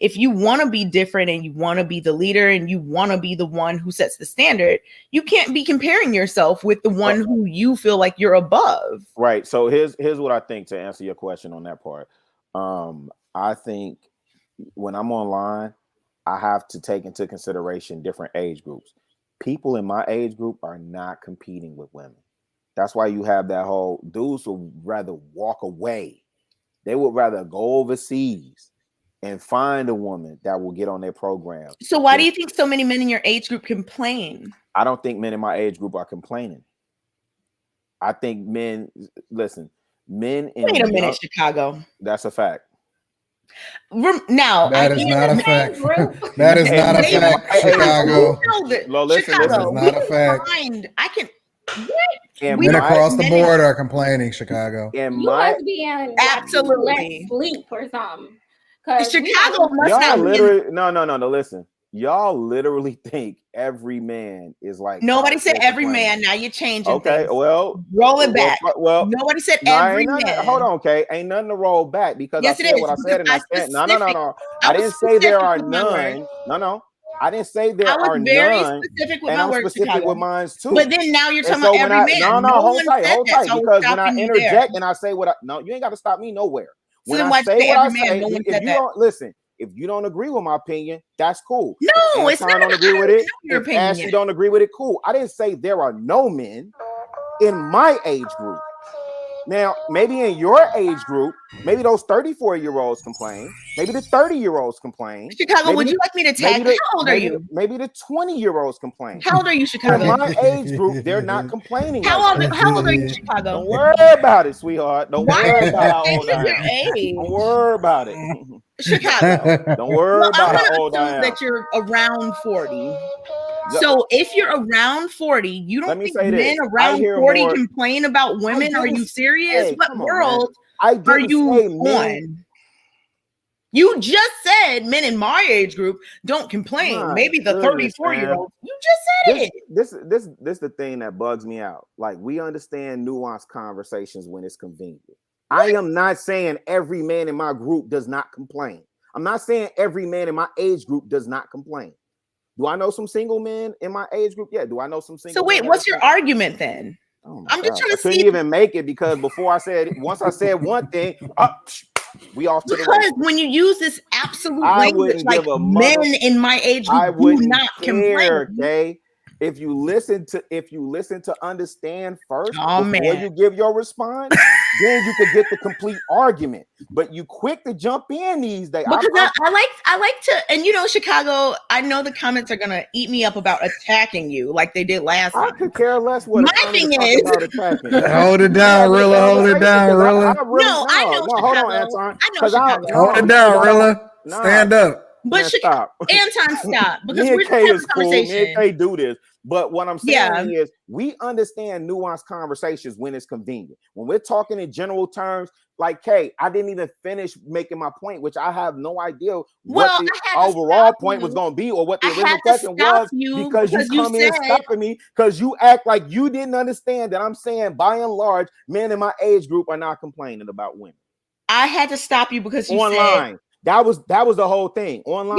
If you want to be different and you want to be the leader and you want to be the one who sets the standard, you can't be comparing yourself with the one who you feel like you're above. Right. So here's what I think to answer your question on that part. I think when I'm online, I have to take into consideration different age groups. People in my age group are not competing with women. That's why you have that whole dudes would rather walk away. They would rather go overseas and find a woman that will get on their program. So why do you think so many men in your age group complain? I don't think men in my age group are complaining. I think men in Wait a minute, Chicago. That's a fact. Now that is not a fact. That is not a fact, Chicago. No, listen. That is not a fact. I can. Men across the board are complaining, Chicago. You must be in absolutely sleep or something. Chicago must y'all not literally no. Listen, y'all literally think every man is like. Nobody said every man. Now you're changing. Okay, things. well, roll it back. Well, nobody said every man. Hold on, okay, ain't nothing to roll back because yes, I said what I said, and I said no. I didn't say there are none. No. I didn't say there are none. Very specific with and my I'm words, specific Chicago. with mine too. But then now you're talking about every man. No, hold tight. Because when I interject and I say what you ain't got to stop me nowhere. When I say what I say, if you don't listen. If you don't agree with my opinion, that's cool. No, it's not. Don't agree with it. Your opinion. Ashley don't agree with it. Cool. I didn't say there are no men in my age group. Now, maybe in your age group, maybe those 34-year-olds complain. Maybe the 30-year-olds complain. Chicago, would you like me to tag? How old are you? Maybe the 20-year-olds complain. How old are you, Chicago? In my age group, they're not complaining. How old are you, Chicago? Don't worry about it, sweetheart. Don't worry about how old I am. Don't worry about it. Chicago. Don't worry about how old I am. That you're around 40. So if you're around 40, you don't think men around 40 complain about women? Are you serious? Hey, what world are you on? You just said men in my age group don't complain. Maybe the 34-year-old. You just said it. This the thing that bugs me out. Like, we understand nuanced conversations when it's convenient. What? I am not saying every man in my group does not complain. I'm not saying every man in my age group does not complain. Do I know some single men in my age group? Yeah. Do I know some single? So wait, what's your argument then? Oh I'm just trying to see. I couldn't even make it because before I said, once I said one thing, we off to the race. Because when you use this absolute language, like men in my age group do not complain. Okay? If you listen to understand first before you give your response, then you could get the complete argument. But you quick to jump in these days. Because I like to, and you know, Chicago, I know the comments are gonna eat me up about attacking you like they did last time. I could care less what my thing is. Hold it down, Rilla. Hold it down, Rilla. No, I know. No, hold on, Anton. I know Chicago. Hold it down, Rilla. Stand up. But stop. Anton, stop. Because me and we're Kay having is a cool. conversation. Me and Kay do this. But what I'm saying is we understand nuanced conversations when it's convenient. When we're talking in general terms, like Kay, I didn't even finish making my point, which I have no idea what the overall point was going to be or what the original question was, because you come in stopping me because you act like you didn't understand that I'm saying by and large, men in my age group are not complaining about women. I had to stop you because you online. Said, that was the whole thing online.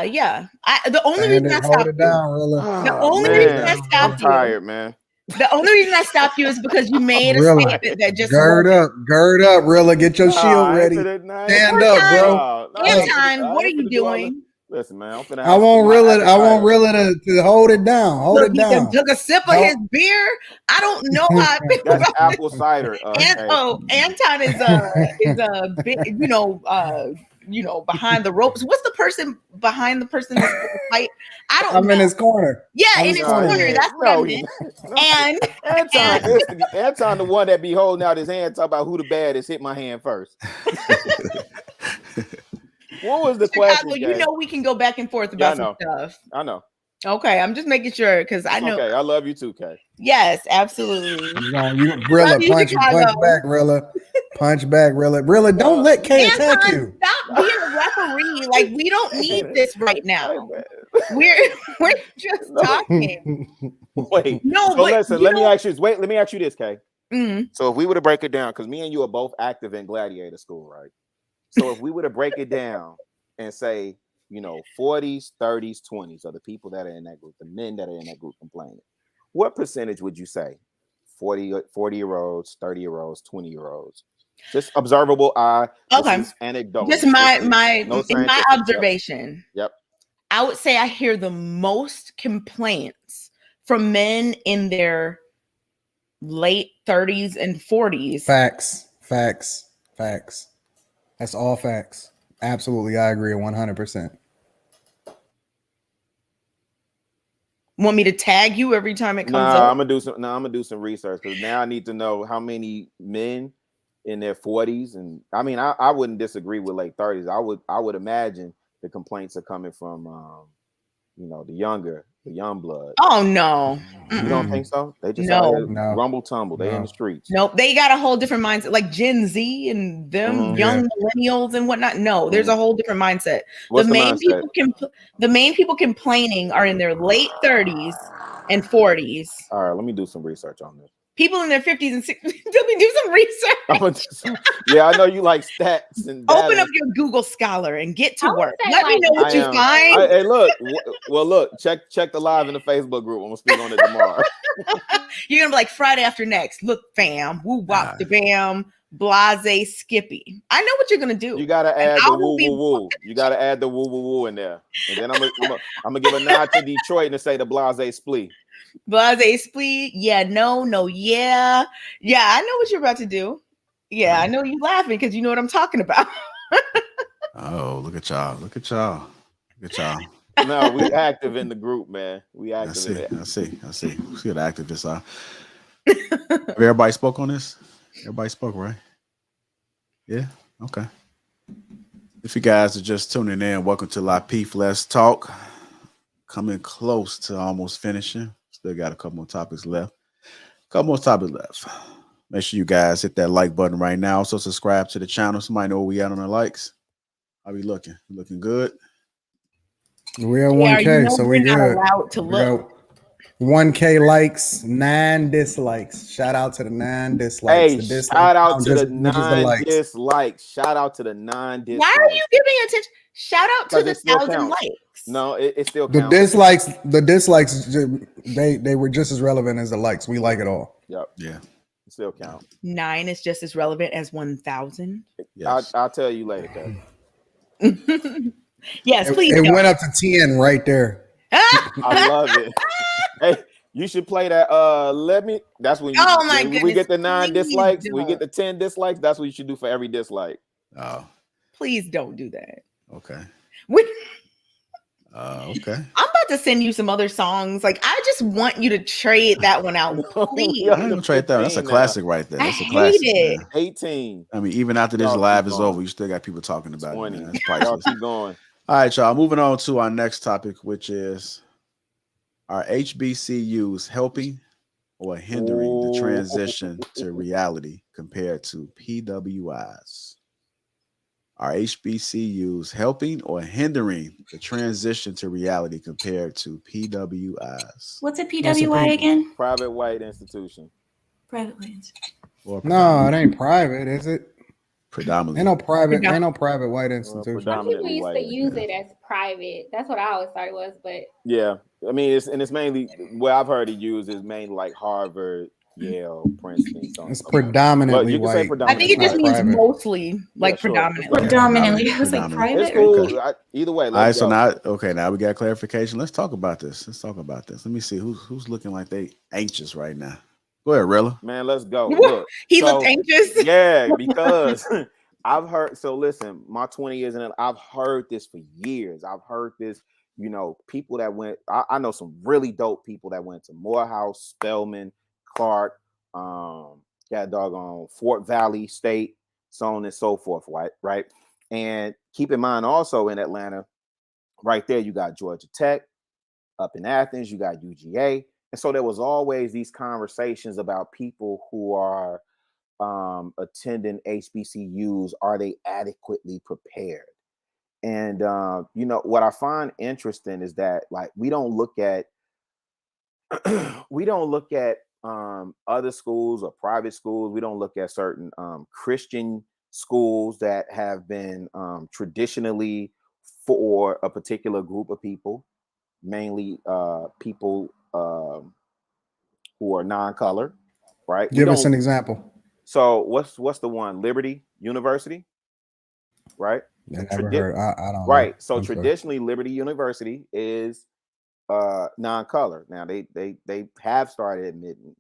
Yeah. The only reason I stopped you. The only reason I stopped you. I'm tired, man. The only reason I stopped you is because you made a statement that just gird up, Rilla. Get your shield ready. Stand up, bro. Anton, what are you doing? Listen, man. I want Rilla to hold it down. Hold it down. He took a sip of his beer. I don't know how I feel about apple cider. Anton is a big, behind the ropes. What's the person behind the person that's in the fight? I don't know. I'm in his corner. Yeah, in his corner. That's what I mean. And Anton, the one that be holding out his hand, talking about who the baddest hit my hand first. What was the question? You know we can go back and forth about some stuff. I know. Okay, I'm just making sure because I know. Okay, I love you too, Kay. Yes, absolutely. Rilla, punch back, Rilla. Punch back, Rilla. Rilla, don't let Kay attack you. Stop being a referee. Like, we don't need this right now. We're just talking. Wait. No, so listen, let me ask you this, Kay. Mm-hmm. So if we were to break it down, because me and you are both active in gladiator school, right? So if we were to break it down and say, 40s, 30s, 20s are the people that are in that group, the men that are in that group complaining. What percentage would you say? 40-year-olds, 30-year-olds, 20-year-olds. Just observable eye. Okay. Anecdotal. Just my observation. Yep. I would say I hear the most complaints from men in their late 30s and 40s. Facts. That's all facts. Absolutely, I agree 100%. Want me to tag you every time it comes up? I'm gonna do some research because now I need to know how many men in their 40s, and I mean I wouldn't disagree with late 30s. I would imagine the complaints are coming from the young blood. Oh no. You don't think so? They just rumble tumble. They in the streets. Nope, they got a whole different mindset, like Gen Z and them young millennials and whatnot. No, there's a whole different mindset. The main people complaining are in their late 30s and 40s. All right, let me do some research on this. People in their 50s and 60s. Let me do some research. Yeah, I know you like stats and data. Open up your Google Scholar and get to work. Let me know what you find. Hey, look, check the live in the Facebook group. I'm gonna speak on it tomorrow. You're gonna be like Friday after next. Look, fam, woo wop the bam, blase Skippy. I know what you're gonna do. You gotta add the woo woo woo. You gotta add the woo woo woo in there, and then I'm gonna give a nod to Detroit and say the blase splee. Blase splee. Yeah, no, yeah. I know what you're about to do. Yeah, I know you laughing because you know what I'm talking about. Oh, look at y'all. No, we active in the group, man. We active in it. I see. Let's get activists are. Everybody spoke on this? Everybody spoke, right? Yeah? Okay. If you guys are just tuning in, welcome to Lapeef Let's Talk. coming close to almost finishing. Still got a couple more topics left. Make sure you guys hit that like button right now. Also subscribe to the channel. Somebody know where we at on the likes. How we looking? Looking good. We're at 1K, so we we're not good. allowed to We look. got 1K likes, 9 dislikes. Shout out to the 9 dislikes. Hey, The dislikes shout out to just the as much as the 9 likes. dislikes. Shout out to the 9 dislikes. Why are you giving attention? Shout out to Because the it still 1,000 counts. likes. No, it still The counts. dislikes, they were just as relevant as the likes. We like it all. Yep. Yeah. It still count. 9 is just as relevant as 1,000. Yes. I'll tell you later, Kev. Yes, please. It don't. went up to 10 right there. I love it. Hey, you should play that. That's when you, Oh my when we goodness, get the 9 please dislikes, we don't. get the 10 dislikes. That's what you should do for every dislike. Oh, Please don't do that. okay. Okay. Okay. I'm about to send you some other songs. Like, I just want you to trade that one out, please. I ain't gonna trade that. That's a 15 now. classic right there. That's a I classic. hate it. Man. 18. I mean, even after this Y'all live keep is going. over, you still got people talking about 20. it. Man. That's Y'all priceless. keep going. All right, y'all. Moving on to our next topic, which is, are HBCUs helping or hindering the transition to reality compared to PWIs? Are HBCUs helping or hindering the transition to reality compared to PWIs? What's a PWI again? Private white institution. Private ones. Or No, it ain't private, is it? predominantly. Ain't no private white institution. Some people Predominantly used white. to use it as private. That's what I always thought it was, but Yeah. I mean, it's mainly what I've heard it used is mainly like Harvard, Yale, Princeton. So It's predominantly Well, you can say white. I think it just It's means private. mostly, like sure. predominantly. Predominantly. I was like Predominantly. It's private. cool. Okay. Either way, All right, let's so go. now we got clarification. Let's talk about this. Let me see who's looking like they anxious right now. Go ahead, Rilla. Man, let's go. Look, He so- looked anxious. Yeah, because I've heard. So listen, my 20 years in it, I've heard this for years. I've heard this. You know, people that went. I know some really dope people that went to Morehouse, Spelman, Clark, got doggone Fort Valley State, so on and so forth. Right. And keep in mind, also in Atlanta, right there, you got Georgia Tech. Up in Athens, you got UGA. And so there was always these conversations about people who are attending HBCUs. Are they adequately prepared? And you know what I find interesting is that like we don't look at other schools or private schools. We don't look at certain Christian schools that have been traditionally for a particular group of people, mainly people who are non-color, right? Give us an example. So what's the one? Liberty University, right? I never heard. I don't Right. know. So I'm sorry. traditionally, Liberty University is non-color. Now they have started admitting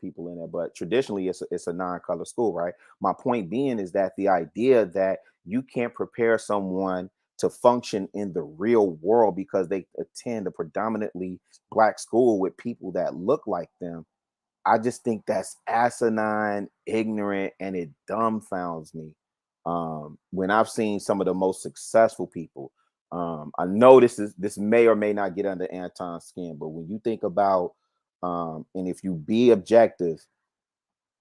people in there, but traditionally it's a non-color school, right? My point being is that the idea that you can't prepare someone to function in the real world because they attend a predominantly Black school with people that look like them, I just think that's asinine, ignorant, and it dumbfounds me. When I've seen some of the most successful people, I know this may or may not get under Anton's skin, but when you think about, and if you be objective,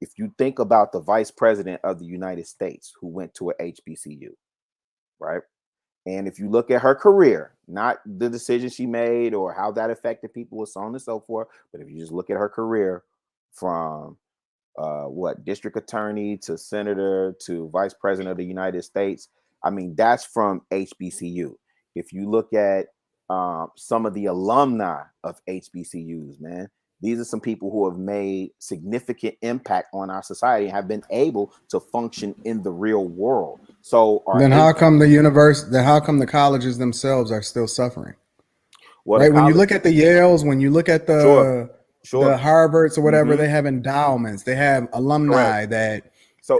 if you think about the vice president of the United States who went to a HBCU, right? And if you look at her career, not the decision she made or how that affected people and so on and so forth, but if you just look at her career from district attorney to senator to vice president of the United States, I mean, that's from HBCU. If you look at some of the alumni of HBCUs, man, these are some people who have made significant impact on our society and have been able to function in the real world. So then how come the colleges themselves are still suffering? Well, right? When you look at the Yales, when you look at the Harvards or whatever, they have endowments, they have alumni that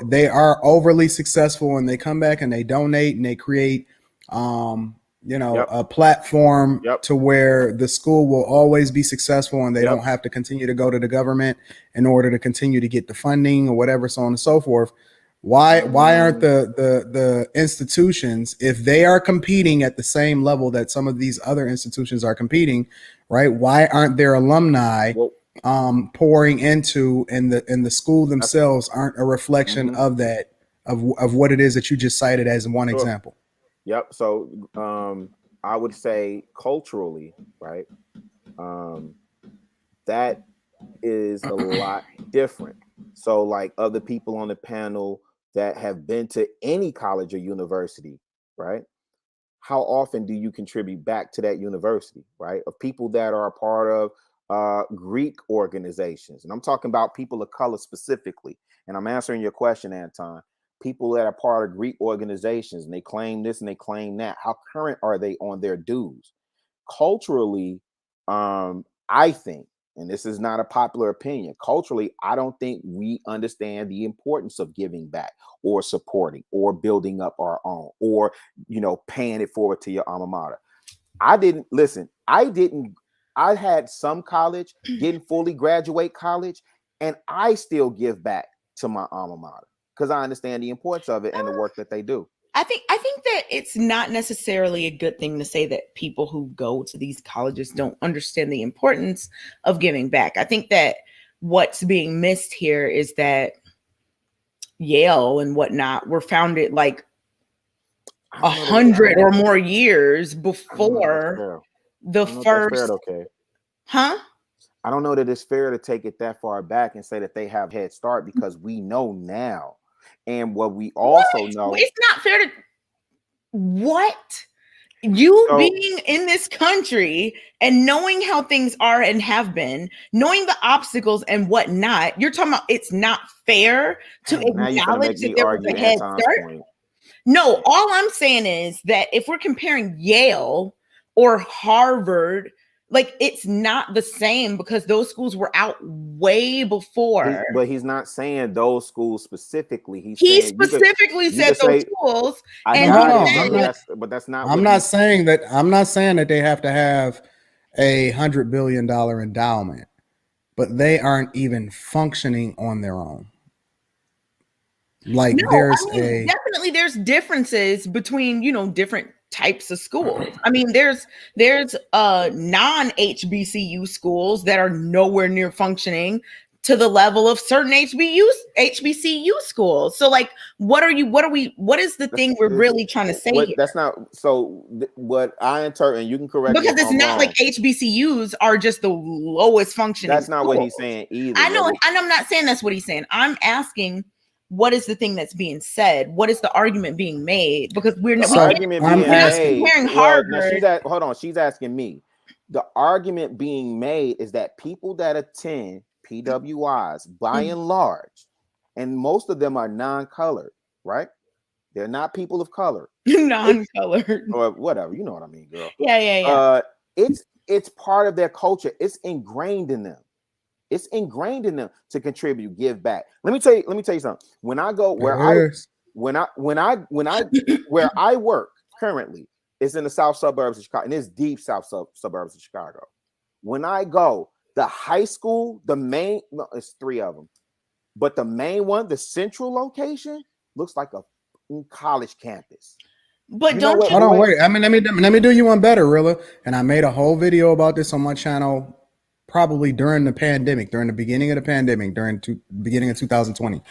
they are overly successful, and they come back and they donate and they create a platform to where the school will always be successful, and they don't have to continue to go to the government in order to continue to get the funding or whatever, so on and so forth. Why aren't the institutions, if they are competing at the same level that some of these other institutions are competing, right? Why aren't their alumni pouring into, and the school themselves aren't a reflection of that, of what it is that you just cited as one example? Yep. So I would say culturally, right? That is a lot different. So like other people on the panel that have been to any college or university, right? How often do you contribute back to that university, right? Of people that are a part of Greek organizations. And I'm talking about people of color specifically. And I'm answering your question, Anton. People that are part of Greek organizations, and they claim this and they claim that. How current are they on their dues? Culturally, I think, and this is not a popular opinion, culturally, I don't think we understand the importance of giving back or supporting or building up our own, or, you know, paying it forward to your alma mater. I had some college, didn't fully graduate college, and I still give back to my alma mater because I understand the importance of it and the work that they do. I think that it's not necessarily a good thing to say that people who go to these colleges don't understand the importance of giving back. I think that what's being missed here is that Yale and whatnot were founded like 100 or more years before the first. Okay. Huh? I don't know that it's fair to take it that far back and say that they have head start, because we know now. And what we also know, it's not fair to being in this country and knowing how things are and have been, knowing the obstacles and whatnot. You're talking about it's not fair to acknowledge that there was a head start. No, all I'm saying is that if we're comparing Yale or Harvard, like, it's not the same, because those schools were out way before. But he's not saying those schools specifically. He specifically said those schools. But that's not. I'm not saying that. I'm not saying that they have to have $100 billion endowment, but they aren't even functioning on their own. Like, definitely there's differences between, you know, different types of schools. I mean, there's non-HBCU schools that are nowhere near functioning to the level of certain HBCU schools. So like, what is the thing we're really trying to say here? That's not, so what I interpret, and you can correct me, because it's not like HBCUs are just the lowest functioning. That's not what he's saying either. I know, and I'm not saying that's what he's saying. I'm asking, what is the thing that's being said? What is the argument being made? Because we're not comparing Harvard. Hold on, she's asking me. The argument being made is that people that attend PWIs, by and large, and most of them are non-colored, right? They're not people of color. Non-colored. Or whatever, you know what I mean, girl. Yeah. It's part of their culture. It's ingrained in them. It's ingrained in them to contribute, give back. Let me tell you something. When I go where I work currently, it's in the south suburbs of Chicago, and it's deep south suburbs of Chicago. When I go, the high school, it's 3 of them, but the main one, the central location, looks like a college campus. But hold on, wait. I mean, let me do you one better, Rilla. And I made a whole video about this on my channel, probably during the pandemic, during the beginning of the pandemic, beginning of 2020.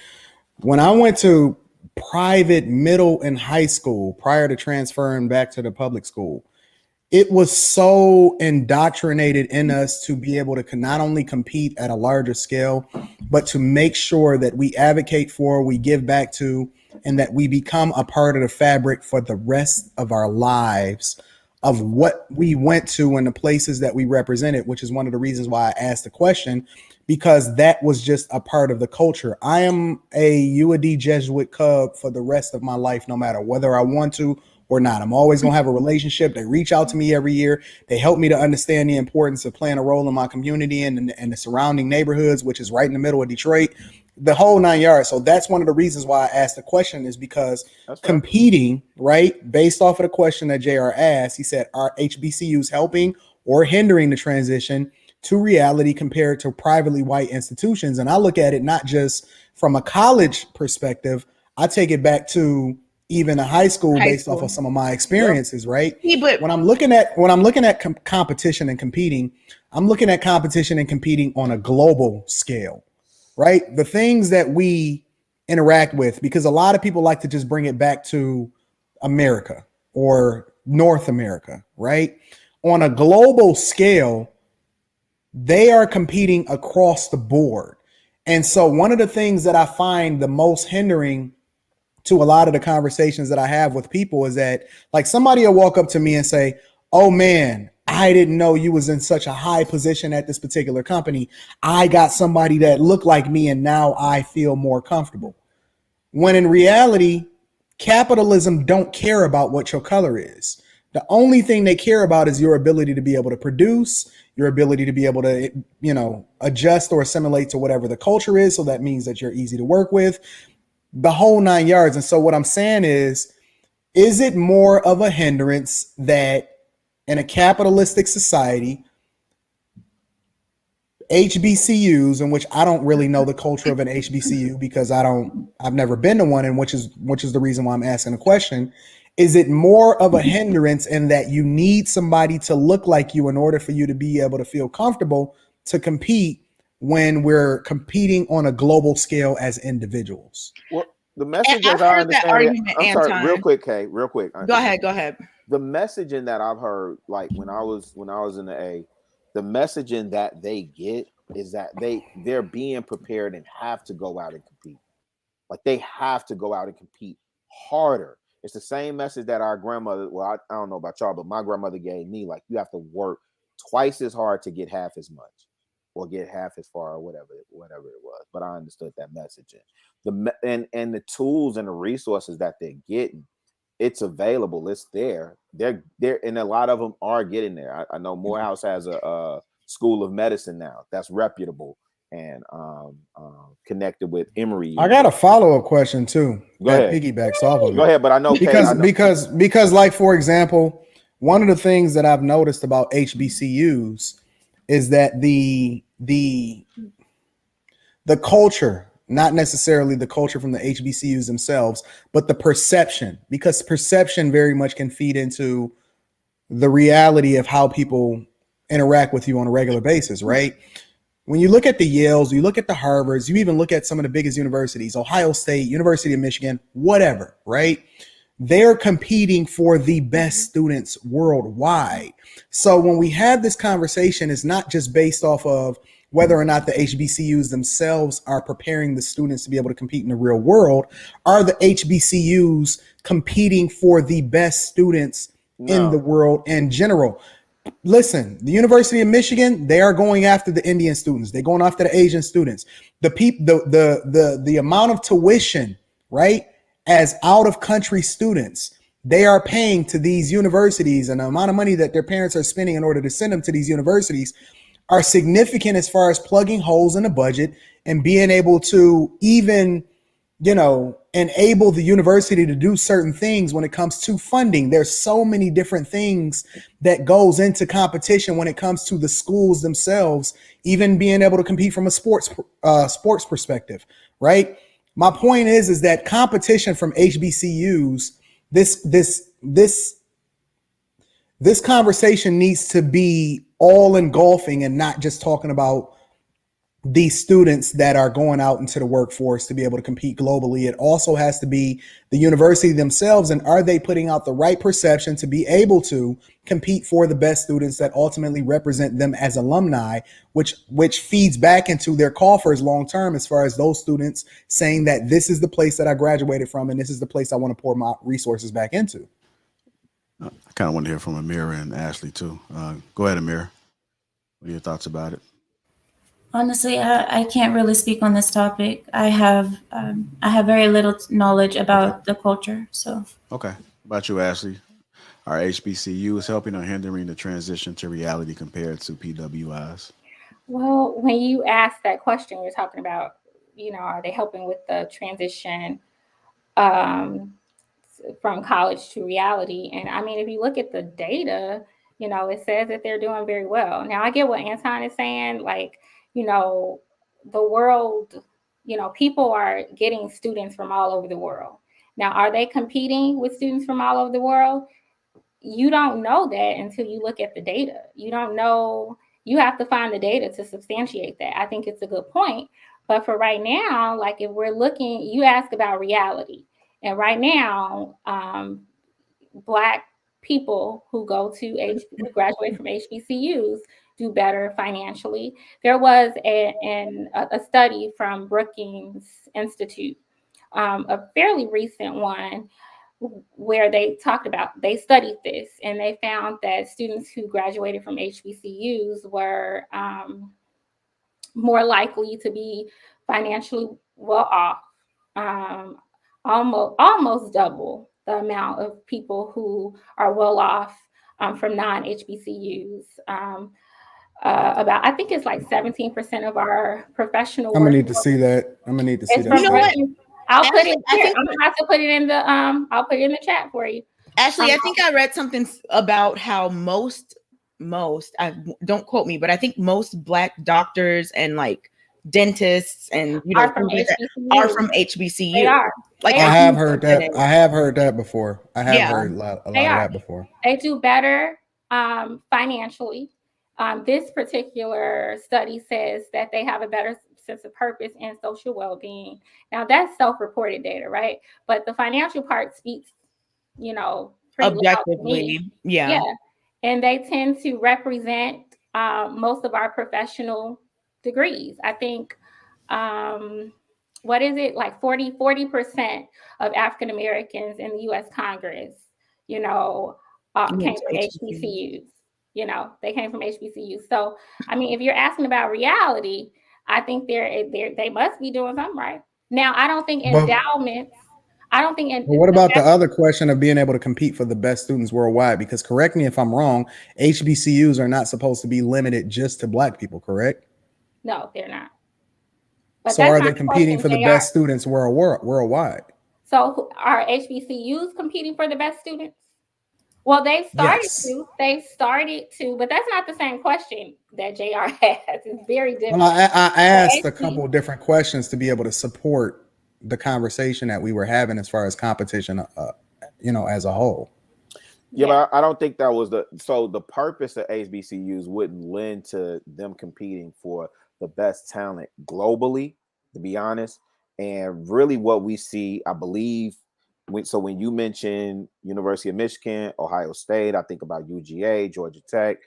When I went to private middle and high school prior to transferring back to the public school, it was so indoctrinated in us to be able to not only compete at a larger scale, but to make sure that we advocate for, we give back to, and that we become a part of the fabric for the rest of our lives of what we went to and the places that we represented, which is one of the reasons why I asked the question, because that was just a part of the culture. I am a UAD Jesuit Cub for the rest of my life, no matter whether I want to or not. I'm always going to have a relationship. They reach out to me every year. They help me to understand the importance of playing a role in my community and the surrounding neighborhoods, which is right in the middle of Detroit, the whole 9 yards. So that's one of the reasons why I asked the question, is because competing, right, based off of the question that JR asked, he said, are HBCUs helping or hindering the transition to reality compared to privately white institutions? And I look at it not just from a college perspective, I take it back to even a high school based off of some of my experiences, right? Yeah, but When I'm looking at competition and competing, I'm looking at competition and competing on a global scale, right? The things that we interact with, because a lot of people like to just bring it back to America or North America, right? On a global scale, they are competing across the board. And so one of the things that I find the most hindering to a lot of the conversations that I have with people is that, like, somebody will walk up to me and say, "Oh man, I didn't know you was in such a high position at this particular company. I got somebody that looked like me and now I feel more comfortable." When in reality, capitalism don't care about what your color is. The only thing they care about is your ability to be able to produce, your ability to be able to, adjust or assimilate to whatever the culture is. So that means that you're easy to work with, the whole 9 yards. And so what I'm saying is it more of a hindrance that in a capitalistic society, HBCUs, in which I don't really know the culture of an HBCU because I've never been to one, and which is the reason why I'm asking the question. Is it more of a hindrance in that you need somebody to look like you in order for you to be able to feel comfortable to compete when we're competing on a global scale as individuals? Well, the message I've as I heard that understand it, argument, I'm sorry, Anton. real quick, Kay, real quick. Go ahead. The messaging that I've heard, like when I was in the A, the messaging that they get is that they're being prepared and have to go out and compete. Like they have to go out and compete harder. It's the same message that our grandmother, well, I don't know about y'all, but my grandmother gave me, like, you have to work twice as hard to get half as much or get half as far or whatever it was. But I understood that messaging. And the tools and the resources that they're getting, it's available. It's there. They're and a lot of them are getting there. I know Morehouse has a school of medicine now that's reputable and connected with Emory. I got a follow-up question too. Go that ahead. piggybacks off of it. Go ahead, but I know because like, for example, one of the things that I've noticed about HBCUs is that the culture, not necessarily the culture from the HBCUs themselves, but the perception, because perception very much can feed into the reality of how people interact with you on a regular basis, right? When you look at the Yales, you look at the Harvards, you even look at some of the biggest universities, Ohio State, University of Michigan, whatever, right? They're competing for the best students worldwide. So when we have this conversation, it's not just based off of whether or not the HBCUs themselves are preparing the students to be able to compete in the real world. Are the HBCUs competing for the best students in the world in general? Listen, the University of Michigan, they are going after the Indian students. They're going after the Asian students. The amount of tuition, right, as out of country students, they are paying to these universities, and the amount of money that their parents are spending in order to send them to these universities are significant as far as plugging holes in the budget and being able to even, enable the university to do certain things when it comes to funding. There's so many different things that goes into competition when it comes to the schools themselves, even being able to compete from a sports perspective, right? My point is that competition from HBCUs, this conversation needs to be all engulfing and not just talking about these students that are going out into the workforce to be able to compete globally. It also has to be the university themselves, and are they putting out the right perception to be able to compete for the best students that ultimately represent them as alumni, which feeds back into their coffers long term, as far as those students saying that this is the place that I graduated from and this is the place I want to pour my resources back into. I kind of want to hear from Amir and Ashley too. Go ahead, Amir. What are your thoughts about it? Honestly, I can't really speak on this topic. I have very little knowledge about the culture. So okay, what about you, Ashley? Are HBCUs helping or hindering the transition to reality compared to PWIs? Well, when you ask that question, you're talking about, are they helping with the transition from college to reality? And I mean, if you look at the data, it says that they're doing very well. Now, I get what Anton is saying. Like, the world people are getting students from all over the world. Now, are they competing with students from all over the world? You don't know that until you look at the data. You don't know. You have to find the data to substantiate that. I think it's a good point. But for right now, like if we're looking, you ask about reality. And right now, Black people who who graduate from HBCUs do better financially. There was a study from Brookings Institute, a fairly recent one, where they studied this, and they found that students who graduated from HBCUs were more likely to be financially well off, almost double the amount of people who are well off from non-HBCUs. I think it's like 17% of our professional. I'm gonna need to see that. I'm gonna need to see that. You know what? I'll put it here. I'm gonna have to put it in the I'll put it in the chat for you. Ashley, I think I read something about how most don't quote me, but I think most Black doctors and like dentists and are from HBCU. They are. Like I have heard that. I have heard that before. I have heard a lot of that before. They do better financially. This particular study says that they have a better sense of purpose and social well-being. Now that's self-reported data, right? But the financial part speaks, objectively. Yeah. And they tend to represent most of our professional degrees. I think, what is it, like 40% of African Americans in the U.S. Congress, came from HBCUs. They came from HBCUs. So, I mean, if you're asking about reality, I think they must be doing something right. Now, I don't think endowments. What about the other question of being able to compete for the best students worldwide? Because correct me if I'm wrong, HBCUs are not supposed to be limited just to Black people, correct? No, they're not. But so are they competing for the best students worldwide? So are HBCUs competing for the best students? Well, they started to, but that's not the same question that JR has. It's very different. Well, I asked a couple of different questions to be able to support the conversation that we were having as far as competition, as a whole. Yeah, but I don't think that was the purpose of HBCUs wouldn't lend to them competing for the best talent globally, to be honest. And really what we see, I believe, when you mention University of Michigan, Ohio State, I think about UGA, Georgia Tech.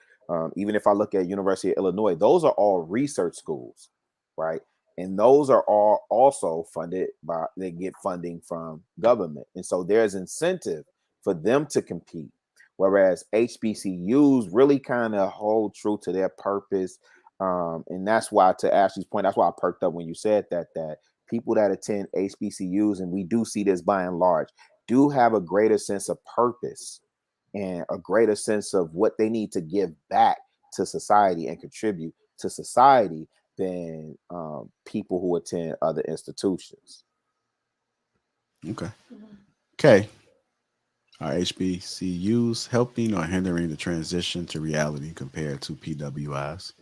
Even if I look at University of Illinois, those are all research schools, right? And those are all also funded they get funding from government. And so there's incentive for them to compete. Whereas HBCUs really kind of hold true to their purpose. And that's why, to Ashley's point, that's why I perked up when you said that people that attend HBCUs, and we do see this by and large, do have a greater sense of purpose and a greater sense of what they need to give back to society and contribute to society than people who attend other institutions. Okay. Are HBCUs helping or hindering the transition to reality compared to PWIs?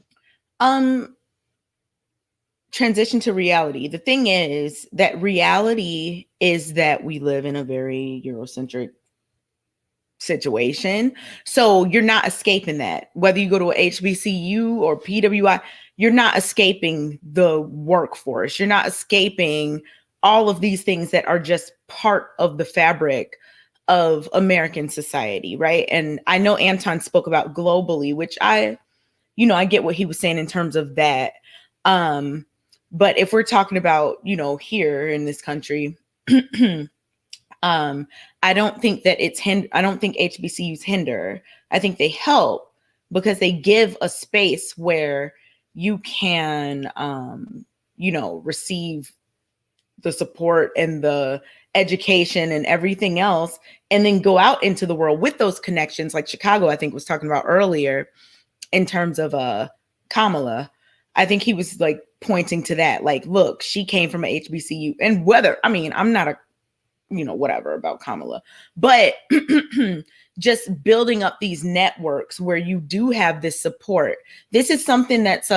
Transition to reality. The thing is that reality is that we live in a very Eurocentric situation. So you're not escaping that. Whether you go to a HBCU or PWI, you're not escaping the workforce. You're not escaping all of these things that are just part of the fabric of American society, right? And I know Anton spoke about globally, which I get what he was saying in terms of that. But if we're talking about, here in this country, I don't think that I don't think HBCUs hinder. I think they help because they give a space where you can, receive the support and the education and everything else, and then go out into the world with those connections, like Chicago, I think, was talking about earlier in terms of Kamala. I think he was like pointing to that, like, look, she came from an HBCU, and I'm not a, whatever about Kamala, but just building up these networks where you do have this support. This is something that's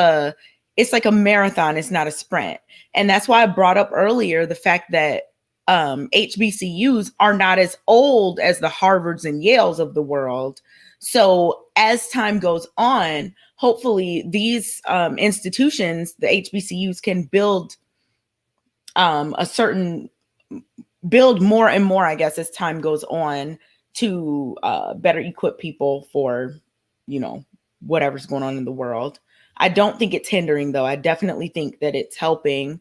it's like a marathon, it's not a sprint. And that's why I brought up earlier the fact that HBCUs are not as old as the Harvards and Yales of the world. So as time goes on, hopefully these institutions, the HBCUs, can build build more and more, I guess, as time goes on, to better equip people for, you know, whatever's going on in the world. I don't think it's hindering, though. I definitely think that it's helping,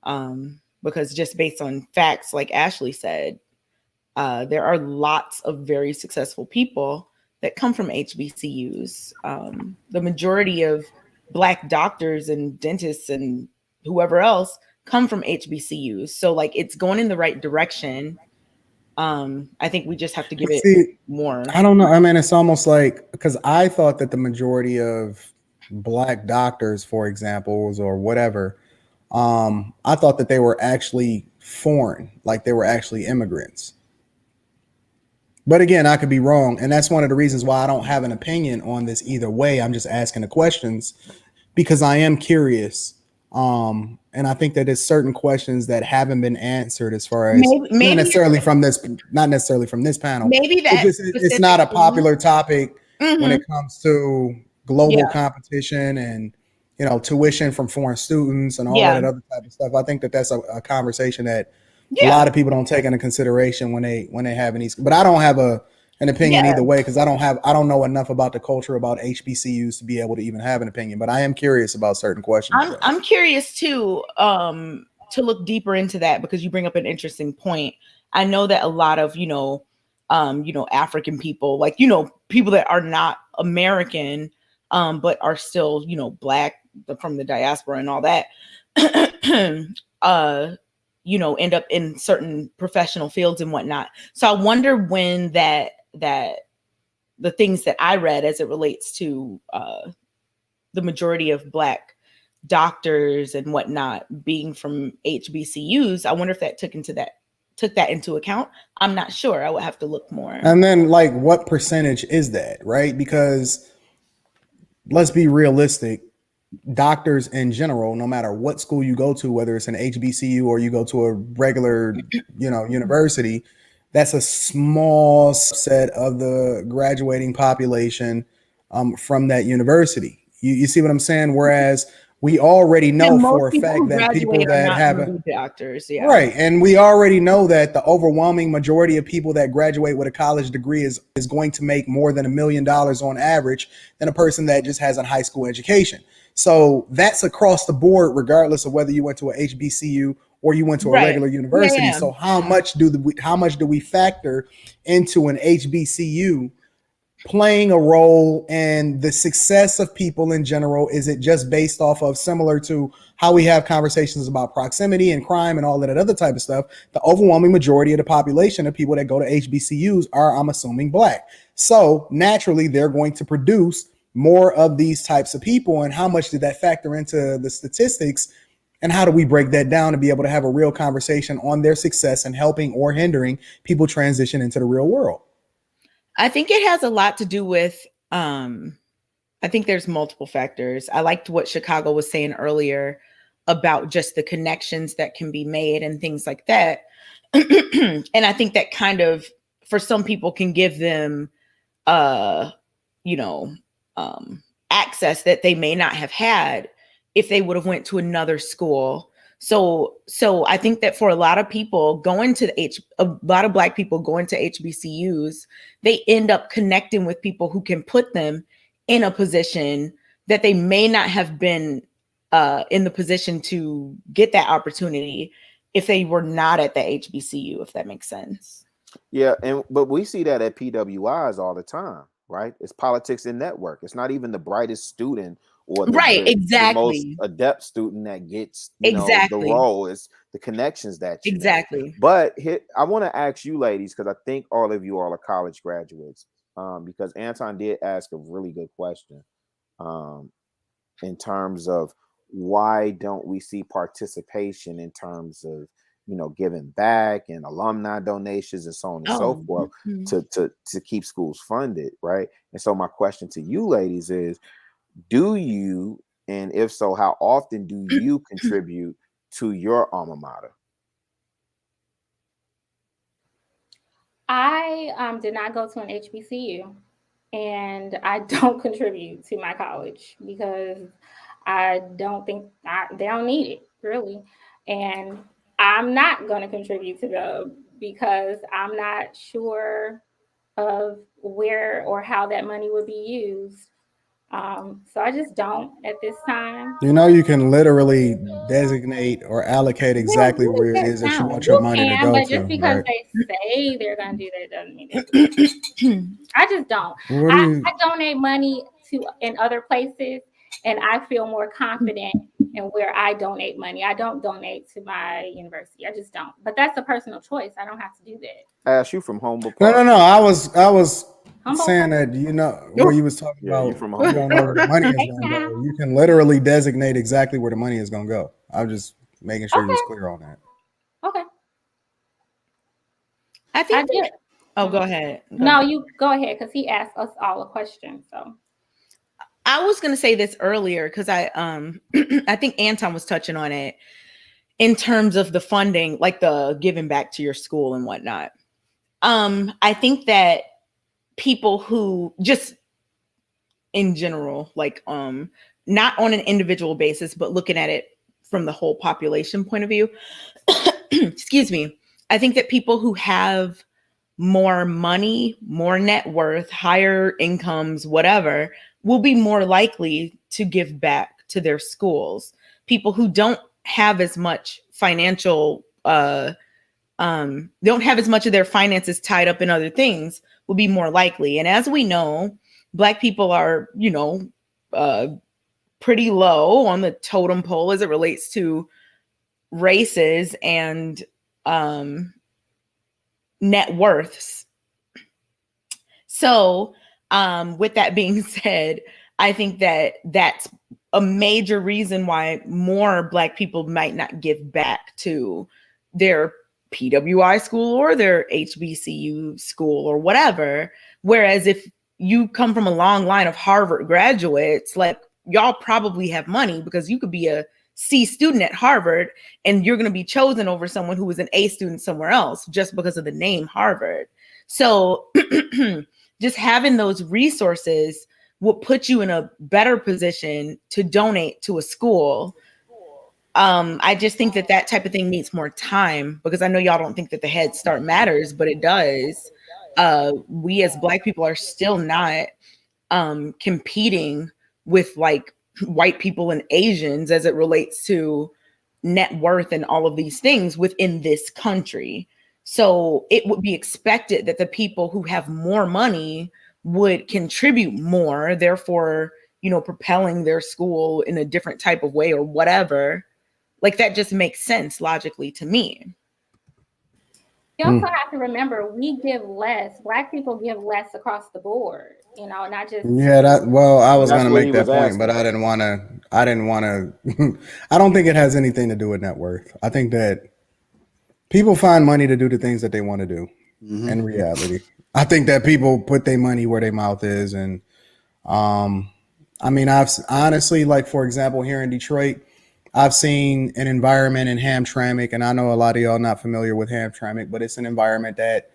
because just based on facts, like Ashley said, there are lots of very successful people that come from HBCUs. The majority of Black doctors and dentists and whoever else come from HBCUs. So like, it's going in the right direction. I think we just have to give it more. I don't know. I mean, it's almost like, because I thought that the majority of Black doctors, for example, or whatever, I thought that they were actually foreign, like they were actually immigrants. But again, I could be wrong. And that's one of the reasons why I don't have an opinion on this either way. I'm just asking the questions because I am curious. And I think that there's certain questions that haven't been answered as far as maybe not necessarily from this panel. Maybe it's not a popular topic when it comes to global competition and, you know, tuition from foreign students and all that other type of stuff. I think that that's a conversation that a lot of people don't take into consideration when they have these. But I don't have an opinion either way, because I don't know enough about the culture about HBCUs to be able to even have an opinion. But I am curious about certain questions. I'm curious too, to look deeper into that, because you bring up an interesting point. I know that a lot of African people, like, people that are not American, but are still, Black, from the diaspora and all that, end up in certain professional fields and whatnot. So I wonder when that the things that I read as it relates to the majority of Black doctors and whatnot being from HBCUs, I wonder if that took that into account. I'm not sure. I would have to look more. And then, like, what percentage is that, right? Because let's be realistic. Doctors in general, no matter what school you go to, whether it's an HBCU or you go to a regular, university, that's a small set of the graduating population from that university. You see what I'm saying? Whereas we already know for a fact that people that have doctors, right, and we already know that the overwhelming majority of people that graduate with a college degree is going to make more than $1 million on average than a person that just has a high school education. So that's across the board, regardless of whether you went to a HBCU or you went to a regular university. Yeah. So how much do we factor into an HBCU playing a role in the success of people in general? Is it just based off of, similar to how we have conversations about proximity and crime and all that other type of stuff? The overwhelming majority of the population of people that go to HBCUs are, I'm assuming, Black. So naturally, they're going to produce more of these types of people. And how much did that factor into the statistics? And how do we break that down to be able to have a real conversation on their success and helping or hindering people transition into the real world? I think it has a lot to do with, I think there's multiple factors. I liked what Chicago was saying earlier about just the connections that can be made and things like that. And I think that kind of, for some people, can give them, access that they may not have had if they would have went to another school. So I think that for a lot of people a lot of Black people going to HBCUs, they end up connecting with people who can put them in a position that they may not have been in the position to get that opportunity if they were not at the HBCU, if that makes sense. Yeah, but we see that at PWIs all the time, right? It's politics and network. It's not even the brightest student or the most adept student that gets the role. Is the connections that you make. But I want to ask you ladies, because I think all of you are college graduates, because Anton did ask a really good question in terms of why don't we see participation in terms of giving back and alumni donations and so on and so forth to keep schools funded, right? And so my question to you ladies is, do you And if so, how often do you contribute to your alma mater? I did not go to an HBCU, and I don't contribute to my college because I don't think they don't need it really, and I'm not going to contribute to them because I'm not sure of where or how that money would be used. So I just don't at this time. You know, you can literally designate or allocate exactly where it is that you want your You money to can, go but to, just because right? they say they're going to do that doesn't mean they do. I just don't. What do you? I donate money to in other places, and I feel more confident in where I donate money. I don't donate to my university. I just don't. But that's a personal choice. I don't have to do that. I asked you from Humboldt No, Park. no, no. I was Humboldt saying Park? that, you know, where you was talking Yeah, you about from you Humboldt don't know where the money is going to go. You can literally designate exactly where the money is going to go. I'm just making sure you was clear on that. Okay. I think. did. Oh, go ahead. No, you go ahead because he asked us all a question. So I was going to say this earlier because I I think Anton was touching on it in terms of the funding, like the giving back to your school and whatnot. I think that people who just in general, like not on an individual basis, but looking at it from the whole population point of view, excuse me, I think that people who have more money, more net worth, higher incomes, whatever, will be more likely to give back to their schools. People who don't have as much financial, don't have as much of their finances tied up in other things will be more likely. And as we know, Black people are, you know, pretty low on the totem pole as it relates to races and net worths. So, with that being said, I think that that's a major reason why more Black people might not give back to their PWI school or their HBCU school or whatever. Whereas if you come from a long line of Harvard graduates, like y'all probably have money because you could be a C student at Harvard and you're going to be chosen over someone who was an A student somewhere else just because of the name Harvard. So just having those resources will put you in a better position to donate to a school. I just think that that type of thing needs more time because I know y'all don't think that the Head Start matters, but it does. We as Black people are still not competing with like white people and Asians as it relates to net worth and all of these things within this country. So it would be expected that the people who have more money would contribute more, therefore, you know, propelling their school in a different type of way or whatever. Like that just makes sense logically to me. you also have to remember we give less. Black people give less across the board, you know, not just Yeah, that well, I was That's going to what make he that was point, but asking. I didn't want to I don't think it has anything to do with net worth. I think that people find money to do the things that they want to do in reality. I think that people put their money where their mouth is. And I mean, I've honestly, like, for example, here in Detroit, I've seen an environment in Hamtramck, and I know a lot of y'all not familiar with Hamtramck, but it's an environment that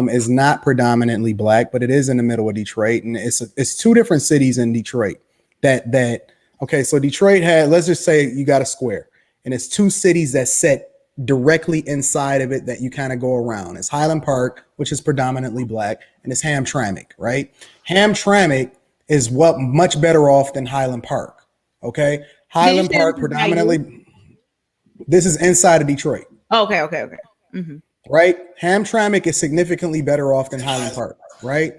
is not predominantly Black, but it is in the middle of Detroit. And it's two different cities in Detroit that okay, so Detroit had, let's just say you got a square, and it's two cities that set directly inside of it that you kind of go around. It's Highland Park, which is predominantly Black, and it's Hamtramck, right? Hamtramck is what much better off than Highland Park. Okay. Highland Park predominantly, this is inside of Detroit. Okay. Mm-hmm. Right? Hamtramck is significantly better off than Highland Park, right?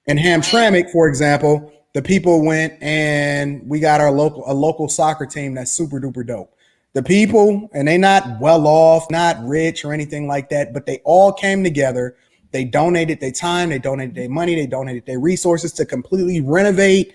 And Hamtramck, for example, the people went and we got a local soccer team that's super duper dope. The people, and they not well off, not rich or anything like that, but they all came together. They donated their time, they donated their money, they donated their resources to completely renovate,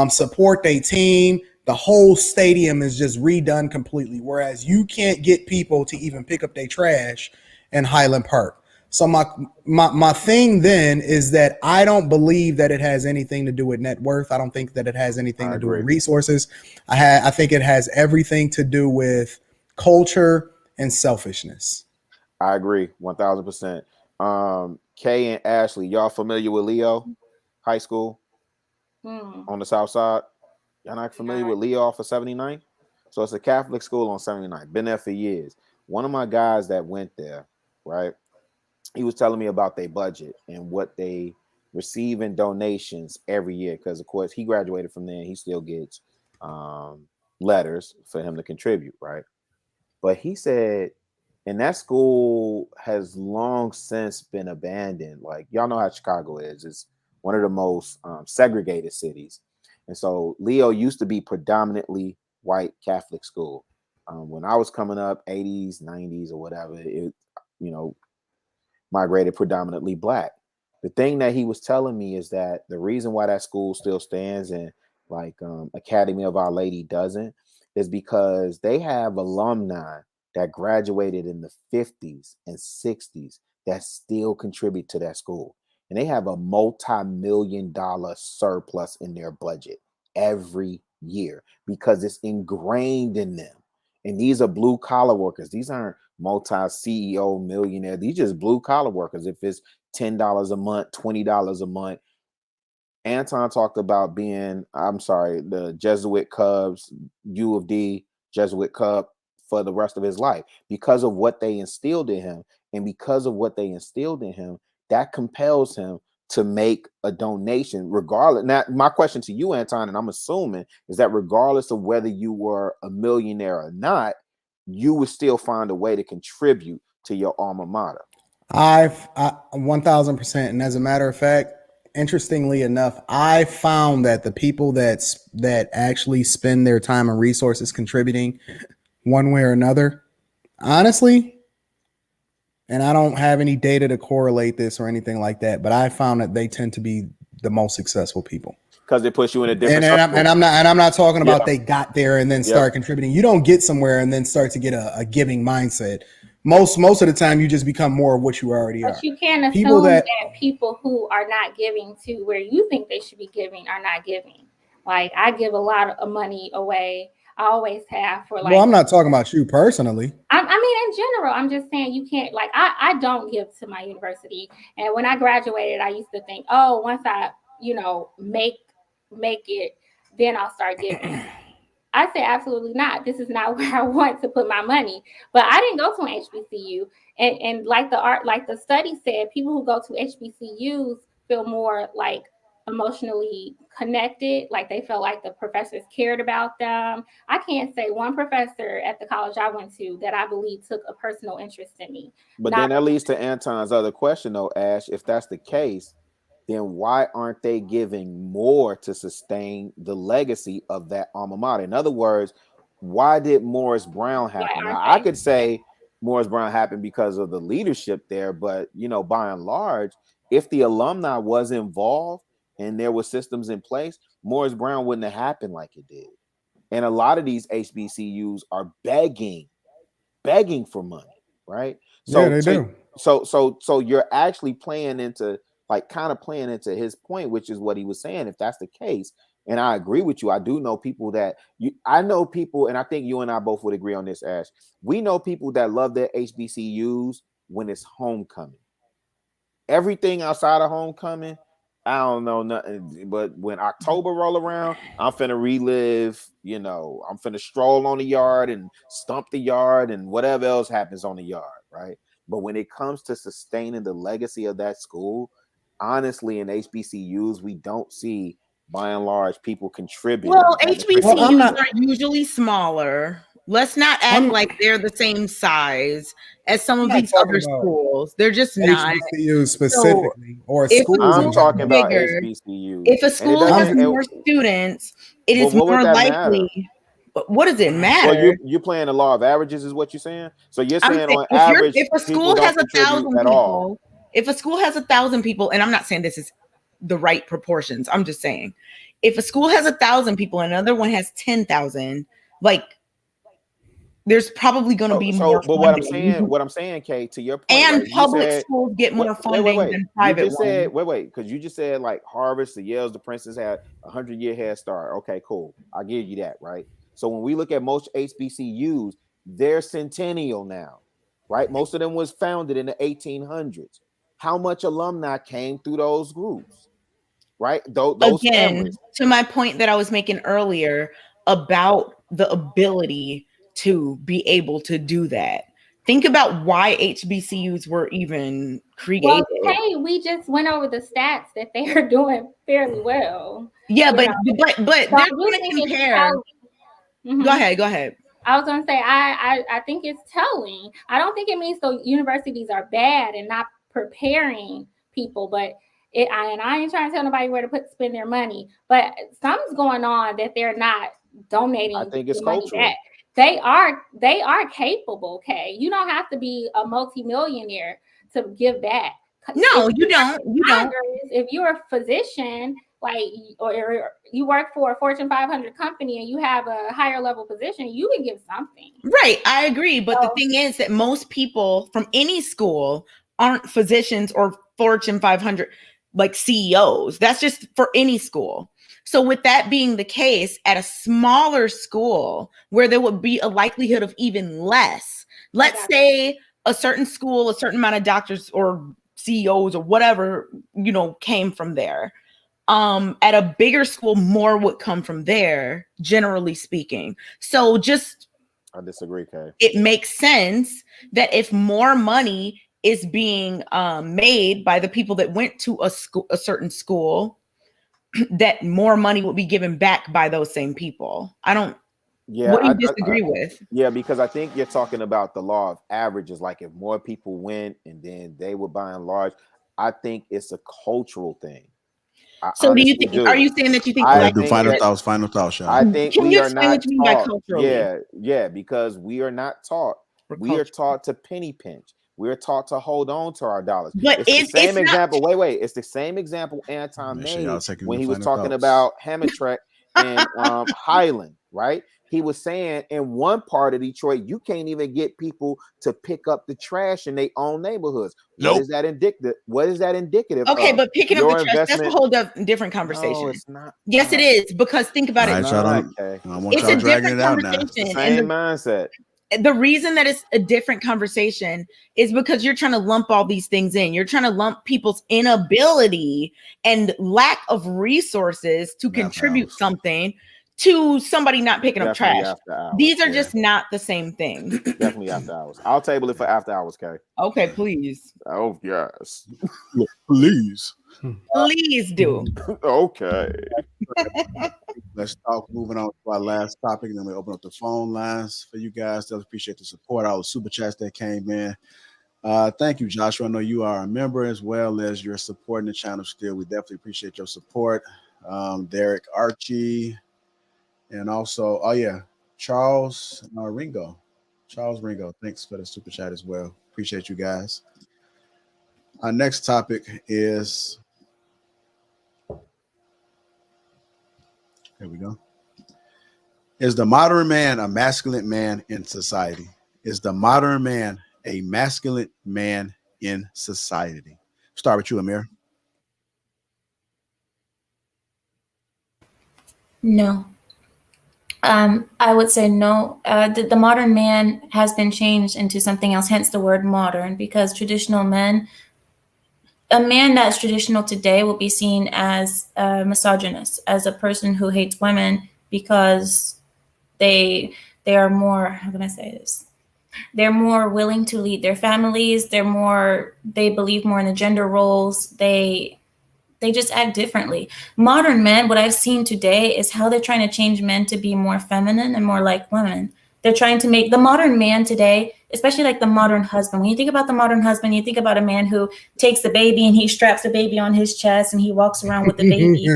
support their team. The whole stadium is just redone completely. Whereas you can't get people to even pick up their trash in Highland Park. So my thing then is that I don't believe that it has anything to do with net worth. I don't think that it has anything to do with resources. I think it has everything to do with culture and selfishness. I agree 1000%. Kay and Ashley, y'all familiar with Leo High School on the South Side? Y'all not familiar with Leo off of 79? So it's a Catholic school on 79. Been there for years. One of my guys that went there, right? He was telling me about their budget and what they receive in donations every year. Because of course he graduated from there and he still gets letters for him to contribute, right? But he said, and that school has long since been abandoned. Like, y'all know how Chicago is. It's one of the most segregated cities. And so Leo used to be predominantly white Catholic school. When I was coming up, 80s, 90s, or whatever, it, migrated predominantly black. The thing that he was telling me is that the reason why that school still stands and like Academy of Our Lady doesn't is because they have alumni that graduated in the 50s and 60s that still contribute to that school. And they have a multi-million-dollar surplus in their budget every year because it's ingrained in them. And these are blue collar workers. These aren't multi-CEO millionaire. These just blue collar workers. If it's $10 a month, $20 a month. Anton talked about being, the Jesuit Cubs, U of D, Jesuit Cub for the rest of his life because of what they instilled in him. And because of what they instilled in him, that compels him to make a donation regardless. Now, my question to you, Anton, and I'm assuming, is that regardless of whether you were a millionaire or not, you would still find a way to contribute to your alma mater. I 1000%. And as a matter of fact, interestingly enough, I found that the people that actually spend their time and resources contributing one way or another, honestly, and I don't have any data to correlate this or anything like that, but I found that they tend to be the most successful people. Because they push you in a different and I'm not talking about they got there and then start contributing. You don't get somewhere and then start to get a giving mindset. Most of the time you just become more of what you already are. But you can't assume that people who are not giving to where you think they should be giving are not giving. Like, I give a lot of money away. I always have for like. Well, I'm not talking about you personally. I mean, in general, I'm just saying you can't, like, I don't give to my university. And when I graduated, I used to think, oh, once I, make it, then I'll start giving. I say absolutely not. This is not where I want to put my money. But I didn't go to an HBCU. And like the study said, people who go to HBCUs feel more like emotionally connected, like they felt like the professors cared about them. I can't say one professor at the college I went to that I believe took a personal interest in me. But then that leads to Anton's other question, though, Ash. If that's the case, then why aren't they giving more to sustain the legacy of that alma mater? In other words, why did Morris Brown happen? Now, I could say Morris Brown happened because of the leadership there, but by and large, if the alumni was involved and there were systems in place, Morris Brown wouldn't have happened like it did. And a lot of these HBCUs are begging for money, right? So, yeah, they do. So you're actually playing into his point, which is what he was saying. If that's the case, and I agree with you, I do know people I know people, and I think you and I both would agree on this, Ash. We know people that love their HBCUs when it's homecoming. Everything outside of homecoming, I don't know nothing. But when October roll around, I'm finna relive, I'm finna stroll on the yard and stump the yard and whatever else happens on the yard, right? But when it comes to sustaining the legacy of that school, honestly, in HBCUs, we don't see, by and large, people contributing. Well, HBCUs are usually smaller. Let's not act like they're the same size as some of these other schools. They're just not. HBCUs specifically, or schools. I'm talking about HBCUs. If a school has more students, it is more likely. What does it matter? Well, you're playing the law of averages, is what you're saying. So you're saying on average, if a school has 1,000 people, if a school has 1,000 people, and I'm not saying this is the right proportions. I'm just saying, if a school has 1,000 people and another one has 10,000, like there's probably going to be more But funding. what I'm saying, Kay, to your point, And right, public schools get more funding than private ones. Because you just said like Harvard, the Yales, the Princeton had 100-year head start. Okay, cool. I'll give you that, right? So when we look at most HBCUs, they're centennial now, right? Most of them was founded in the 1800s. How much alumni came through those groups, right? Those families. To my point that I was making earlier about the ability to be able to do that. Think about why HBCUs were even created. Well, hey, we just went over the stats that they are doing fairly well. Yeah, but they're going to compare. Mm-hmm. Go ahead. I was going to say, I think it's telling. I don't think it means the universities are bad and not preparing people, but I ain't trying to tell nobody where to spend their money, but something's going on that they're not donating. I think it's the money cultural. back. They are capable. Okay, you don't have to be a multimillionaire to give back. No, you don't. If you're a physician, or you work for a Fortune 500 company and you have a higher level position, you can give something. Right, I agree. But the thing is that most people from any school aren't physicians or Fortune 500 like CEOs. That's just for any school. So with that being the case, at a smaller school where there would be a likelihood of even less, let's say a certain school, a certain amount of doctors or CEOs or whatever, came from there. At a bigger school, more would come from there, generally speaking. So I disagree, Kay. It makes sense that if more money is being made by the people that went to a certain school, that more money will be given back by those same people. What do you disagree with? Yeah, because I think you're talking about the law of averages. Like if more people went and then they would by and large, I think it's a cultural thing. So do you think? Are you saying that you think? Final thoughts, Sean. I think we are not taught. Culturally? Yeah, because we are not taught. We are taught to penny pinch. We're taught to hold on to our dollars. But it's the same example. Wait. It's the same example Anton made when he was talking about Hammetrek and Highland, right? He was saying in one part of Detroit, you can't even get people to pick up the trash in their own neighborhoods. Nope. What is that indicative? Okay, but picking up the trash, that's a whole different conversation. No, it's not. Yes, it is, because think about it. It's a different conversation. Same mindset. The reason that it's a different conversation is because you're trying to lump all these things in. You're trying to lump people's inability and lack of resources to contribute something to somebody not picking up trash. These are just not the same thing. Definitely after hours. I'll table it for after hours, Kay. Okay, please. Oh, yes. Please. Please do. Okay. Let's talk. Moving on to our last topic, and then we open up the phone lines for you guys. Still appreciate the support. All the super chats that came in. Thank you, Joshua. I know you are a member as well as you're supporting the channel still. We definitely appreciate your support. Derek Archie, and also, Charles Ringo. Charles Ringo, thanks for the super chat as well. Appreciate you guys. Our next topic is, here we go. Is the modern man a masculine man in society? Is the modern man a masculine man in society? Start with you, Amir. No. I would say no. The modern man has been changed into something else, hence the word modern, because traditional men, a man that's traditional today will be seen as a misogynist, as a person who hates women because they are more, how can I say this? They're more willing to lead their families. They believe more in the gender roles. They just act differently. Modern men, what I've seen today is how they're trying to change men to be more feminine and more like women. They're trying to make the modern man today, especially like the modern husband. When you think about the modern husband, you think about a man who takes the baby and he straps the baby on his chest and he walks around with the baby.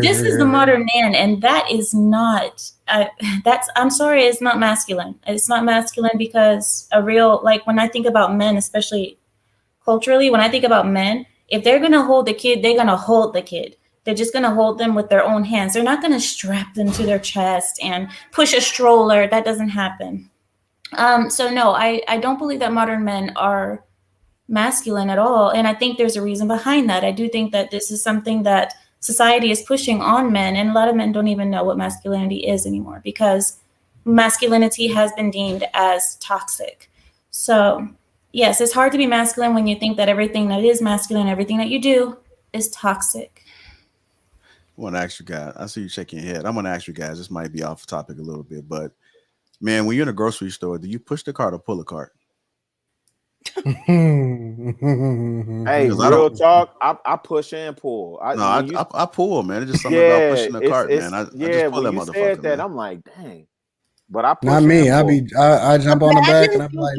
This is the modern man. And that is not, I'm sorry, it's not masculine. It's not masculine because when I think about men, especially culturally, when I think about men, if they're going to hold the kid, they're going to hold the kid. They're just going to hold them with their own hands. They're not going to strap them to their chest and push a stroller. That doesn't happen. So no, I don't believe that modern men are masculine at all. And I think there's a reason behind that. I do think that this is something that society is pushing on men, and a lot of men don't even know what masculinity is anymore because masculinity has been deemed as toxic. So yes, it's hard to be masculine when you think that everything that is masculine, everything that you do is toxic. I want to ask you guys. I see you shaking your head. I'm going to ask you guys. This might be off topic a little bit, but man, when you're in a grocery store, do you push the cart or pull a cart? Hey, real talk. I push and pull. I pull, man. It's just something about pushing the cart, man. I just pull that motherfucker. Said that, man. I'm like, dang. But I push. Not me. I jump on the back and I'm like,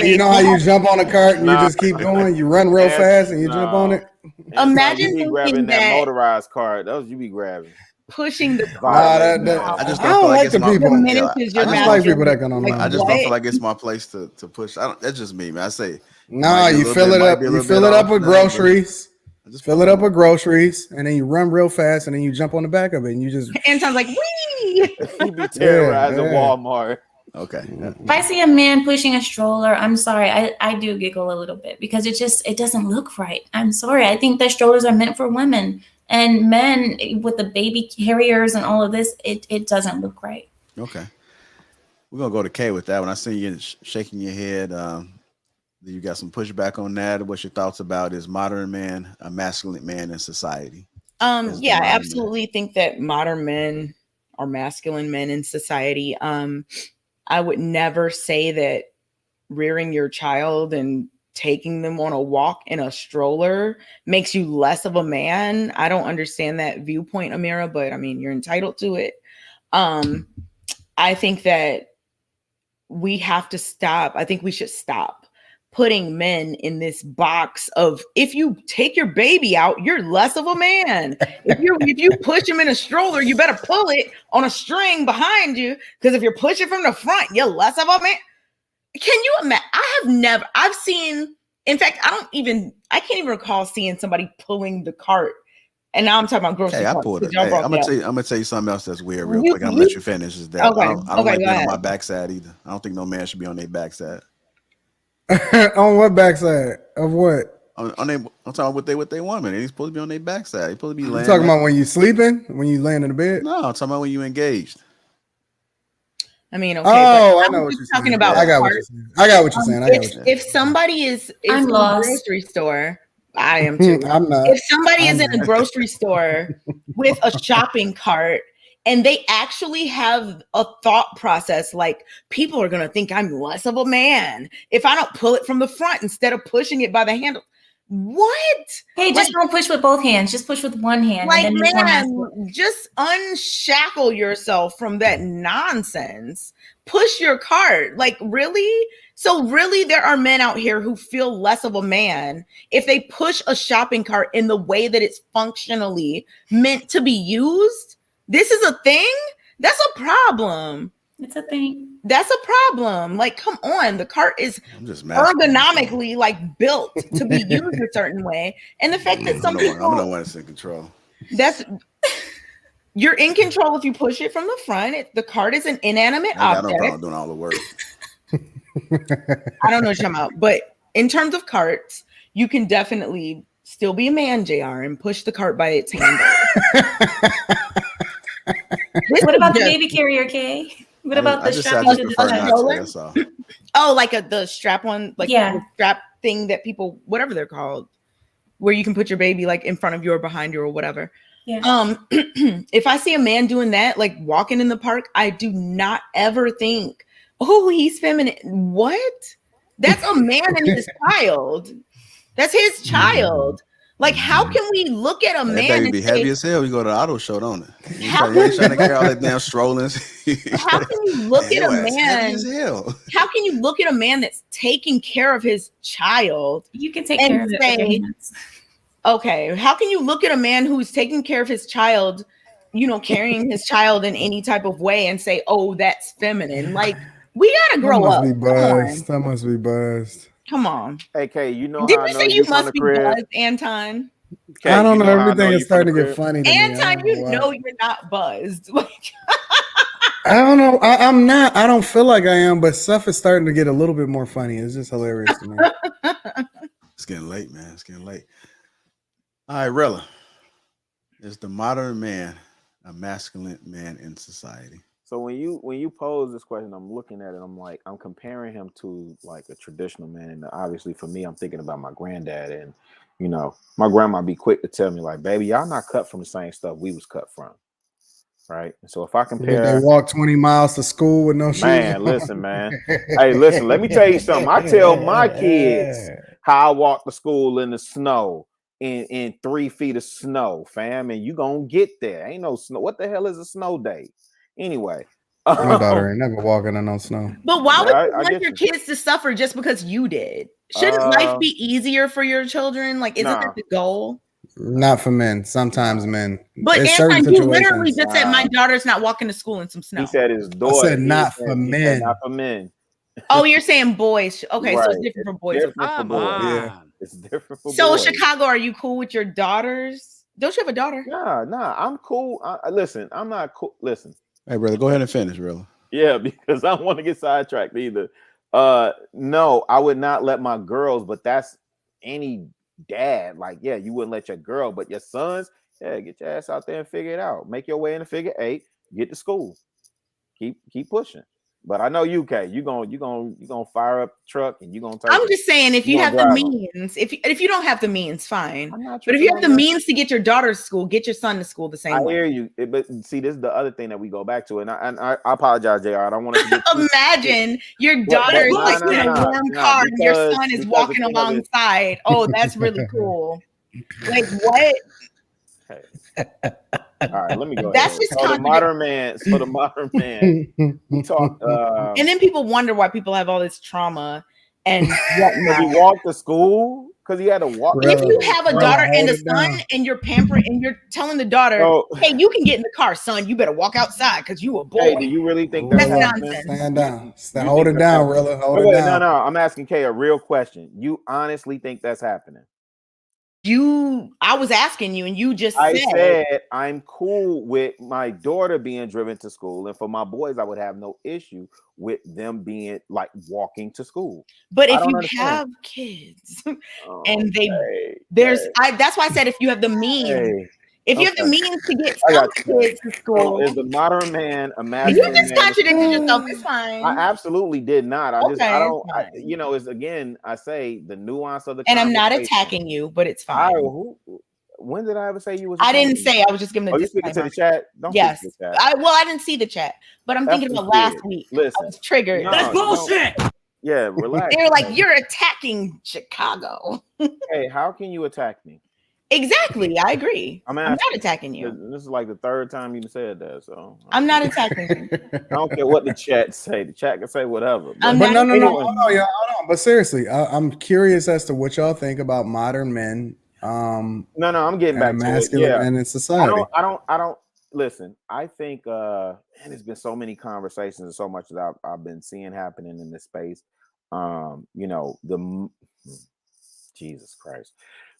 you know how you jump on a cart and you just keep going. You run real fast and you jump on it. Imagine you be grabbing that motorized cart. Those you be grabbing. Pushing the cart. I just don't feel like it's my people. I just like people that can online. I just don't feel like it's my place to push. That's just me, man. I say, no, you fill it up. You fill it up with groceries. Just fill it up with groceries, and then you run real fast, and then you jump on the back of it, and you just. Anton's like, wee! You be terrorizing Walmart. Okay. If I see a man pushing a stroller, I'm sorry, I do giggle a little bit because it doesn't look right. I'm sorry. I think that strollers are meant for women, and men with the baby carriers and all of this, it doesn't look right. Okay. We're gonna go to Kay with that one. I see you shaking your head. You got some pushback on that. What's your thoughts about is modern man a masculine man in society? Yeah, I absolutely think that modern men are masculine men in society. I would never say that rearing your child and taking them on a walk in a stroller makes you less of a man. I don't understand that viewpoint, Amira, but I mean, you're entitled to it. I think that we have to stop. I think we should stop putting men in this box of, if you take your baby out, you're less of a man. If you push him in a stroller, you better pull it on a string behind you, because if you're pushing from the front, you're less of a man. Can you imagine? I've seen, in fact, I can't even recall seeing somebody pulling the cart. And now I'm talking about grocery. Hey, I pulled it. Hey, I'm gonna tell you something else that's weird real quick. I'm gonna let you finish. Is that okay. I don't like being on my backside either. I don't think no man should be on their backside. On what backside of what? I'm talking about what they want, man. He's supposed to be on their backside. He's supposed to be laying. You talking about when you sleeping, when you laying in the bed? No, I'm talking about when you engaged. I mean, okay. Oh, I know what you're talking about. I got what you're saying. I got what you're saying. If somebody is in a grocery store, I am too. I'm not. If somebody is in a grocery store with a shopping cart, and they actually have a thought process like, people are going to think I'm less of a man if I don't pull it from the front instead of pushing it by the handle. What? Hey, just don't push with both hands. Just push with one hand. Like, and then man, just unshackle yourself from that nonsense. Push your cart. Like, really? So really, there are men out here who feel less of a man if they push a shopping cart in the way that it's functionally meant to be used. This is a thing? That's a problem. It's a thing. That's a problem. Like, come on. The cart is ergonomically built to be used a certain way. And the fact that some people, I'm the one that's in control. You're in control if you push it from the front. The cart is an inanimate object. I don't know doing all the work. I don't know what you're talking about. But in terms of carts, you can definitely still be a man, JR, and push the cart by its handle. What about the baby carrier, Kay? What about the strapping to the side? Oh, like the strap one, the strap thing that people, whatever they're called, where you can put your baby in front of you or behind you or whatever. Yeah. If I see a man doing that, walking in the park, I do not ever think, oh, he's feminine. What? That's a man and his child. That's his child. How can we look at a man? That baby be heavy as hell. You go to the auto show, don't it? You ain't trying to carry all that damn strollers. How can you look at a man? How can you look at a man that's taking care of his child? You can take care of it. Okay, how can you look at a man who's taking care of his child, carrying his child in any type of way and say, "Oh, that's feminine"? We gotta grow up. That must be buzzed. Come on. Hey, Kay, you know Did how you say you must be buzzed, Anton? Kay, I don't know. Everything is starting to get funny to Anton, me. you're not buzzed. I don't know. I'm not. I don't feel like I am, but stuff is starting to get a little bit more funny. It's just hilarious to me. It's getting late, man. It's getting late. All right, Rella. Is the modern man a masculine man in society? So when you pose this question, I'm looking at it. I'm like, I'm comparing him to like a traditional man, and obviously for me, I'm thinking about my granddad, and you know, my grandma be quick to tell me like, "Baby, y'all not cut from the same stuff we was cut from." Right. And so if I Did they compare, walk 20 miles to school with no shoes? man, listen, man. Hey, listen, let me tell you something. I tell my kids how I walk to school in the snow, in 3 feet of snow, fam, and you gonna get there. Ain't no snow. What the hell is a snow day? Anyway. My daughter ain't never walking in no snow. But why would I you want get your you. kids to suffer just because you did? Shouldn't life be easier for your children? Like, isn't that the goal? Not for men. Sometimes men. But It's certain Anton, you literally situations. just said my daughter's not walking to school in some snow. He said his daughter. I said not for He said men. not for men. Oh, you're saying boys. Okay, Right. so it's different for boys. Different for boys. Yeah. It's different for So boys. Chicago, are you cool with your daughters? Don't you have a daughter? Nah. I'm cool. Listen, I'm not cool. Listen. Hey, brother, go ahead and finish, Rella. Yeah, because I don't want to get sidetracked either. No, I would not let my girls, but that's any dad. Like, yeah, you wouldn't let your girl, but your sons, yeah, get your ass out there and figure it out. Make your way in the figure 8, get to school. Keep pushing. But I know you, Kay. You gonna fire up the truck and you gonna take. I'm just saying, if you have the drive means, if you don't have the means, fine. I'm not But if you tripping have the on that. means to get your daughter to school, get your son to school the same I way. hear you, but see, this is the other thing that we go back to, and I apologize, JR. I don't want to Imagine your daughter is like in a warm car and your son is walking alongside. Oh, that's really cool. Like what? All right, let me go. That's ahead. just So the modern man. We talk. And then people wonder why people have all this trauma and Because he walked to school. Because he had to walk. If you have a daughter and a son, and you're pampering, and you're telling the daughter, "Hey, you can get in the car, son. You better walk outside because you a boy." Hey, do you really think that's happening? nonsense? Stand down. Hold it down, Rilla. Hold it down. No. I'm asking Kay a real question. You honestly think that's happening? I was asking you, and you just said I'm cool with my daughter being driven to school, and for my boys, I would have no issue with them being like walking to school. But if you have kids, and that's why I said if you have the means. If you have the means to get some kids to school, is the modern man a masculine? You just contradicted yourself. It's fine. I absolutely did not. It's again, I say the nuance of the. And I'm not attacking you, but it's fine. When did I ever say you was? I didn't say. I was just giving a disclaimer. You speaking to the chat? Yes. I didn't see the chat, but I'm thinking about last week. Listen, I was triggered. That's bullshit. Yeah, relax. They're like, you're attacking Chicago. Hey, how can you attack me? Exactly, I agree. I'm not attacking you. This is like the 3rd time you said that, so I'm not attacking you. I don't care what the chat say. The chat can say whatever. But no, hold on, y'all. Hold on. But seriously, I'm curious as to what y'all think about modern men. I'm getting back to masculine men in society. I don't listen. I think and there's been so many conversations and so much that I've been seeing happening in this space. Jesus Christ.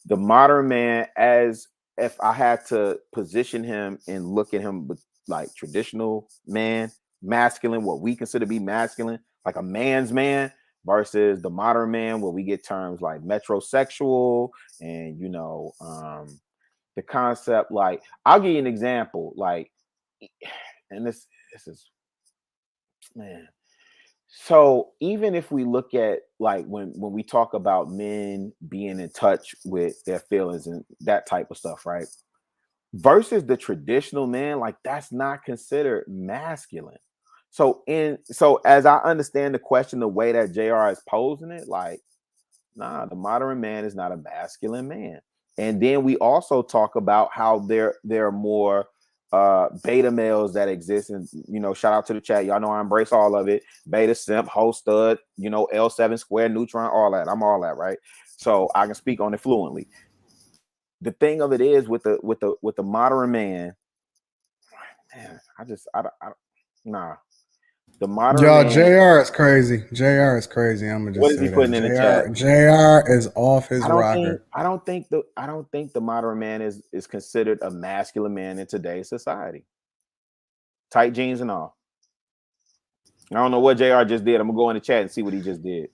The modern man, as if I had to position him and look at him with like traditional man, masculine, what we consider to be masculine, like a man's man, versus the modern man, where we get terms like metrosexual and the concept. Like, I'll give you an example. Like, and this is, man. So even if we look at like when we talk about men being in touch with their feelings and that type of stuff, right? Versus the traditional man, like that's not considered masculine. So as I understand the question, the way that JR is posing it, like, nah, the modern man is not a masculine man. And then we also talk about how there are more beta males that exist, and shout out to the chat. Y'all know I embrace all of it. Beta, simp, hoe, stud, L7 square, neutron, all that. I'm all that, right? So I can speak on it fluently. The thing of it is with the modern man, nah. The modern y'all, man, JR is crazy. JR is crazy. I'm gonna just what is he putting in the chat? JR is off his rocker. I don't think the modern man is considered a masculine man in today's society. Tight jeans and all. I don't know what JR just did. I'm gonna go in the chat and see what he just did.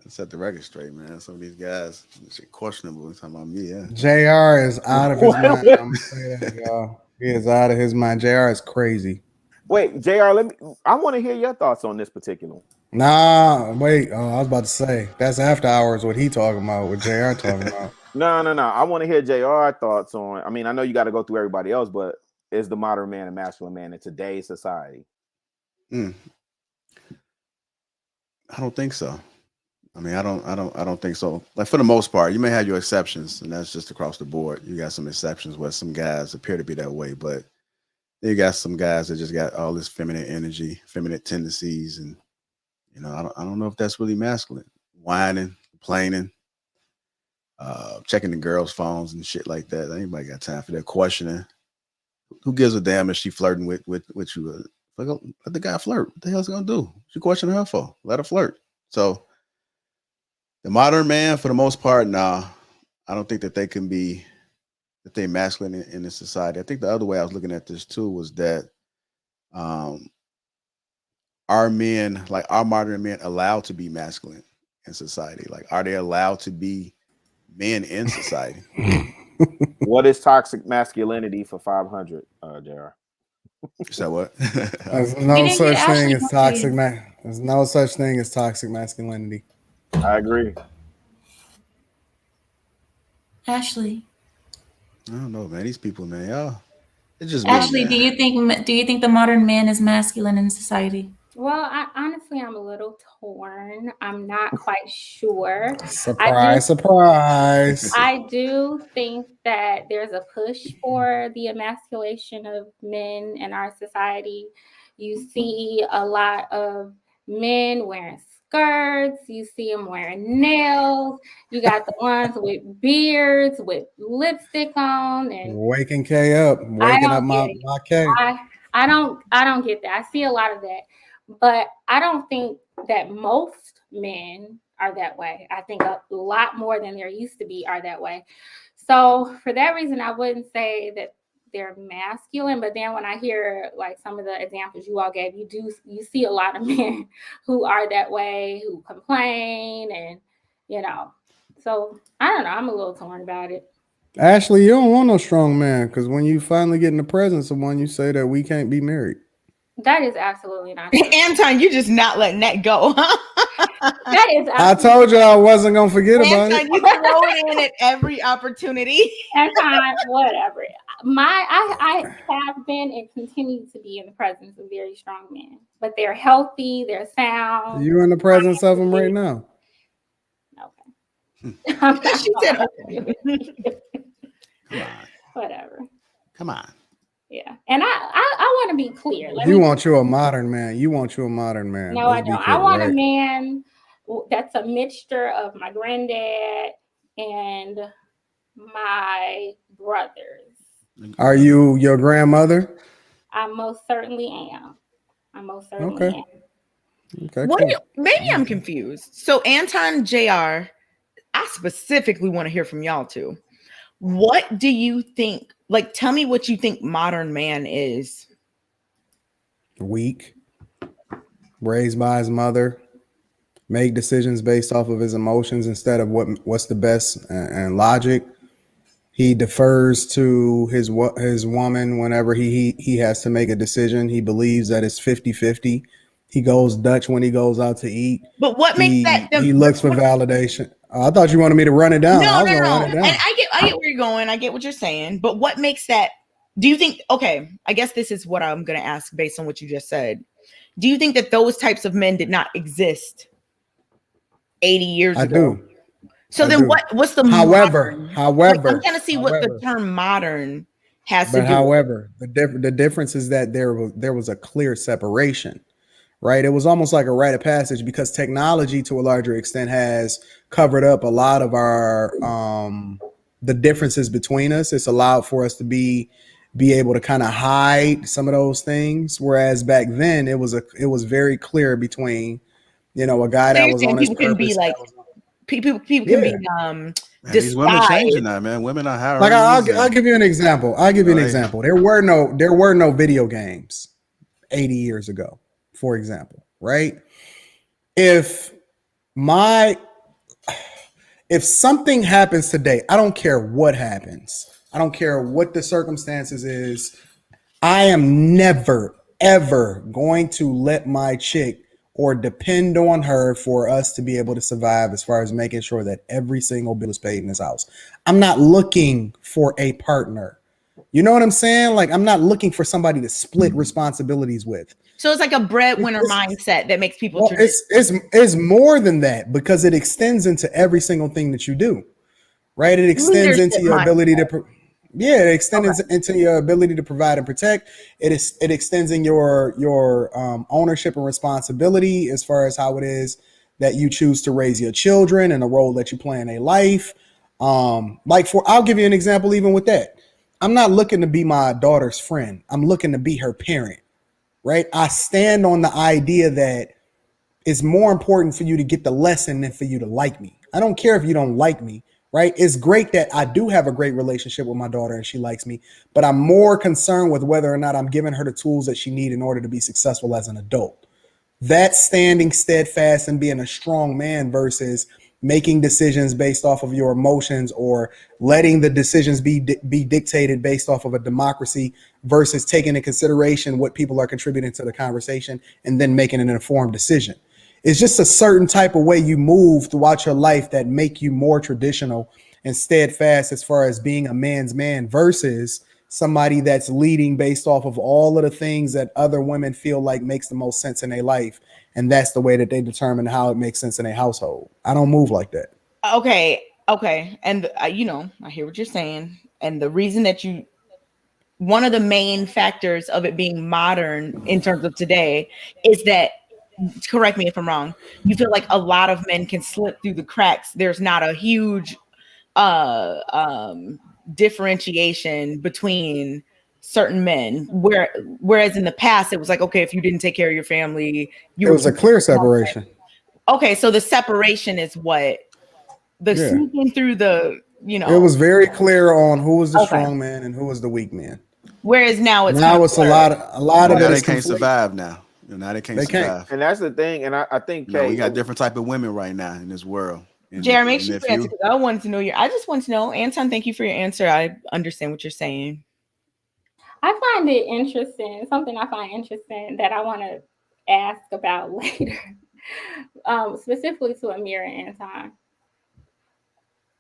Set the record straight, man. Some of these guys, shit questionable. Talking about me, yeah. JR is out of his mind. I'm gonna say that, y'all. He is out of his mind. JR is crazy. Wait, JR, I want to hear your thoughts on this particular one. Nah, wait. Oh, I was about to say that's after hours. What he talking about? What JR talking about? No. I want to hear JR thoughts on. I mean, I know you got to go through everybody else, but is the modern man a masculine man in today's society? I don't think so. I mean, I don't think so. Like for the most part, you may have your exceptions, and that's just across the board. You got some exceptions where some guys appear to be that way, but you got some guys that just got all this feminine energy, feminine tendencies, and you know, I don't know if that's really masculine. Whining, complaining, checking the girls' phones and shit like that. Anybody got time for that? Questioning. Who gives a damn if she flirting with you? Let the guy flirt. What the hell's he gonna do? She questioning her for? Let her flirt. So the modern man, for the most part, nah, I don't think that they can be that they masculine in this society. I think the other way I was looking at this too was that are men, like our modern men, allowed to be masculine in society? Like, are they allowed to be men in society? What is toxic masculinity for 500, JR? So what? There's no such thing as toxic There's no such thing as toxic masculinity. I agree. Ashley. I don't know, man. These people, man, y'all. It's just Ashley, me, do you think the modern man is masculine in society? Well, honestly, I'm a little torn. I'm not quite sure. Surprise. I do think that there's a push for the emasculation of men in our society. You see a lot of men wearing skirts. You see them wearing nails. You got the ones with beards, with lipstick on, and waking K up, waking up my K. I don't get that. I see a lot of that. But I don't think that most men are that way. I think a lot more than there used to be are that way. So for that reason, I wouldn't say that they're masculine. But then when I hear like some of the examples you all gave, you see a lot of men who are that way, who complain, and you know. So I don't know. I'm a little torn about it. Ashley, you don't want no strong man, because when you finally get in the presence of one, you say that we can't be married. That is absolutely not true. Anton, you're just not letting that go, huh? That is. I told you I wasn't gonna forget about it. You throw it in at every opportunity. Anton, whatever. I have been and continue to be in the presence of very strong men, but they're healthy, they're sound. You're in the presence of them right now. Okay. She said, Come on. Whatever. Come on. Yeah, and I want to be clear. You want you a modern man. No, I don't. I want a man that's a mixture of my granddad and my brothers. Are you your grandmother? I most certainly am. Okay. Maybe I'm confused. So Anton, JR, I specifically want to hear from y'all too. What do you think? Like, tell me what you think modern man is. Weak, raised by his mother, make decisions based off of his emotions instead of what's the best and logic. He defers to his woman whenever he has to make a decision. He believes that it's 50-50. He goes Dutch when he goes out to eat. But what makes that? He looks for validation. I thought you wanted me to run it down. No. Run it down. And I get where you're going. I get what you're saying. But what makes that? Do you think? Okay, I guess this is what I'm going to ask based on what you just said. Do you think that those types of men did not exist 80 years ago? I do. So I then do. what's the however like, I'm trying to see what the term modern has to do. However, the difference is that there was a clear separation, right? It was almost like a rite of passage because technology to a larger extent has covered up a lot of our the differences between us. It's allowed for us to be able to kind of hide some of those things, whereas back then it was very clear between, a guy that was on his purpose. Can be like people can be Man, these women changing now, man. Women are hiring. Like I'll give you an example. There were no video games 80 years ago, for example, right? If something happens today, I don't care what happens. I don't care what the circumstances is. I am never, ever going to let my chick or depend on her for us to be able to survive as far as making sure that every single bill is paid in this house. I'm not looking for a partner. You know what I'm saying? Like, I'm not looking for somebody to split responsibilities with. So it's like a breadwinner mindset that makes people. Well, it's more than that, because it extends into every single thing that you do, right? It extends into your ability to, it extends into your ability to provide and protect. It extends in your ownership and responsibility as far as how it is that you choose to raise your children and the role that you play in a life. I'll give you an example. Even with that, I'm not looking to be my daughter's friend. I'm looking to be her parent. Right? I stand on the idea that it's more important for you to get the lesson than for you to like me. I don't care if you don't like me, right? It's great that I do have a great relationship with my daughter and she likes me, but I'm more concerned with whether or not I'm giving her the tools that she needs in order to be successful as an adult. That's standing steadfast and being a strong man versus making decisions based off of your emotions or letting the decisions be dictated based off of a democracy versus taking into consideration what people are contributing to the conversation and then making an informed decision. It's just a certain type of way you move throughout your life that make you more traditional and steadfast as far as being a man's man versus somebody that's leading based off of all of the things that other women feel like makes the most sense in their life. And that's the way that they determine how it makes sense in a household. I don't move like that. Okay. And, I hear what you're saying. And the reason that one of the main factors of it being modern in terms of today is that, correct me if I'm wrong, you feel like a lot of men can slip through the cracks. There's not a huge differentiation between certain men, whereas in the past it was like, okay, if you didn't take care of your family, it was a clear separation. Okay, so the separation is what sneaking through the, it was very clear on who was the strong man and who was the weak man. Whereas now it's a lot of it. They can't survive now. Now they can't survive. And that's the thing. And I think we got different type of women right now in this world. Jeremy, make sure you answer. I wanted to know I just want to know, Anton, thank you for your answer. I understand what you're saying. I find it interesting, something I find interesting that I want to ask about later, specifically to Amir and Anton.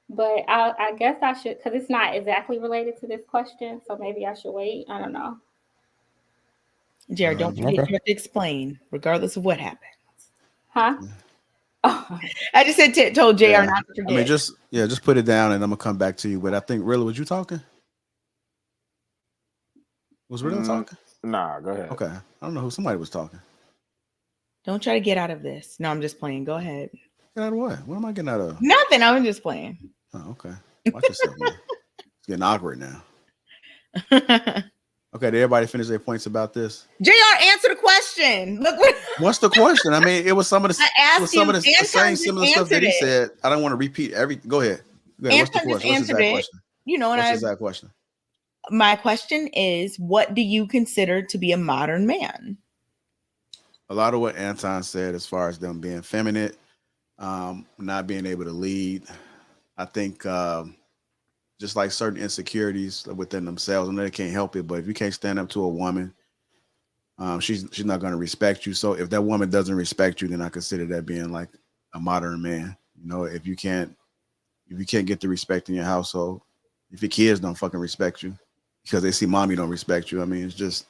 But I guess I should, because it's not exactly related to this question, so maybe I should wait. I don't know. Jared, don't forget, you have to explain, regardless of what happens. Huh? Oh. I just told JR not to forget. I mean, just put it down and I'm gonna come back to you. But I think really, was you talking? Was Riddle talking? Nah, go ahead. Okay. I don't know who somebody was talking. Don't try to get out of this. No, I'm just playing. Go ahead. Get out of what? What am I getting out of? Nothing. I'm just playing. Oh, okay. Watch yourself, man. It's getting awkward now. Okay, did everybody finish their points about this? JR, answer the question. Look what's the question? I mean, it was some of the same similar stuff that he said. I don't want to repeat everything. Go ahead. What's the question? What's his exact question? What's his exact question? My question is, what do you consider to be a modern man? A lot of what Anton said as far as them being feminine, not being able to lead. I think just like certain insecurities within themselves, and they can't help it, but if you can't stand up to a woman, she's not going to respect you. So if that woman doesn't respect you, then I consider that being like a modern man. You know, if you can't get the respect in your household, if your kids don't fucking respect you because they see mommy don't respect you, I mean, it's just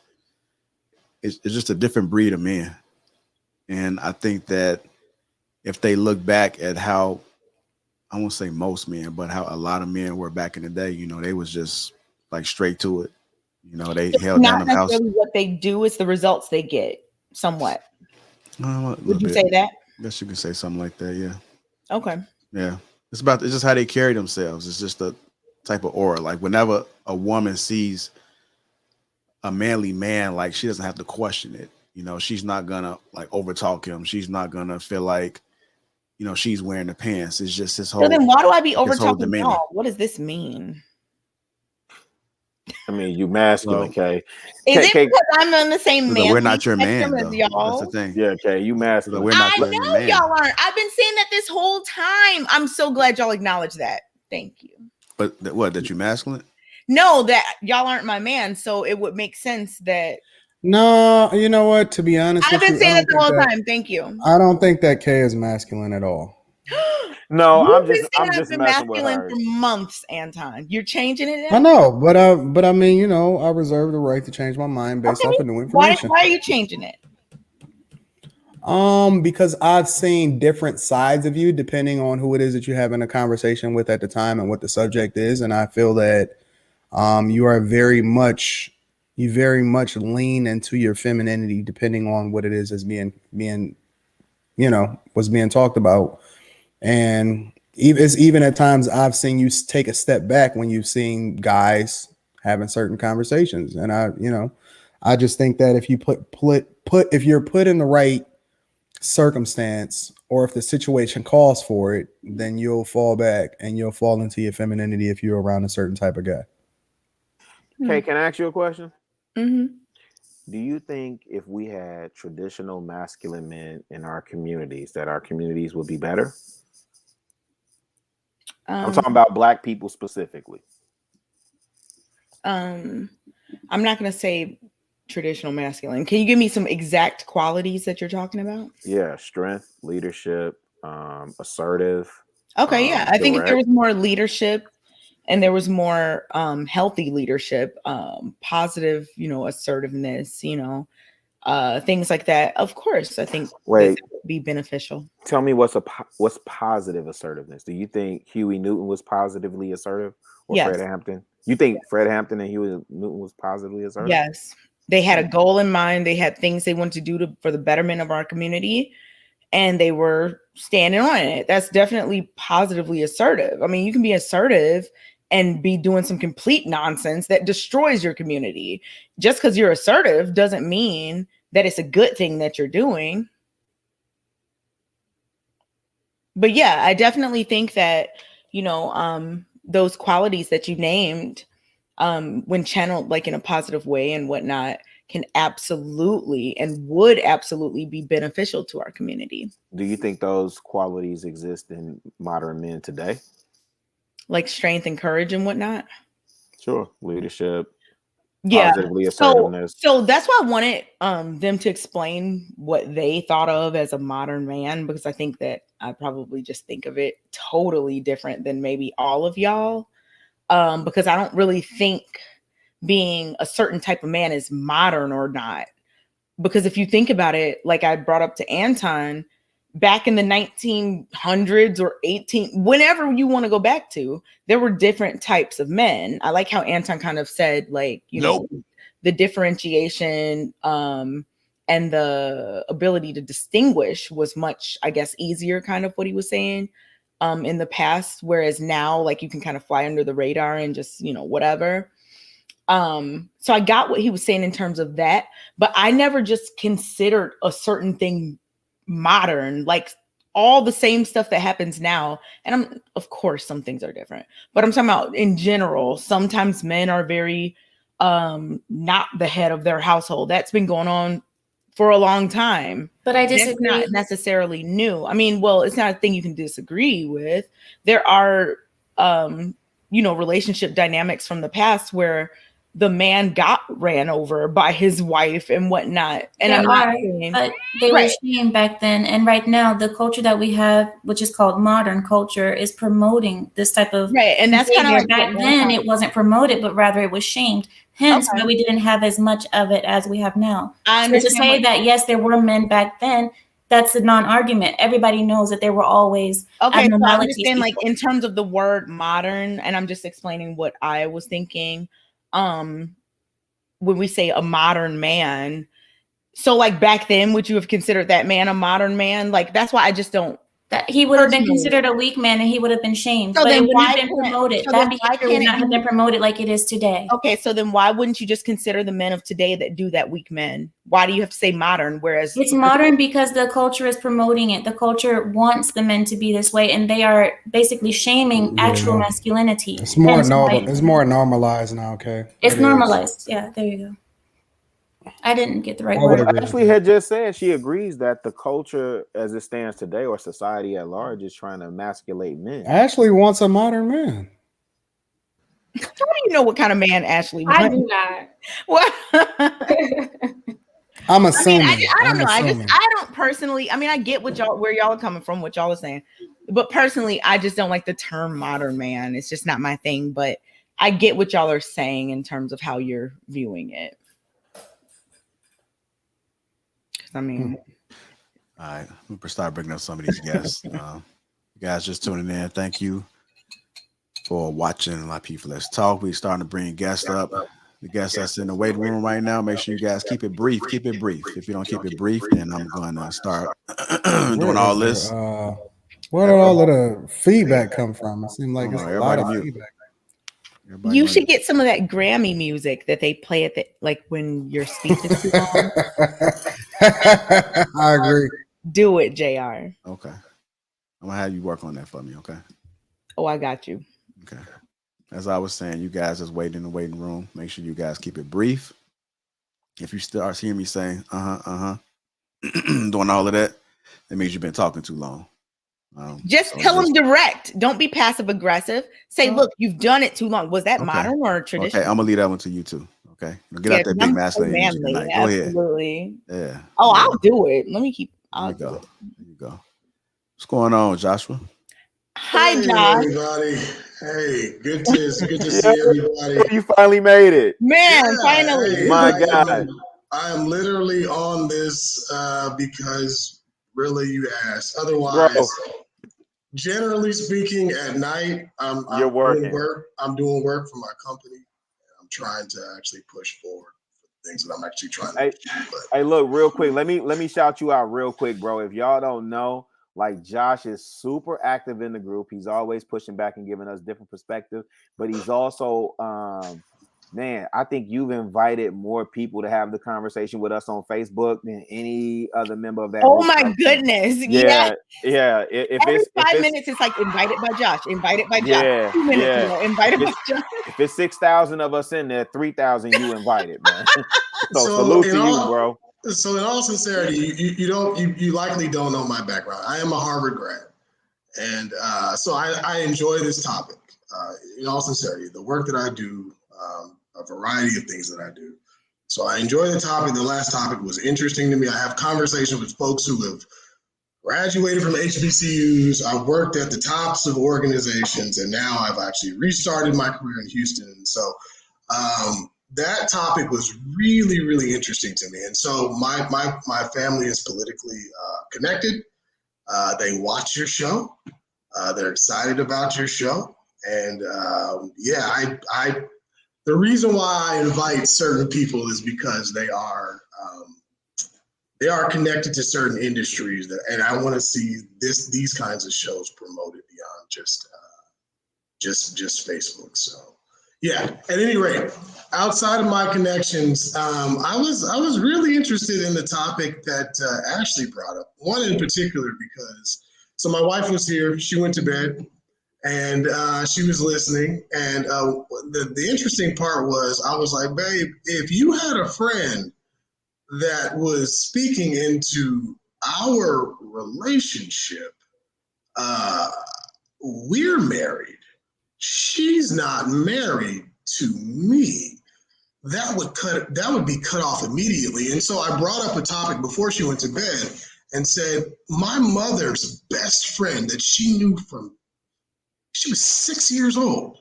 a different breed of men. And I think that if they look back at how, I won't say most men, but how a lot of men were back in the day, you know, they was just like straight to it. You know, they held down the house. What they do is the results they get, somewhat. Would you say that? I guess you can say something like that, yeah. Okay. Yeah. It's just how they carry themselves. It's just a type of aura. Like whenever a woman sees a manly man, like she doesn't have to question it. You know, she's not gonna like overtalk him. She's not gonna feel like, you know, she's wearing the pants. It's just his whole. So then why do I be over talking y'all? What does this mean? I mean, you masculine, Kay. Is it Kay, because I'm on the same man? We're not your man, as though. y'all? That's the thing. yeah, Kay, you masculine. We're not I your know man. y'all aren't. I've been saying that this whole time. I'm so glad y'all acknowledge that. Thank you. But that you masculine? No, that y'all aren't my man. So it would make sense that. No, you know what? To be honest, I've with been you, saying I it the don't whole think that- time. Thank you. I don't think that Kay is masculine at all. No, You've I'm been just saying I've been messing with masculine her. for months, Anton. You're changing it I now? know, but I mean, you know, I reserve the right to change my mind based off of new information. Why are you changing it? Because I've seen different sides of you depending on who it is that you're having a conversation with at the time and what the subject is, and I feel that you very much lean into your femininity depending on what it is that's being you know what's being talked about, and even at times I've seen you take a step back when you've seen guys having certain conversations, and I just think that if you if you're put in the right circumstance or if the situation calls for it, then you'll fall back and you'll fall into your femininity if you're around a certain type of guy. Kay, can I ask you a question? Mm-hmm. Do you think if we had traditional masculine men in our communities, that our communities would be better? I'm talking about Black people specifically. I'm not going to say traditional masculine. Can you give me some exact qualities that you're talking about? Yeah, strength, leadership, assertive. Okay, yeah. I think if direct. there was more leadership and there was more healthy leadership, positive, assertiveness, things like that. Of course, I think that would be beneficial. Tell me what's positive assertiveness? Do you think Huey Newton was positively assertive, or Yes. Fred Hampton? You think Fred Hampton and Huey Newton was positively assertive? Yes. They had a goal in mind. They had things they wanted to do for the betterment of our community, and they were standing on it. That's definitely positively assertive. I mean, you can be assertive and be doing some complete nonsense that destroys your community. Just because you're assertive doesn't mean that it's a good thing that you're doing. But yeah, I definitely think that, those qualities that you named, when channeled like in a positive way and whatnot, can absolutely and would absolutely be beneficial to our community. Do you think those qualities exist in modern men today? Like strength and courage and whatnot? Sure. Leadership. Yeah. Positively assertiveness. So that's why I wanted them to explain what they thought of as a modern man, because I think that I probably just think of it totally different than maybe all of y'all. Because I don't really think being a certain type of man is modern or not. Because if you think about it, like I brought up to Anton, back in the 1900s or 18, whenever you want to go back to, there were different types of men. I like how Anton kind of said, like, the differentiation and the ability to distinguish was much, I guess, easier, kind of what he was saying in the past. Whereas now, like, you can kind of fly under the radar and just, whatever. So I got what he was saying in terms of that, but I never just considered a certain thing modern, like all the same stuff that happens now. And of course, some things are different, but I'm talking about in general, sometimes men are very, not the head of their household. That's been going on for a long time. But I disagree. That's not necessarily new. I mean, well, it's not a thing you can disagree with. There are, relationship dynamics from the past where the man got ran over by his wife and whatnot. And but they were shamed back then. And right now, the culture that we have, which is called modern culture, is promoting this type of and that's kind of like back then. It wasn't promoted, but rather it was shamed. Hence, why we didn't have as much of it as we have now. So to say that yes, there were men back then, that's a non-argument. Everybody knows that there were always abnormalities. So I'm just saying, like, in terms of the word modern, and I'm just explaining what I was thinking. When we say a modern man, so like back then, would you have considered that man a modern man? Like, that's why I just don't That he would have been considered a weak man and he would have been shamed. So but then it wouldn't why have been can't- promoted. so That then why behavior would can't not it have be- been promoted like it is today. Okay, so then why wouldn't you just consider the men of today that do that weak men? Why do you have to say modern? Whereas It's modern because the culture is promoting it. The culture wants the men to be this way, and they are basically shaming actual masculinity. It's more Hence why- normal. It's more normalized now. Okay, It's It is. normalized. Yeah, there you go. I didn't get the right I would word. agree. Ashley had just said she agrees that the culture as it stands today, or society at large, is trying to emasculate men. Ashley wants a modern man. how do you know what kind of man Ashley wants? I do not. What? I'm assuming. I don't know. Assuming. I don't personally. I mean, I get what where y'all are coming from, what y'all are saying, but personally, I just don't like the term modern man. It's just not my thing. But I get what y'all are saying in terms of how you're viewing it. I mean, All right, we'll start bringing up some of these guests. You guys just tuning in, thank you for watching Lapeef Let's Talk. We're starting to bring guests up. The guests that's in the waiting room right now, make sure you guys keep it brief. Keep it brief. If you don't keep it brief, then I'm going to start doing all this. Where did all of the feedback come from? It seemed like it's a lot of feedback. you should get some of that Grammy music that they play at the when your speech is too long. I agree. Do it, JR. Okay. I'm gonna have you work on that for me, okay? Oh, I got you. Okay. As I was saying, you guys just wait in the waiting room. Make sure you guys keep it brief. If you start hearing me saying doing all of that, that means you've been talking too long. Just tell them direct. Don't be passive aggressive. Say, look, you've done it too long. Was that modern or traditional? Okay, I'm gonna leave that one to you too. Okay, get out that big masculine energy tonight. Go ahead. Absolutely. Yeah. Oh, I'll do it. Let me keep. There you go. There you go. What's going on, Joshua? Hi, hey, Josh. everybody. Hey, good to see everybody. You finally made it, man. Yeah, Finally, hey, my God. I am literally on this because really you asked. Otherwise, bro. Generally speaking, at night I'm working. doing work. I'm doing work for my company. I'm trying to actually push forward for things that I'm actually trying to do. Hey, look, real quick. Let me shout you out real quick, bro. If y'all don't know, like Josh is super active in the group. He's always pushing back and giving us different perspectives. But he's also man, I think you've invited more people to have the conversation with us on Facebook than any other member of that. Oh my goodness. Yeah. If every 5 minutes, it's like invited by Josh, invited by Josh. 2 minutes, invited by Josh. If it's 6,000 of us in there, 3,000 you invited, man. So salute to you, bro. So in all sincerity, you likely don't know my background. I am a Harvard grad. And so I enjoy this topic. In all sincerity, the work that I do, a variety of things that I do. So I enjoy the topic. The last topic was interesting to me. I have conversations with folks who have graduated from HBCUs. I've worked at the tops of organizations, and now I've actually restarted my career in Houston. And so that topic was really, really interesting to me. And so my family is politically connected. They watch your show. They're excited about your show. And the reason why I invite certain people is because they are connected to certain industries and I want to see these kinds of shows promoted beyond just Facebook. So yeah, at any rate, outside of my connections, I was really interested in the topic that Ashley brought up. One in particular because my wife was here, she went to bed. And she was listening. And the interesting part was I was like, babe, if you had a friend that was speaking into our relationship, we're married. She's not married to me. That would be cut off immediately. And so I brought up a topic before she went to bed and said, my mother's best friend that she knew she was 6 years old.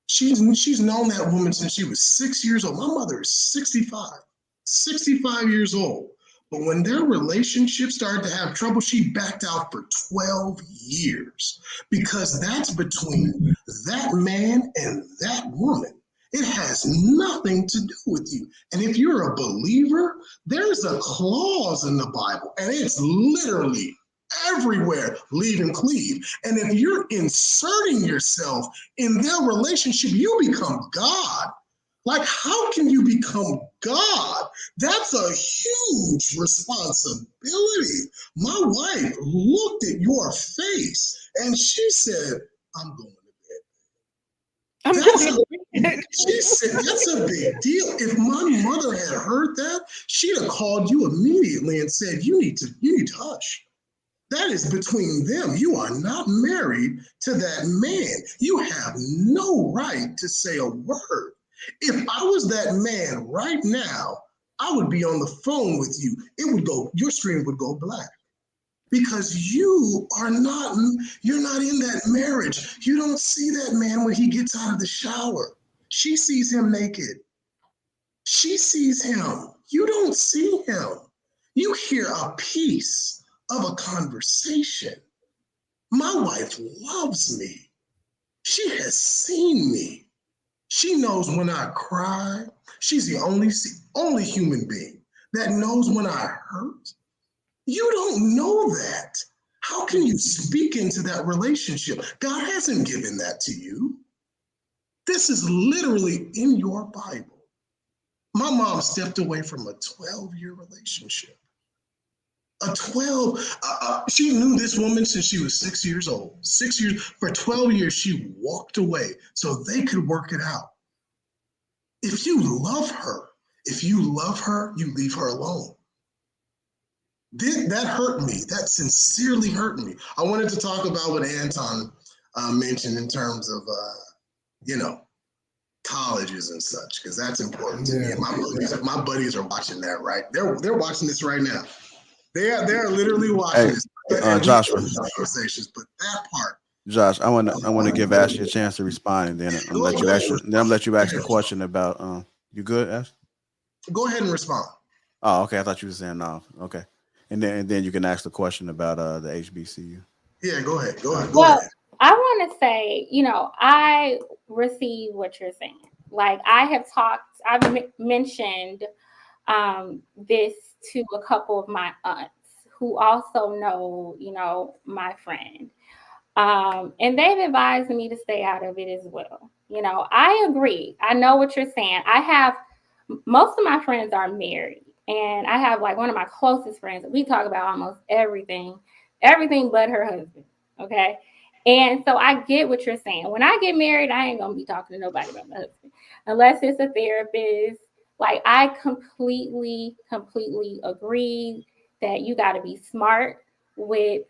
She's known that woman since she was 6 years old. My mother is 65 years old. But when their relationship started to have trouble, she backed out for 12 years because that's between that man and that woman. It has nothing to do with you. And if you're a believer, there's a clause in the Bible, and it's literally everywhere, leave and cleave. And if you're inserting yourself in their relationship, you become God. Like, how can you become God? That's a huge responsibility. My wife looked at your face and she said, I'm going to bed. She said, that's a big deal. If my mother had heard that, she'd have called you immediately and said, you need to hush. That is between them. You are not married to that man. You have no right to say a word. If I was that man right now, I would be on the phone with you. Your screen would go black. Because you're not in that marriage. You don't see that man when he gets out of the shower. She sees him naked. She sees him. You don't see him. You hear a piece of a conversation. My wife loves me. She has seen me. She knows when I cry. She's the only human being that knows when I hurt. You don't know that. How can you speak into that relationship? God hasn't given that to you. This is literally in your Bible. My mom stepped away from a 12-year relationship. She knew this woman since she was 6 years old. 6 years, for 12 years, she walked away so they could work it out. If you love her, you leave her alone. That hurt me. That sincerely hurt me. I wanted to talk about what Anton mentioned in terms of, colleges and such, because that's important to me. And my buddies are watching that, right? They're watching this right now. They're literally watching this. Joshua. Conversations, but that part. Josh, I want to give Ashley a chance to respond, and then I'm let you ask the question about. You good, Ash? Go ahead and respond. Oh, okay. I thought you were saying no. Okay, and then you can ask the question about the HBCU. Yeah, go ahead. Go ahead. I want to say, I receive what you're saying. Like, I've mentioned this to a couple of my aunts who also know, my friend. And they've advised me to stay out of it as well. I agree. I know what you're saying. Most of my friends are married, and I have like one of my closest friends. We talk about almost everything but her husband. Okay. And so I get what you're saying. When I get married, I ain't going to be talking to nobody about my husband unless it's a therapist. Like, I completely agree that you got to be smart with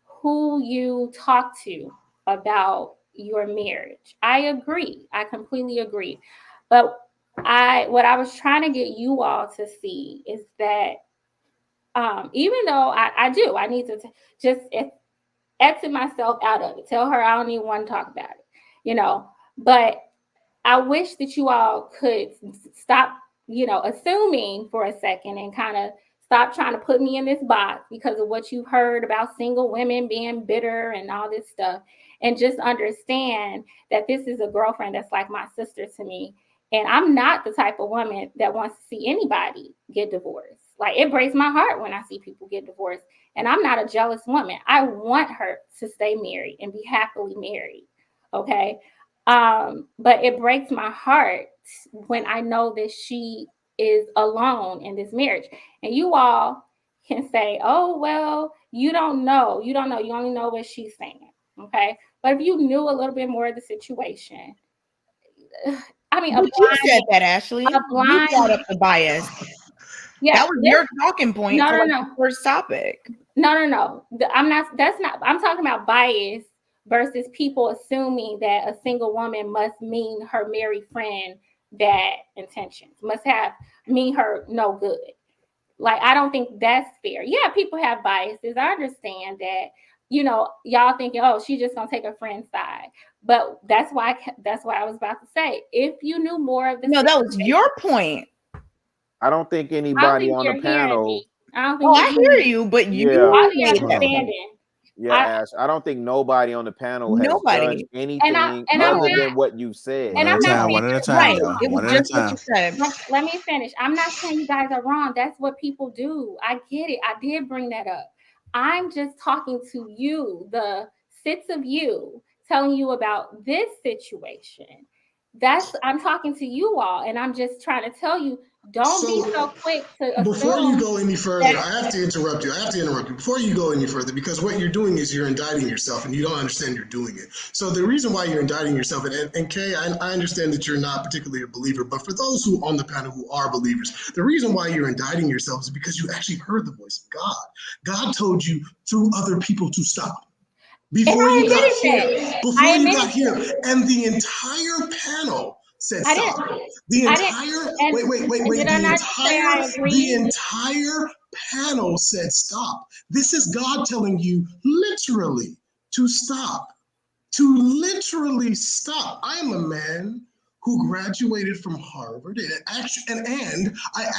who you talk to about your marriage. I agree. I completely agree. But what I was trying to get you all to see is that even though I need to just exit myself out of it, tell her I don't even want to talk about it, but I wish that you all could stop, assuming for a second and kind of stop trying to put me in this box because of what you've heard about single women being bitter and all this stuff, and just understand that this is a girlfriend that's like my sister to me. And I'm not the type of woman that wants to see anybody get divorced. Like, it breaks my heart when I see people get divorced. And I'm not a jealous woman. I want her to stay married and be happily married. Okay. But it breaks my heart when I know that she is alone in this marriage. And you all can say, oh, well, you don't know. You only know what she's saying. Okay. But if you knew a little bit more of the situation, I mean, you said that, Ashley. You brought up the bias. Yeah, that was your talking point. No, the first topic. No. I'm not. That's not. I'm talking about bias versus people assuming that a single woman must mean her married friend bad intentions, must mean her no good. Like, I don't think that's fair. Yeah, people have biases. I understand that. Y'all thinking, oh, she's just gonna take her friend's side. But that's why I was about to say, if you knew more of the that was your point. I don't think anybody on the panel. I hear you, but you understanding. Yeah, Ash. I don't think nobody on the panel has judged anything other than what you said. And I'm not one at a time. It was just what you said. Let me finish. I'm not saying you guys are wrong. That's what people do. I get it. I did bring that up. I'm just talking to you, the six of you, telling you about this situation. I'm talking to you all, and I'm just trying to tell you, don't be so quick to assume. Before you go any further, I have to interrupt you. Before you go any further, because what you're doing is you're indicting yourself, and you don't understand you're doing it. So the reason why you're indicting yourself, and Kay, I understand that you're not particularly a believer, but for those who on the panel who are believers, the reason why you're indicting yourself is because you actually heard the voice of God. God told you through other people to stop. Before you got here, and the entire panel said stop. The entire panel said stop. This is God telling you literally to stop. To literally stop. I am a man who graduated from Harvard, and I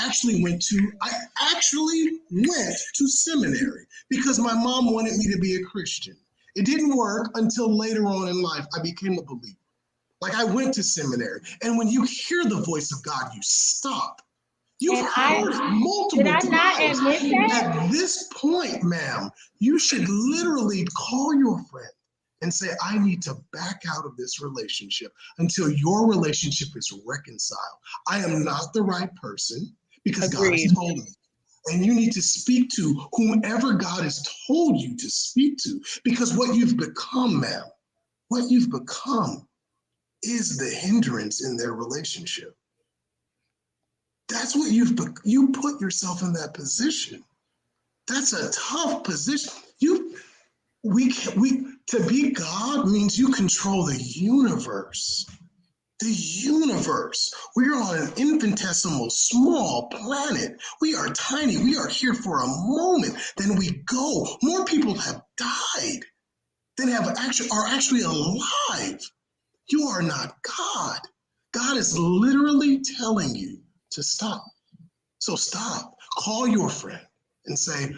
actually went to seminary because my mom wanted me to be a Christian. It didn't work until later on in life I became a believer. Like, I went to seminary, and when you hear the voice of God, you stop. You've heard it multiple times. At this point, ma'am, you should literally call your friend and say, I need to back out of this relationship until your relationship is reconciled. I am not the right person because God has told me. And you need to speak to whomever God has told you to speak to, because what you've become, ma'am, what you've become is the hindrance in their relationship. That's what you put yourself in that position. That's a tough position. To be God means you control the universe. The universe. We are on an infinitesimal, small planet. We are tiny. We are here for a moment. Then we go. More people have died than are actually alive. You are not God. God is literally telling you to stop. So stop. Call your friend and say,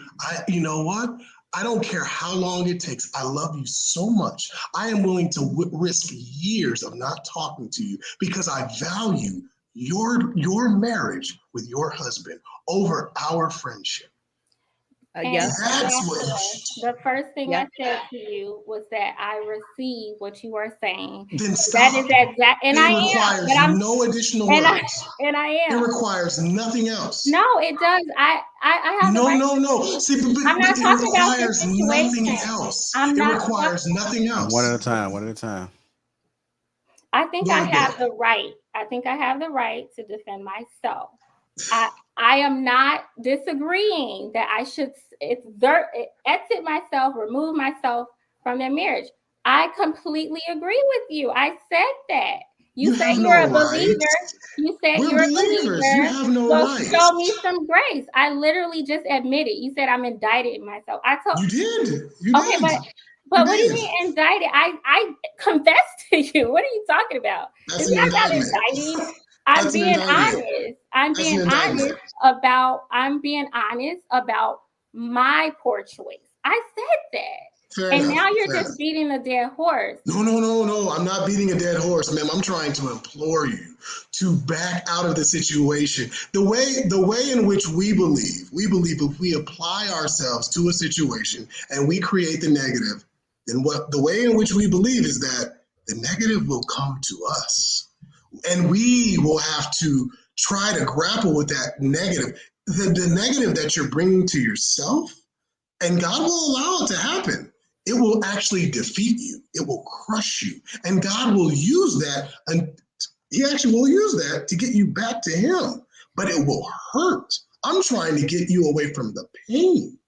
you know what? I don't care how long it takes. I love you so much. I am willing to risk years of not talking to you because I value your marriage with your husband over our friendship. Yes. The first thing I said to you was that I receive what you are saying. Then stop. That is exact, and it requires no additional words. And I am. It requires nothing else. No, it does. I have no, the right no. See, but I'm not it talking about requires this situation. nothing else. It requires nothing else. One at a time. I think I have the right. I think I have the right to defend myself. I am not disagreeing that I should exit myself, remove myself from their marriage. I completely agree with you. I said that. You said you're a believer. You said you're a believer. You have no rights. Show me some grace. I literally just admitted. You said I'm indicted in myself. You did. But what do you mean indicted? I confessed to you. What are you talking about? It's not indicting. I'm being honest. I'm being honest about my poor choice. I said that. Now you're just beating a dead horse. No. I'm not beating a dead horse, ma'am. I'm trying to implore you to back out of the situation. The way in which we believe if we apply ourselves to a situation and we create the negative, then the way in which we believe is that the negative will come to us. And we will have to try to grapple with that negative, the negative that you're bringing to yourself, and God will allow it to happen. It will actually defeat you. It will crush you. And God will use that, and he actually will use that to get you back to him. But it will hurt. I'm trying to get you away from the pain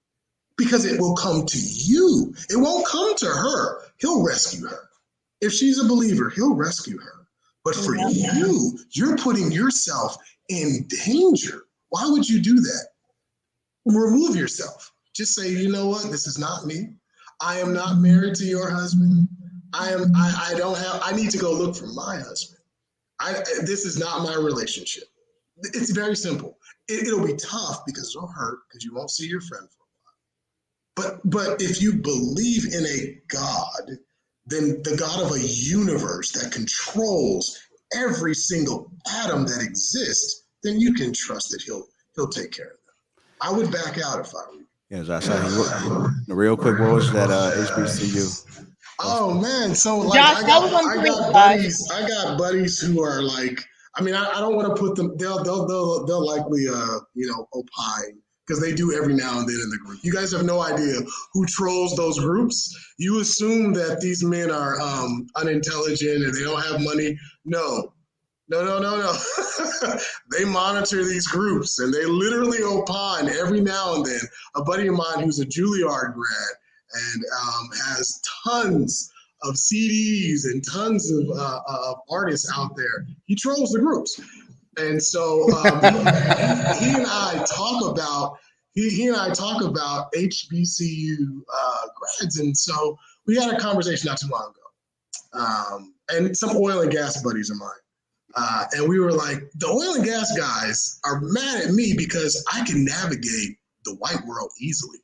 because it will come to you. It won't come to her. He'll rescue her. If she's a believer, he'll rescue her. But for you, you're putting yourself in danger. Why would you do that? Remove yourself. Just say, you know what? This is not me. I am not married to your husband. I need to go look for my husband. This is not my relationship. It's very simple. It'll be tough because it'll hurt because you won't see your friend for a while. But if you believe in a God, then the God of a universe that controls every single atom that exists, then you can trust that he'll take care of them. I would back out if I were you. Yeah, Josh, real quick, what was that HBCU? Oh man, so like Josh, I that was on got point, Josh. buddies. I got buddies who are like, I mean, I don't want to put them. They'll likely opine because they do every now and then in the group. You guys have no idea who trolls those groups. You assume that these men are unintelligent and they don't have money. No. They monitor these groups and they literally opine every now and then. A buddy of mine who's a Juilliard grad and has tons of CDs and tons of artists out there. He trolls the groups, and so he and I talk about HBCU grads, and so we had a conversation not too long ago, and some oil and gas buddies of mine, and we were like, the oil and gas guys are mad at me because I can navigate the white world easily.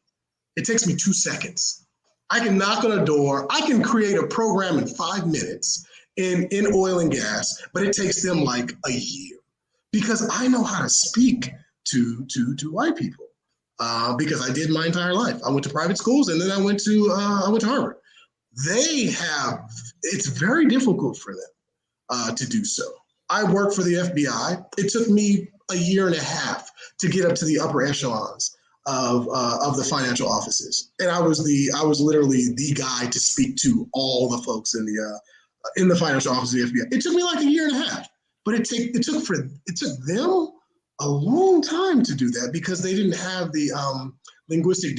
It takes me 2 seconds. I can knock on a door. I can create a program in 5 minutes in oil and gas, but it takes them like a year because I know how to speak to white people because I did my entire life. I went to private schools and then I went to Harvard. It's very difficult for them to do so. I worked for the FBI. It took me a year and a half to get up to the upper echelons of the financial offices, and I was literally the guy to speak to all the folks in the financial office of the FBI. It took me like a year and a half, but it took them a long time to do that because they didn't have the linguistic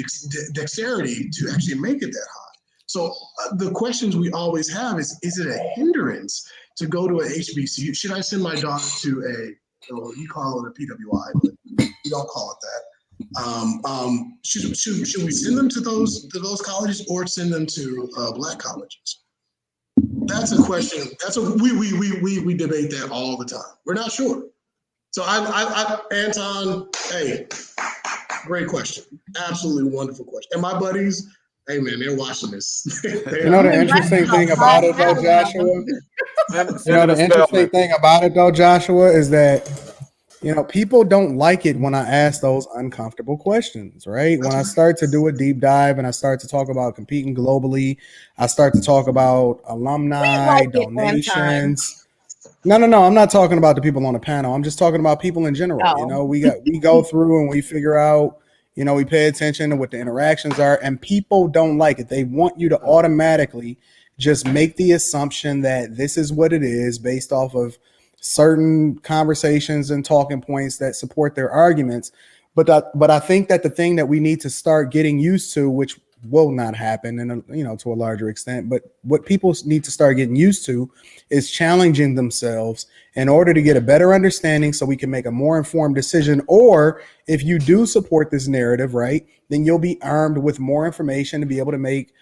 dexterity to actually make it that high. So the questions we always have is it a hindrance to go to a HBCU? Should I send my daughter to you call it a PWI, but you don't call it that. Should we send them to those colleges or send them to Black colleges? That's a question. We debate that all the time. We're not sure. So Anton, hey, great question. Absolutely wonderful question. And my buddies, hey man, they're watching this. You know the interesting thing about it though, Joshua? The interesting thing about it though, Joshua, is that people don't like it when I ask those uncomfortable questions, right? When I start to do a deep dive and I start to talk about competing globally, I start to talk about alumni, donations. No, I'm not talking about the people on the panel. I'm just talking about people in general. Oh. We go through and we figure out, we pay attention to what the interactions are, and people don't like it. They want you to automatically just make the assumption that this is what it is based off of certain conversations and talking points that support their arguments. But I think that the thing that we need to start getting used to, which will not happen to a larger extent, but what people need to start getting used to is challenging themselves in order to get a better understanding so we can make a more informed decision. Or if you do support this narrative, right, then you'll be armed with more information to be able to make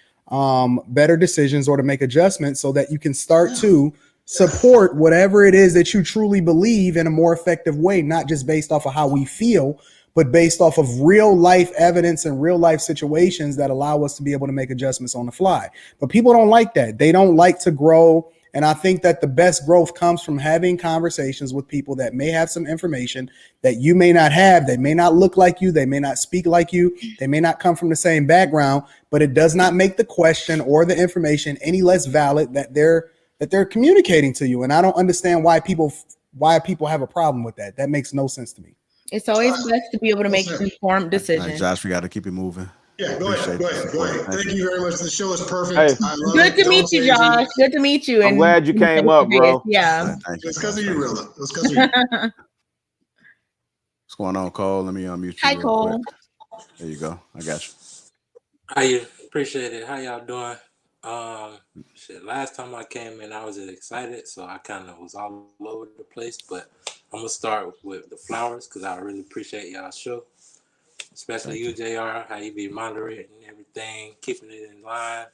better decisions or to make adjustments so that you can start to support whatever it is that you truly believe in a more effective way, not just based off of how we feel, but based off of real life evidence and real life situations that allow us to be able to make adjustments on the fly. But people don't like that. They don't like to grow. And I think that the best growth comes from having conversations with people that may have some information that you may not have. They may not look like you. They may not speak like you. They may not come from the same background, but it does not make the question or the information any less valid that they're communicating to you. And I don't understand why people have a problem with that. That makes no sense to me. It's always best to be able to make informed decisions. Right, Josh, we got to keep it moving. Yeah, go ahead. Thank you very much. The show is perfect. Hey. Good to meet you, Josh. Good to meet you. I'm glad you came up, bro. Yeah. It's because of you, Rilla. It's because of you. What's going on, Cole? Let me unmute you. Hi, Cole. Quick. There you go. I got you. How you? Appreciate it. How y'all doing? Last time I came in, I was excited, so I kind of was all over the place. But I'm gonna start with the flowers because I really appreciate y'all's show, especially you, JR. How you be moderating everything, keeping it in line.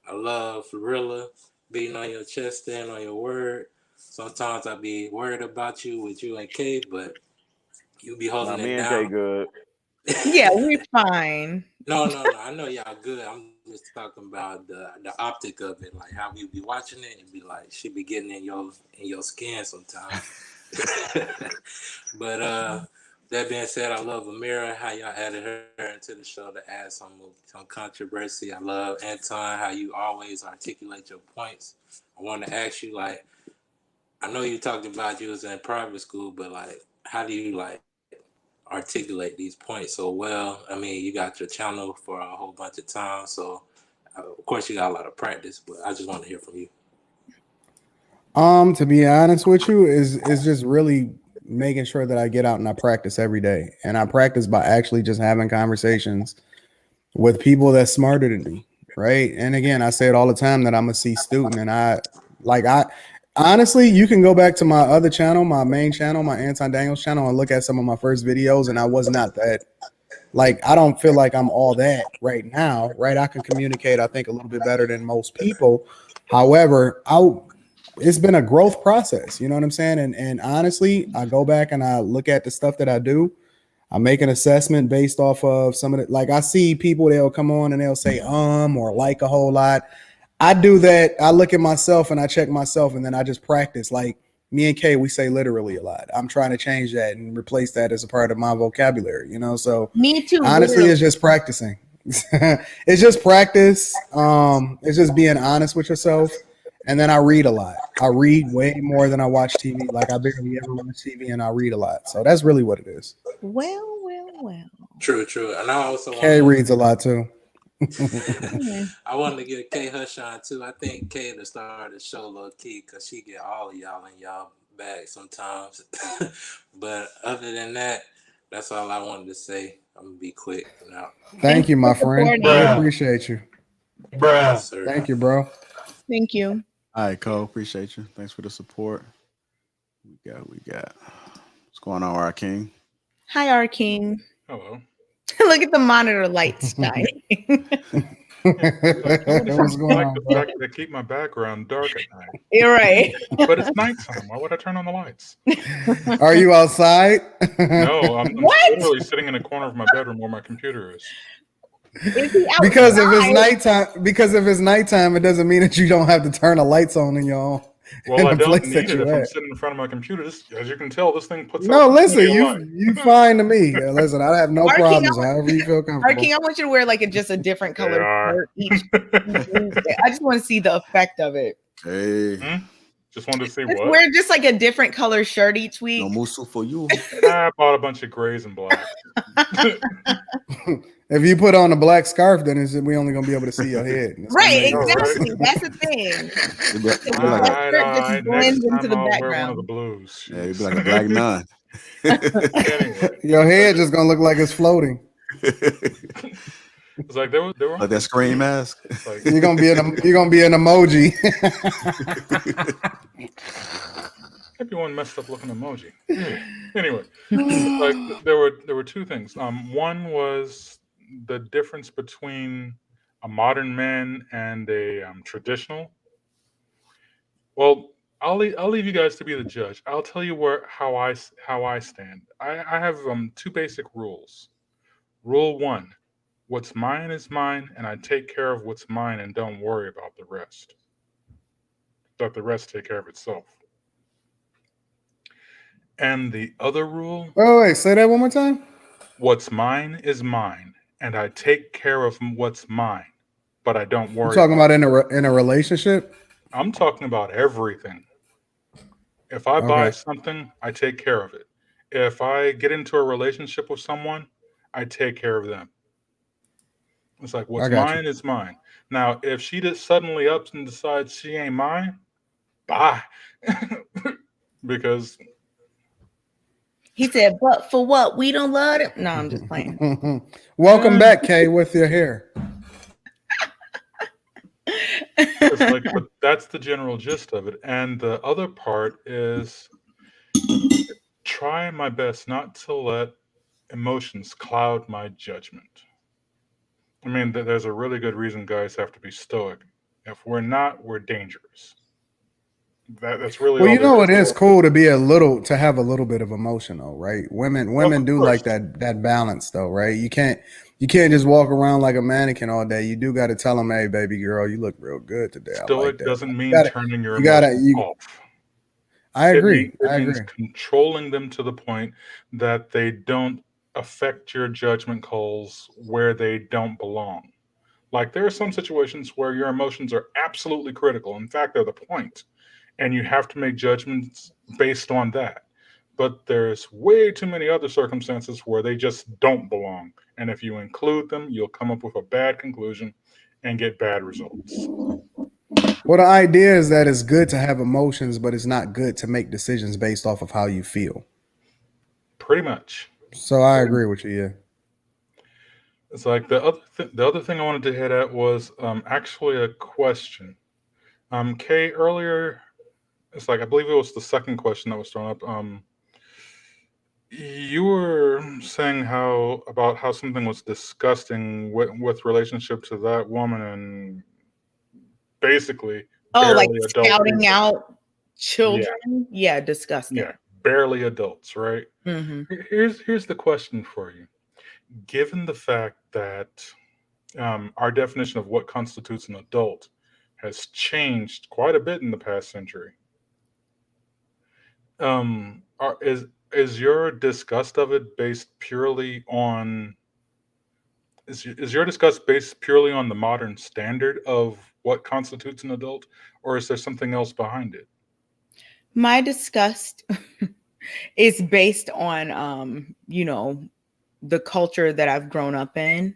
I love Rilla beating on your chest, standing on your word. Sometimes I be worried about you with you and Kay, but you be holding it down. Me and Kay good. Yeah, we're fine. No. I know y'all good. I'm just talking about the optic of it, like how we be watching it and be like, she be getting in your skin sometimes. But that being said, I love Amira, how y'all added her into the show to add some controversy. I love Anton, how you always articulate your points. I want to ask you, like, I know you talked about you was in private school, but like, how do you like articulate these points so well? I mean, you got your channel for a whole bunch of time, so of course you got a lot of practice, but I just want to hear from you. To be honest with you, is just really making sure that I get out and I practice every day. And I practice by actually just having conversations with people that's smarter than me. Right. And again, I say it all the time that I'm a C student, and I honestly, you can go back to my other channel, my main channel, my Anton Daniels channel, and look at some of my first videos. And I was not that, like, I don't feel like I'm all that right now. Right. I can communicate, I think, a little bit better than most people. However, it's been a growth process. You know what I'm saying? And honestly, I go back and I look at the stuff that I do. I make an assessment based off of some of it. Like, I see people, they'll come on and they'll say or like a whole lot. I do that. I look at myself and I check myself, and then I just practice. Like, me and Kay, we say literally a lot. I'm trying to change that and replace that as a part of my vocabulary, you know? So me too. Honestly, literally. It's just practicing. It's just practice. It's just being honest with yourself. And then I read a lot. I read way more than I watch TV. Like, I barely ever watch TV, and I read a lot. So that's really what it is. Well. True. And I also Kay reads a lot too. I wanted to give Kay her shine too. I think Kay to start the show low key because she get all of y'all in y'all bag sometimes. But other than that, that's all I wanted to say. I'm gonna be quick now. Thank you, my friend. I appreciate you. Yes, Thank you, bro. Thank you. All right, Cole. Appreciate you. Thanks for the support. We got. What's going on, our king? Hi, our king. Hello. Look at the monitor lights shining. What's going on, bro? They keep my background dark at night. You're right. But it's nighttime. Why would I turn on the lights? Are you outside? No, I'm literally sitting in a corner of my bedroom where my computer is. Because if it's nighttime, it doesn't mean that you don't have to turn the lights on in your own. Well, I don't need it if I'm sitting in front of my computer. As you can tell, this thing puts. No, listen, you fine to me. Listen, I have no problems. However you feel comfortable. Arking, I want you to wear like just a different color shirt each I just want to see the effect of it. Hey. Just wanted to see just what. Wear just like a different color shirt each week. No musu for you. I bought a bunch of grays and black. If you put on a black scarf, then we only gonna be able to see your head. Right, exactly. That's the thing. Just blends into the background. Wear one of the blues. Yeah, you'd be like a black nun. Anyway. Your head just gonna look like it's floating. It's like they were like that screen mask. Like, you're gonna be an emoji. Maybe one messed up looking emoji. Anyway, like there were two things. One was the difference between a modern man and a traditional. Well, I'll leave you guys to be the judge. I'll tell you how I stand. I have two basic rules. Rule 1: what's mine is mine, and I take care of what's mine and don't worry about the rest. Let the rest take care of itself. And the other rule. Oh, wait, say that one more time. What's mine is mine, and I take care of what's mine, but I don't worry. You're talking about in a relationship? I'm talking about everything. If I buy something, I take care of it. If I get into a relationship with someone, I take care of them. It's like what's mine is mine. Now, if she just suddenly ups and decides she ain't mine, bye. Because he said, but for what? We don't love it. No, I'm just playing. Welcome back, Kay, with your hair. It's like, but that's the general gist of it. And the other part is try my best not to let emotions cloud my judgment. I mean, there's a really good reason guys have to be stoic. If we're not, we're dangerous. That's really well. You know, it is cool to have a little bit of emotion, though, right? Women do like that balance, though, right? You can't just walk around like a mannequin all day. You do got to tell them, hey, baby girl, you look real good today. Stoic doesn't mean turning your emotions off. I agree. It I means agree. controlling them to the point that they don't affect your judgment calls where they don't belong. Like there are some situations where your emotions are absolutely critical. In fact, they're the point, and you have to make judgments based on that. But there's way too many other circumstances where they just don't belong. And if you include them, you'll come up with a bad conclusion and get bad results. Well, the idea is that it's good to have emotions, but it's not good to make decisions based off of how you feel. Pretty much. So I agree with you. Yeah. It's like the other thing I wanted to hit at was actually a question. Kay, earlier, it's like I believe it was the second question that was thrown up. You were saying how something was disgusting with relationship to that woman and basically like barely adult scouting people. out children. Yeah, disgusting. Yeah, barely adults, right? Mm-hmm. Here's the question for you. Given the fact that our definition of what constitutes an adult has changed quite a bit in the past century, is your disgust of it based purely on is your disgust based purely on the modern standard of what constitutes an adult, or is there something else behind it? My disgust is based on the culture that I've grown up in.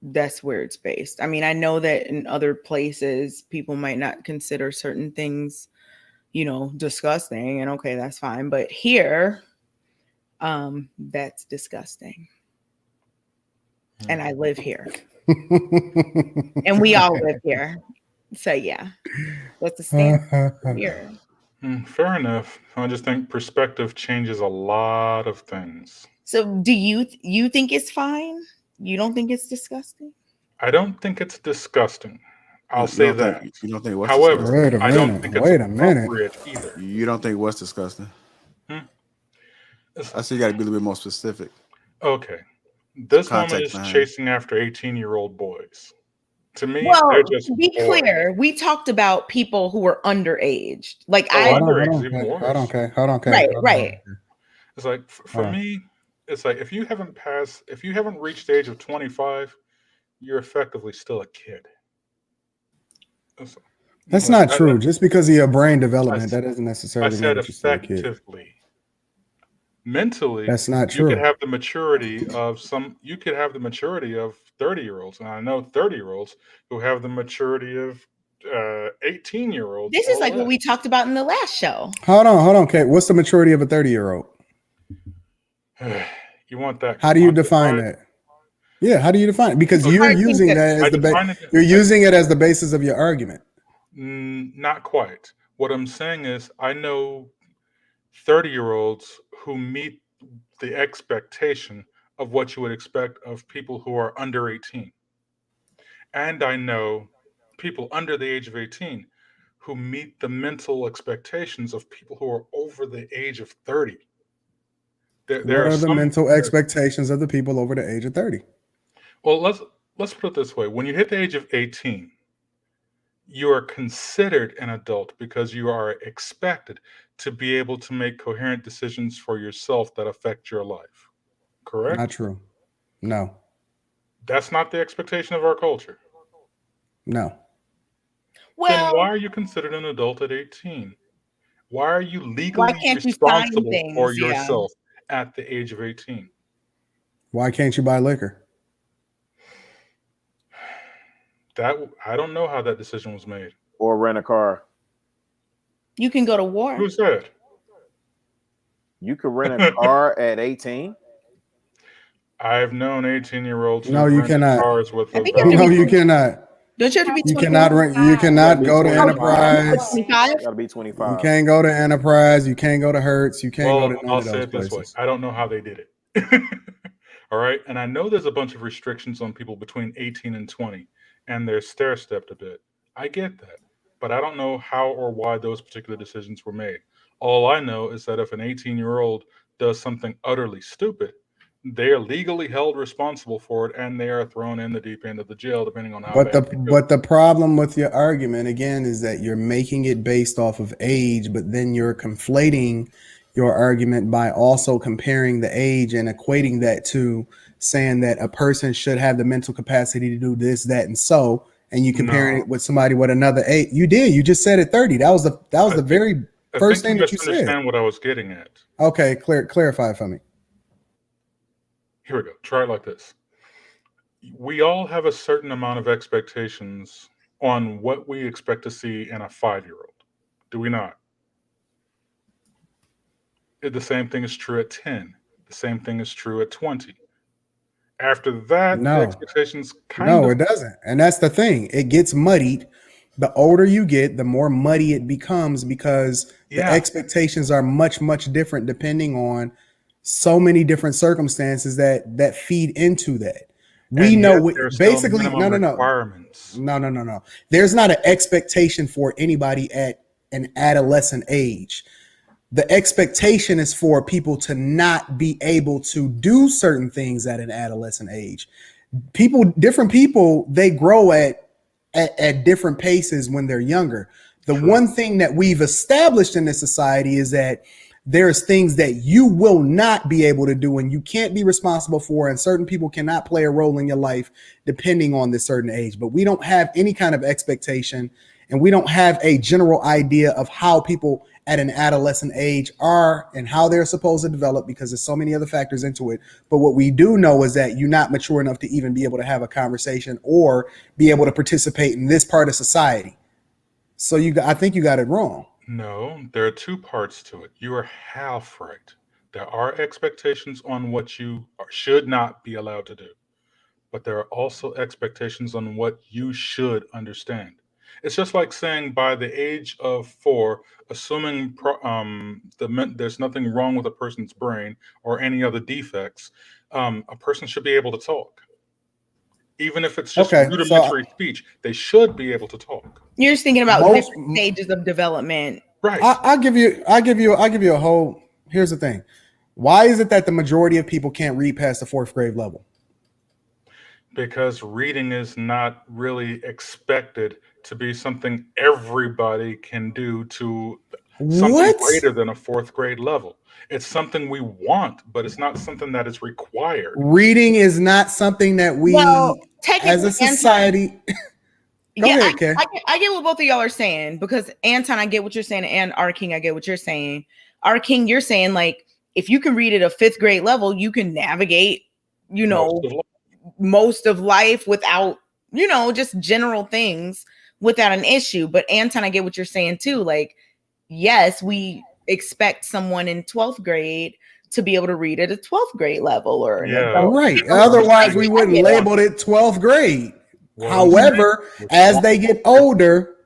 That's where it's based. I mean, I know that in other places people might not consider certain things, disgusting, and okay, that's fine. But here, that's disgusting. And I live here. And we all live here. So yeah, that's the standard here. Fair enough. I just think perspective changes a lot of things. So do you think it's fine? You don't think it's disgusting? I don't think it's disgusting. I'll say that. You don't think what's However, disgusting? I don't think it's appropriate either. You don't think what's disgusting? I see you got to be a little bit more specific. Okay. This woman is chasing after 18-year-old boys. To me, they're just to be clear, we talked about people who were underage. Like underage even worse. Hold on. Right. It's like for me, it's like if you haven't reached the age of 25, you're effectively still a kid. That's not true. Just because of your brain development, that doesn't necessarily mean that you're still a kid. Effectively. Mentally, that's not true. You could have the maturity of 30-year-olds, and I know 30-year-olds who have the maturity of 18-year-olds. This is like what we talked about in the last show. Hold on, Kate. What's the maturity of a 30-year-old? You want that? How do you define that? Yeah, how do you define it? Because you're using that as you're using it as the basis of your argument. Not quite. What I'm saying is, I know 30-year-olds who meet the expectation of what you would expect of people who are under 18. And I know people under the age of 18 who meet the mental expectations of people who are over the age of 30. What are the mental expectations of the people over the age of 30? Well, let's put it this way. When you hit the age of 18, you are considered an adult because you are expected to be able to make coherent decisions for yourself that affect your life. Correct? Not true. No. That's not the expectation of our culture. No. Well, then why are you considered an adult at 18? Why are you legally responsible for yourself at the age of 18? Why can't you buy liquor? I don't know how that decision was made. Or rent a car. You can go to war. Who said? You could rent a car at 18? I've known 18-year-olds. No, you cannot. Cars with no, you cannot. Don't you have to be 25? You cannot rent. You cannot go to Enterprise. 25? Gotta be 25. You can't go to Enterprise. You can't go to Hertz. You can't go to none of those places. This way. I don't know how they did it. All right. And I know there's a bunch of restrictions on people between 18 and 20, and they're stair-stepped a bit. I get that. But I don't know how or why those particular decisions were made. All I know is that if an 18-year-old does something utterly stupid, they are legally held responsible for it, and they are thrown in the deep end of the jail, depending on how But bad they do. the problem with your argument again is that you're making it based off of age, but then you're conflating your argument by also comparing the age and equating that to saying that a person should have the mental capacity to do this, that, and so, and you comparing No. it with somebody with another age. You did. You just said it 30. That was the very first thing that you said. Misunderstand what I was getting at. Okay, clarify for me. Here we go. Try it like this. We all have a certain amount of expectations on what we expect to see in a 5-year-old. Do we not? The same thing is true at 10. The same thing is true at 20. After that, No. the expectations it doesn't. And that's the thing. It gets muddied. The older you get, the more muddy it becomes because the expectations are much, much different depending on so many different circumstances that feed into that. We know basically no. There's not an expectation for anybody at an adolescent age. The expectation is for people to not be able to do certain things at an adolescent age. Different people, they grow at different paces when they're younger. The one thing that we've established in this society is that there's things that you will not be able to do and you can't be responsible for, and certain people cannot play a role in your life depending on this certain age. But we don't have any kind of expectation, and we don't have a general idea of how people at an adolescent age are and how they're supposed to develop, because there's so many other factors into it. But what we do know is that you're not mature enough to even be able to have a conversation or be able to participate in this part of society. So I think you got it wrong. No, there are two parts to it. You are half right. There are expectations on what you should not be allowed to do, but there are also expectations on what you should understand. It's just like saying by the age of 4, assuming there's nothing wrong with a person's brain or any other defects, a person should be able to talk. Even if it's just rudimentary speech, they should be able to talk. You're just thinking about different stages of development. Right. I'll give you a whole. Here's the thing. Why is it that the majority of people can't read past the 4th grade level? Because reading is not really expected to be something everybody can do to something greater than a 4th grade level. It's something we want, but it's not something that is required. Reading is not something that we, as a society. I get what both of y'all are saying, because Anton, I get what you're saying, and R King, I get what you're saying. R King, you're saying like if you can read at a 5th grade level, you can navigate, most of life without, just general things without an issue. But Anton, I get what you're saying too. Like, yes, we expect someone in 12th grade to be able to read at a 12th grade level or right. Otherwise, we wouldn't label it 12th grade. However, as they get older,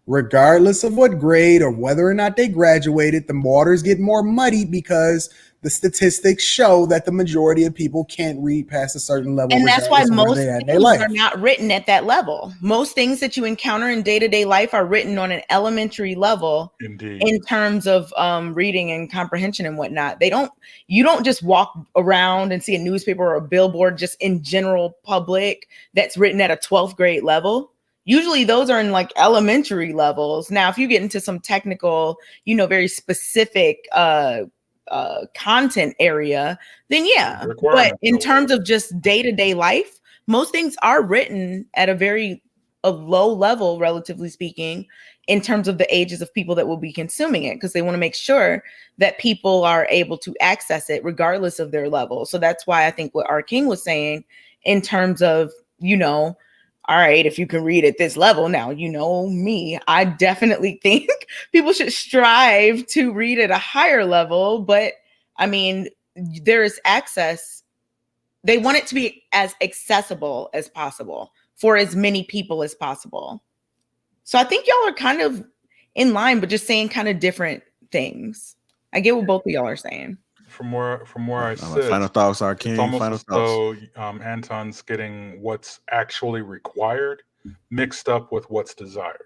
regardless of what grade or whether or not they graduated, the waters get more muddy because the statistics show that the majority of people can't read past a certain level. And that's why most things are not written at that level. Most things that you encounter in day-to-day life are written on an elementary level. Indeed. In terms of reading and comprehension and whatnot. You don't just walk around and see a newspaper or a billboard just in general public that's written at a 12th grade level. Usually those are in like elementary levels. Now, if you get into some technical, very specific content area, then yeah. But in terms of just day-to-day life, most things are written at a low level, relatively speaking, in terms of the ages of people that will be consuming it, because they want to make sure that people are able to access it regardless of their level. So that's why I think what R. King was saying in terms of, all right, if you can read at this level, now, me, I definitely think people should strive to read at a higher level. But I mean, there is access. They want it to be as accessible as possible for as many people as possible. So I think y'all are kind of in line, but just saying kind of different things. I get what both of y'all are saying. From where I sit, final thoughts are King. It's almost Final as thoughts. though Anton's getting what's actually required mixed up with what's desired.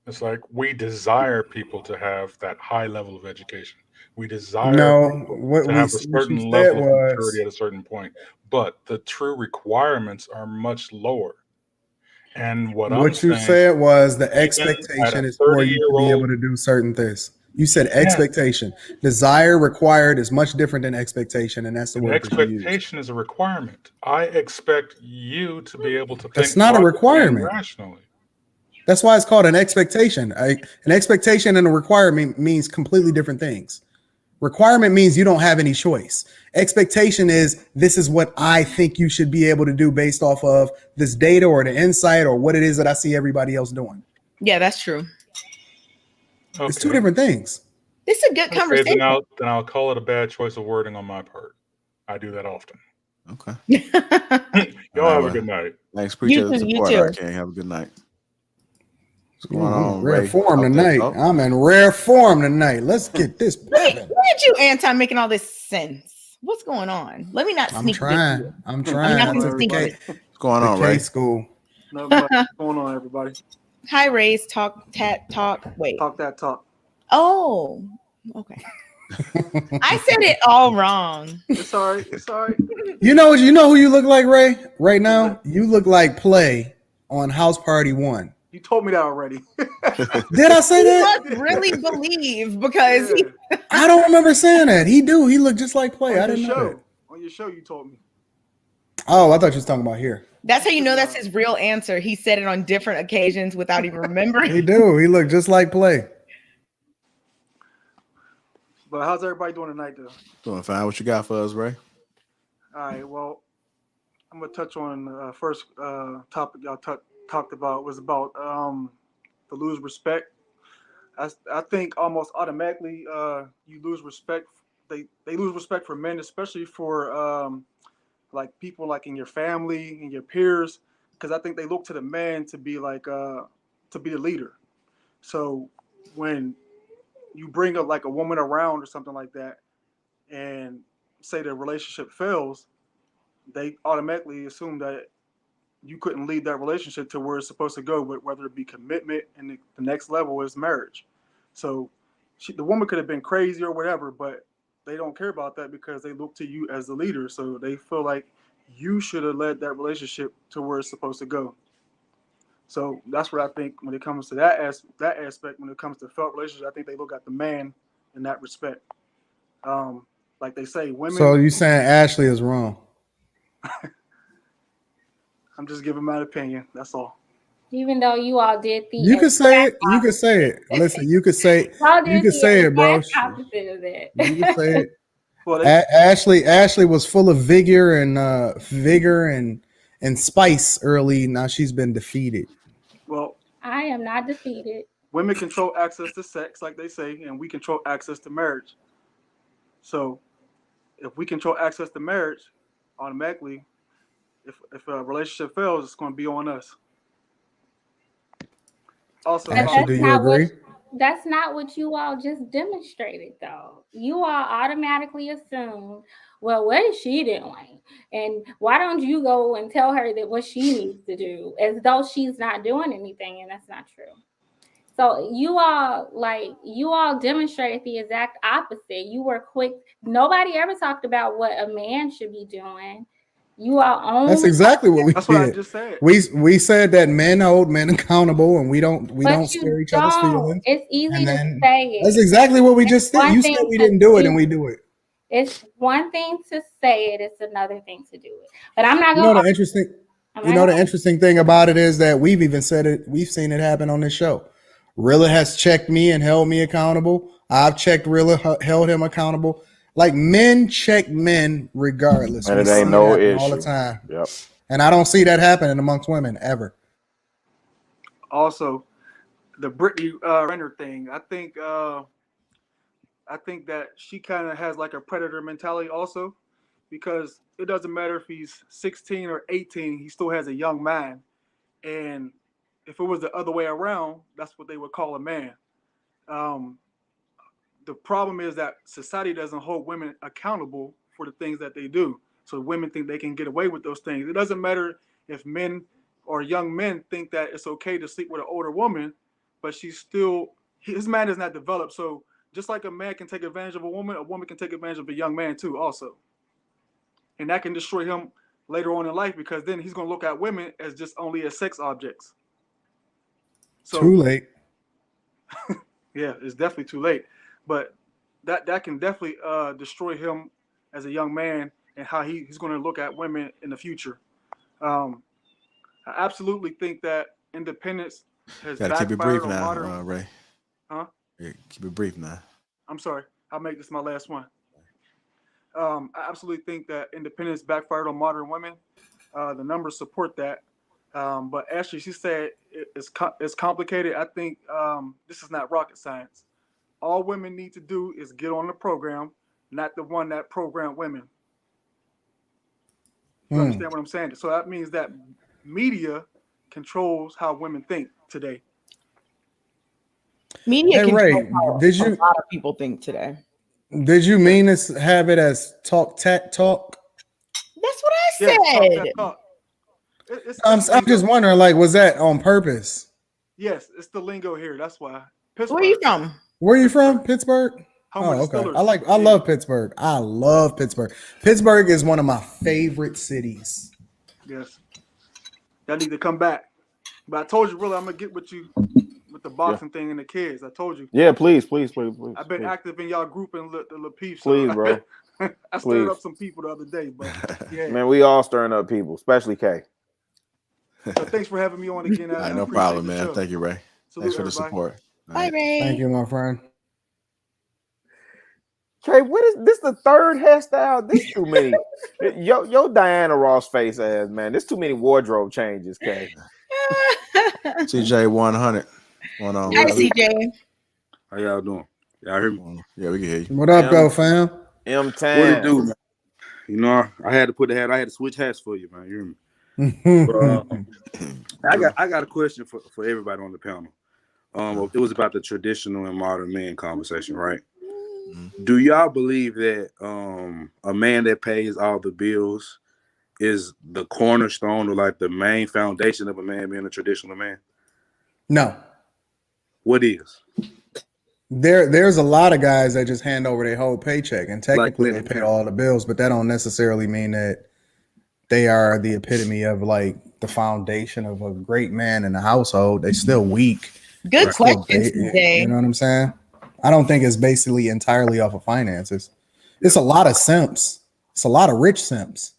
It's like we desire people to have that high level of education. We desire No, people to have a what you certain said level of maturity was at a certain point, but the true requirements are much lower. And what I'm what you saying, said was the even at a expectation is for you to be 30-year-old, able to do certain things. You said yeah, expectation. Desire required is much different than expectation, and that's the an word that you used. expectation is a requirement. I expect you to be able to That's think not a logically and requirement. rationally. That's why it's called an expectation. An expectation and a requirement means completely different things. Requirement means you don't have any choice. Expectation is this is what I think you should be able to do based off of this data or the insight or what it is that I see everybody else doing. Yeah, that's true. It's two Okay. different things. This is a good Okay, conversation. then I'll call it a bad choice of wording on my part. I do that often. Okay. Y'all have a good night. Thanks. Appreciate You the too, you support. too. I can't have a good night. What's going I'm in on, rare Ray? form Talk that tonight. talk. I'm in rare form tonight. Let's get this Look popping. at you, Anton, making all this sense. What's going on? Let me not I'm sneak trying. this. I'm I'm trying. not It's gonna sneak the this. What's going on, Ray? K school. Not much. What's going on, everybody? Hi, Rays. Talk, talk. Wait. Talk that talk. Oh, okay. I said it all wrong. It's all right. It's all right. You know who you look like, Ray? Right now, you look like Play on House Party 1. You told me that already. Did I say that? You must really believe because I don't remember saying that. He looked just like Play. I didn't know that. On your show, you told me. Oh, I thought you was talking about here. that's how you know that's his real answer. He said it on different occasions without even remembering. He do. He looked just like Play. But how's everybody doing tonight, though? Doing fine. What you got for us, Ray? All right. Well, I'm gonna touch on first topic y'all talked about was about the lose respect. I think almost automatically you lose respect. They lose respect for men, especially for like people like in your family and your peers, because I think they look to the man to be like to be the leader. So when you bring up like a woman around or something like that, and say the relationship fails, they automatically assume that you couldn't lead that relationship to where it's supposed to go, whether it be commitment and the next level is marriage. So the woman could have been crazy or whatever, but they don't care about that because they look to you as the leader. So they feel like you should have led that relationship to where it's supposed to go. So that's what I think when it comes to that aspect. When it comes to felt relationships, I think they look at the man in that respect. Like they say, women. So you saying Ashley is wrong? I'm just giving my opinion. That's all. Even though you all did the You could say it. You could say it. Listen, you could say. You could say it, bro. Opposite of that. You could say it. Well, Ashley was full of vigor and spice early. Now she's been defeated. Well, I am not defeated. Women control access to sex, like they say, and we control access to marriage. So if we control access to marriage, automatically, if a relationship fails, it's going to be on us. Also, Ashley, do you agree? That's not what you all just demonstrated, though. You all automatically assume, well, what is she doing? And why don't you go and tell her that what she needs to do, as though she's not doing anything, and that's not true. So you all demonstrated the exact opposite. You were quick. Nobody ever talked about what a man should be doing. You all only. That's exactly what we did. That's what I just said. We said that men hold men accountable, and we don't spare each other's feelings. It's easy to say it. That's exactly what we just did. You said we didn't do it, and we do it. It's one thing to say it; it's another thing to do it. But I'm not going. going. The interesting thing about it is that we've even said it. We've seen it happen on this show. Rilla has checked me and held me accountable. I've checked Rilla, held him accountable. Like men check men regardless. And it ain't no issue all the time. Yep. And I don't see that happening amongst women ever. Also, the Brittany Renner thing. I think that she kind of has like a predator mentality also, because it doesn't matter if he's 16 or 18, he still has a young mind. And if it was the other way around, that's what they would call a man. The problem is that society doesn't hold women accountable for the things that they do. So women think they can get away with those things. It doesn't matter if men or young men think that it's okay to sleep with an older woman, but his mind is not developed. So just like a man can take advantage of a woman can take advantage of a young man too, also. And that can destroy him later on in life, because then he's going to look at women as just only as sex objects. So, too late. Yeah, it's definitely too late. But that can definitely destroy him as a young man and how he's going to look at women in the future. I absolutely think that independence has Gotta keep it backfired brief on now, modern. Ray. Huh? Yeah, keep it brief now. I'm sorry. I'll make this my last one. I absolutely think that independence backfired on modern women. The numbers support that. But actually, she said it's complicated. I think this is not rocket science. All women need to do is get on the program, not the one that programmed women. You understand what I'm saying? So that means that media controls how women think today. Media Hey, controls Ray, how did a you lot of people think today. did you mean to have it as talk tech talk? That's what I Yeah, said. talk. I'm just wondering, like, was that on purpose? Yes, it's the lingo here. That's why. Where are you from? Where are you from? Pittsburgh? Home Oh, of the okay. Steelers. I love Pittsburgh. I love Pittsburgh. Pittsburgh is one of my favorite cities. Yes. Y'all need to come back. But I told you, really, I'm gonna get with you with the boxing thing and the kids. I told you. Yeah, please. I've been active in y'all group in the Lapeef. Please, bro. I stirred up some people the other day, but yeah. Man, we all stirring up people, especially Kay. So thanks for having me on again. I no appreciate problem, the man. show. Thank you, Ray. Salute Thanks for the everybody. support. Bye, Ray. Thank you, my friend. Kay, what is this? The third hairstyle? This too many. Yo, Diana Ross face ass, man. There's too many wardrobe changes, Kay. CJ 100. One on. Hi, CJ. How y'all doing? Y'all hear me? Yeah, we can hear you. What up, though, fam? M10. What it do, man? You know, I had to put the hat. I had to switch hats for you, man. You hear me? I got a question for everybody on the panel. It was about the traditional and modern men conversation, right? Do y'all believe that a man that pays all the bills is the cornerstone or like the main foundation of a man being a traditional man? No. What is? There's a lot of guys that just hand over their whole paycheck, and technically Like, they pay all the bills, but that don't necessarily mean that they are the epitome of like the foundation of a great man in the household. They still weak. Good question, CJ. You know what I'm saying? I don't think it's basically entirely off of finances. It's a lot of simps. It's a lot of rich simps.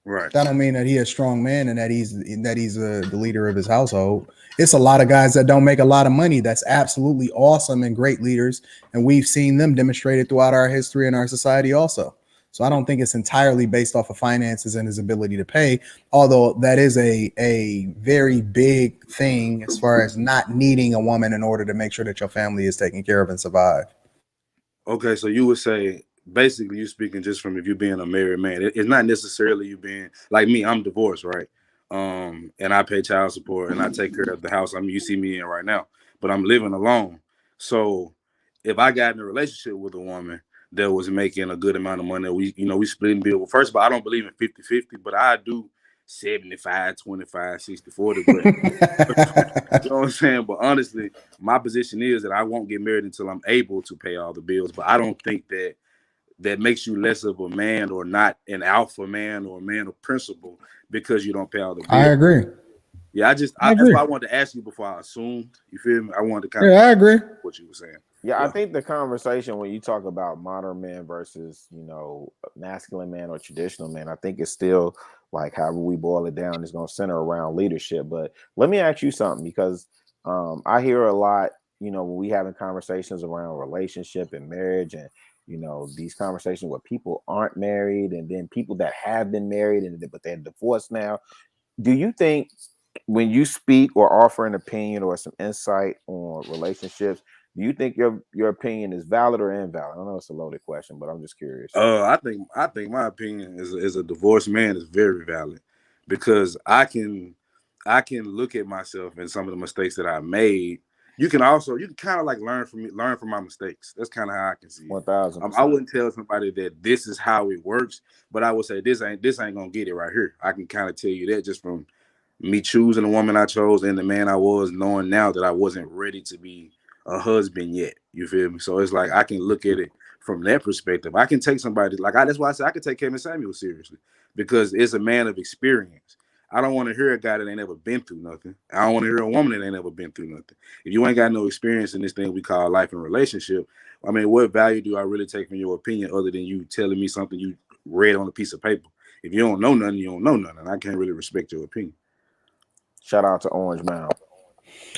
Right. That don't mean that he's a strong man and that he's the leader of his household. It's a lot of guys that don't make a lot of money. That's absolutely awesome and great leaders. And we've seen them demonstrated throughout our history and our society also. So I don't think it's entirely based off of finances and his ability to pay, although that is a very big thing as far as not needing a woman in order to make sure that your family is taken care of and survive. Okay, so you would say, basically, you speaking just from if you being a married man. It's not necessarily you being like me. I'm divorced, right? And I pay child support and I take care of the house. I mean, you see me in right now, but I'm living alone. So if I got in a relationship with a woman that was making a good amount of money, we split the bill. Well, first of all, I don't believe in 50-50, but I do 75, 25, 60, 40. But you know what I'm saying? But honestly, my position is that I won't get married until I'm able to pay all the bills. But I don't think that makes you less of a man or not an alpha man or a man of principle because you don't pay all the bills. I agree. Yeah, that's why I wanted to ask you before I assumed. You feel me? I wanted to kind of I agree. What you were saying. Yeah, I think the conversation when you talk about modern man versus, masculine man or traditional man, I think it's still like however we boil it down is going to center around leadership. But let me ask you something, because I hear a lot, when we having conversations around relationship and marriage and, these conversations where people aren't married and then people that have been married but they're divorced now. Do you think when you speak or offer an opinion or some insight on relationships, do you think your opinion is valid or invalid? I know it's a loaded question, but I'm just curious. I think my opinion is a divorced man is very valid, because I can look at myself and some of the mistakes that I made. You can kind of like learn from my mistakes. That's kind of how I can see it. 1,000%. I wouldn't tell somebody that this is how it works, but I would say this ain't gonna get it right here. I can kind of tell you that just from me choosing the woman I chose and the man I was, knowing now that I wasn't ready to be a husband yet. You feel me? So it's like I can look at it from that perspective. I can take somebody that's why I say I can take Kevin Samuel seriously, because it's a man of experience. I don't want to hear a guy that ain't never been through nothing. I don't want to hear a woman that ain't never been through nothing. If you ain't got no experience in this thing we call life and relationship, I mean, what value do I really take from your opinion other than you telling me something you read on a piece of paper? If you don't know nothing, you don't know nothing. I can't really respect your opinion. Shout out to Orange Mound.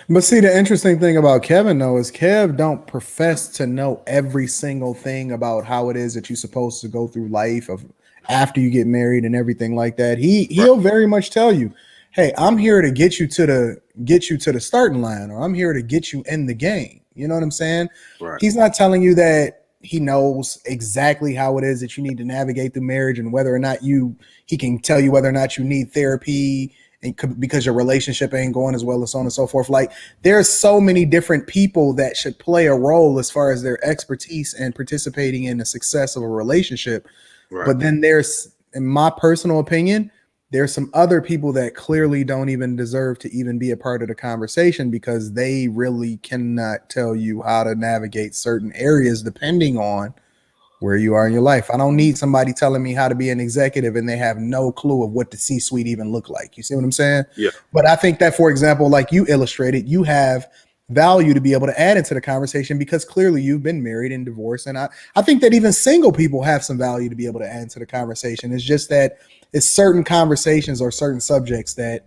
But see, the interesting thing about Kevin, though, is Kev don't profess to know every single thing about how it is that you're supposed to go through life of after you get married and everything like that. He'll very much tell you, hey, I'm here to get you to the starting line, or I'm here to get you in the game. You know what I'm saying? Right. He's not telling you that he knows exactly how it is that you need to navigate through marriage and whether or not he can tell you whether or not you need therapy and because your relationship ain't going as well, as so on and so forth. Like, there's so many different people that should play a role as far as their expertise and participating in the success of a relationship. Right. But then there's, in my personal opinion, there's some other people that clearly don't even deserve to even be a part of the conversation because they really cannot tell you how to navigate certain areas depending on where you are in your life. I don't need somebody telling me how to be an executive and they have no clue of what the C-suite even look like. You see what I'm saying? Yeah. But I think that, for example, like you illustrated, you have value to be able to add into the conversation because clearly you've been married and divorced. And I think that even single people have some value to be able to add into the conversation. It's just that it's certain conversations or certain subjects that,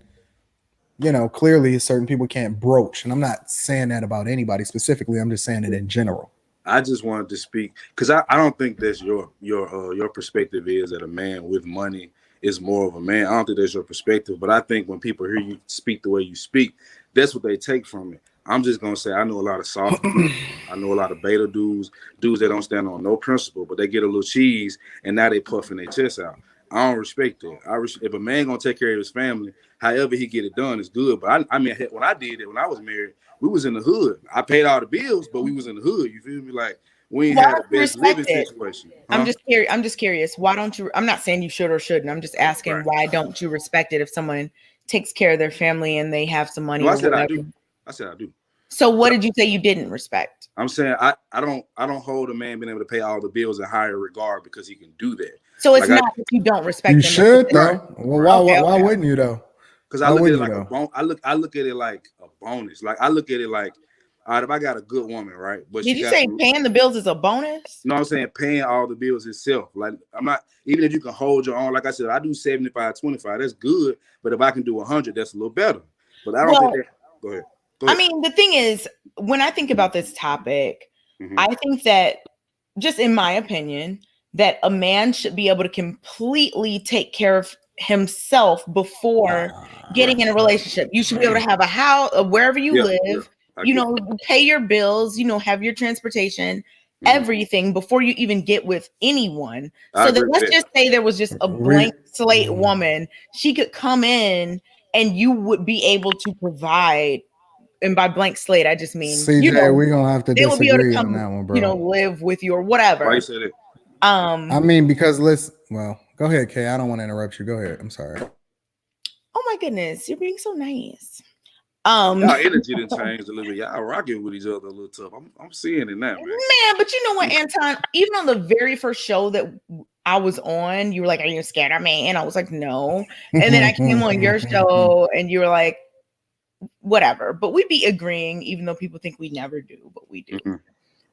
you know, clearly certain people can't broach. And I'm not saying that about anybody specifically. I'm just saying it in general. I just wanted to speak because I don't think that's your perspective is that a man with money is more of a man. I don't think that's your perspective, but I think when people hear you speak the way you speak, that's what they take from it. I'm just gonna say I know a lot of soft dudes. I know a lot of beta dudes that don't stand on no principle, but they get a little cheese and now they puffing their chest out. I don't respect that. If a man gonna take care of his family, however he get it done is good. But I mean, when I did it, when I was married, we was in the hood. I paid all the bills, but we was in the hood. You feel me? Like we ain't had the best living situation. Huh? I'm just curious. Why don't you? I'm not saying you should or shouldn't. I'm just asking why don't you respect it if someone takes care of their family and they have some money? No, I said I do. So what did you say you didn't respect? I'm saying I don't hold a man being able to pay all the bills in higher regard because he can do that. So it's not that you don't respect. You should though. Well, why wouldn't you though? Because I look at it like a bonus. I look at it like a bonus. Like I look at it like, all right, if I got a good woman, right? But did you say paying the bills is a bonus? No, I'm saying paying all the bills itself. Like I'm not, even if you can hold your own. Like I said, I do 75-25. That's good. But if I can do 100, that's a little better. But I don't think that. Go ahead. I mean, the thing is, when I think about this topic, I think that, just in my opinion, that a man should be able to completely take care of himself before getting in a relationship. You should be able to have a house wherever you live, you know, pay your bills, you know, have your transportation, everything before you even get with anyone. So that let's just say there was just a blank slate woman. She could come in and you would be able to provide. And by blank slate, I just mean, CJ, you know, we're gonna have to disagree on that one, bro. You know, live with you or whatever. Why you say that? I mean, because well, go ahead, Kay. I don't want to interrupt you. Go ahead. I'm sorry. Oh my goodness, you're being so nice. Y'all energy done changed a little bit. Y'all rocking with each other a little tough. I'm seeing it now, man. But you know what, Anton? Even on the very first show that I was on, you were like, "Are you scared of me?" And I was like, "No." And then I came on your show, and you were like, whatever, but we be agreeing, even though people think we never do, but we do.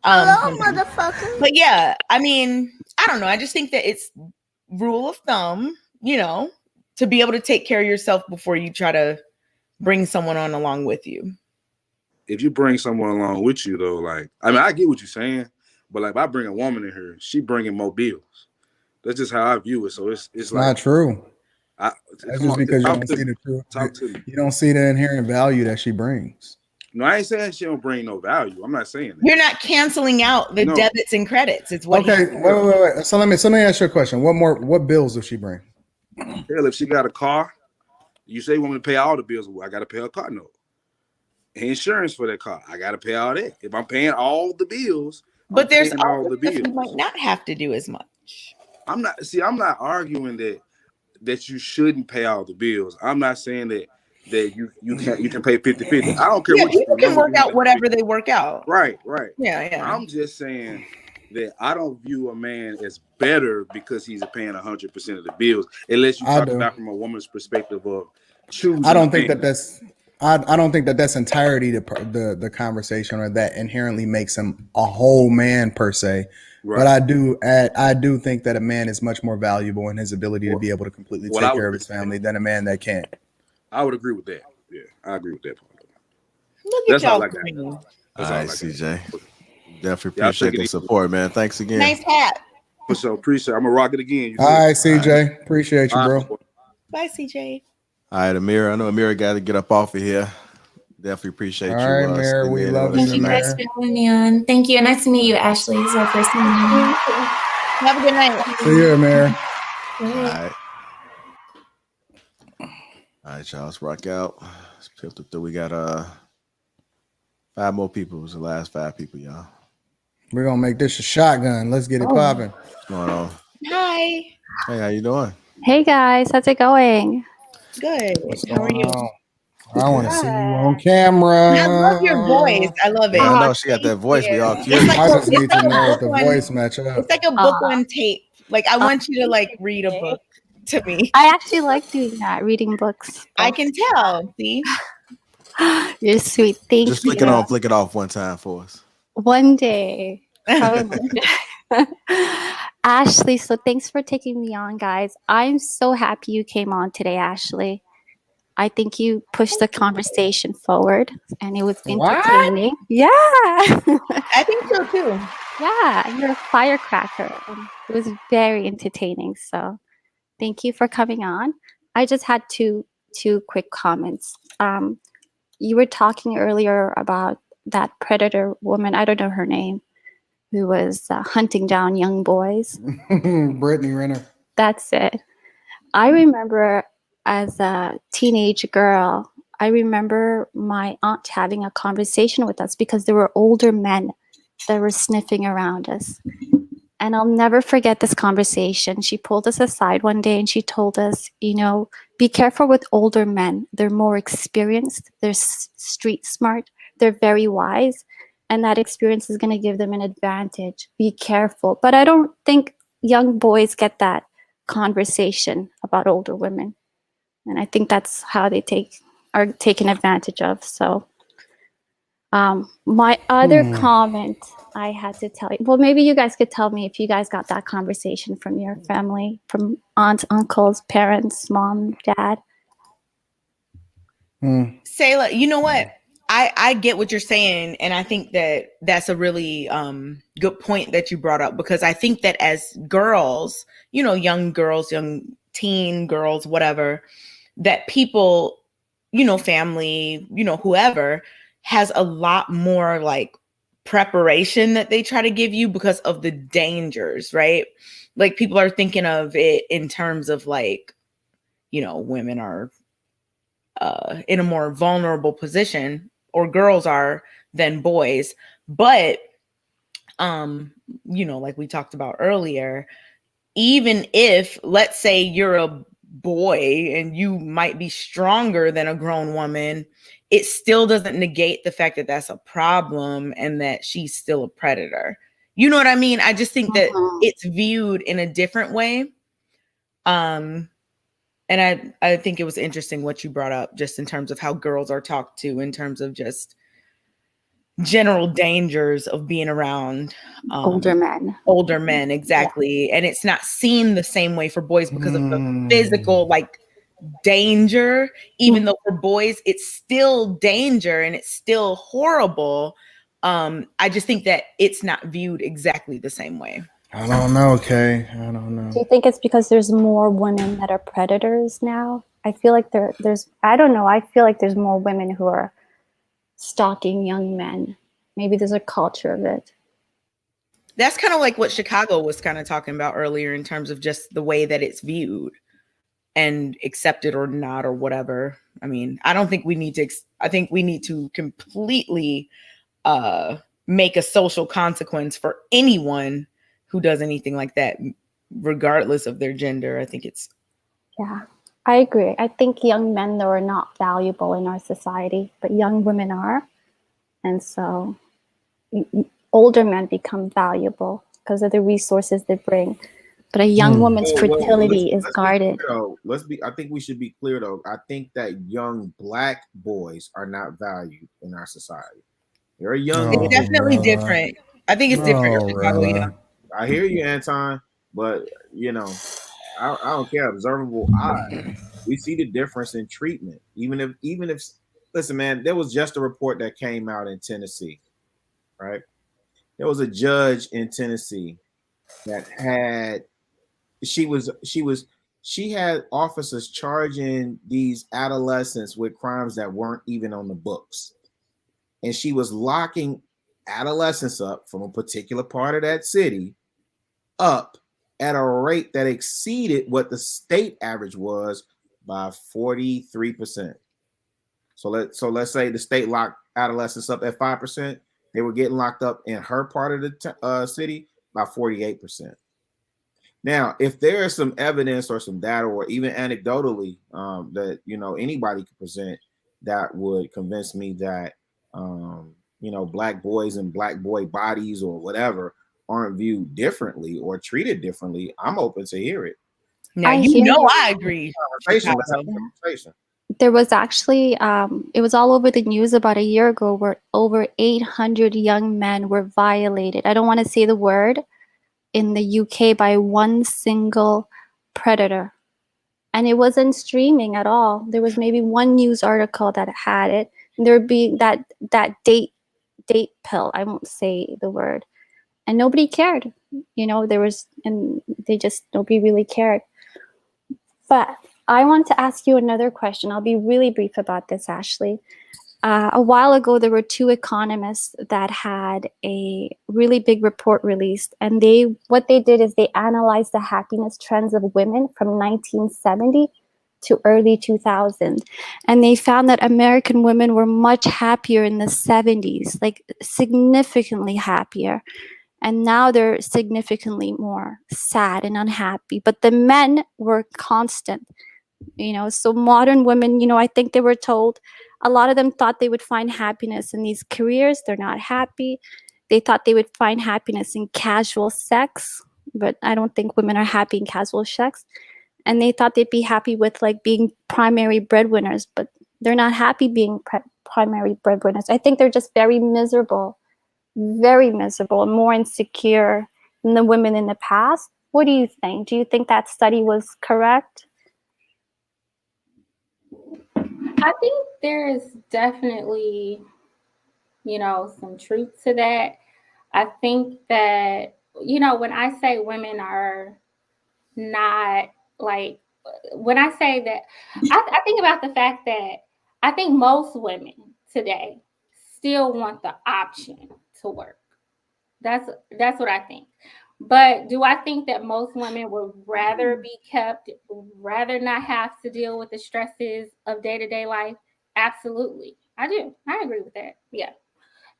Hello, motherfucker. But yeah, I mean, I don't know. I just think that it's rule of thumb, you know, to be able to take care of yourself before you try to bring someone on along with you. If you bring someone along with you, though, like, I mean, I get what you're saying, but like, if I bring a woman in here, she bringing more bills. That's just how I view it. So it's like, not true. That's just because you don't see the truth. Talk to me. You don't see the inherent value that she brings. No, I ain't saying she don't bring no value. I'm not saying that. You're not canceling out the debits and credits. It's what. Okay, wait. So let me ask you a question. What bills does she bring? Hell, if she got a car, you say you want me to pay all the bills. Well, I got to pay a car note, insurance for that car. I got to pay all that. If I'm paying all the bills, but there's all the bills. You might not have to do as much. I'm not arguing that you shouldn't pay all the bills. I'm not saying that that you can pay 50-50. I don't care Yeah, what you people do. can work out whatever they work out. Right. Yeah. I'm just saying that I don't view a man as better because he's paying 100% of the bills, unless you talk about from a woman's perspective of choosing. I don't think that's I don't think that's entirely the conversation, or that inherently makes him a whole man per se. Right. But I do think that a man is much more valuable in his ability to be able to completely take care of his family than a man that can't. I would agree with that. Yeah, I agree with that point. That's all I got. All right, CJ. Definitely appreciate the support, man. Thanks again. Nice hat. For sure, appreciate. I'm gonna rock it again. All right, CJ. Appreciate you, bro. Bye, CJ. All right, Amir. I know Amir got to get up off of here. Definitely appreciate you. All right, Amir. We love you. Thank you guys for having me on. Thank you. Nice to meet you, Ashley. This is our first time. Have a good night. See you, Amir. All right. All right, y'all. Let's rock out. We got 5 more people. It was the last 5 people, y'all. We're gonna make this a shotgun. Let's get it popping. What's going on? Hi. Hey, how you doing? Hey guys, how's it going? Good. How are you? I want to see you on camera. I love your voice. I love it. Yeah, I know she got that voice. We all curious. Like I just need to know if the voice match up. It's like a book on tape. Like I want you to like read a book to me. I actually like doing that, reading books. I can tell. See, you're sweet. Thank Just you. flick it off one time for us. One day. Ashley, so thanks for taking me on, guys. I'm so happy you came on today, Ashley. I think you pushed the conversation forward and it was entertaining. What? Yeah. I think so too. Yeah, you're a firecracker. It was very entertaining. So thank you for coming on. I just had two quick comments. You were talking earlier about that predator woman, I don't know her name, who was hunting down young boys. Brittany Renner. That's it. I remember as a teenage girl, I remember my aunt having a conversation with us because there were older men that were sniffing around us. And I'll never forget this conversation. She pulled us aside one day and she told us, be careful with older men. They're more experienced. They're street smart. They're very wise. And that experience is going to give them an advantage. Be careful. But I don't think young boys get that conversation about older women. And I think that's how they are taken advantage of. So my other comment I had to tell you, well, maybe you guys could tell me if you guys got that conversation from your family, from aunts, uncles, parents, mom, dad. Sayla, you know what? I get what you're saying. And I think that that's a really good point that you brought up, because I think that as girls, young girls, young teen girls, whatever, that people, family, whoever has a lot more like preparation that they try to give you because of the dangers, right? Like people are thinking of it in terms of like, women are in a more vulnerable position, or girls are, than boys. But, like we talked about earlier, even if, let's say you're a boy and you might be stronger than a grown woman, it still doesn't negate the fact that that's a problem and that she's still a predator. You know what I mean? I just think that it's viewed in a different way. And I think it was interesting what you brought up just in terms of how girls are talked to, in terms of just general dangers of being around older men. Exactly. Yeah. And it's not seen the same way for boys because of the physical like danger, even though for boys it's still danger and it's still horrible. I just think that it's not viewed exactly the same way. I don't know, Kay. I don't know. Do you think it's because there's more women that are predators now? I feel like there's I don't know. I feel like there's more women who are stalking young men. Maybe there's a culture of it. That's kind of like what Chicago was kind of talking about earlier in terms of just the way that it's viewed and accepted or not or whatever. I mean, I don't think we need to, I think we need to completely make a social consequence for anyone who does anything like that, regardless of their gender. I think it's. Yeah. I agree. I think young men, though, are not valuable in our society, but young women are. And so older men become valuable because of the resources they bring. But a young woman's fertility is guarded. I think we should be clear, though. I think that young Black boys are not valued in our society. They're young. It's definitely different. I think it's different in Chicago, yeah. I hear you, Anton, but you know, I don't care. Observable eye, we see the difference in treatment. Even if, listen, man, there was just a report that came out in Tennessee, right? There was a judge in Tennessee that had she had officers charging these adolescents with crimes that weren't even on the books, and she was locking adolescents up from a particular part of that city up at a rate that exceeded what the state average was by 43%. So let's say the state locked adolescents up at 5%. They were getting locked up in her part of the city by 48%. Now, if there is some evidence or some data, or even anecdotally, that anybody could present that would convince me that Black boys and Black boy bodies or whatever aren't viewed differently or treated differently, I'm open to hear it. Now I agree. There was actually it was all over the news about a year ago where over 800 young men were violated. I don't want to say the word, in the UK by one single predator, and it wasn't streaming at all. There was maybe one news article that had it, and there would be that date pill. I won't say the word, and nobody cared. Nobody really cared. But I want to ask you another question. I'll be really brief about this, Ashley. A while ago, there were two economists that had a really big report released, and what they did is they analyzed the happiness trends of women from 1970 to early 2000, and they found that American women were much happier in the 70s, like significantly happier, and now they're significantly more sad and unhappy. But the men were constant. So modern women, I think they were told, a lot of them thought they would find happiness in these careers. They're not happy. They thought they would find happiness in casual sex, but I don't think women are happy in casual sex. And they thought they'd be happy with being primary breadwinners, but they're not happy being primary breadwinners. I think they're just very miserable, and more insecure than the women in the past. What do you think? Do you think that study was correct? I think there is definitely, some truth to that. I think that, when I say women are not when I say that, I think about the fact that I think most women today still want the option to work. That's what I think. But do I think that most women would rather be kept, rather not have to deal with the stresses of day-to-day life? Absolutely. I do. I agree with that. Yeah.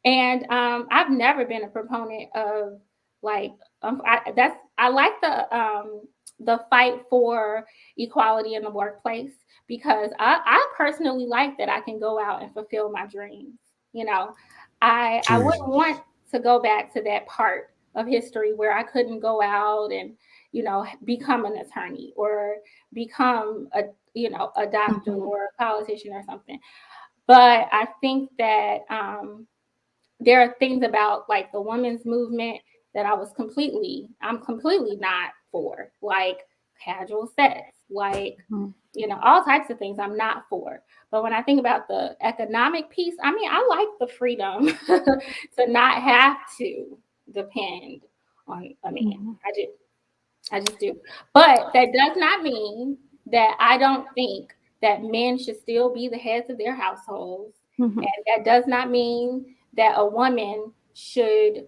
And I've never been a proponent of I like the fight for equality in the workplace, because I personally like that I can go out and fulfill my dreams. I wouldn't want to go back to that part of history where I couldn't go out and, become an attorney or become a doctor or a politician or something. But I think that there are things about the women's movement that I'm completely not for, like casual sex, all types of things I'm not for. But when I think about the economic piece, I like the freedom to not have to depend on a man. I just do. But that does not mean that I don't think that men should still be the heads of their households. And that does not mean that a woman should,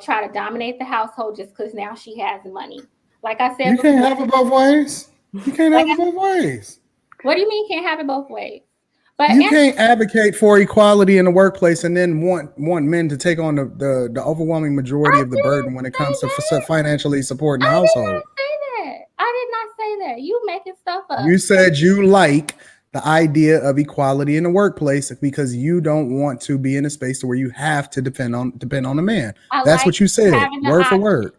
try to dominate the household just because now she has money. Like I said, you can't have it both ways. You can't have it both ways. What do you mean can't have it both ways? But you can't advocate for equality in the workplace and then want men to take on the overwhelming majority of the burden when it comes to financially supporting the household. I did not say that. You making stuff up. You said you like the idea of equality in the workplace because you don't want to be in a space where you have to depend on a man. That's like what you said, word for word.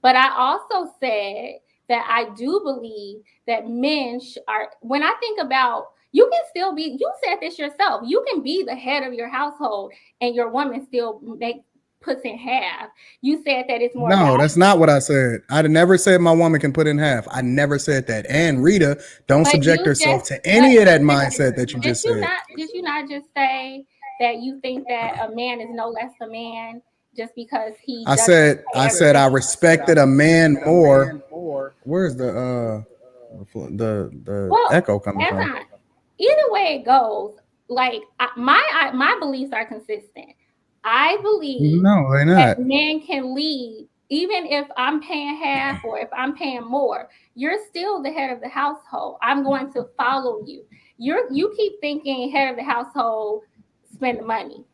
But I also said that I do believe that men are, when I think about, you can still be, you said this yourself, you can be the head of your household and your woman still puts in half. You said that it's more. No, that's not what I said. I never said my woman can put in half. I never said that. And Rita, don't subject herself to any of that mindset that you just said. Did you not just say that you think that a man is no less a man just because he? I said I respected a man more. Where's the echo coming from? Either way it goes, like my beliefs are consistent. I believe that men can lead, even if I'm paying half or if I'm paying more. You're still the head of the household. I'm going to follow you. You keep thinking head of the household, spend the money.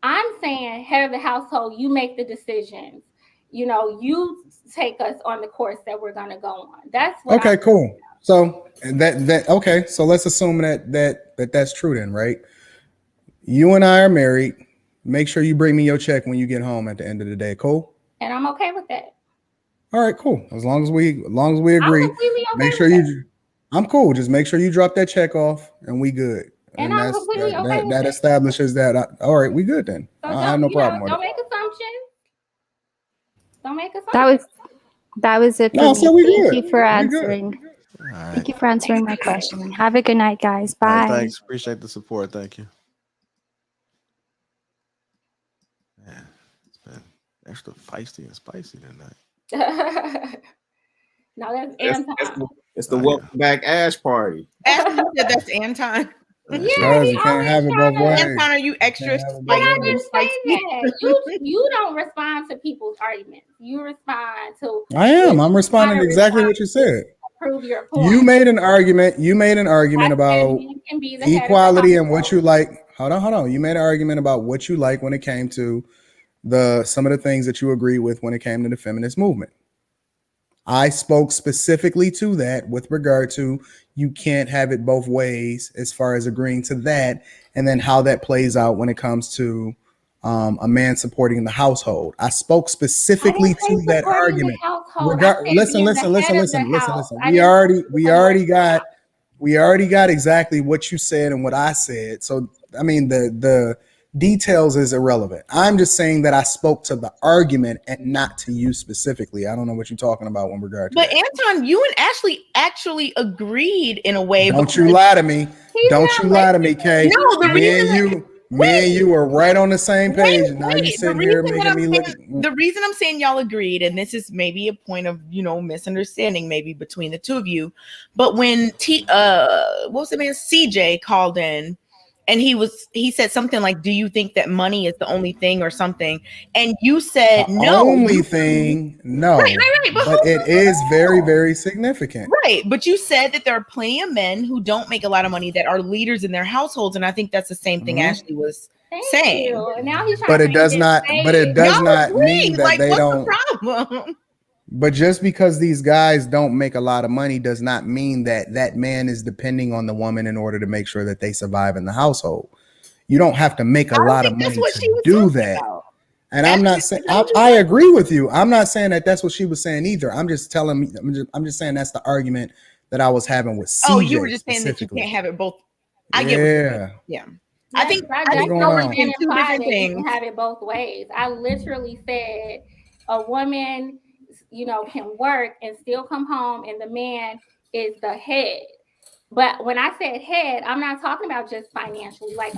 I'm saying head of the household, you make the decisions. You know, you take us on the course that we're going to go on. That's what. Okay, cool. So that okay. So let's assume that's true then, right? You and I are married. Make sure you bring me your check when you get home at the end of the day. Cool? And I'm okay with that. All right, cool. As long as we agree. Make sure I'm cool. Just make sure you drop that check off and we good. And I'm completely okay with that establishes that. All right, we good then. So I have no problem with it. Don't make assumptions. That was it for me. So Thank you for answering. Right. Thank you for answering my question. Have a good night, guys. Bye. Right, thanks. Appreciate the support. Thank you. Man, it's been extra feisty and spicy tonight. No, that's Anton. It's the welcome back Ash party. That's Anton. Yeah, you can't have it both ways. Anton, are you extra spicy? You don't respond to people's arguments. You respond to. I'm responding to exactly what you said. Prove your point. You made an argument about equality and what you like. Hold on. You made an argument about what you like when it came to some of the things that you agreed with when it came to the feminist movement. I spoke specifically to that with regard to you can't have it both ways as far as agreeing to that, and then how that plays out when it comes to a man supporting the household. I spoke specifically to that argument. Listen. We already got exactly what you said and what I said. So I mean the details is irrelevant. I'm just saying that I spoke to the argument and not to you specifically. I don't know what you're talking about in regard to But that. Anton, you and Ashley actually agreed in a way. Don't you lie to me. Don't you lie to me, Kay. No, me and you were right on the same page. Now you sitting here making me look. The reason I'm saying y'all agreed, and this is maybe a point of misunderstanding maybe between the two of you, but when what was the man CJ called in, and he said something like, "Do you think that money is the only thing or something?" And you said no. Only thing, no. Right. But it is very, very significant. Right. But you said that there are plenty of men who don't make a lot of money that are leaders in their households, and I think that's the same thing Ashley was saying. Now he's but it does not. But it does not mean that they don't. What's the problem? But just because these guys don't make a lot of money does not mean that that man is depending on the woman in order to make sure that they survive in the household. You don't have to make a lot of money to do that. And I'm not saying I agree with you. I'm not saying that that's what she was saying either. I'm just saying that's the argument that I was having with CJ. Oh, you were just saying that you can't have it both. I get what yeah. I think we're saying two different things. You can have it both ways. I literally said a woman, can work and still come home, and the man is the head. But when I said head, I'm not talking about just financially. Like,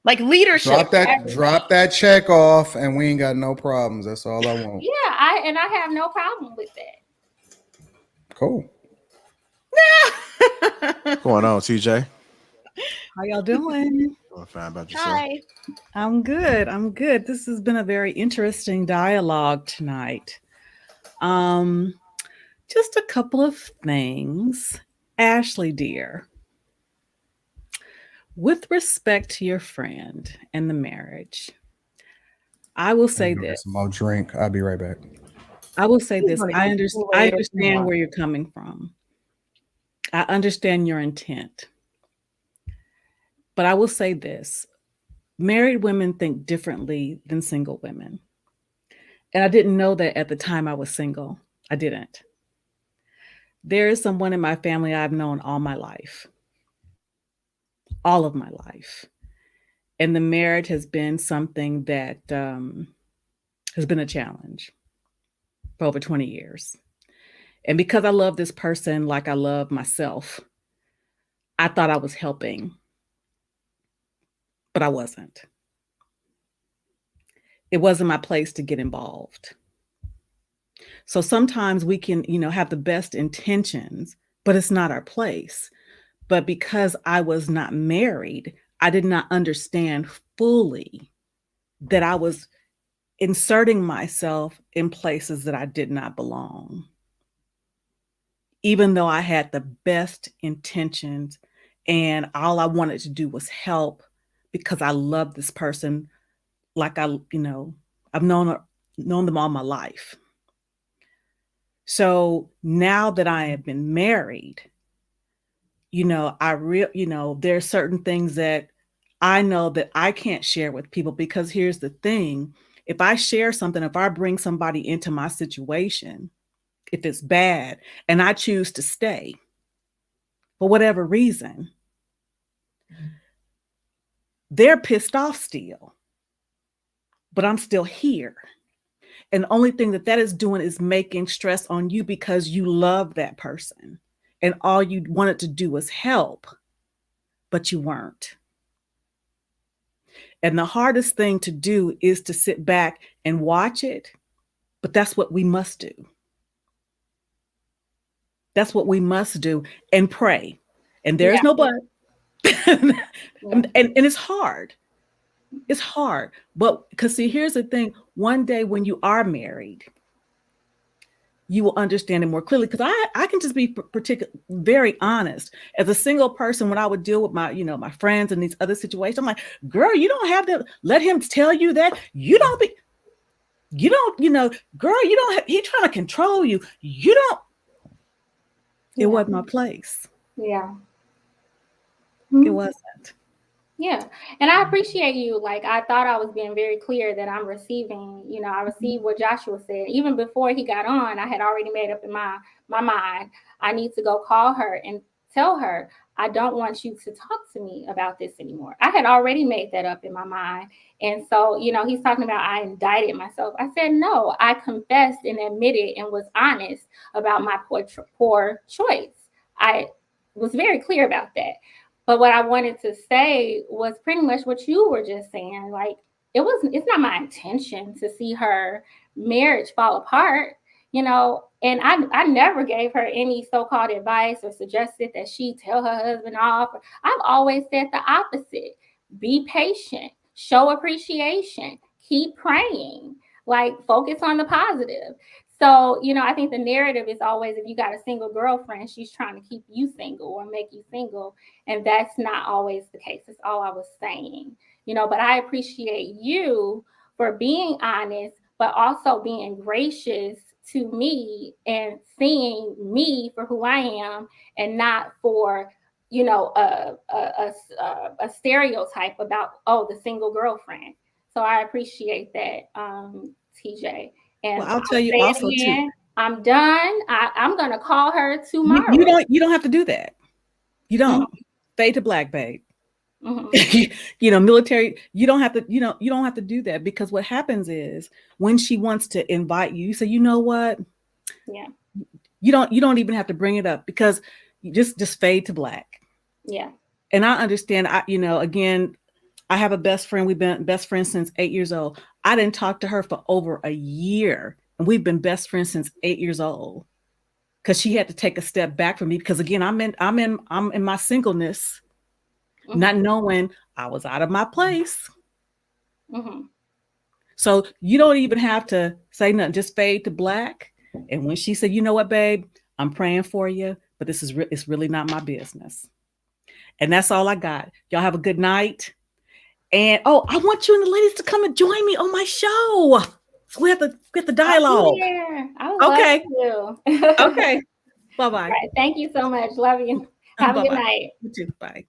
like leadership. Drop that check off, and we ain't got no problems. That's all I want. Yeah, I have no problem with that. Cool. What's going on, TJ? How y'all doing? Doing fine. About yourself? Hi. I'm good. This has been a very interesting dialogue tonight. Just a couple of things. Ashley, dear, with respect to your friend and the marriage, I will say this. Some more drink. I'll be right back. I will say this. I understand where you're coming from. I understand your intent. But I will say this, married women think differently than single women. And I didn't know that at the time I was single. I didn't. There is someone in my family I've known all my life, all of my life. And the marriage has been something that has been a challenge for over 20 years. And because I love this person like I love myself, I thought I was helping, but I wasn't. It wasn't my place to get involved. So sometimes we can, have the best intentions, but it's not our place. But because I was not married, I did not understand fully that I was inserting myself in places that I did not belong. Even though I had the best intentions and all I wanted to do was help because I love this person like I've known them all my life. So now that I have been married, there are certain things that I know that I can't share with people, because here's the thing. If I share something, if I bring somebody into my situation, if it's bad and I choose to stay for whatever reason, they're pissed off still, but I'm still here. And the only thing that is doing is making stress on you because you love that person and all you wanted to do was help, but you weren't. And the hardest thing to do is to sit back and watch it, but that's what we must do. That's what we must do, and pray. And there's no but. and it's hard. It's hard. But because see, here's the thing. One day when you are married, you will understand it more clearly. Because I can just be very honest. As a single person, when I would deal with my, my friends and these other situations, I'm like, girl, you don't have to let him tell you that. Girl, you don't have, he's trying to control you. You don't. It wasn't my place. Yeah. It wasn't. Yeah. And I appreciate you. Like, I thought I was being very clear that I'm receiving, I received what Joshua said. Even before he got on, I had already made up in my mind, I need to go call her and tell her, I don't want you to talk to me about this anymore. I had already made that up in my mind. And so, he's talking about I indicted myself. I said, no, I confessed and admitted and was honest about my poor choice. I was very clear about that. But what I wanted to say was pretty much what you were just saying. Like, it's not my intention to see her marriage fall apart, and I never gave her any so-called advice or suggested that she tell her husband off. I've always said the opposite. Be patient, show appreciation, keep praying, like focus on the positive. So, I think the narrative is always, if you got a single girlfriend, she's trying to keep you single or make you single. And that's not always the case. That's all I was saying, but I appreciate you for being honest, but also being gracious to me and seeing me for who I am and not for, a stereotype about, the single girlfriend. So I appreciate that, TJ. And well, I'll tell you also again, too. I'm done. I'm gonna call her tomorrow. You don't have to do that. You don't. Fade to black, babe. Military. You don't have to. You don't have to do that, because what happens is when she wants to invite you, you say, you know what? Yeah. You don't even have to bring it up, because you just fade to black. Yeah. And I understand. Again, I have a best friend. We've been best friends since 8 years old. I didn't talk to her for over a year, and we've been best friends since 8 years old. Because she had to take a step back from me. Because again, I'm in my singleness, not knowing I was out of my place. So you don't even have to say nothing. Just fade to black. And when she said, you know what, babe, I'm praying for you, but this is it's really not my business. And that's all I got. Y'all have a good night. And I want you and the ladies to come and join me on my show. So we have to get the dialogue. I would love to. Okay. Bye-bye. Right. Thank you so much. Love you. Have a good night. You too. Bye.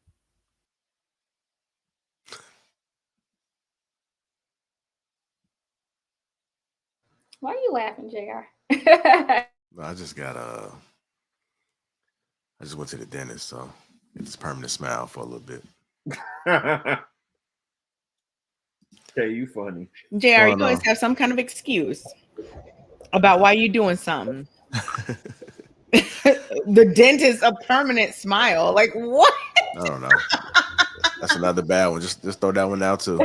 Why are you laughing, JR? I just went to the dentist, so get this permanent smile for a little bit. Okay, you funny. JR, you always have some kind of excuse about why you're doing something. The dentist, a permanent smile. Like what? I don't know. That's another bad one. Just throw that one out too.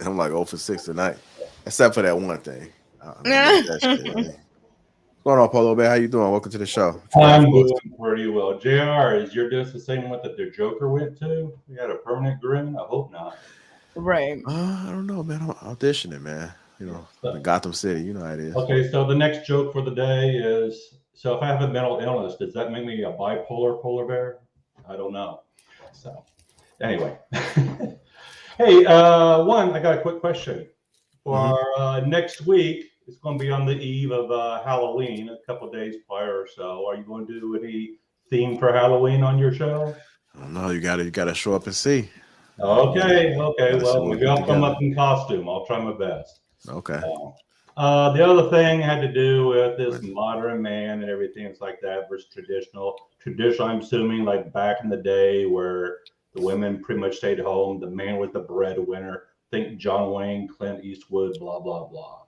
I'm like 0 for 6 tonight, except for that one thing. What's going on, Polo Bear? How you doing? Welcome to the show. I'm doing pretty well. JR, is your disc the same one that the Joker went to? You got a permanent grin? I hope not. Right. I don't know, man. I'm auditioning, man. You know, in Gotham City. You know how it is. Okay, so the next joke for the day is, so if I have a mental illness, does that make me a bipolar polar bear? I don't know. So anyway. Hey, I got a quick question. For next week, it's going to be on the eve of Halloween, a couple of days prior or so. Are you going to do any theme for Halloween on your show? I don't know. You gotta show up and see. Okay. Well, maybe I'll come up in costume. I'll try my best. Okay. The other thing had to do with this modern man and everything. It's like that versus traditional. Traditional, I'm assuming, like back in the day where the women pretty much stayed home. The man was the breadwinner. Think John Wayne, Clint Eastwood, blah, blah, blah.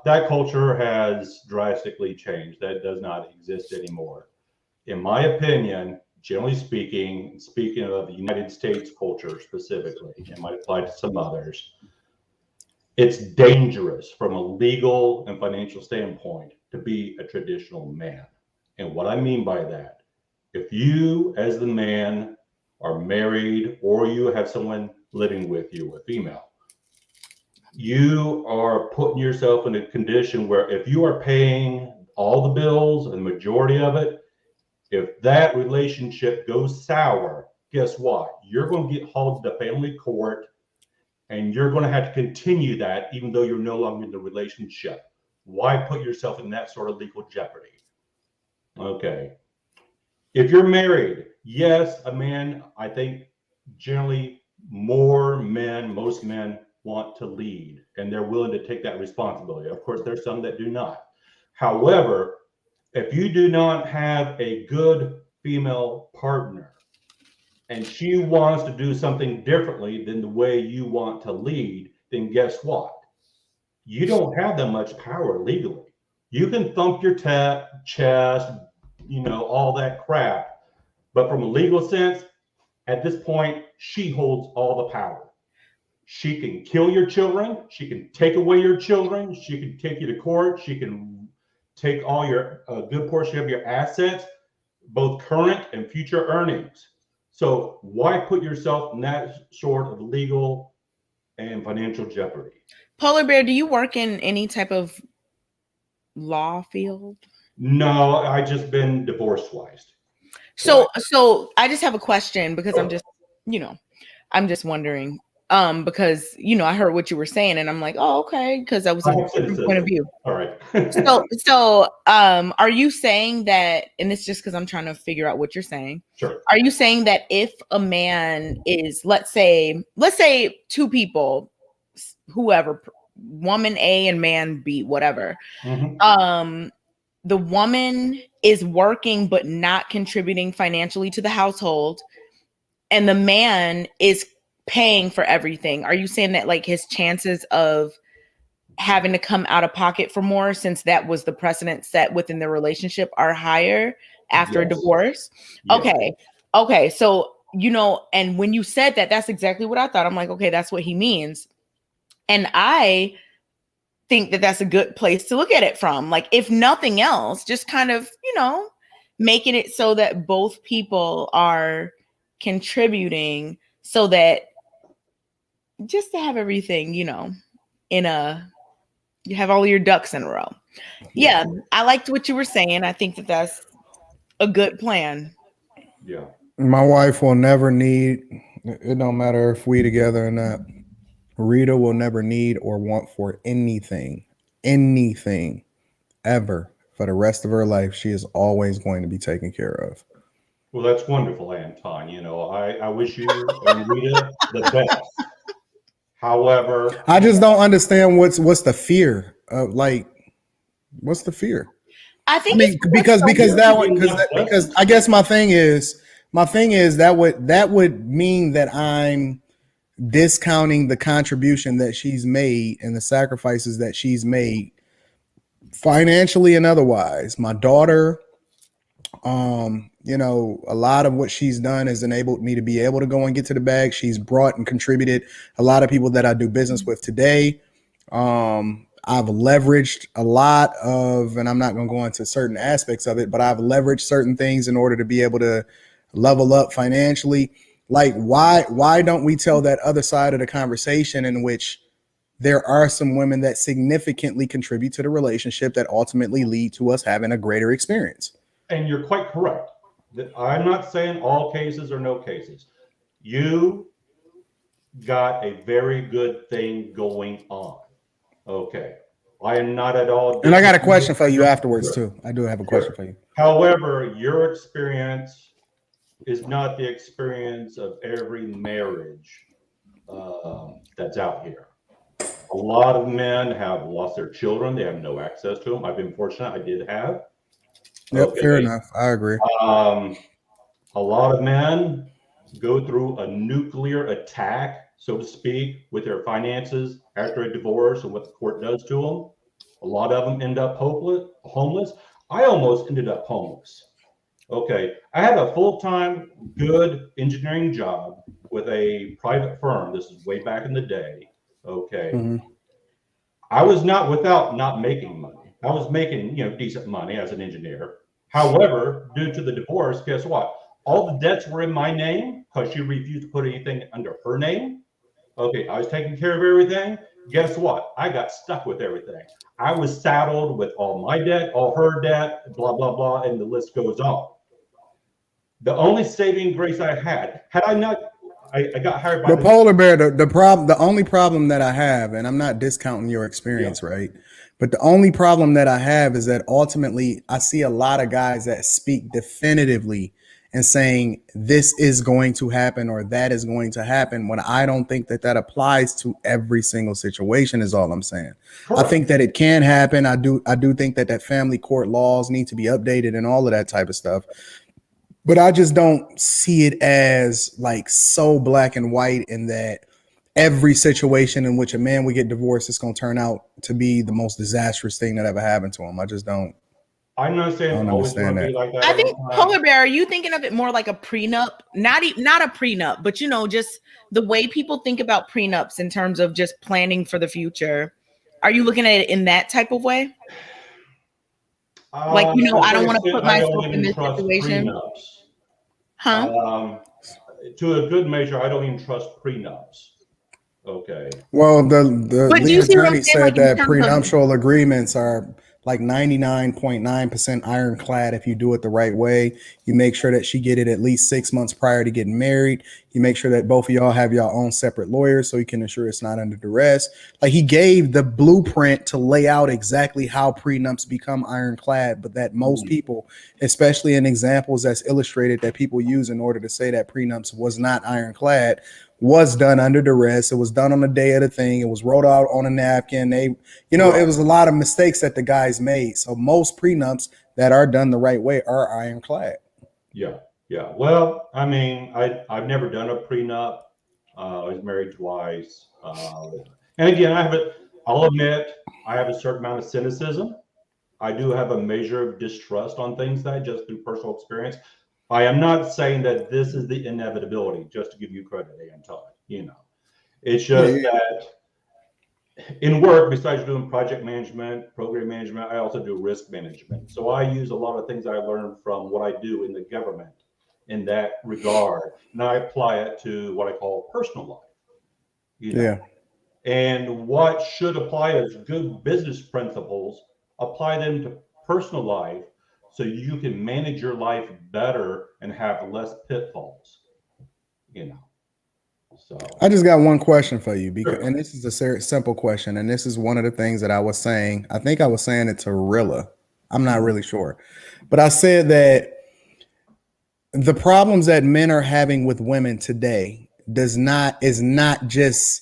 That culture has drastically changed. That does not exist anymore. In my opinion, generally speaking of the United States culture specifically, it might apply to some others, it's dangerous from a legal and financial standpoint to be a traditional man. And what I mean by that, if you as the man are married or you have someone living with you, a female, you are putting yourself in a condition where if you are paying all the bills and the majority of it, if that relationship goes sour, guess what? You're going to get hauled to family court and you're going to have to continue that even though you're no longer in the relationship. Why put yourself in that sort of legal jeopardy? Okay. If you're married, yes, a man, I think generally most men want to lead and they're willing to take that responsibility. Of course, there's some that do not. However, if you do not have a good female partner and she wants to do something differently than the way you want to lead, then guess what? You don't have that much power legally. You can thump your chest, all that crap. But from a legal sense, at this point, she holds all the power. She can kill your children. She can take away your children. She can take you to court. She can take all your good portion of your assets, both current and future earnings. So why put yourself in that sort of legal and financial jeopardy? Polar Bear, do you work in any type of law field? No, I just been divorced twice. So I just have a question because I'm just wondering. Because I heard what you were saying and I'm like, oh, okay, because that was a different point of view. All right. so are you saying that, and it's just because I'm trying to figure out what you're saying. Sure. Are you saying that if a man is, let's say two people, whoever, woman A and man B, whatever, the woman is working but not contributing financially to the household, and the man is paying for everything, are you saying that like his chances of having to come out of pocket for more, since that was the precedent set within the relationship, are higher after a divorce? Yes. Okay. So, and when you said that, that's exactly what I thought. I'm like, okay, that's what he means. And I think that that's a good place to look at it from. Like, if nothing else, just kind of, making it so that both people are contributing, so that just to have everything, you have all your ducks in a row. Yeah, I liked what you were saying. I think that that's a good plan. Yeah. My wife will never need, it don't matter if we together or not, Rita will never need or want for anything, ever, for the rest of her life, she is always going to be taken care of. Well, that's wonderful, Anton. You know, I wish you and Rita the best. However, I just don't understand what's the fear of, like, what's the fear? I think I mean, because I guess my thing is that would mean that I'm discounting the contribution that she's made and the sacrifices that she's made financially and otherwise. My daughter, you know, a lot of what she's done has enabled me to be able to go and get to the bag. She's brought and contributed a lot of people that I do business with today. I've leveraged a lot of, and I'm not going to go into certain aspects of it, but I've leveraged certain things in order to be able to level up financially. Like, why don't we tell that other side of the conversation in which there are some women that significantly contribute to the relationship that ultimately lead to us having a greater experience? And you're quite correct. I'm not saying all cases or no cases. You got a very good thing going on. Okay. I am not at all. And I got a question for you afterwards too. I do have a question for you. However, your experience is not the experience of every marriage that's out here. A lot of men have lost their children. They have no access to them. I've been fortunate. I did have. Yep, Okay. fair enough. I agree. A lot of men go through a nuclear attack, so to speak, with their finances after a divorce and what the court does to them. A lot of them end up homeless. I almost ended up homeless. Okay, I had a full-time, good engineering job with a private firm. This is way back in the day. Okay, I was not without not making money. I was making, decent money as an engineer. However, due to the divorce, guess what? All the debts were in my name because she refused to put anything under her name. Okay, I was taking care of everything. Guess what? I got stuck with everything. I was saddled with all my debt, all her debt, blah, blah, blah, and the list goes on. The only saving grace I had I not, I got hired by the polar bear. The only problem that I have, and I'm not discounting your experience, right? But the only problem that I have is that ultimately I see a lot of guys that speak definitively and saying this is going to happen or that is going to happen, when I don't think that applies to every single situation, is all I'm saying. Correct. I think that it can happen. I do think that family court laws need to be updated and all of that type of stuff. But I just don't see it as like so black and white in that every situation in which a man would get divorced is going to turn out to be the most disastrous thing that ever happened to him. I just don't. I'm not saying it's always going to be like that. I think, Polar Bear, are you thinking of it more like a prenup? Not a prenup, but just the way people think about prenups in terms of just planning for the future. Are you looking at it in that type of way? Like, I don't want to put myself in this situation. Prenups. Huh? To a good measure, I don't even trust prenups. Okay. Well, the lead attorney said that prenuptial agreements are like 99.9% ironclad if you do it the right way. You make sure that she get it at least 6 months prior to getting married. You make sure that both of y'all have your own separate lawyers so you can ensure it's not under duress. Like, he gave the blueprint to lay out exactly how prenups become ironclad, but that most people, especially in examples that's illustrated that people use in order to say that prenups was not ironclad, was done under duress. It was done on the day of the thing. It was wrote out on a napkin. It was a lot of mistakes that the guys made. So most prenups that are done the right way are ironclad. Yeah. Well, I mean, I've never done a prenup. I was married twice. And again, I'll admit, I have a certain amount of cynicism. I do have a measure of distrust on things that I just through personal experience. I am not saying that this is the inevitability, just to give you credit, Anton. It's just that in work, besides doing project management, program management, I also do risk management. So I use a lot of things I learned from what I do in the government in that regard. And I apply it to what I call personal life. And what should apply as good business principles, apply them to personal life, so you can manage your life better and have less pitfalls, So I just got one question for you, and this is a simple question, and this is one of the things that I was saying. I think I was saying it to Rilla. I'm not really sure. But I said that the problems that men are having with women today is not just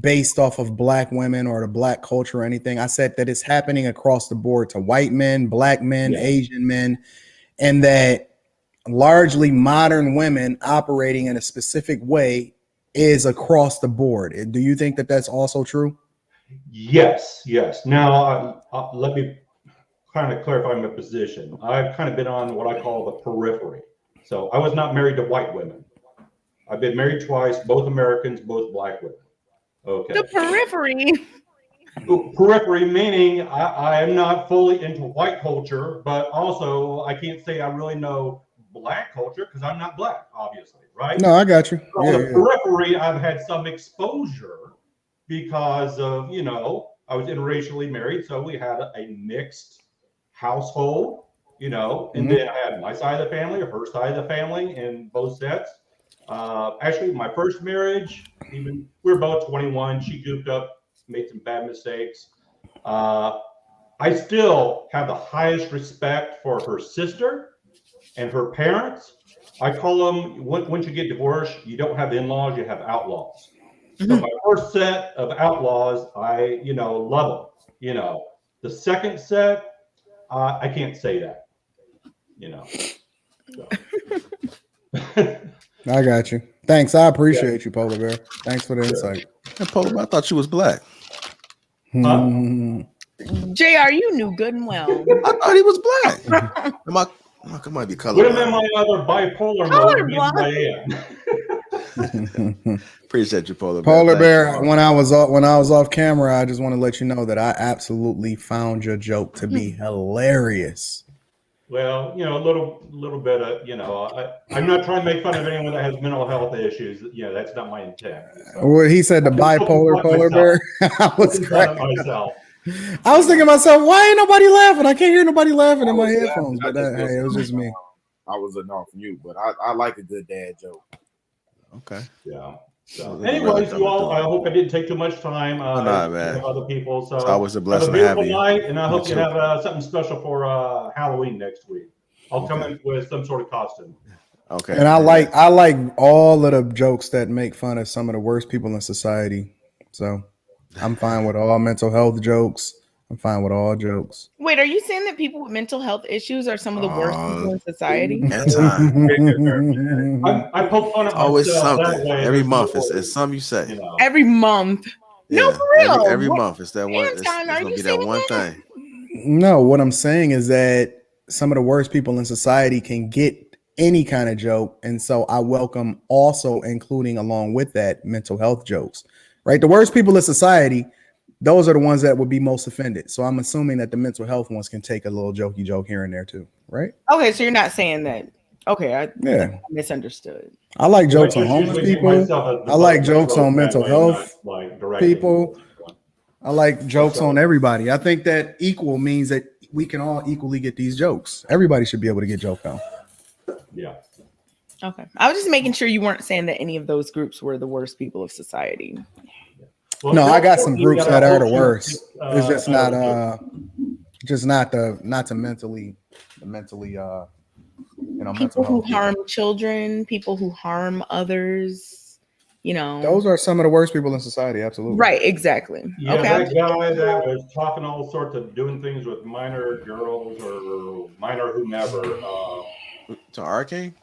based off of black women or the black culture or anything. I said that it's happening across the board to white men, black men, Asian men, and that largely modern women operating in a specific way is across the board. Do you think that that's also true? Yes. Now, let me kind of clarify my position. I've kind of been on what I call the periphery. So I was not married to white women. I've been married twice, both Americans, both black women. Okay. The periphery. Periphery meaning I am not fully into white culture, but also I can't say I really know black culture because I'm not black, obviously, right? No, I got you. So the periphery, I've had some exposure because of, you know, I was interracially married, so we had a mixed household, you know, and then I had my side of the family, her side of the family in both sets. Actually, my first marriage, even we were both 21. She goofed up, made some bad mistakes. I still have the highest respect for her sister and her parents. I call them, once you get divorced, you don't have in-laws, you have outlaws. So my first set of outlaws, I, you know, love them. You know, the second set, I can't say that, you know. So. I got you. Thanks. I appreciate you, Polar Bear. Thanks for the insight. Hey, Polar Bear, I thought you was black. JR, you knew good and well. I thought he was black. I might be colorblind. Would have been my other bipolar mode. Appreciate you, Polar Bear. Polar Bear, when I was off camera, I just want to let you know that I absolutely found your joke to be hilarious. Well, you know, a little bit of, you know, I'm not trying to make fun of anyone that has mental health issues. You know, that's not my intent. So. Well, he said the bipolar Polar Bear. I was cracking myself. I was thinking to myself, why ain't nobody laughing? I can't hear nobody laughing in my headphones. But hey, it was just me. I was off mute, but I like a good dad joke. Okay. Yeah. So, anyways, you all, I hope I didn't take too much time. Man. Other people. So it's always a blessing have a to have beautiful you. night, and I hope you have something special for Halloween next week. I'll come in with some sort of costume. Okay. And I like all of the jokes that make fun of some of the worst people in society. So I'm fine with all mental health jokes. I'm fine with all jokes. Wait, are you saying that people with mental health issues are some of the worst people in society? I poke fun at always myself something. that way. Every month, it's something you say. You know. Every month. No, for real. Every month, it's that one. It's gonna be that one thing. No, what I'm saying is that some of the worst people in society can get any kind of joke. And so I welcome also including along with that mental health jokes, right? The worst people in society, those are the ones that would be most offended. So I'm assuming that the mental health ones can take a little jokey joke here and there too, right? Okay, so you're not saying that. Okay, I misunderstood. I like jokes on homeless people. I like jokes on mental health people. I like jokes on everybody. I think that equal means that we can all equally get these jokes. Everybody should be able to get joked on. Yeah. Okay. I was just making sure you weren't saying that any of those groups were the worst people of society. Well, no, I got some groups that are the worst. It's just not the mentally people who harm children, people who harm others, you know. Those are some of the worst people in society, absolutely. Right, exactly. Yeah, okay. That guy that was talking all sorts of doing things with minor girls or minor whomever. To our king?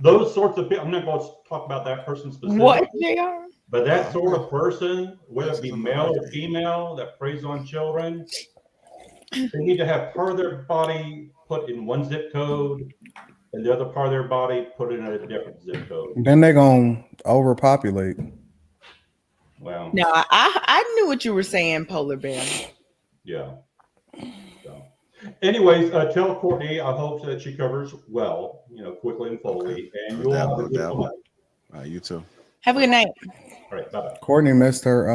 Those sorts of people, I'm not going to talk about that person specifically. What, JR? But that sort of person, whether it be male or female, that preys on children, they need to have part of their body put in one zip code and the other part of their body put in a different zip code. Then they're going to overpopulate. Wow. No, I knew what you were saying, Polar Bear. Yeah. So. Anyways, tell Courtney I hope that she covers well, you know, quickly and fully. And you'll have a good night. You too. Have a good night. All right, bye-bye. Courtney missed her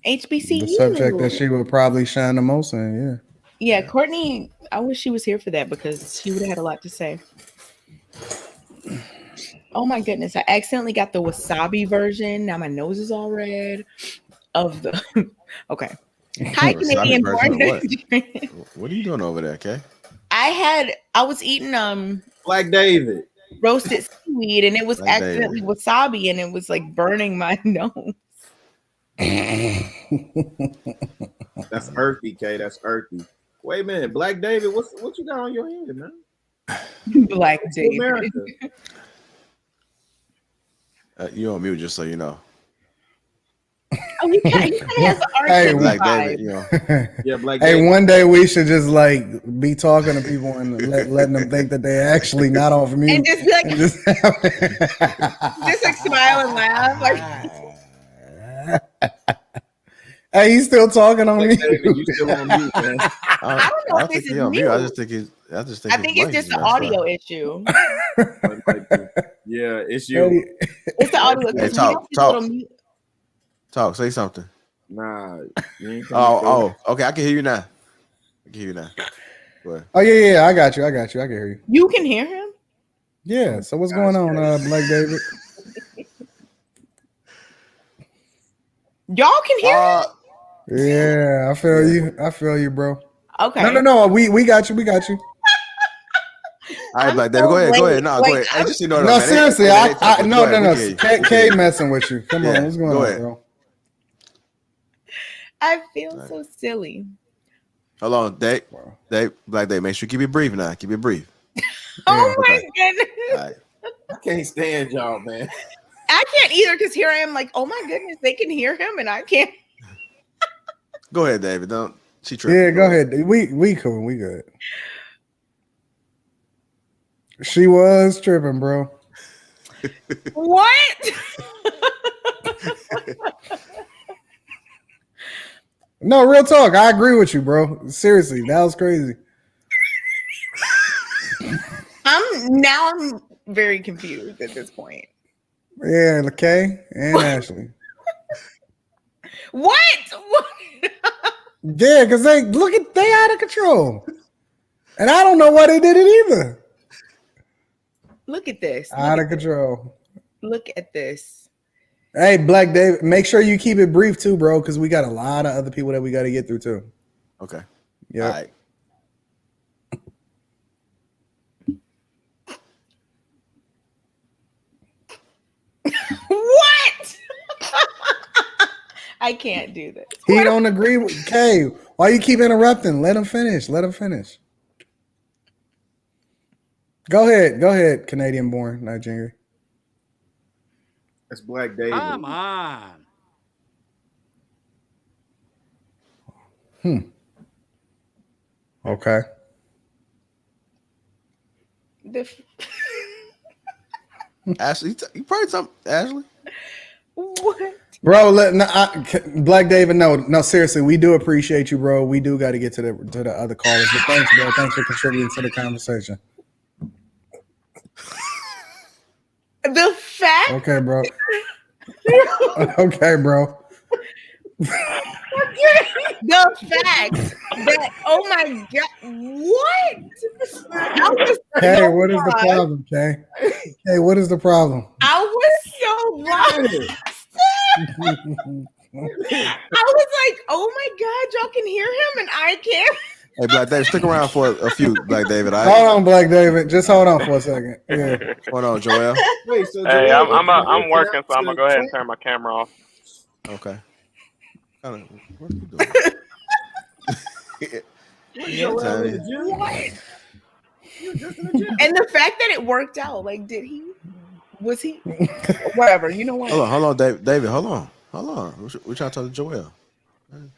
HBCU. the subject that she would probably shine the most in, Yeah, Courtney, I wish she was here for that because she would have had a lot to say. Oh my goodness, I accidentally got the wasabi version. Now my nose is all red of the okay. Hi, Canadian born. What are you doing over there, Kay? I was eating Black David roasted seaweed, and it was Black accidentally wasabi, and it was like burning my nose. That's earthy, Kay. That's earthy. Wait a minute, Black David, what you got on your head, man? Black David. America. You on mute, just so you know. Oh, he kind of has the Hey, Black vibe. David, you know. Yeah, Black Hey, David. one day we should just like be talking to people and letting them think that they're actually not off mute. And just be like, And just just like smile and laugh. Like, hey, he's still talking on Black mute. David, you still on mute, man. I don't know if this is mute. I just think it's just an audio issue. Yeah, it's you. It's the audio. Hey, talk. Say something. Nah. Okay. I can hear you now. Go ahead. Oh yeah, I got you. I can hear you. You can hear him? Yeah. So what's going on, Black David? Y'all can hear him? Yeah, I feel you, bro. Okay. No. We got you. All right, Black David, go ahead. No, go ahead. Hey, just no, seriously, no. K messing with you. Come on, Yeah, what's going go on, ahead. bro? I feel so silly. Hold on, Dave, Black Dave, make sure you keep it brief now. Keep it brief. Oh my goodness. All right. I can't stand y'all, man. I can't either because here I am like, oh my goodness, they can hear him and I can't. Go ahead, David. Don't she tripping. Yeah, go ahead. We cool. We good. She was tripping, bro. What? No, real talk. I agree with you, bro. Seriously, that was crazy. I'm very confused at this point. Yeah, Kay and Ashley. What? Yeah, because they out of control. And I don't know why they did it either. Look at this. Out of control. Look at this. Hey, Black David, make sure you keep it brief too, bro, because we got a lot of other people that we got to get through too. Okay. Yeah. All right. What? I can't do this. He don't agree with Kay. Why you keep interrupting? Let him finish. Go ahead, Canadian born Nigeria. That's Black David. Come on. Okay. Ashley, you probably something, Ashley. What? Bro, Black David, no, seriously, we do appreciate you, bro. We do got to get to the other callers, but thanks, bro. Thanks for contributing to the conversation. The fact. Okay, bro. Okay, bro. The fact that, oh my God, what? Hey, what is the problem, Kay? Hey, what is the problem? I was so lost. I was like, oh my God, y'all can hear him and I can't. Hey, Black David, stick around for a few, Black David. All right? Hold on, Black David. Just hold on for a second. Yeah. Hold on, Joel. Wait, so Hey, Joel, I'm working, so I'm gonna go ahead and turn my camera off. Okay. What are you doing? What? And the fact that it worked out, like, was he, whatever, you know what? Hold on, David, hold on. We're trying to talk to Joel.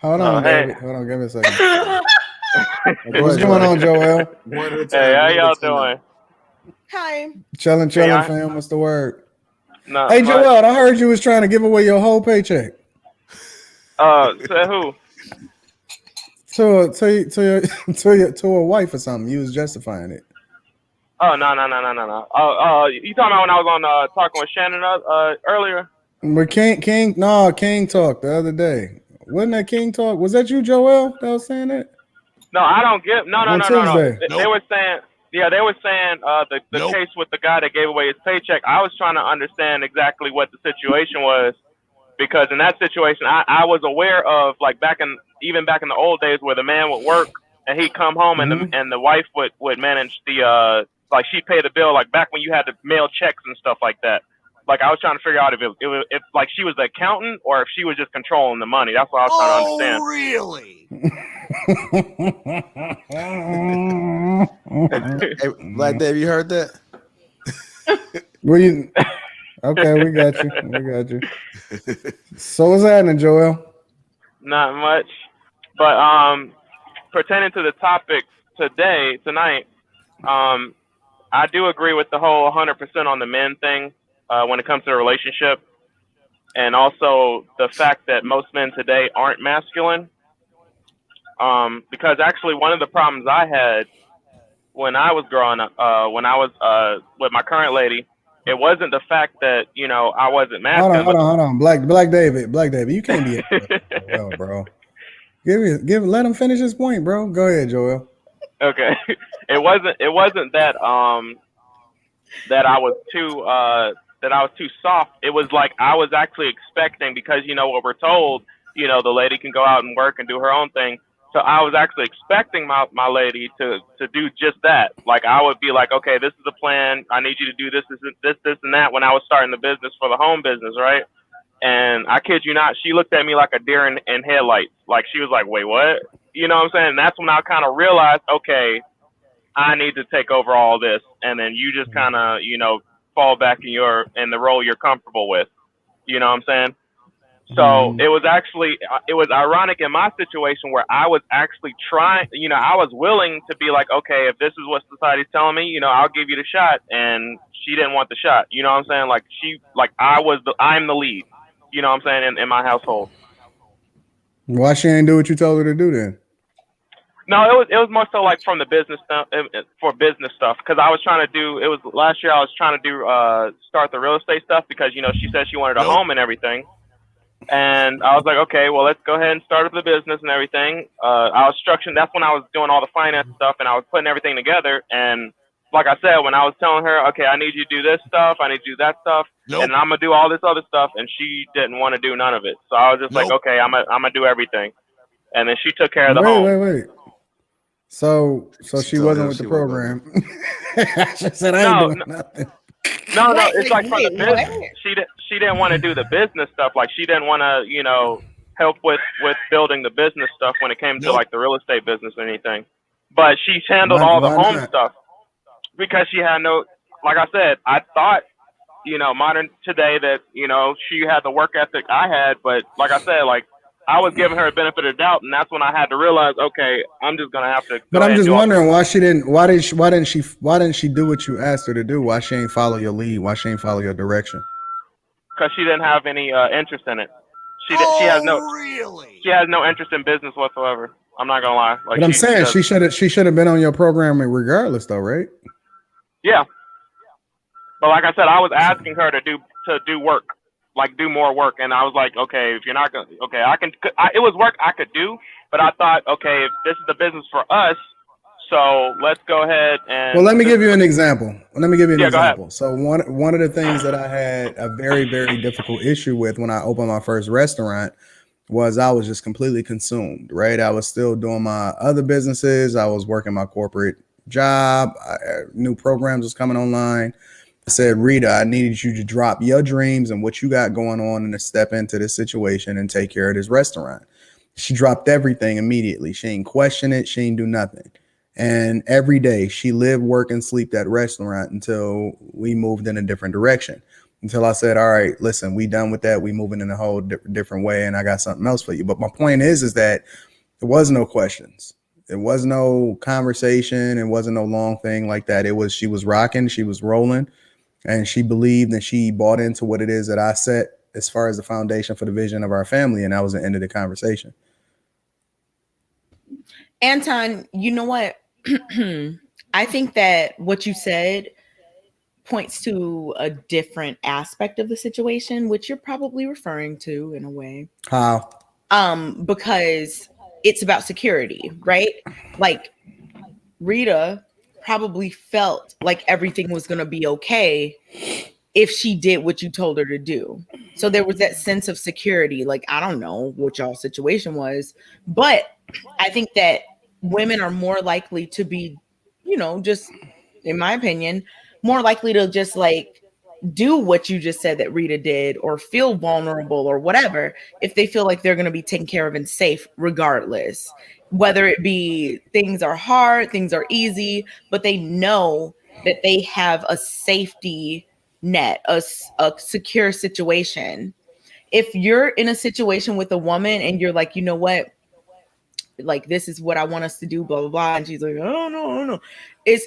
Hold on, hey. David. Hold on, give me a second. What's going on, Joel? Hey, how y'all doing? Hi. Chilling, Hey, fam. What's the word? No, Hey, Joel, I heard you was trying to give away your whole paycheck. To who? To a wife or something. You was justifying it. Oh, no. You talking about when I was on talking with Shannon earlier? But King talked the other day. Wasn't that King talk? Was that you, Joel, that was saying that? No, I don't get. No. Tuesday. They were saying, the case with the guy that gave away his paycheck. I was trying to understand exactly what the situation was because in that situation, I was aware of like even back in the old days where the man would work and he'd come home and the wife would manage the like she'd pay the bill, like back when you had to mail checks and stuff like that. Like I was trying to figure out if like she was the accountant or if she was just controlling the money. That's what I was trying to understand. Hey, Black Dave, you heard that? Okay, we got you. We got you. So what's happening, Joel? Not much, but pertaining to the topic tonight, I do agree with the whole 100% on the men thing when it comes to a relationship, and also the fact that most men today aren't masculine. Because actually, one of the problems I had when I was growing up, when I was with my current lady, it wasn't the fact that I wasn't masculine. Hold on. Black David, you can't be Joel, bro. Let him finish his point, bro. Go ahead, Joel. Okay, it wasn't that that I was too soft. It was like I was actually expecting, because what we're told, the lady can go out and work and do her own thing. So I was actually expecting my lady to do just that. Like I would be like, okay, this is the plan. I need you to do this, and that. When I was starting the business for the home business, right? And I kid you not, she looked at me like a deer in headlights. Like she was like, wait, what? You know what I'm saying? And that's when I kind of realized, okay, I need to take over all this. And then you just kind of, fall back in the role you're comfortable with. You know what I'm saying? So it was ironic in my situation where I was actually trying, I was willing to be like, okay, if this is what society's telling me, I'll give you the shot. And she didn't want the shot. You know what I'm saying? Like I'm the lead. You know what I'm saying, in my household. Why she ain't do what you told her to do then? No, it was more so like from the business stuff, for business stuff, because I was trying to do. It was last year I was trying to do start the real estate stuff, because she said she wanted a home and everything, and I was like, okay, well, let's go ahead and start up the business and everything. I was structuring. That's when I was doing all the finance stuff, and I was putting everything together. And like I said, when I was telling her, okay, I need you to do this stuff, I need you to do that stuff, and I'm gonna do all this other stuff, and she didn't want to do none of it. So I was just like, okay, I'm gonna do everything, and then she took care of the home. Wait. So she wasn't with the program. She said, I ain't doing nothing. No, it's like from the business. She didn't want to do the business stuff. Like she didn't want to, help with building the business stuff when it came to like the real estate business or anything. But she handled all the home stuff because she had no. Like I said, I thought, modern today that she had the work ethic I had, but like I said, like I was giving her a benefit of doubt, and that's when I had to realize, okay, I'm just gonna have to. But I'm just wondering why didn't she do what you asked her to do? Why she ain't follow your lead? Why she ain't follow your direction? Because she didn't have any interest in it. She has no interest in business whatsoever. I'm not gonna lie. Like, but I'm saying she should have been on your program regardless, though, right? Yeah. But like I said, I was asking her to do work. Like do more work, and I was like, okay, if you're not gonna, okay, it was work I could do, but I thought, okay, if this is the business for us, so let's go ahead and. Well, let me give you an example. Example. So one of the things that I had a very, very difficult issue with when I opened my first restaurant was I was just completely consumed. Right, I was still doing my other businesses. I was working my corporate job. New programs was coming online. I said, Rita, I needed you to drop your dreams and what you got going on and to step into this situation and take care of this restaurant. She dropped everything immediately. She ain't question it. She ain't do nothing. And every day she lived, work, and sleep that restaurant until we moved in a different direction. Until I said, all right, listen, we done with that. We moving in a whole different way. And I got something else for you. But my point is that there was no questions. There was no conversation. It wasn't no long thing like that. She was rocking. She was rolling. And she believed and she bought into what it is that I set as far as the foundation for the vision of our family. And that was the end of the conversation. Anton, you know what? I think that what you said points to a different aspect of the situation, which you're probably referring to in a way. How? Because it's about security, right? Like Rita probably felt like everything was going to be okay if she did what you told her to do. So there was that sense of security. Like, I don't know what y'all's situation was, but I think that women are more likely to be, you know, just in my opinion, more likely to just like do what you just said that Rita did, or feel vulnerable or whatever, if they feel like they're going to be taken care of and safe regardless, whether it be things are hard, things are easy, but they know that they have a safety net, a secure situation. If you're in a situation with a woman and you're like, you know what, like, this is what I want us to do, blah, blah, blah. And she's like, oh, no. It's,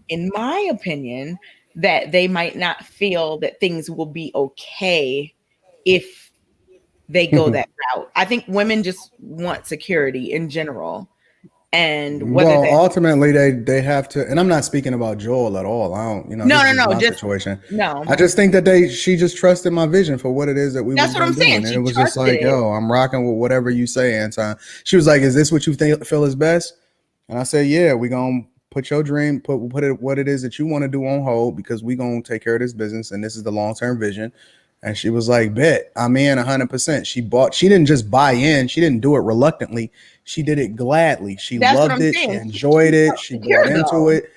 in my opinion, that they might not feel that things will be okay if they go that route. I think women just want security in general. And whether ultimately they have to, and I'm not speaking about Joel at all. I don't, you know, no, just situation. No, I just think that she just trusted my vision for what it is that we. That's what I'm saying. And it was just like, yo, I'm rocking with whatever you say, Anton. She was like, "Is this what you feel is best?" And I said, "Yeah, we gonna put your dream, put it what it is that you want to do on hold, because we gonna take care of this business, and this is the long-term vision." And she was like, "Bet, I'm in 100%." She didn't just buy in. She didn't do it reluctantly. She did it gladly. She loved it. She enjoyed it. She bought into it.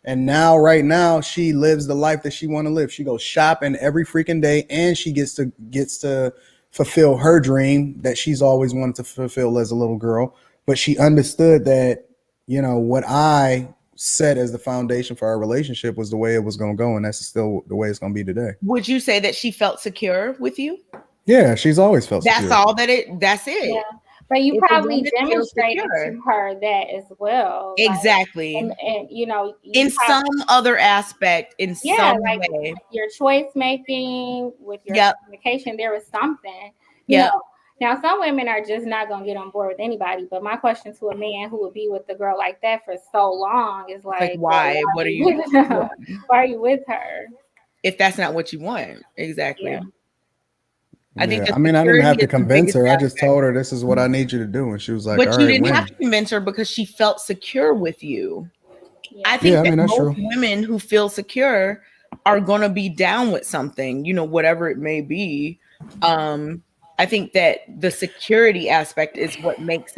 And now, right now, she lives the life that she want to live. She goes shopping every freaking day, and she gets to fulfill her dream that she's always wanted to fulfill as a little girl. But she understood that, you know, what I set as the foundation for our relationship was the way it was going to go, and that's still the way it's going to be today. Would you say that she felt secure with you? Yeah, she's always felt secure. That's it. Yeah. But you probably demonstrated to her that as well. Exactly. Like, and you know, in some other aspect, in some way. Your choice making, with your communication, there was something. You know, now some women are just not going to get on board with anybody. But my question to a man who would be with a girl like that for so long is like why? What are you? Why are you with her? If that's not what you want. Exactly. Yeah. I mean, I didn't have to convince her. I just told her, this is what I need you to do. And she was like, but you didn't have to convince her because she felt secure with you. Yeah. I think that most women who feel secure are going to be down with something, you know, whatever it may be. I think that the security aspect is what makes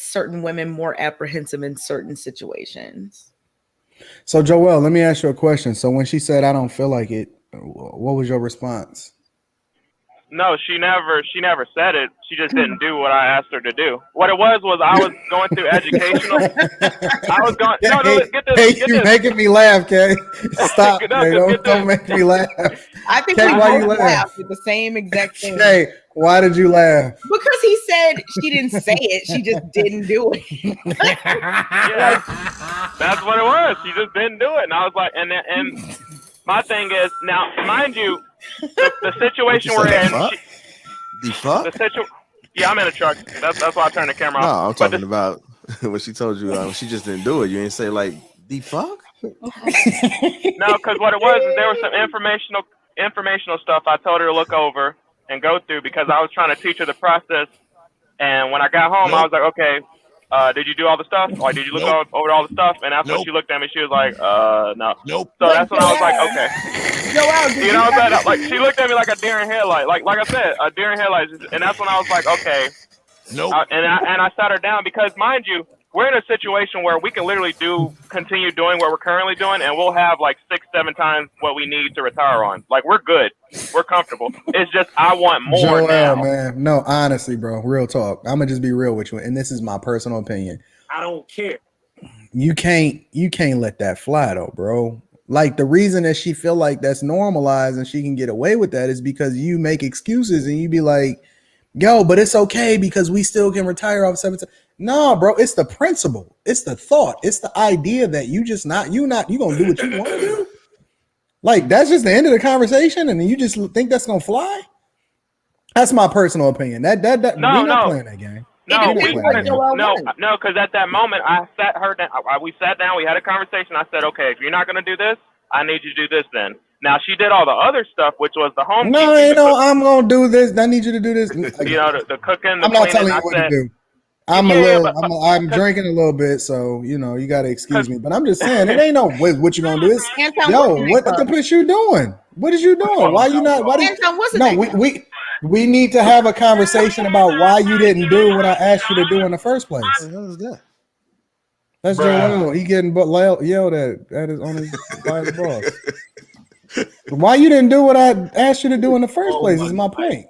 certain women more apprehensive in certain situations. So Joelle, let me ask you a question. So when she said, I don't feel like it, what was your response? No, she never said it. She just didn't do what I asked her to do. What it was I was going through educational. I was going. Get this. You're making me laugh, Kay. Stop. Don't make me laugh. I think Kay, we why you laughed at the same exact thing. Kay, why did you laugh? Because he said she didn't say it. She just didn't do it. Yeah, that's what it was. She just didn't do it, and I was like, and my thing is, now, mind you, the situation we're in. Yeah, I'm in a truck. That's why I turned the camera off. No, I'm talking about when she told you she just didn't do it. You ain't say like the fuck. No, because what it was is there was some informational stuff I told her to look over and go through because I was trying to teach her the process. And when I got home, I was like, okay. Did you do all the stuff? Or did you look over all the stuff? And that's when she looked at me. She was like, no. So that's when I was like, okay. You know what I'm saying? Like, she looked at me like a deer in headlight. Like I said, a deer in headlights. And that's when I was like, okay. And I sat her down because, mind you, we're in a situation where we can literally continue doing what we're currently doing, and we'll have like 6-7 times what we need to retire on. Like, we're good. We're comfortable. It's just I want more now. Man. No, honestly, bro, real talk. I'm gonna just be real with you, and this is my personal opinion. I don't care. You can't let that fly though, bro. Like, the reason that she feel like that's normalized and she can get away with that is because you make excuses and you be like, yo, but it's okay because we still can retire off 17. No, bro, it's the principle. It's the thought. It's the idea that you gonna do what you want to do. Like, that's just the end of the conversation, and you just think that's gonna fly. That's my personal opinion. We're not playing that game. No, because at that moment I sat her down. We sat down. We had a conversation. I said, okay, if you're not gonna do this, I need you to do this then. Now, she did all the other stuff, which was the home. No, I'm gonna do this. I need you to do this. You know, the cooking. I'm not telling you what to do. I'm drinking a little bit, so you know you gotta excuse me. But I'm just saying, it ain't no what you gonna do. It's Anton, what the piss you doing? What is you doing? Why you not? Why did? Anton, what's the No, next we need to have a conversation about why you didn't do what I asked you to do in the first place. What the hell is that? That's Joel. He getting yelled at by his boss. Why you didn't do what I asked you to do in the first place is my point.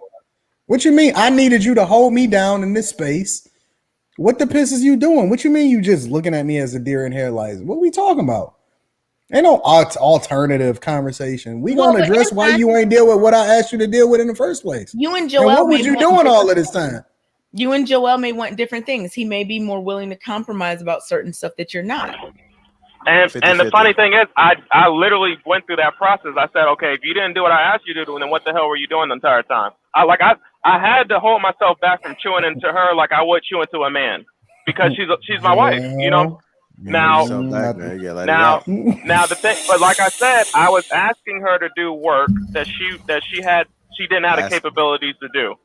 What you mean? I needed you to hold me down in this space. What the piss is you doing? What you mean you just looking at me as a deer in headlights? What we talking about? Ain't no alternative conversation. We gonna address why you ain't deal with what I asked you to deal with in the first place. You and Joel. And what was you doing all of this time? You and Joel may want different things. He may be more willing to compromise about certain stuff that you're not. And the funny thing is, I literally went through that process. I said, okay, if you didn't do what I asked you to do, then what the hell were you doing the entire time? I had to hold myself back from chewing into her like I would chew into a man, because she's my wife, you know. Now the thing, but like I said, I was asking her to do work that she didn't have the capabilities to do.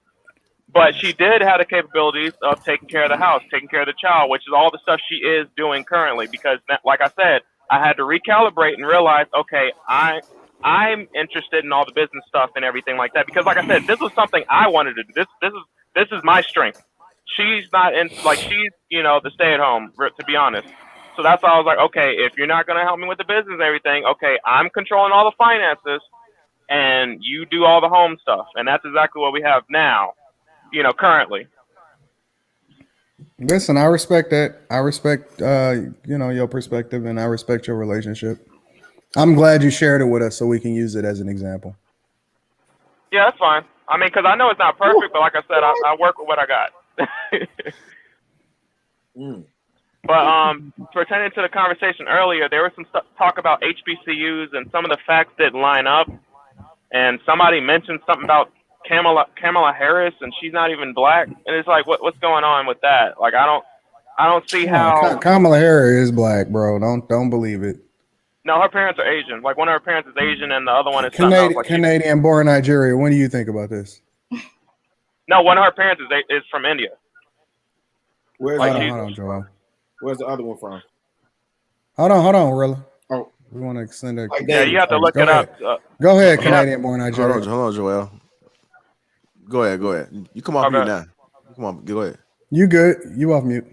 But she did have the capabilities of taking care of the house, taking care of the child, which is all the stuff she is doing currently. Because, like I said, I had to recalibrate and realize, okay, I'm interested in all the business stuff and everything like that. Because, like I said, this was something I wanted to do. This is my strength. She's not in, like, she's, you know, the stay-at-home, to be honest. So that's why I was like, okay, if you're not going to help me with the business and everything, okay, I'm controlling all the finances, and you do all the home stuff. And that's exactly what we have now. You know, currently. Listen, I respect that. I respect, you know, your perspective, and I respect your relationship. I'm glad you shared it with us so we can use it as an example. Yeah, that's fine. I mean, because I know it's not perfect, but like I said, I work with what I got. But pertaining to the conversation earlier, there was some talk about HBCUs, and some of the facts didn't line up. And somebody mentioned something about Kamala Harris, and she's not even black, and it's like, what's going on with that? Like, I don't see how Kamala Harris is black, bro. Don't believe it. No, her parents are Asian. Like, one of her parents is Asian, and the other one is Canadian born Nigeria. What do you think about this? No, one of her parents is from India. Hold on, Joel. Where's the other one from? Hold on, Rilla. Oh, we want to extend it. Yeah, you have to look it up. Go ahead, Canadian born Nigeria. Hold on, Joel. Go ahead. You come off mute now. Come on, go ahead. You good? You off mute.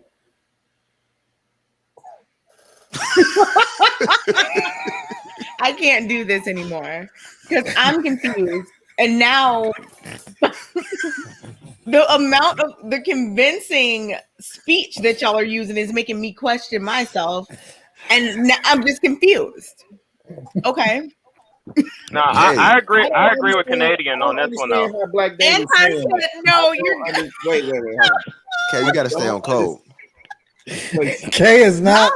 I can't do this anymore because I'm confused. And now the amount of the convincing speech that y'all are using is making me question myself. And now I'm just confused. Okay. No, I agree. I agree with Canadian on this one, though. No, you're wait. Okay, you got to stay on code. K is not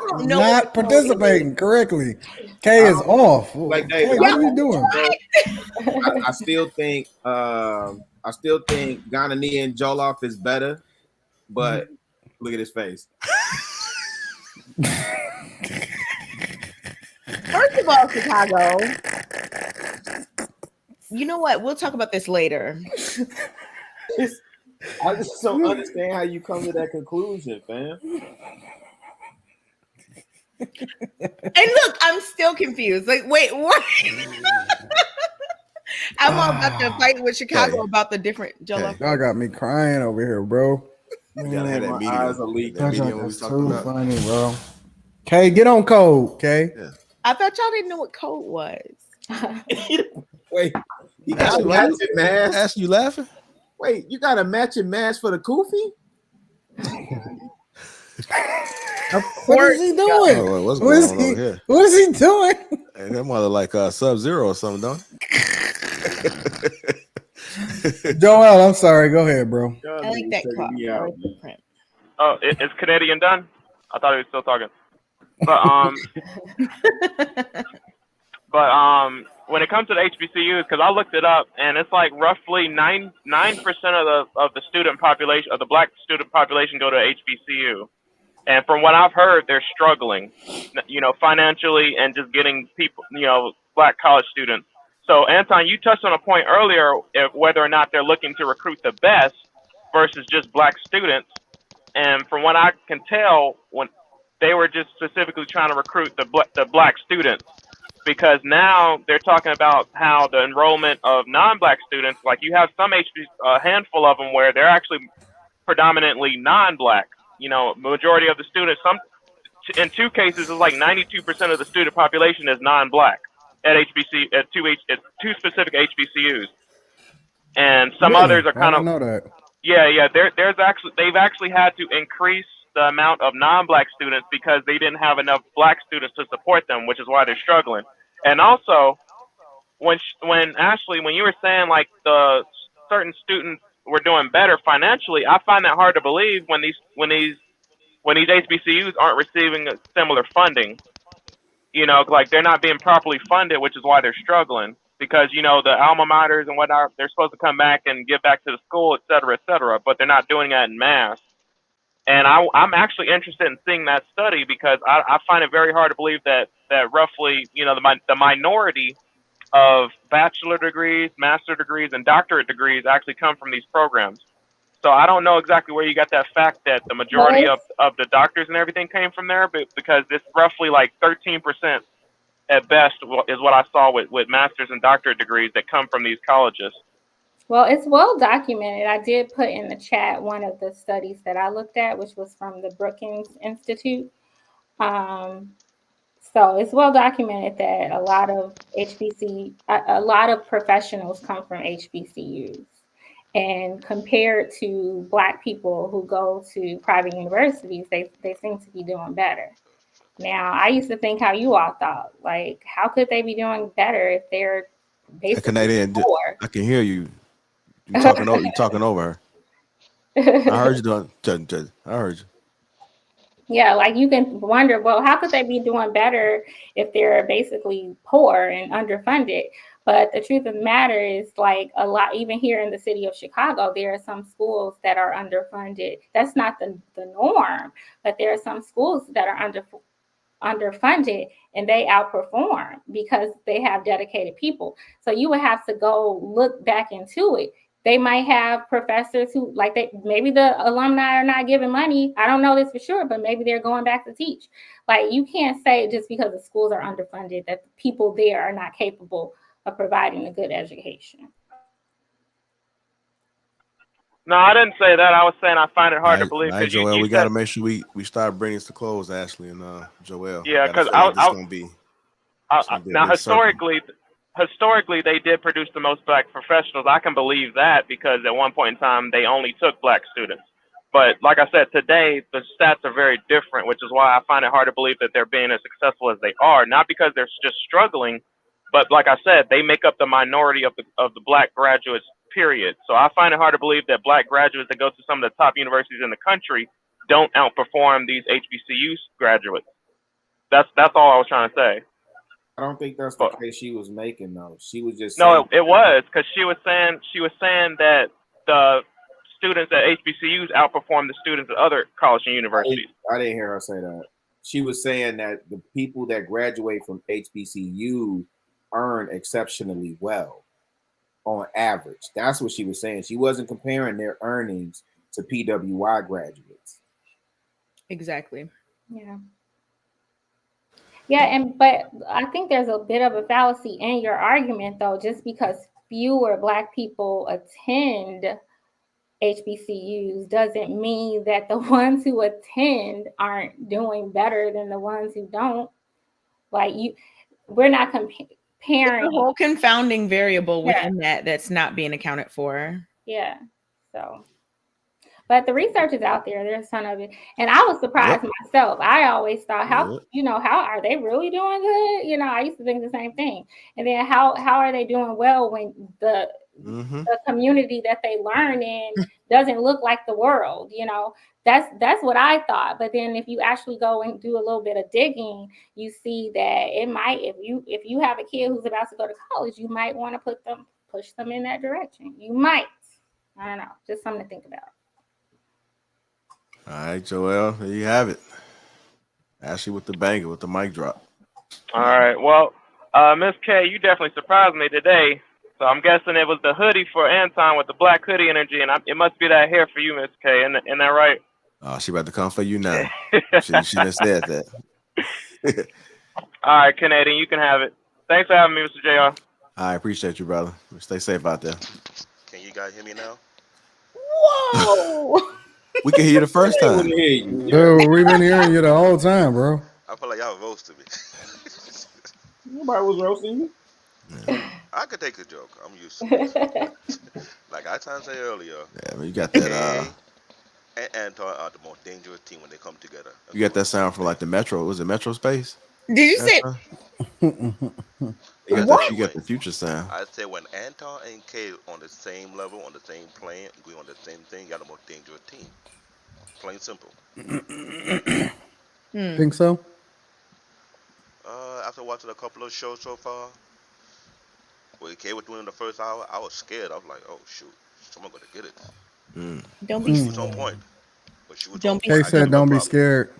participating correctly. K is off. Like, Hey, what are you doing? I still think Ghanaian Jollof is better, but look at his face. First of all, Chicago. You know what? We'll talk about this later. I just don't understand how you come to that conclusion, fam. And look, I'm still confused. Like, wait, what? I'm all about to fight with Chicago about the different Jollof. Y'all got me crying over here, bro. My eyes are leaking. That's too funny, bro. K, get on code, K. Yeah. I thought y'all didn't know what code was. Wait, you got a matching mask? Ask you laughing? Wait, you got a matching mask for the kufi? What is he doing? Oh, what's going on over here? What is he doing? Hey, that mother like Sub-Zero or something, don't it? Joel, I'm sorry. Go ahead, bro. I like that clock. Oh, is Canadian done? I thought he was still talking. But when it comes to the HBCUs, because I looked it up, and it's like roughly 9% of the student population, of the black student population, go to HBCU. And from what I've heard, they're struggling, you know, financially and just getting people, you know, black college students. So, Anton, you touched on a point earlier, whether or not they're looking to recruit the best versus just black students. and from what I can tell, when they were just specifically trying to recruit the black students, because now they're talking about how the enrollment of non-black students, like you have some a handful of them where they're actually predominantly non-black. You know, majority of the students, in 2 cases, it's like 92% of the student population is non-black at at 2 specific HBCUs, and some Really? others are I kind didn't of know that. yeah. They've actually had to increase the amount of non-black students because they didn't have enough black students to support them, which is why they're struggling. And also, when Ashley, when you were saying like the certain students were doing better financially, I find that hard to believe when these HBCUs aren't receiving similar funding. You know, like they're not being properly funded, which is why they're struggling. Because, you know, the alma maters and whatnot, they're supposed to come back and give back to the school, et cetera, but they're not doing that in mass. And I'm actually interested in seeing that study because I find it very hard to believe that roughly, you know, the minority of bachelor degrees, master degrees, and doctorate degrees actually come from these programs. So I don't know exactly where you got that fact that the majority of the doctors and everything came from there, but because it's roughly like 13% at best is what I saw with master's and doctorate degrees that come from these colleges. Well, it's well documented. I did put in the chat one of the studies that I looked at, which was from the Brookings Institute. So it's well documented that a lot of professionals come from HBCUs. And compared to Black people who go to private universities, they seem to be doing better. Now, I used to think how you all thought, like, how could they be doing better if they're basically Canadian, poor? I can hear you. You talking over her. I heard you doing. I heard you. Yeah, like you can wonder, well, how could they be doing better if they're basically poor and underfunded? But the truth of the matter is, like a lot, even here in the city of Chicago, there are some schools that are underfunded. That's not the norm, but there are some schools that are underfunded and they outperform because they have dedicated people. So you would have to go look back into it. They might have professors who maybe the alumni are not giving money. I don't know this for sure, but maybe they're going back to teach. Like you can't say just because the schools are underfunded that the people there are not capable of providing a good education. No, I didn't say that. I was saying I find it hard to believe because Joel, we got to make sure we start bringing this to close, Ashley and Joel. Yeah, because now historically they did produce the most black professionals. I can believe that because at one point in time they only took black students. But like I said, today the stats are very different, which is why I find it hard to believe that they're being as successful as they are. Not because they're just struggling, but like I said, they make up the minority of the black graduates. Period. So I find it hard to believe that black graduates that go to some of the top universities in the country don't outperform these HBCU graduates. That's all I was trying to say. I don't think that's the case she was making though. She was just it was because she was saying that the students at HBCUs outperform the students at other colleges and universities. I didn't hear her say that. She was saying that the people that graduate from HBCU earn exceptionally well. On average, that's what she was saying. She wasn't comparing their earnings to PWI graduates. Exactly. Yeah, but I think there's a bit of a fallacy in your argument, though. Just because fewer Black people attend HBCUs doesn't mean that the ones who attend aren't doing better than the ones who don't. Like we're not comparing. There's a whole confounding variable within that's not being accounted for. Yeah. So, but the research is out there. There's a ton of it, and I was surprised myself. I always thought, how are they really doing good? You know, I used to think the same thing. And then how are they doing well when the community that they learn in doesn't look like the world? You know, that's what I thought. But then if you actually go and do a little bit of digging, you see that it might, if you have a kid who's about to go to college, you might want to push them in that direction. You might. I don't know. Just something to think about. All right, Joel, there you have it. Ashley with the banger, with the mic drop. All right. Well, Miss K, you definitely surprised me today. So I'm guessing it was the hoodie for Anton with the black hoodie energy, and it must be that hair for you, Miss K. Isn't that right? Oh, she about to come for you now. She done said that. All right, Canadian, you can have it. Thanks for having me, Mr. JR. I appreciate you, brother. Stay safe out there. Can you guys hear me now? Whoa! We can hear you the first We time. can hear you. Dude, we've been hearing you the whole time, bro. I feel like y'all roasted me. Nobody was roasting you. I could take a joke. I'm used to it. Like I tried to say earlier, Yeah, man, you got that. Kay and Anton are the most dangerous team when they come together. You got that sound from like the Metro. Was it Metro Space? Did you say You got the future sound. I say when Anton and Kay on the same level, on the same plane, going on the same thing, you're the most dangerous team. Plain simple. Think so? After watching a couple of shows so far, what Kay was doing in the first hour, I was scared. I was like, oh shoot, someone gonna get it. Don't be She was on point. But she was Don't on be point. Kay said, "Don't be scared."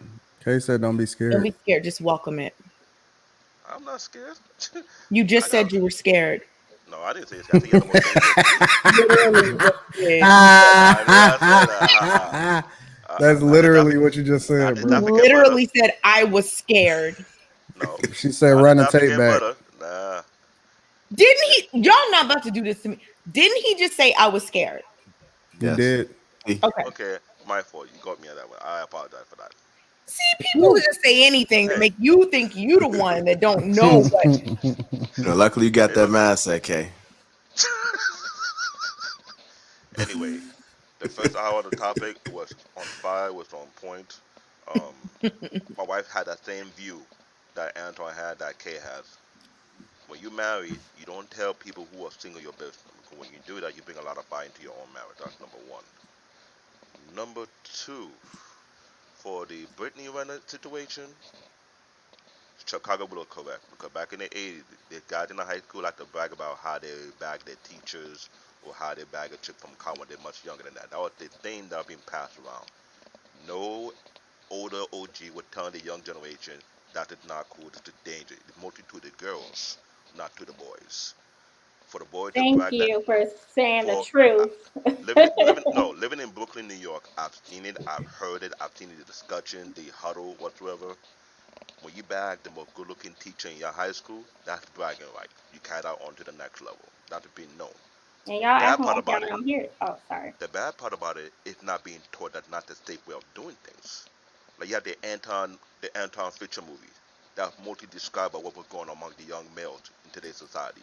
Kay said, "Don't be scared." Don't be scared. Just welcome it. I'm not scared. You just said you were scared. No, I didn't say it's got to get That's literally what you just said, You bro. literally said I was scared. No. She said, "Run the tape back." Nah. Didn't he? Y'all not about to do this to me. Didn't he just say I was scared? You did. Okay. Okay, my fault. You got me on that one. I apologize for that. See, people will just say anything to make you think you the one that don't know what. Luckily, you got that mindset, Kay. Anyway, the first hour of the topic was on fire, was on point. My wife had that same view that Anton had, that Kay has. When you marry, you don't tell people who are single your business. Because when you do that, you bring a lot of fire into your own marriage. That's number one. Number two, for the Brittany Renner situation, Chicago will correct. Because back in the 80s, the guys in the high school like to brag about how they bag their teachers or how they bag a chick from college when they're much younger than that. That was the thing that was being passed around. No older OG would tell the young generation that it's not cool, it's a danger. It's mostly to the girls, not to the boys. For the boys to Thank brag that. you for saying the truth. Living in Brooklyn, New York, I've seen it, I've heard it, I've seen the discussion, the huddle, whatsoever. When you bag the most good-looking teacher in your high school, that's bragging right. You carry that on to the next level. That's being known. And y'all acting like y'all don't hear it. Oh, sorry. The bad part about it is not being taught. That's not the safe way of doing things. Like you have the Anton Fisher movie that mostly described what was going on among the young males in today's society.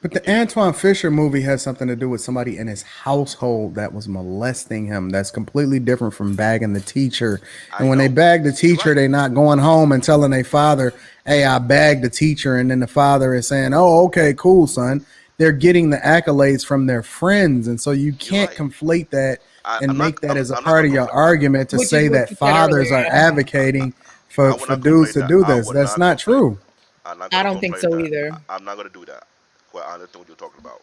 But the Antoine Fisher movie has something to do with somebody in his household that was molesting him. That's completely different from bagging the teacher. And when they bag the teacher, they're not going home and telling their father, "Hey, I bagged the teacher." And then the father is saying, "Oh, okay, cool, son." They're getting the accolades from their friends. And so you can't conflate that and make that as a part of your argument to say that fathers are advocating for dudes to do this. That's not true. I don't think so either. I'm not going to do that. Well, I understand what you're talking about.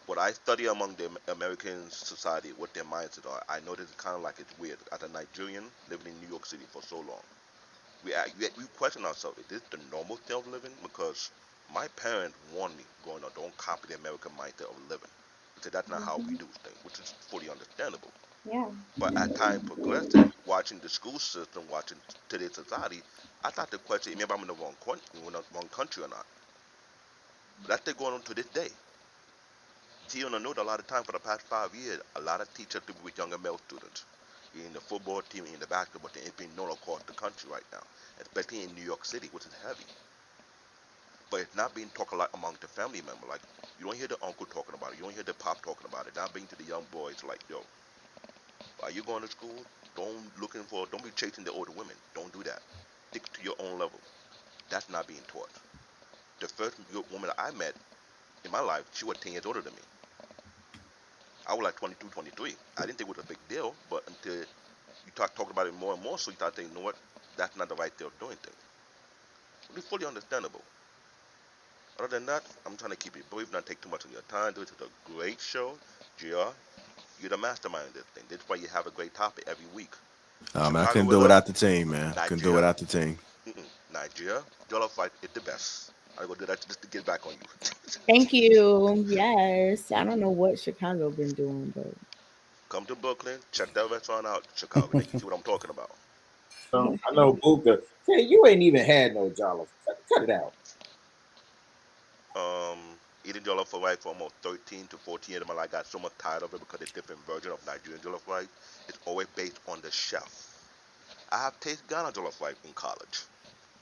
What I study among the American society, what their mindsets are, I notice kind of like it's weird. As a Nigerian living in New York City for so long, we question ourselves: is this the normal thing of living? Because my parents warned me growing up, don't copy the American mindset of living. Because that's not how we do things, which is fully understandable. Yeah. But as time progressed, watching the school system, watching today's society, I thought the question: maybe I'm in the wrong country or not. That's still going on to this day. See, on the note, a lot of time for the past 5 years, a lot of teachers do with younger male students. In the football team, in the basketball team, it's being known across the country right now, especially in New York City, which is heavy. But it's not being talked a lot among the family members. Like, you don't hear the uncle talking about it. You don't hear the pop talking about it. Not being to the young boys like, yo, are you going to school? Don't be chasing the older women. Don't do that. Stick to your own level. That's not being taught. The first woman I met in my life, she was 10 years older than me. I was like 22, 23. I didn't think it was a big deal, but until you start talking about it more and more, so you start thinking, you know what, that's not the right way of doing things. It's fully understandable. Other than that, I'm trying to keep it brief, not take too much of your time. This is a great show. GR, you're the mastermind of this thing. That's why you have a great topic every week. Man, I couldn't do it without the team, man. Couldn't do it without the team. Nigeria, Dollar Fight is the best. I go do that just to get back on you. Thank you. Yes. I don't know what Chicago been doing, but Come to Brooklyn, check that restaurant out, Chicago. Then you see what I'm talking about. I know Buka. Hey, you ain't even had no jollof. Cut it out. Eating jollof rice for almost 13 to 14 years of my life. I got so much tired of it because it's different version of Nigerian jollof rice. It's always based on the chef. I have tasted Ghana jollof rice in college.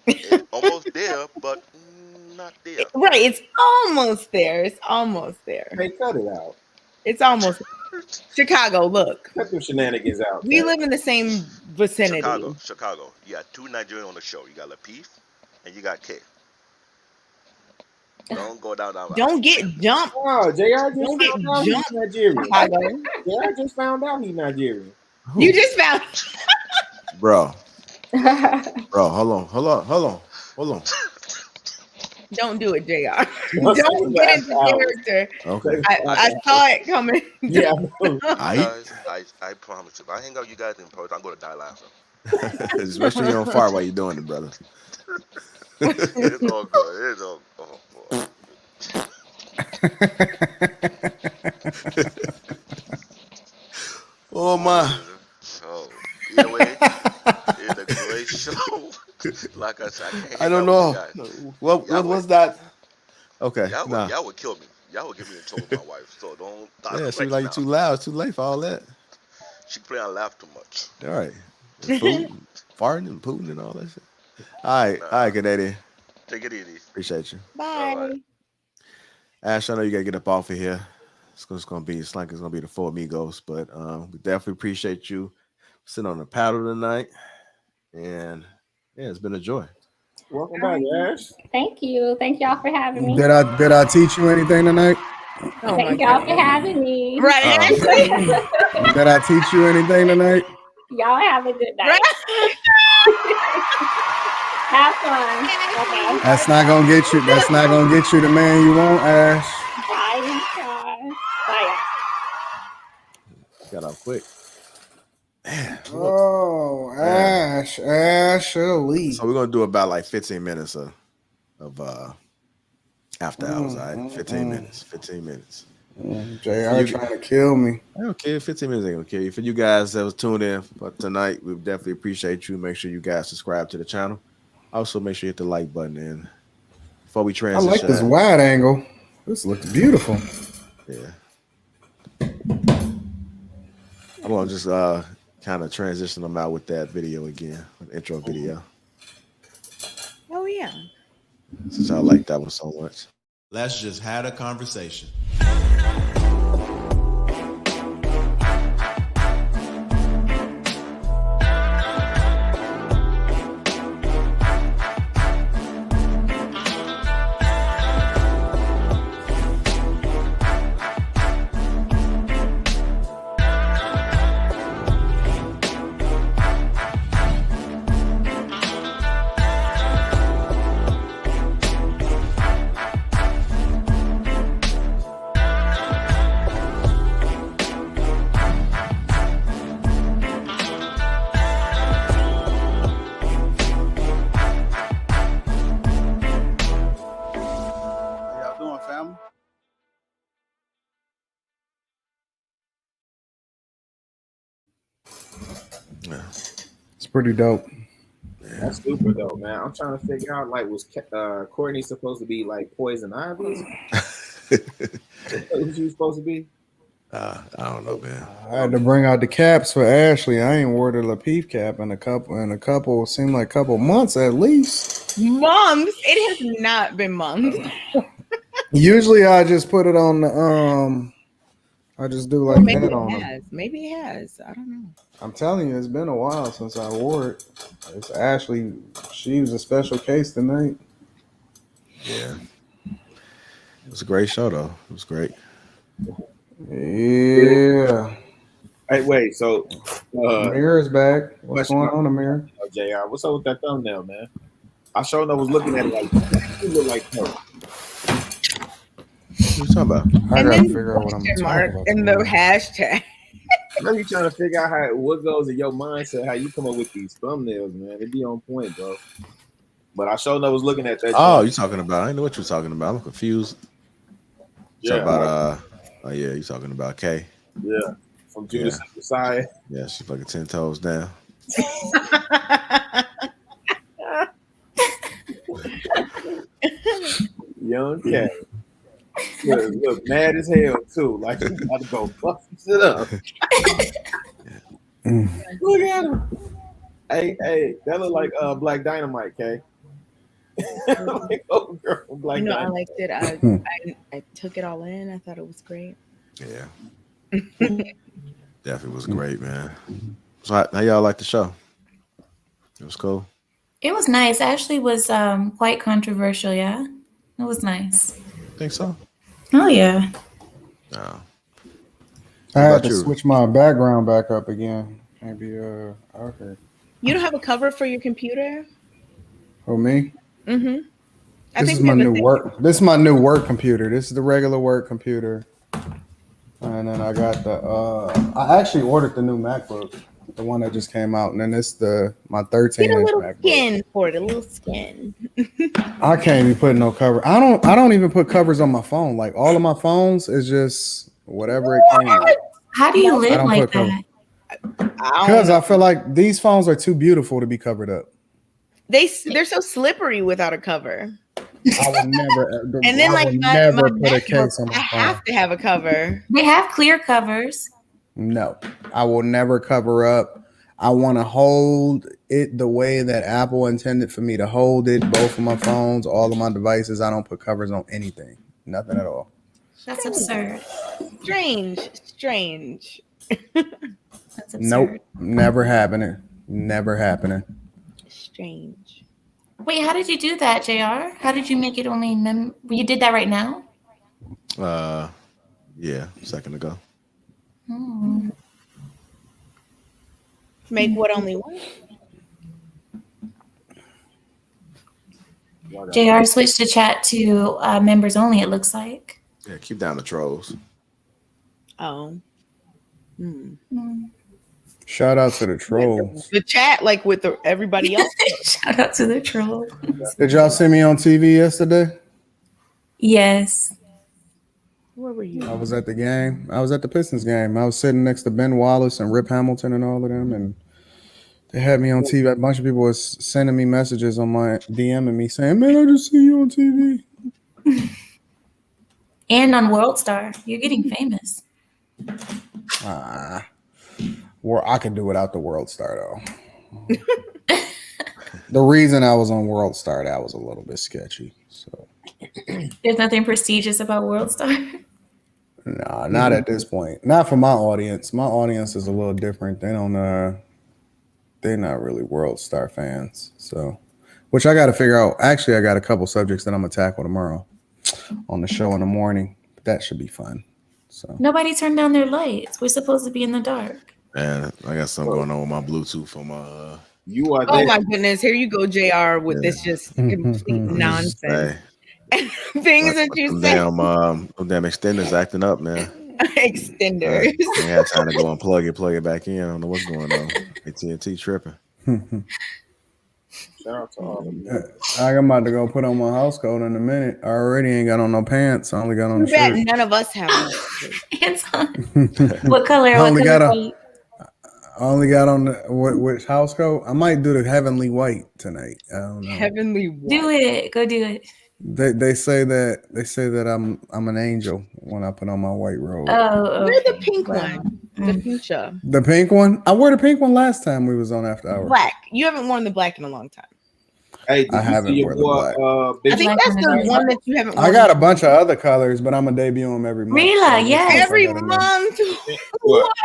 It's almost there, but not there. Right, it's almost there. It's almost there. Hey, cut it out. It's almost Chicago. Look, cut them shenanigans out. We live in the same vicinity. Chicago. You got two Nigerians on the show. You got Lapeef and you got K. Don't go down that route. Don't get jumped. Oh, JR just Don't get found out he's jumped. Nigerian. Chicago. JR just found out he's Nigerian. You just found. Bro, hold on. Don't do it, JR. Don't get into character. Okay. I saw it coming. Yeah. I promise. If I hang out with you guys in person, I'm going to die laughing. Just make sure you don't fart while you're doing it, brother. It's all good. It's all boy. Oh my. So, either way, it's a great show. Like I said, I don't know. What was that? Okay. Y'all would kill me. Y'all would get me in trouble with my wife. So don't. Yeah, she like you too loud. It's too late for all that. She play on laugh too much. All right. Food, farting and pooting and all that shit. All right, Canadian. Take it easy. Appreciate you. Bye. Ash, I know you gotta get up off of here. It's gonna be the Four Amigos, but we definitely appreciate you sitting on the paddle tonight. And yeah, it's been a joy. Welcome back, Ash. Thank you. Thank y'all for having me. Did I teach you anything tonight? Thank y'all for having me. Right. Did I teach you anything tonight? Y'all have a good night. Have fun. Okay. That's not gonna get you. That's not gonna get you the man you want, Ash. Bye. Bye. Got off quick. Oh, Ash, Ashley. So we're gonna do about like 15 minutes of after hours. All right, 15 minutes. JR trying to kill me. I don't care. 15 minutes ain't gonna kill you. For you guys that was tuned in for tonight, we definitely appreciate you. Make sure you guys subscribe to the channel. Also, make sure you hit the like button. And before we I transition, like this wide angle. This looks beautiful. Yeah. I'm gonna just kind of transition them out with that video again, an intro video. Oh yeah. Since I like that one so much. Let's just had a conversation. It's pretty dope. That's super dope, man. I'm trying to figure out, like, was Courtney supposed to be like Poison Ivy? Who she was supposed to be? I don't know, man. I had to bring out the caps for Ashley. I ain't wore the Lapeef cap in a couple seemed like couple months at least. Months? It has not been months. Usually I just put it on the I just do like maybe that on it them. has. Maybe it has. I don't know. I'm telling you, it's been a while since I wore it. It's Ashley. She was a special case tonight. Yeah. It was a great show, though. It was great. Yeah. Hey, wait. So, Amir's back. What's going on, Amir? JR, what's up with that thumbnail, man? I sure I was looking at it like, you look like her. What are you talking about? I And gotta then figure out what I'm question talking mark about. and the hashtag. I know you're trying to figure out what goes in your mindset, how you come up with these thumbnails, man. They be on point, bro. But I sure was looking at that. Oh, you talking about? I didn't know what you're talking about. I'm confused. Yeah. About oh yeah, you talking about K? Yeah. from Judas and Messiah. Yeah, she's fucking 10 toes down. Young cat. Look mad as hell too. Like he's about to go fuck some shit up. Look at him. Hey, that look like Black Dynamite, Kay. Like old girl from Black I Dynamite. liked it. I took it all in. I thought it was great. Yeah. Definitely was great, man. So how y'all like the show? It was cool. It was nice. Ashley was quite controversial. Yeah, it was nice. Think so? Oh yeah. No. I had to switch my background back up again. Maybe okay. You don't have a cover for your computer? Oh, me? Mm-hmm. This is my new work. This is my new work computer. This is the regular work computer. And then I got the I actually ordered the new MacBook, the one that just came out, and then it's my 13-inch MacBook. Skin for it, a little skin. I can't even put no cover. I don't even put covers on my phone. Like all of my phones is just whatever it came with. How do you live like that? Because I feel like these phones are too beautiful to be covered up. They're so slippery without a cover. I would never. And then like my put a case on my I phone. have to have a cover. They have clear covers. No, I will never cover up. I want to hold it the way that Apple intended for me to hold it. Both of my phones, all of my devices. I don't put covers on anything. Nothing at all. That's absurd. Strange. That's absurd. Nope. Never happening. Never happening. Strange. Wait, how did you do that, JR? How did you make it only you did that right now? Yeah, a second ago. Hmm. Make what only one? JR switched to chat to members only, it looks like. Yeah, keep down the trolls. Oh. Shout out to the trolls. The chat, like with everybody else. Shout out to the trolls. Did y'all see me on TV yesterday? Yes. Where were you? I was at the game. I was at the Pistons game. I was sitting next to Ben Wallace and Rip Hamilton and all of them, and they had me on TV. A bunch of people was sending me messages on my DM and me saying, "Man, I just see you on TV." And on World Star. You're getting famous. Well, I could do without the World Star though. The reason I was on World Star, that was a little bit sketchy. So There's nothing prestigious about World Star. nah, not at this point. Not for my audience. My audience is a little different. They don't they're not really World Star fans. So which I gotta figure out. Actually, I got a couple subjects that I'm gonna tackle tomorrow on the show in the morning. But that should be fun. So Nobody turned down their lights. We're supposed to be in the dark. Man, I got something going on with my Bluetooth on my You are Oh my goodness, here you go, JR, with this just complete nonsense. Hey, Things that you say. damn extenders acting up, man. Extenders. I had time to go and plug it back in. I don't know what's going on. AT&T tripping. Shout out to all of you. I'm about to go put on my house coat in a minute. I already ain't got on no pants. I only got on a Too bad shirt. none of us have Hands on. What color? I only got on. White? I only got on the which house coat. I might do the heavenly white tonight. I don't know. Heavenly white. Do it. Go do it. They say that I'm an angel when I put on my white robe. Oh, We're the pink one. The fuchsia. The pink one? I wore the pink one last time we was on After Hours. Black. You haven't worn the black in a long time. Hey, did I you haven't see worn your the boy, black. I think that's the one that you haven't worn. I got a bunch of other colors, but I'm gonna debut them every month. Rila, yes. Every month.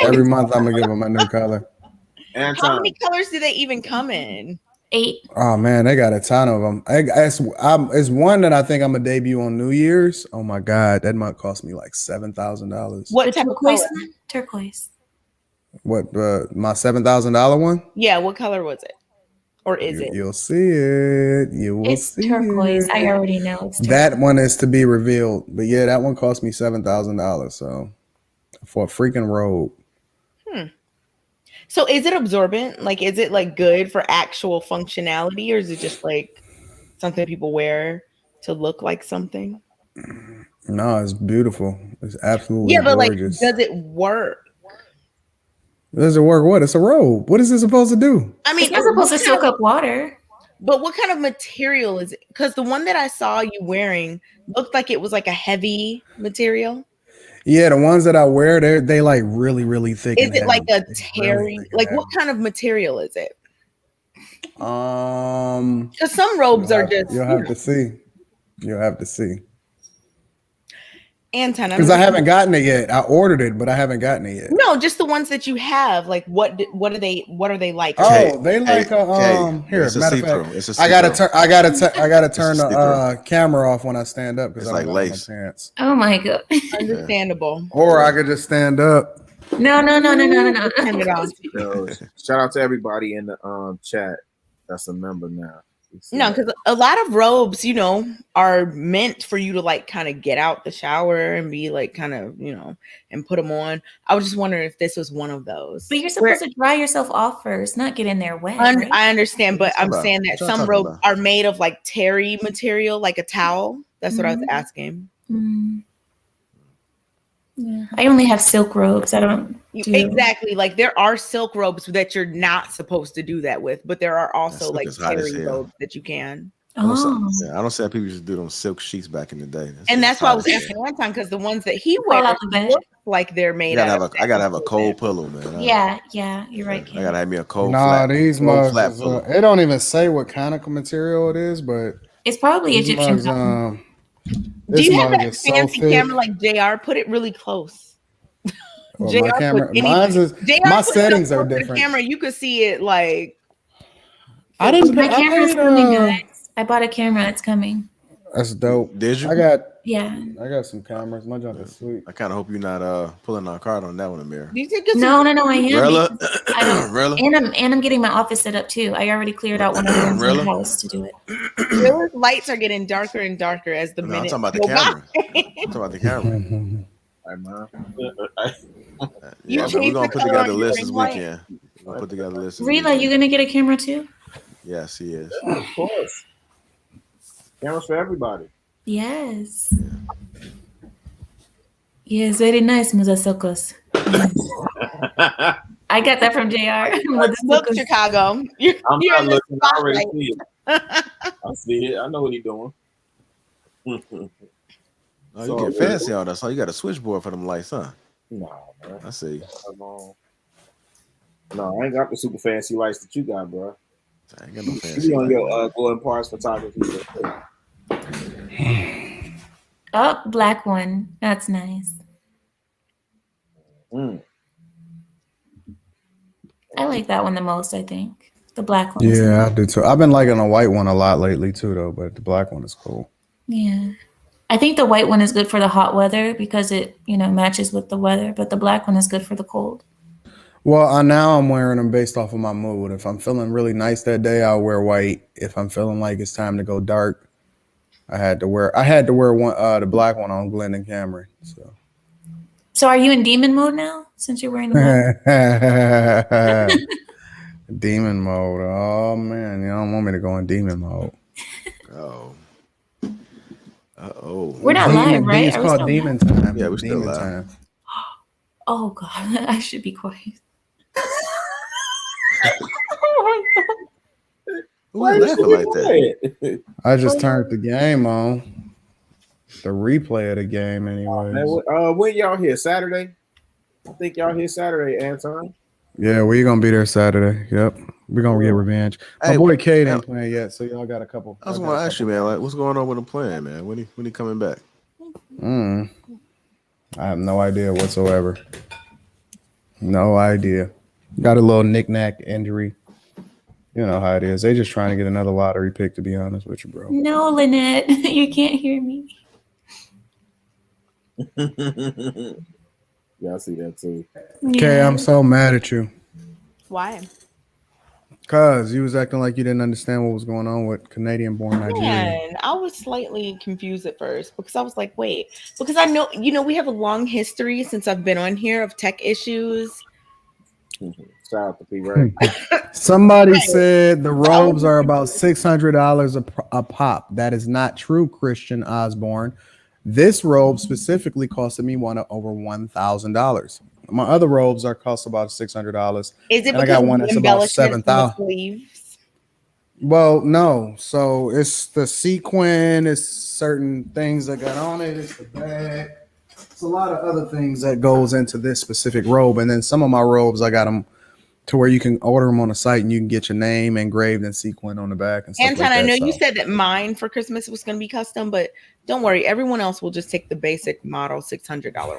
Every month I'm gonna give them a new color. How many colors do they even come in? 8. Oh man, they got a ton of them. It's one that I think I'm gonna debut on New Year's. Oh my god, that might cost me like $7,000. What type of color? Turquoise. What my $7,000 one? Yeah, what color was it? Or is it? You'll see it. You will It's see turquoise. it. I already know it's turquoise. That one is to be revealed. But yeah, that one cost me $7,000. So for a freaking robe. So is it absorbent? Like, is it like good for actual functionality, or is it just like something people wear to look like something? No, it's beautiful. It's absolutely Yeah, but gorgeous. like, does it work? Does it work? What? It's a robe. What is it supposed to do? I mean, It's not supposed to soak up water. But what kind of material is it? Because the one that I saw you wearing looked like it was like a heavy material. Yeah, the ones that I wear, they like really, really thick. Is and it like heavy. a terry? Like what kind of material is it? Because some robes are just. You'll have to see. You'll have to see. Anton, Because I haven't gotten it yet. I ordered it, but I haven't gotten it yet. No, just the ones that you have. Like what are they like? Oh, they like here. It's a Matter see-through. of fact, It's a I gotta see-through. turn the camera off when I stand up because It's I don't like got lace. no pants. Oh my god. Understandable. Or I could just stand up. No. Turn it off. Yo, shout out to everybody in the chat that's a member now. No, because a lot of robes, are meant for you to like kind of get out the shower and be like kind of, and put them on. I was just wondering if this was one of those. But you're supposed to dry yourself off first, not get in there wet. Right? I understand, but I'm about? saying that What y'all some talking robes are made of like terry material, like a towel. That's what I was asking. Mm. Yeah. I only have silk robes. I don't do Exactly. Like there are silk robes that you're not supposed to do that with, but there are also silk like is hot as terry hell. robes that you can. I don't see how people used to do them silk sheets back in the day. And that's why I was asking one time because the ones that he wears look like they're made out of. I gotta have a cold pillow, man. Yeah, you're right, I gotta have me a cold Nah, flat. these cold mugs. flat pillow. It don't even say what kind of material it is, but it's probably these Egyptian. mugs, Do you have mug that is so fancy thick. camera like JR? Put it really close. Well, JR my camera, put mine's is, JR my put it settings up are close to the different. camera, you could see it like. I didn't. My I camera's paid, coming, guys. I bought a camera. It's coming. That's dope. Did you? I got some cameras. My junk is sweet. I kind of hope you're not pulling our card on that one, Amir. Do you think No, I am. Rilla? I don't. Rilla? And I'm getting my office set up too. I already cleared out one of the rooms in the house to do it. Rilla's lights are getting darker and darker as the No, I'm minutes talking about the go by. camera. I'm talking about the camera. Yeah, man, we're gonna put together a list this weekend. We're gonna put together a list. Rila, you gonna get a camera too? Yes, he is. Of course. Cameras for everybody. Yes. Yes, very nice, Musasokos. I got that from JR. Look, Chicago. You're I'm in not the looking. I already spotlight. see it. I see it. I know what he's doing. Oh, you get fancy on us. So you got a switchboard for them lights, huh? No, man. I see. No, I ain't got the super fancy lights that you got, bro. I ain't got no You fancy. be on your Golden Parts photography. Oh, black one. That's nice. I like that one the most, I think. The black one. Yeah, I do too. I've been liking the white one a lot lately too, though. But the black one is cool. Yeah. I think the white one is good for the hot weather because it, matches with the weather, but the black one is good for the cold. Well, now I'm wearing them based off of my mood. If I'm feeling really nice that day, I'll wear white. If I'm feeling like it's time to go dark, I had to wear one the black one on Glendon Cameron. So are you in demon mode now since you're wearing the black? Demon mode. Oh man, you don't want me to go in demon mode. Oh. Uh-oh. We're not live, right? It's Are we called still demon live? time. Yeah, we're still demon live. time. Oh God, I should be quiet. Who is laughing like that? I just turned the game on. The replay of the game, anyways. When y'all here? Saturday? I think y'all here Saturday, Anton. Yeah, we're gonna be there Saturday. Yep, we're gonna get revenge. My Hey, boy Cade ain't playing yet, so y'all got a couple. I was gonna ask you, man, like, what's going on with him playing, man? When he coming back? I have no idea whatsoever. No idea. Got a little knick-knack injury. You know how it is. They just trying to get another lottery pick, to be honest with you, bro. No, Lynette, you can't hear me. Yeah, I see that too. Okay, I'm so mad at you. Why? Cause you was acting like you didn't understand what was going on with Canadian-born Nigerian. Man, I was slightly confused at first because I was like, wait, because I know, we have a long history since I've been on here of tech issues. Shout out to P. Ray. Somebody said the robes are about $600 a pop. That is not true, Christian Osborne. This robe specifically costed me over $1,000. my other robes are cost about $600. Is it and because I got one of that's the about embellishments on the $7,000. sleeves? Well, no. So it's the sequin. It's certain things that got on it. It's the bag. It's a lot of other things that goes into this specific robe. And then some of my robes, I got them to where you can order them on the site and you can get your name engraved and sequin on the back and stuff Anton, like that. I know so. you said that mine for Christmas was going to be custom, but don't worry. Everyone else will just take the basic model $600 one.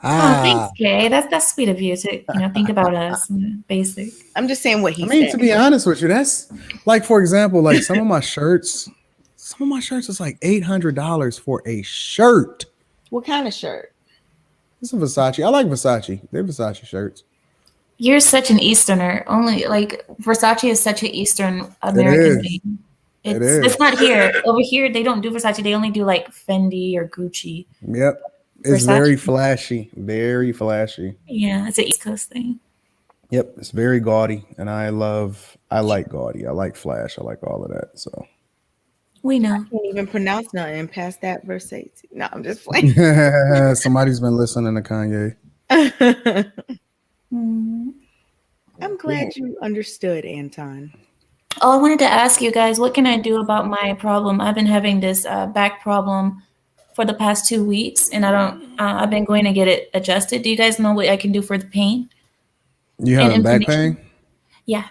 Oh, thanks, Kay. That's sweet of you to think about us. Basic. I'm just saying what he I mean, said. to be honest with you, that's like, for example, like some of my shirts is like $800 for a shirt. What kind of shirt? It's a Versace. I like Versace. They're Versace shirts. You're such an Easterner. Only like Versace is such an Eastern American thing. It's not here. Over here, they don't do Versace. They only do like Fendi or Gucci. Yep. It's Versace. very flashy. Very flashy. Yeah, it's an East Coast thing. Yep. It's very gaudy. And I like gaudy. I like flash. I like all of that. So we know. I can't even pronounce nothing past that Versace. No, I'm just playing. Somebody's been listening to Kanye. I'm glad you understood, Anton. Oh, I wanted to ask you guys, what can I do about my problem? I've been having this back problem for the past 2 weeks, and I've been going to get it adjusted. Do you guys know what I can do for the pain? You having back pain? Yeah.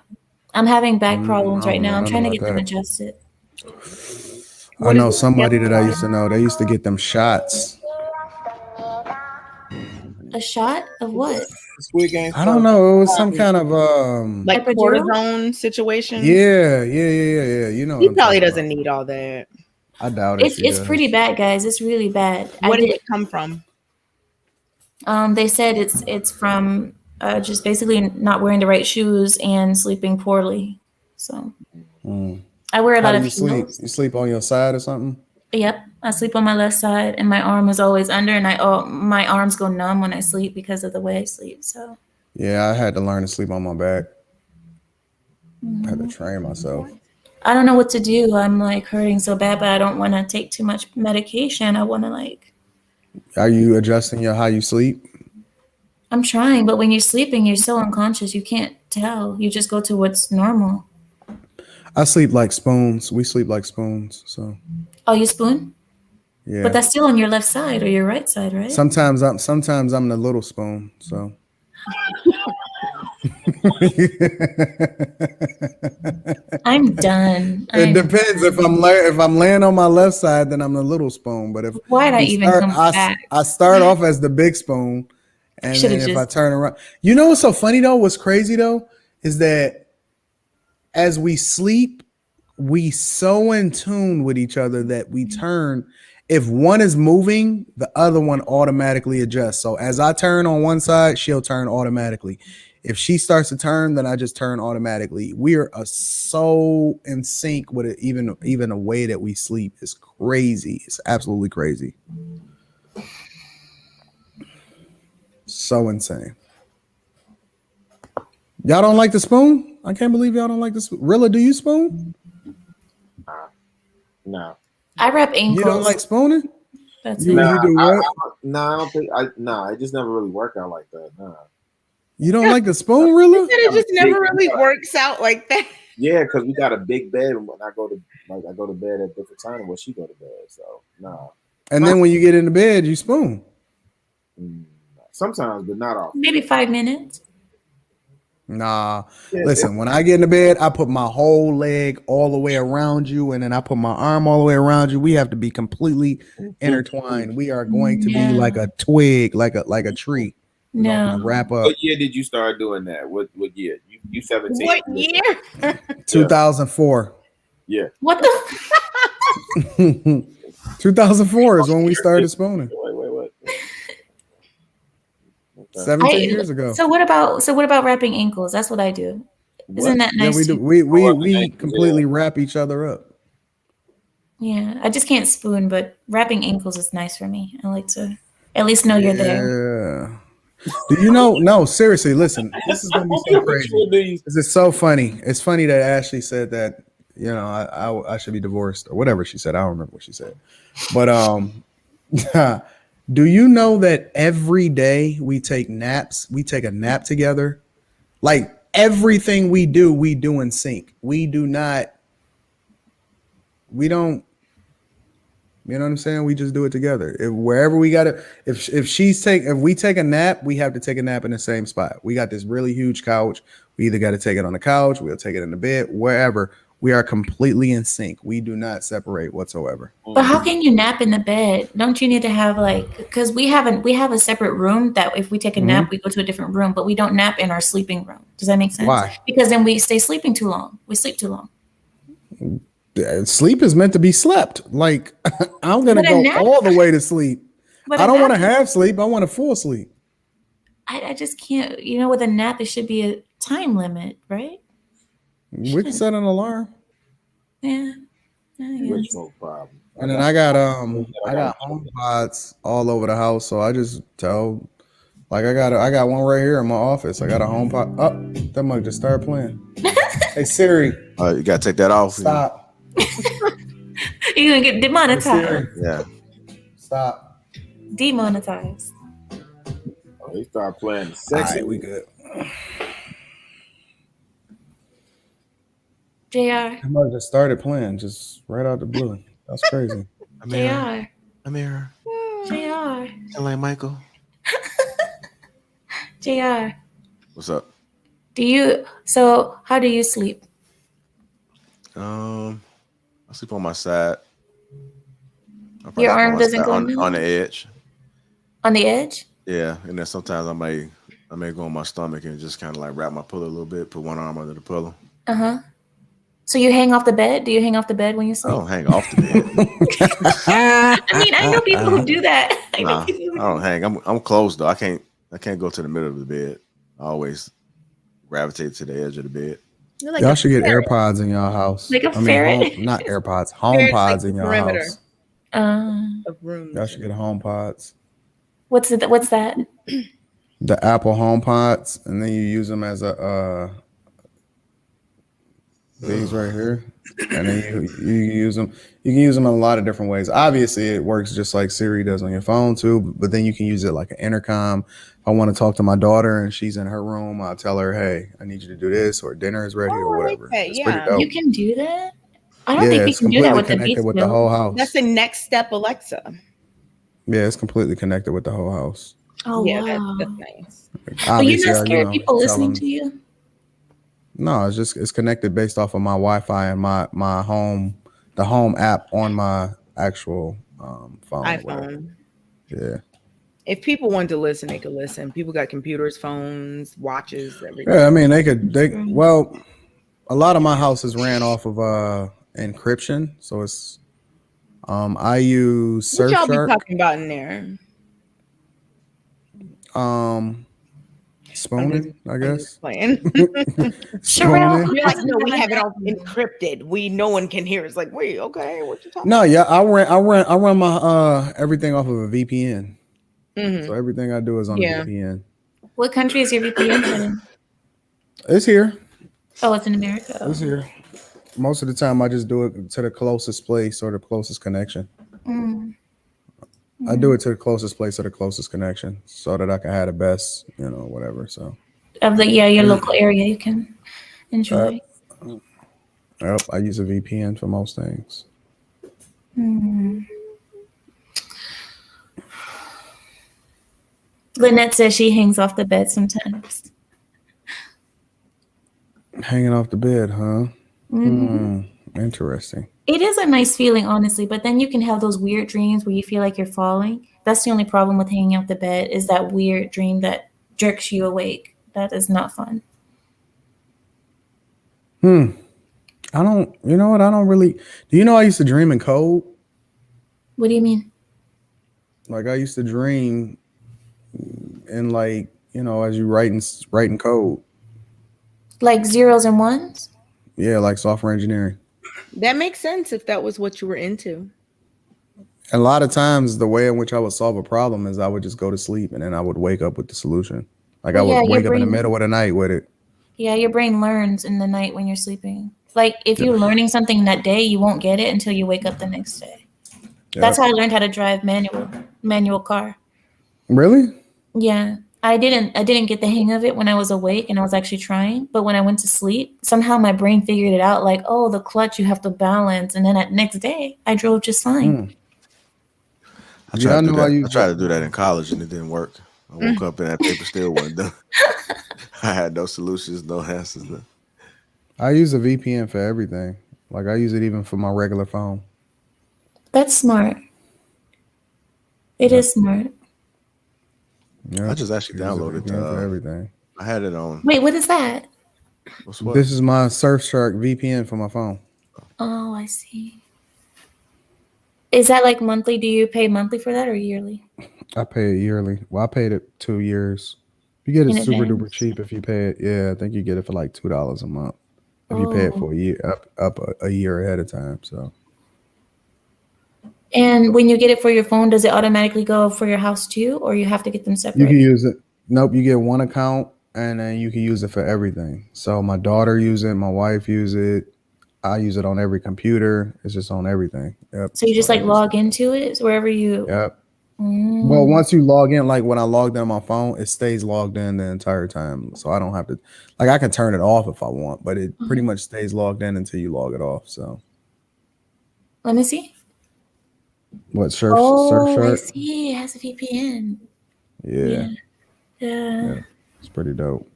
I'm having back problems right now. I'm trying to get them that. adjusted. I know somebody that I used to know. They used to get them shots. A shot of what? I don't know. It was some kind of like cortisone situation. Yeah. You know, he probably doesn't need all that. I doubt it. It's pretty bad, guys. It's really bad. Where did it come from? They said it's from just basically not wearing the right shoes and sleeping poorly. So I wear a lot of heels. You sleep on your side or something? Yep, I sleep on my left side, and my arm is always under, and my arms go numb when I sleep because of the way I sleep. So yeah, I had to learn to sleep on my back. I had to train myself. I don't know what to do. I'm like hurting so bad, but I don't want to take too much medication. I want to like. Are you adjusting how you sleep? I'm trying, but when you're sleeping, you're so unconscious. You can't tell. You just go to what's normal. I sleep like spoons. We sleep like spoons. So. Oh, you spoon? Yeah. But that's still on your left side or your right side, right? Sometimes I'm the little spoon. So. I'm done. It depends. If I'm laying on my left side, then I'm the little spoon. But if why'd I even come back? I start off as the big spoon, and then if I turn around, you know what's so funny though? What's crazy though is that as we sleep, we so in tune with each other that we turn. If one is moving, the other one automatically adjusts. So as I turn on one side, she'll turn automatically. If she starts to turn, then I just turn automatically. We are so in sync with it. Even the way that we sleep is crazy. It's absolutely crazy. So insane. Y'all don't like the spoon? I can't believe y'all don't like the spoon. Rilla, do you spoon? No. I wrap ankles. You don't like spooning? That's it. it. I What? don't think it just never really worked out like that. Nah. You don't like the spoon, Rilla? It just never really works out like that. Yeah, because we got a big bed, and when I go to bed at different times when she go to bed. So nah. And then when you get into bed, you spoon. Sometimes, but not often. Maybe 5 minutes. Nah. Listen, when I get into bed, I put my whole leg all the way around you, and then I put my arm all the way around you. We have to be completely intertwined. We are going to be like a twig, like a tree. No. Wrap up. What year did you start doing that? What year? You 17? What year? 2004. Yeah. What the? 2004 is when we started spooning. Wait. 17 years ago. So what about wrapping ankles? That's what I do. Isn't that nice? Yeah, we do. We completely wrap each other up. Yeah, I just can't spoon, but wrapping ankles is nice for me. I like to at least know you're there. Yeah. Do you know? No, seriously. Listen, this is gonna be so crazy. This is so funny. It's funny that Ashley said that. You know, I should be divorced or whatever she said. I don't remember what she said, but Do you know that every day we take naps? We take a nap together. Like everything we do in sync. We don't, you know what I'm saying? We just do it together. Wherever we got it, if we take a nap, we have to take a nap in the same spot. We got this really huge couch. We either got to take it on the couch, we'll take it in the bed, wherever. We are completely in sync. We do not separate whatsoever. But how can you nap in the bed? Don't you need to have because we have a separate room that if we take a nap, we go to a different room, but we don't nap in our sleeping room. Does that make sense? Why? Because then we stay sleeping too long. We sleep too long. Sleep is meant to be slept. Like I'm gonna go all the way to sleep. I don't want to have sleep. I want to full sleep. I just can't. With a nap, it should be a time limit, right? We can set an alarm. Yeah. No problem. And then I got home pods all over the house, so I just tell, like I got one right here in my office. I got a home pod. Oh, that might just start playing. Hey Siri. You gotta take that off. Stop. You're gonna get demonetized. Yeah. Stop. Demonetized. Oh, he started playing sexy. Right, we good. JR. I might have just started playing just right out the blue. That's crazy. JR. Amira. JR. Hello, Michael. JR. What's up? So how do you sleep? I sleep on my side. Your arm doesn't go on the edge. On the edge? Yeah, and then sometimes I may go on my stomach and just kind of like wrap my pillow a little bit, put one arm under the pillow. So you hang off the bed? Do you hang off the bed when you sleep? I don't hang off the bed. I know people who do that. I don't hang. I'm closed though. I can't go to the middle of the bed. I always gravitate to the edge of the bed. Like y'all should get AirPods in y'all house. Like a ferret? Not AirPods, home pods like in your perimeter house. of rooms. Y'all should get home pods. What's that? The Apple home pods, and then you use them as a these right here, and then you use them. You can use them in a lot of different ways. Obviously, it works just like Siri does on your phone too. But then you can use it like an intercom. If I want to talk to my daughter and she's in her room, I'll tell her, "Hey, I need you to do this," or dinner is ready, or whatever. It's pretty dope. You can do that. I don't think you can do that with the Beats with the whole house. That's the next step, Alexa. Yeah, it's completely connected with the whole house. Oh yeah, wow. that's nice. But you're not scared of people listening to you? No, it's connected based off of my Wi-Fi and my home, the home app on my actual phone. iPhone. Yeah. If people wanted to listen, they could listen. People got computers, phones, watches, everything. Yeah, I mean well, a lot of my houses ran off of encryption, so it's I use Surfshark. What y'all be talking about in there? Spooning, I guess. Playing. Spooning. You're like, no, we have it all encrypted. No one can hear. It's like, wait, okay, what you talking? No, yeah, I run my everything off of a VPN. So everything I do is on a VPN. What country is your VPN in? It's here. Oh, it's in America. It's here. Most of the time, I just do it to the closest place or the closest connection. I do it to the closest place or the closest connection so that I can have the best, whatever. So of your local area you can enjoy. Yep, I use a VPN for most things. Lynette says she hangs off the bed sometimes. Hanging off the bed, huh? Interesting. It is a nice feeling, honestly, but then you can have those weird dreams where you feel like you're falling. That's the only problem with hanging off the bed is that weird dream that jerks you awake. That is not fun. I don't really. Do you know I used to dream in code? What do you mean? Like I used to dream in as you writing code. Like zeros and ones? Yeah, like software engineering. That makes sense if that was what you were into. A lot of times, the way in which I would solve a problem is I would just go to sleep and then I would wake up with the solution. Like I would wake up in the middle of the night with it. Yeah, your brain learns in the night when you're sleeping. Like if you're learning something that day, you won't get it until you wake up the next day. That's how I learned how to drive manual car. Really? Yeah. I didn't get the hang of it when I was awake and I was actually trying, but when I went to sleep, somehow my brain figured it out, like, oh, the clutch you have to balance, and then at next day I drove just fine. I tried to do that. I tried to do that in college and it didn't work. I woke up and that paper still wasn't done. I had no solutions, no answers. No. I use a VPN for everything. Like I use it even for my regular phone. That's smart. It is smart. Yeah, I just actually downloaded for everything. I had it on. Wait, what is that? This is my Surfshark VPN for my phone. Oh, I see. Is that like monthly? Do you pay monthly for that or yearly? I pay it yearly. Well, I paid it 2 years. You get it In super advance? duper cheap if you pay it. Yeah, I think you get it for like $2 a month if you pay it for a year up a year ahead of time. So. And when you get it for your phone, does it automatically go for your house too, or you have to get them separate? You can use it. Nope, you get one account and then you can use it for everything. So my daughter use it, my wife use it. I use it on every computer. It's just on everything. Yep. So you just like log into it wherever you. Yep. Well, once you log in, like when I logged in on my phone, it stays logged in the entire time. So I don't have to, like I can turn it off if I want, but it pretty much stays logged in until you log it off. So. Let me see. What, Surfshark? Oh, I see. It has a VPN. Yeah. Yeah. It's pretty dope.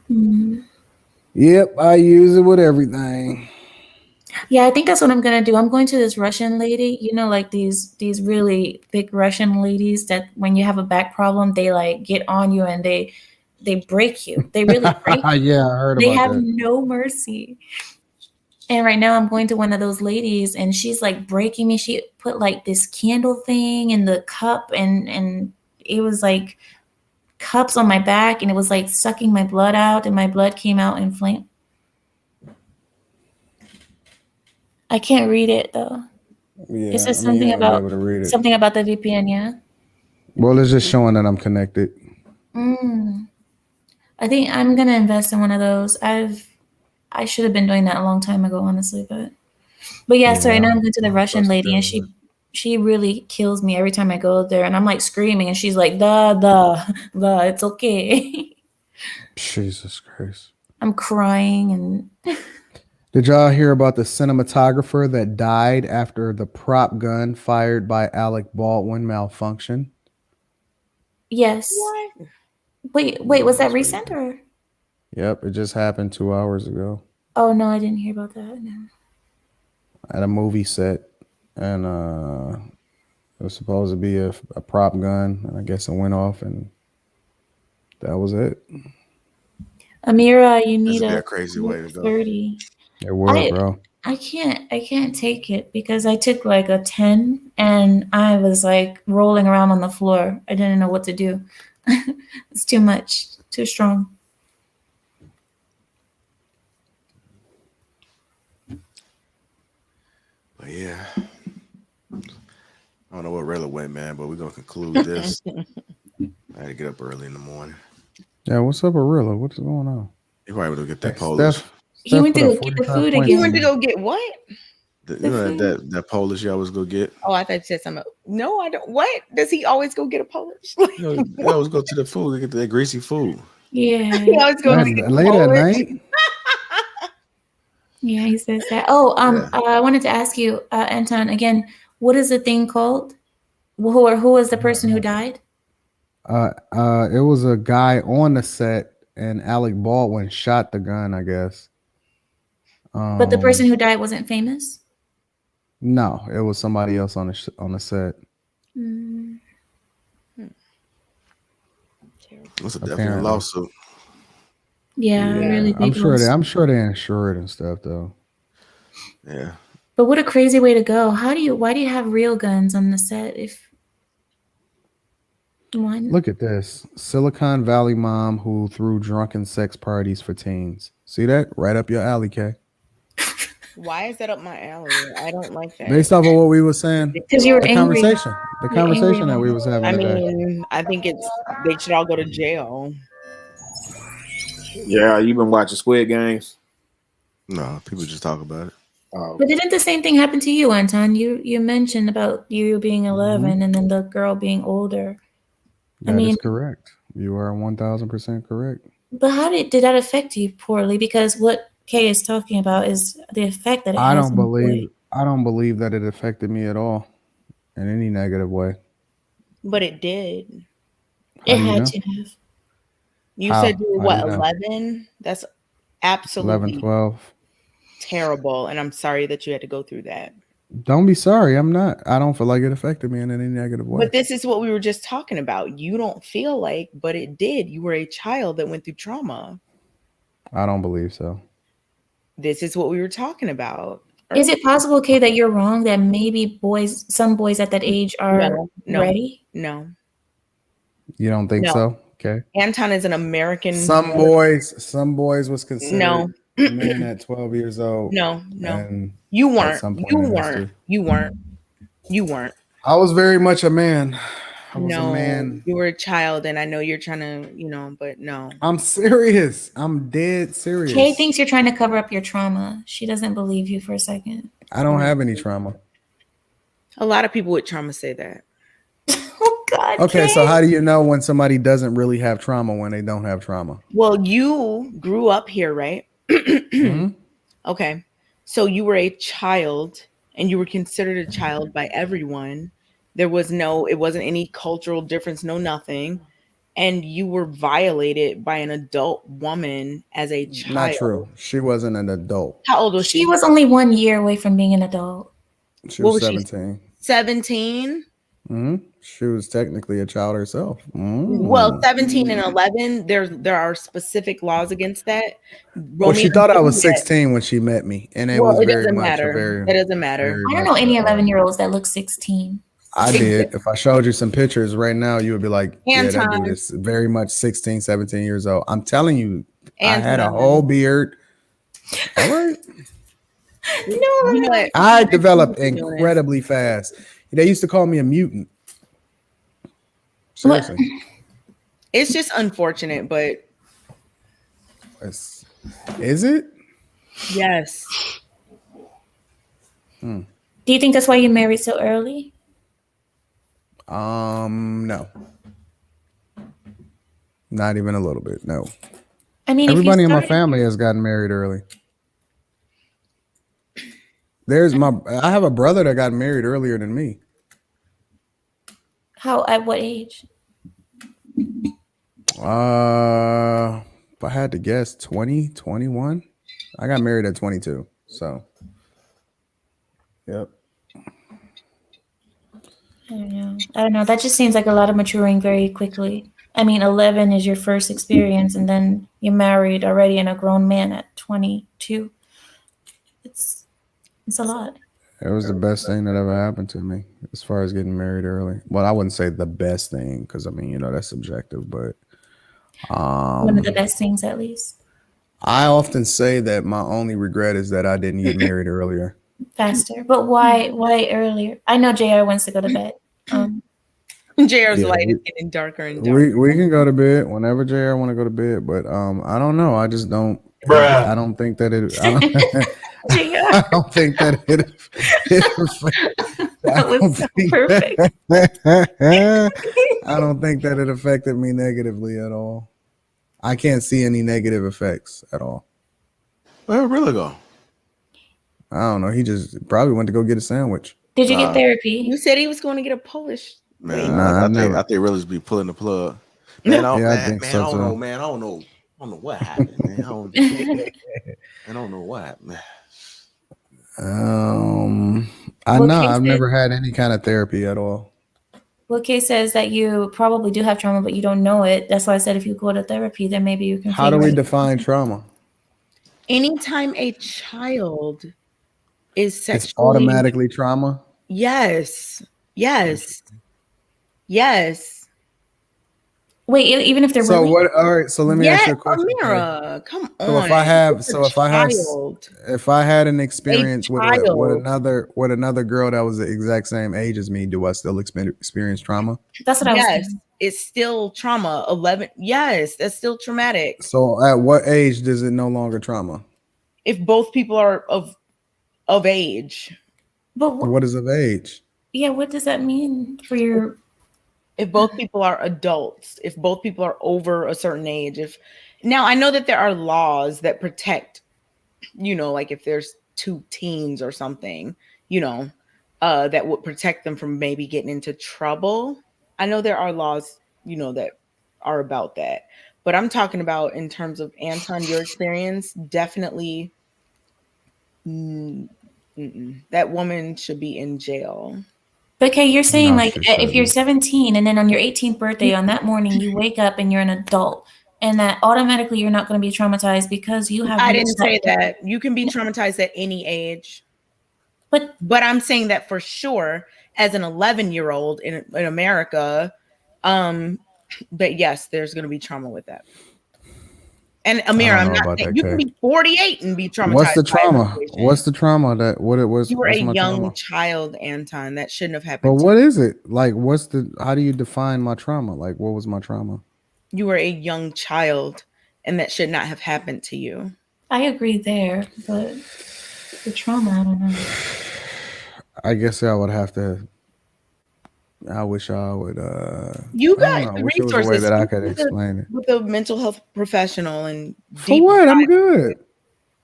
Mhm. Yep, I use it with everything. Yeah, I think that's what I'm gonna do. I'm going to this Russian lady, like these really thick Russian ladies that when you have a back problem, they like get on you and they break you. They really break you. Yeah, I heard They about have that. no mercy. And right now I'm going to one of those ladies and she's like breaking me. She put like this candle thing in the cup and it was like cups on my back and it was like sucking my blood out and my blood came out in flame. I can't read it though. Yeah, It says I mean, something you might be able about to read it. something about the VPN, yeah. Well, it's just showing that I'm connected. I think I'm gonna invest in one of those. I should have been doing that a long time ago, honestly, but yeah. So right now I'm going to the Russian lady, and she really kills me every time I go there, and I'm like screaming, and she's like, "The, it's okay." Jesus Christ! I'm crying, and Did y'all hear about the cinematographer that died after the prop gun fired by Alec Baldwin malfunctioned? yes. Wait, was that recent or? Yep, it just happened 2 hours ago Oh no, I didn't hear about that. No. at a movie set, and it was supposed to be a prop gun, and I guess it went off, and that was it. Amira, you need That'd be a a crazy way to go. 30. It would, bro. I can't take it because I took like a 10 and I was like rolling around on the floor. I didn't know what to do. It's too much, too strong. But yeah. I don't know what Rayla went, man, but we're gonna conclude this. I had to get up early in the morning. Yeah, what's up, Arilla? What's going on? You probably would get that Steph- Polish. He went to put go up get the 45 food points You again. went to go get what? You know that Polish you always go get? Oh, I thought you said something. No, I don't. What? Does he always go get a Polish? You always go to the food to get that greasy food. Yeah. He always goes to get Late at Polish. night? Yeah, he says that. Oh, I wanted to ask you, Anton, again, what is the thing called? Who was the person who died? It was a guy on the set, and Alec Baldwin shot the gun, I guess. But the person who died wasn't famous? No, it was somebody else on the set. Mm. That's definitely a lawsuit. Yeah, really big. I'm sure lawsuit. they insure it and stuff though. Yeah. But what a crazy way to go. Why do you have real guns on the set if one? Look at this. Silicon Valley mom who threw drunken sex parties for teens. See that? Right up your alley, Kay. Why is that up my alley? I don't like that. Based off of what we were saying. Because you were angry. The conversation that we was having I today. mean, I think they should all go to jail. Yeah, you've been watching Squid Games? No, people just talk about it. But didn't the same thing happen to you, Anton? You mentioned about you being 11 and then the girl being older. That is correct. You are 1000% correct. But how did that affect you poorly? Because what Kay is talking about is the effect that it I has don't on the boy. believe that it affected me at all in any negative way. But it did. How do you know? To have. You How? said you were How do you what, know? 11? That's 11, absolutely 12. terrible. And I'm sorry that you had to go through that. Don't be sorry. I'm not. I don't feel like it affected me in any negative way. But this is what we were just talking about. You don't feel like, but it did. You were a child that went through trauma. I don't believe so. This is what we were talking about. Is it possible, Kay, that you're wrong? That maybe some boys at that age are ready? No. You don't think so? Okay. Anton is an American. Some boys was considered No. a man at 12 years old. No. And You at weren't. some point You in weren't. history. You weren't. I was very much a man. I was a man. You were a child, and I know you're trying to, but no. I'm serious. I'm dead serious. Kay thinks you're trying to cover up your trauma. She doesn't believe you for a second. I don't have any trauma. A lot of people with trauma say that. Oh God. Okay, Kay. so how do you know when somebody doesn't really have trauma when they don't have trauma? Well, you grew up here, right? Okay. So you were a child and you were considered a child by everyone. It wasn't any cultural difference, no nothing. And you were violated by an adult woman as a child. Not true. She wasn't an adult. How old was she? She was only 1 year away from being an adult. She was 17. 17? She was technically a child herself. Well, 17 and 11, there are specific laws against that. Well, she thought I was 16 when she met me, and it was very much a very. It doesn't matter. I don't know any 11-year-olds that look 16. I did. If I showed you some pictures right now, you would be like, yeah, that Anton. dude is very much 16, 17 years old. I'm telling you, I had a Anton. whole beard. All right. You know what? I developed incredibly fast. They used to call me a mutant. Seriously. It's just unfortunate, but is it? Yes. Do you think that's why you married so early? No. Not even a little bit. No. I mean, everybody in my family has gotten married early. I have a brother that got married earlier than me. How? At what age? If I had to guess, 20, 21. I got married at 22. So, yep. I don't know. That just seems like a lot of maturing very quickly. I mean, 11 is your first experience, and then you're married already and a grown man at 22. It's a lot. It was the best thing that ever happened to me as far as getting married early. Well, I wouldn't say the best thing because, I mean, that's subjective, but one of the best things, at least. I often say that my only regret is that I didn't get married earlier. Faster. But why earlier? I know JR wants to go to bed. JR's light is getting darker and darker. We can go to bed whenever JR want to go to bed, but I don't know. I just don't. I don't think that it. I don't think that it. That was so perfect. I don't think that it affected me negatively at all. I can't see any negative effects at all. Where really go? I don't know. He just probably went to go get a sandwich. Did you get therapy? You said he was going to get a Polish. Man, I think really be pulling the plug. Man, I don't know what happened, man. I don't know what happened. I've never had any kind of therapy at all. Well, Kay says that you probably do have trauma, but you don't know it. That's why I said if you go to therapy, then maybe you can. How do we define trauma? Anytime a child is sexually, it's automatically trauma. Yes. Wait, even if they're so what? All right, so let me ask you a question. Amira, come on. If I had an experience with another girl that was the exact same age as me, do I still experience trauma? That's what I was saying. It's still trauma. 11. Yes, that's still traumatic. So at what age does it no longer trauma? If both people are of of age. But what is of age? Yeah, what does that mean for your? If both people are adults, if both people are over a certain age, if now I know that there are laws that protect, like if there's two teens or something, that would protect them from maybe getting into trouble. I know there are laws, that are about that. But I'm talking about in terms of Anton, your experience, definitely that woman should be in jail. Okay, you're saying No, like she if you're shouldn't. 17 and then on your 18th birthday on that morning you wake up and you're an adult and that automatically you're not going to be traumatized because you have I reached didn't say that. You can be traumatized at any age. But I'm saying that for sure as an 11-year-old in America, that yes, there's going to be trauma with that. And Amira, I'm not saying you can be 48 and be traumatized. What's the trauma? What's the trauma that what it was? You were a what's my young trauma? child, Anton. That shouldn't have But happened. what is it? Like, how do you define my trauma? Like, what was my trauma? You were a young child and that should not have happened to you. I agree there, but the trauma, I don't know. I guess I would have to. I wish I would. You I got don't know. I the wish there was a way resources that I could explain it. with a mental health professional and For what? I'm good.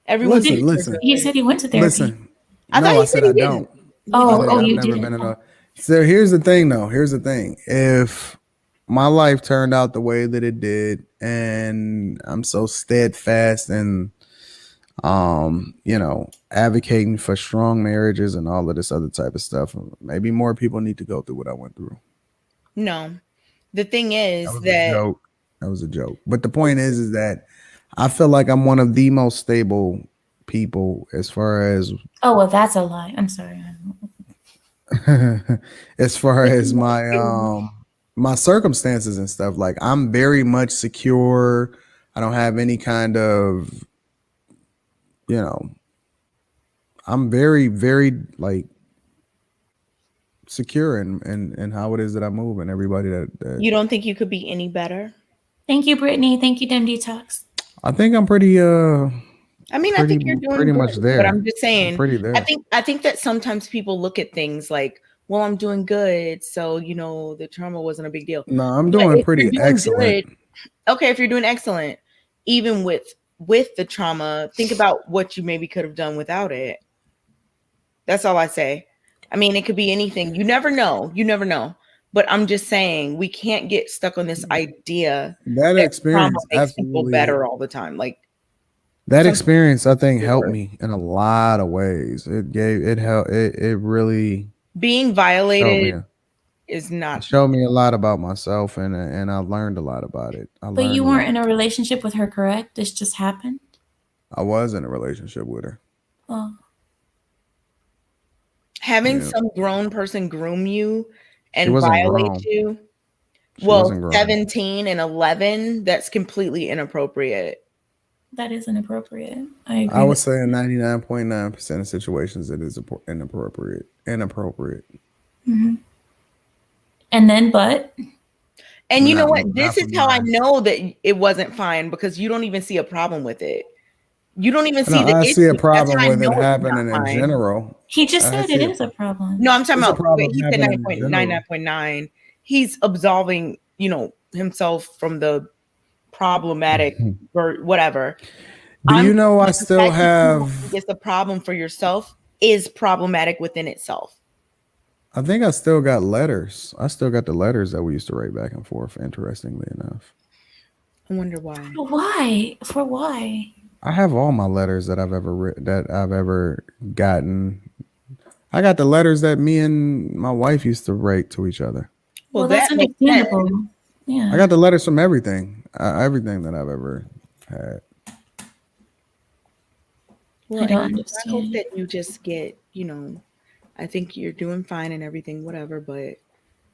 Everyone's Listen. He said he went to therapy. Listen. I thought No, he I said said he I didn't. don't. Oh, I've you never didn't. been in a. So here's the thing, though. Here's the thing. If my life turned out the way that it did, and I'm so steadfast and advocating for strong marriages and all of this other type of stuff, maybe more people need to go through what I went through. No. The thing is That was a joke. But the point is that I feel like I'm one of the most stable people as far as Oh, well, that's a lie. I'm sorry. as far as my circumstances and stuff. Like, I'm very much secure. I don't have any kind of, I'm very, very like secure in how it is that I move and everybody that You don't think you could be any better? Thank you, Brittany. Thank you, Dem Detox. I think I'm pretty I think you're doing pretty good, much there. but I'm just saying, I'm pretty there. I think that sometimes people look at things like, well, I'm doing good, so the trauma wasn't a big deal. No, I'm doing pretty excellent. Okay, if you're doing excellent, even with the trauma, think about what you maybe could have done without it. That's all I say. I mean, it could be anything. You never know. But I'm just saying we can't get stuck on this idea that experience trauma makes absolutely people better all the time. Like that experience, I think, helped me in a lot of ways. It helped. It really being violated is not. It showed me a lot about myself, and I learned a lot about it. But you weren't in a relationship with her, correct? This just happened? I was in a relationship with her. Oh. Having some grown person groom you and wasn't violate grown. you. She Well, wasn't grown. 17 and 11, that's completely inappropriate. That is inappropriate. I agree. I would say in 99.9% of situations it is inappropriate. Mm-hmm. And then, and you know what? This is how I know that it wasn't fine, because you don't even see a problem with it. You don't even see the I issue. see a problem with it it's happening not in fine. general. He just said it is a problem. No, I'm talking It's a about problem he said happening in general. 9.9. He's absolving, himself from the problematic or whatever. Do you know I still have? It's a problem for yourself is problematic within itself. I think I still got letters. I still got the letters that we used to write back and forth. Interestingly enough, I wonder why. Why? For why? I have all my letters that I've ever gotten. I got the letters that me and my wife used to write to each other. Well, that's understandable. Yeah. I got the letters from everything that I've ever had. Well, I don't I understand. hope that you just get, I think you're doing fine and everything, whatever, but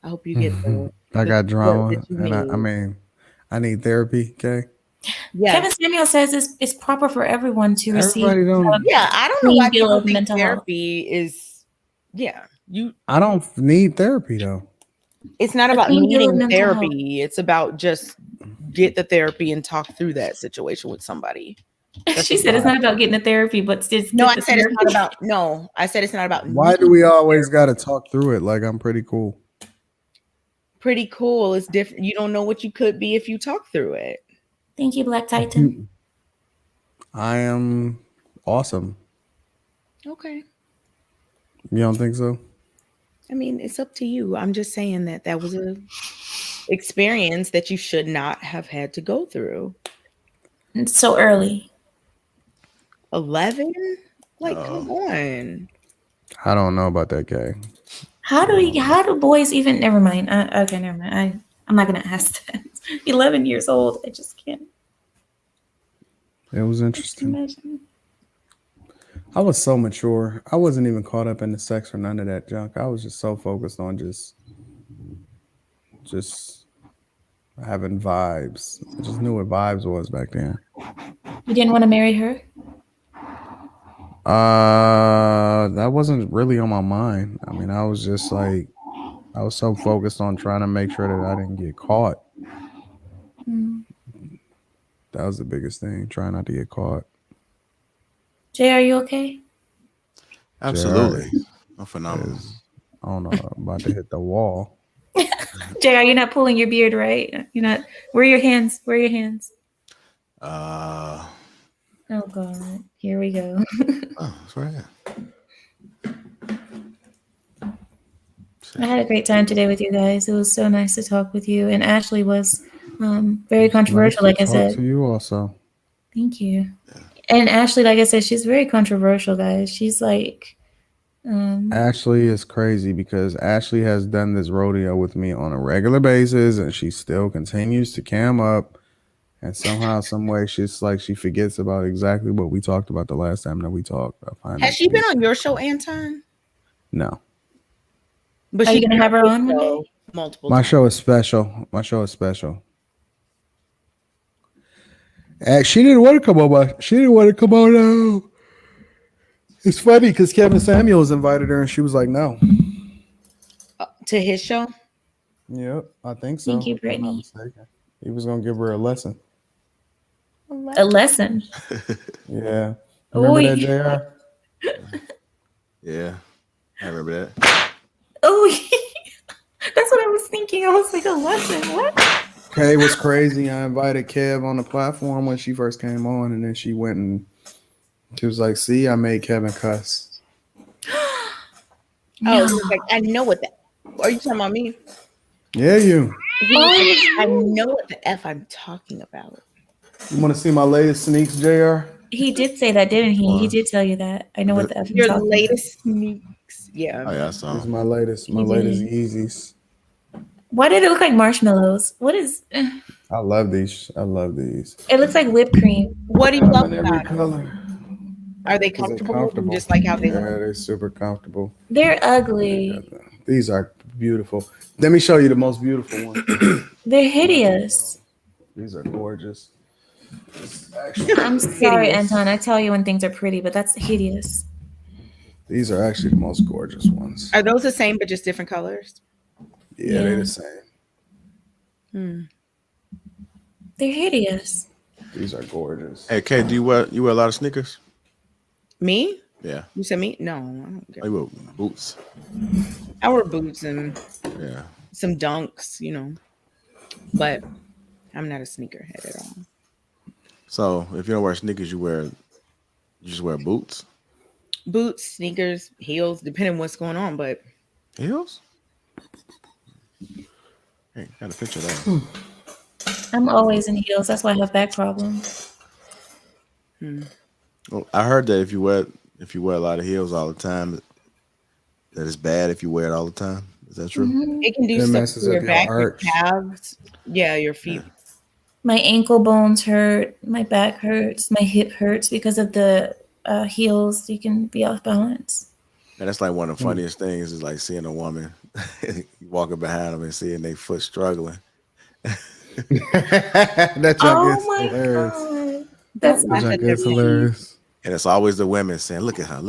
I hope you get I got drama, that you and I need therapy. Okay. Yeah. Kevin Samuel says it's proper for everyone to receive. I don't know why people think therapy is. Yeah, I don't need therapy though. It's not about needing therapy. It's about just get the therapy and talk through that situation with somebody. She said it's not about getting a therapy, but No, I said it's not about. No, I said it's not about. Why do we always got to talk through it like I'm pretty cool? Pretty cool. It's different. You don't know what you could be if you talk through it. Thank you, Black Titan. I am awesome. Okay. You don't think so? I mean, it's up to you. I'm just saying that was a experience that you should not have had to go through. It's so early. 11? Like, come on. I don't know about that, Kay. How do boys even? Never mind. Okay, never mind. I'm not gonna ask that. 11 years old. I just can't. It was interesting. I was so mature. I wasn't even caught up in the sex or none of that junk. I was just so focused on just having vibes. I just knew what vibes was back then. You didn't want to marry her? That wasn't really on my mind. I mean, I was just like, I was so focused on trying to make sure that I didn't get caught. That was the biggest thing, trying not to get caught. Jay, are you okay? Absolutely. I'm phenomenal. I don't know, I'm about to hit the wall. Jay, are you not pulling your beard right? You're not. Where are your hands? Where are your hands? Oh God. Here we go. Oh, that's right. I had a great time today with you guys. It was so nice to talk with you. And Ashley was very controversial, like I said. To you also. Thank you. And Ashley, like I said, she's very controversial, guys. She's like Ashley is crazy because Ashley has done this rodeo with me on a regular basis, and she still continues to cam up. And somehow, some way, she's like she forgets about exactly what we talked about the last time that we talked. Has she been on your show, Anton? No. But are she's you gonna have her on one day? Multiple. My show is special. My show is special. And she didn't want to come on. But she didn't want to come on now. It's funny because Kevin Samuels invited her, and she was like, "No." To his show. Yep, I think so. Thank you, Brittany. He was gonna give her a lesson. A lesson. Yeah. Remember that, JR? Yeah, I remember that. Oh, that's what I was thinking. I was like, a lesson. What? Kay was crazy. I invited Kev on the platform when she first came on, and then she went and she was like, "See, I made Kevin cuss." Oh, like, I know what that. Are you talking about me? Yeah, you. I know what the F I'm talking about. You want to see my latest sneaks, JR? He did say that, didn't he? He did tell you that. I know what the F Your latest sneaks. Yeah. Oh yeah, I saw. This is my latest Yeezys. Why did it look like marshmallows? What is? I love these. I love these. It looks like whipped cream. What do you love Every about them? color. Are they comfortable? Just like how they Yeah, look? they're super comfortable. They're ugly. These are beautiful. Let me show you the most beautiful one. They're hideous. These are gorgeous. I'm sorry, Anton. I tell you when things are pretty, but that's hideous. These are actually the most gorgeous ones. Are those the same but just different colors? Yeah, they're the same. They're hideous. These are gorgeous. Hey, Kay, do you wear a lot of sneakers? Me? Yeah. You said me? No, I don't care. I wear boots. I wear boots and Yeah. some dunks, but I'm not a sneakerhead at all. So if you don't wear sneakers, you just wear boots. Boots, sneakers, heels, depending on what's going on. But heels? Hey, got a picture of that. I'm always in heels. That's why I have back problems. Well, I heard that if you wear a lot of heels all the time, that it's bad if you wear it all the time. Is that true? It can do stuff to your back, your calves. Yeah, your feet. My ankle bones hurt. My back hurts. My hip hurts because of the heels. You can be off balance. And that's like one of the funniest things is like seeing a woman walking behind them and seeing their foot struggling. That joke is hilarious. God. That joke is hilarious. And it's always the women saying, "Look at her,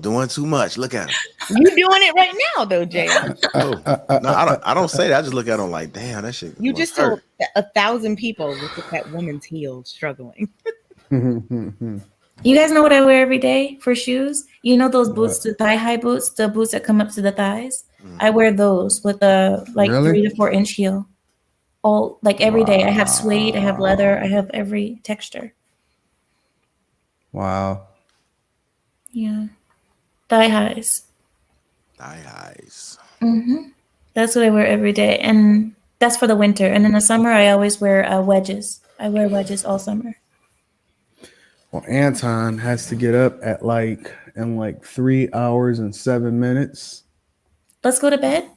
doing too much. Look at her." You doing it right now, though, Jay. No, I don't say that. I just look at them like, damn, that shit. You just told 1,000 people look at that woman's heel struggling. You guys know what I wear every day for shoes? You know those boots, the thigh-high boots, the boots that come up to the thighs? I wear those with a like Really? 3 to 4 inch heel. All like every day. I have suede, I have leather, I have every texture. Wow. Yeah. Thigh highs. Thigh highs. That's what I wear every day. And that's for the winter. And in the summer, I always wear wedges. I wear wedges all summer. Well, Anton has to get up at in 3 hours and 7 minutes. Let's go to bed,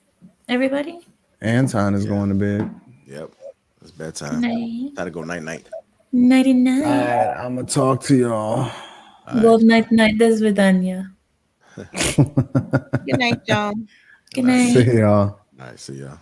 everybody. Anton is going to bed. Yep. It's bedtime. Night. Time to go night-night. Nighty-night. All right, I'm going to talk to y'all. Good night. Des Vidania. Good night, y'all. Good night. See y'all. All right, see y'all.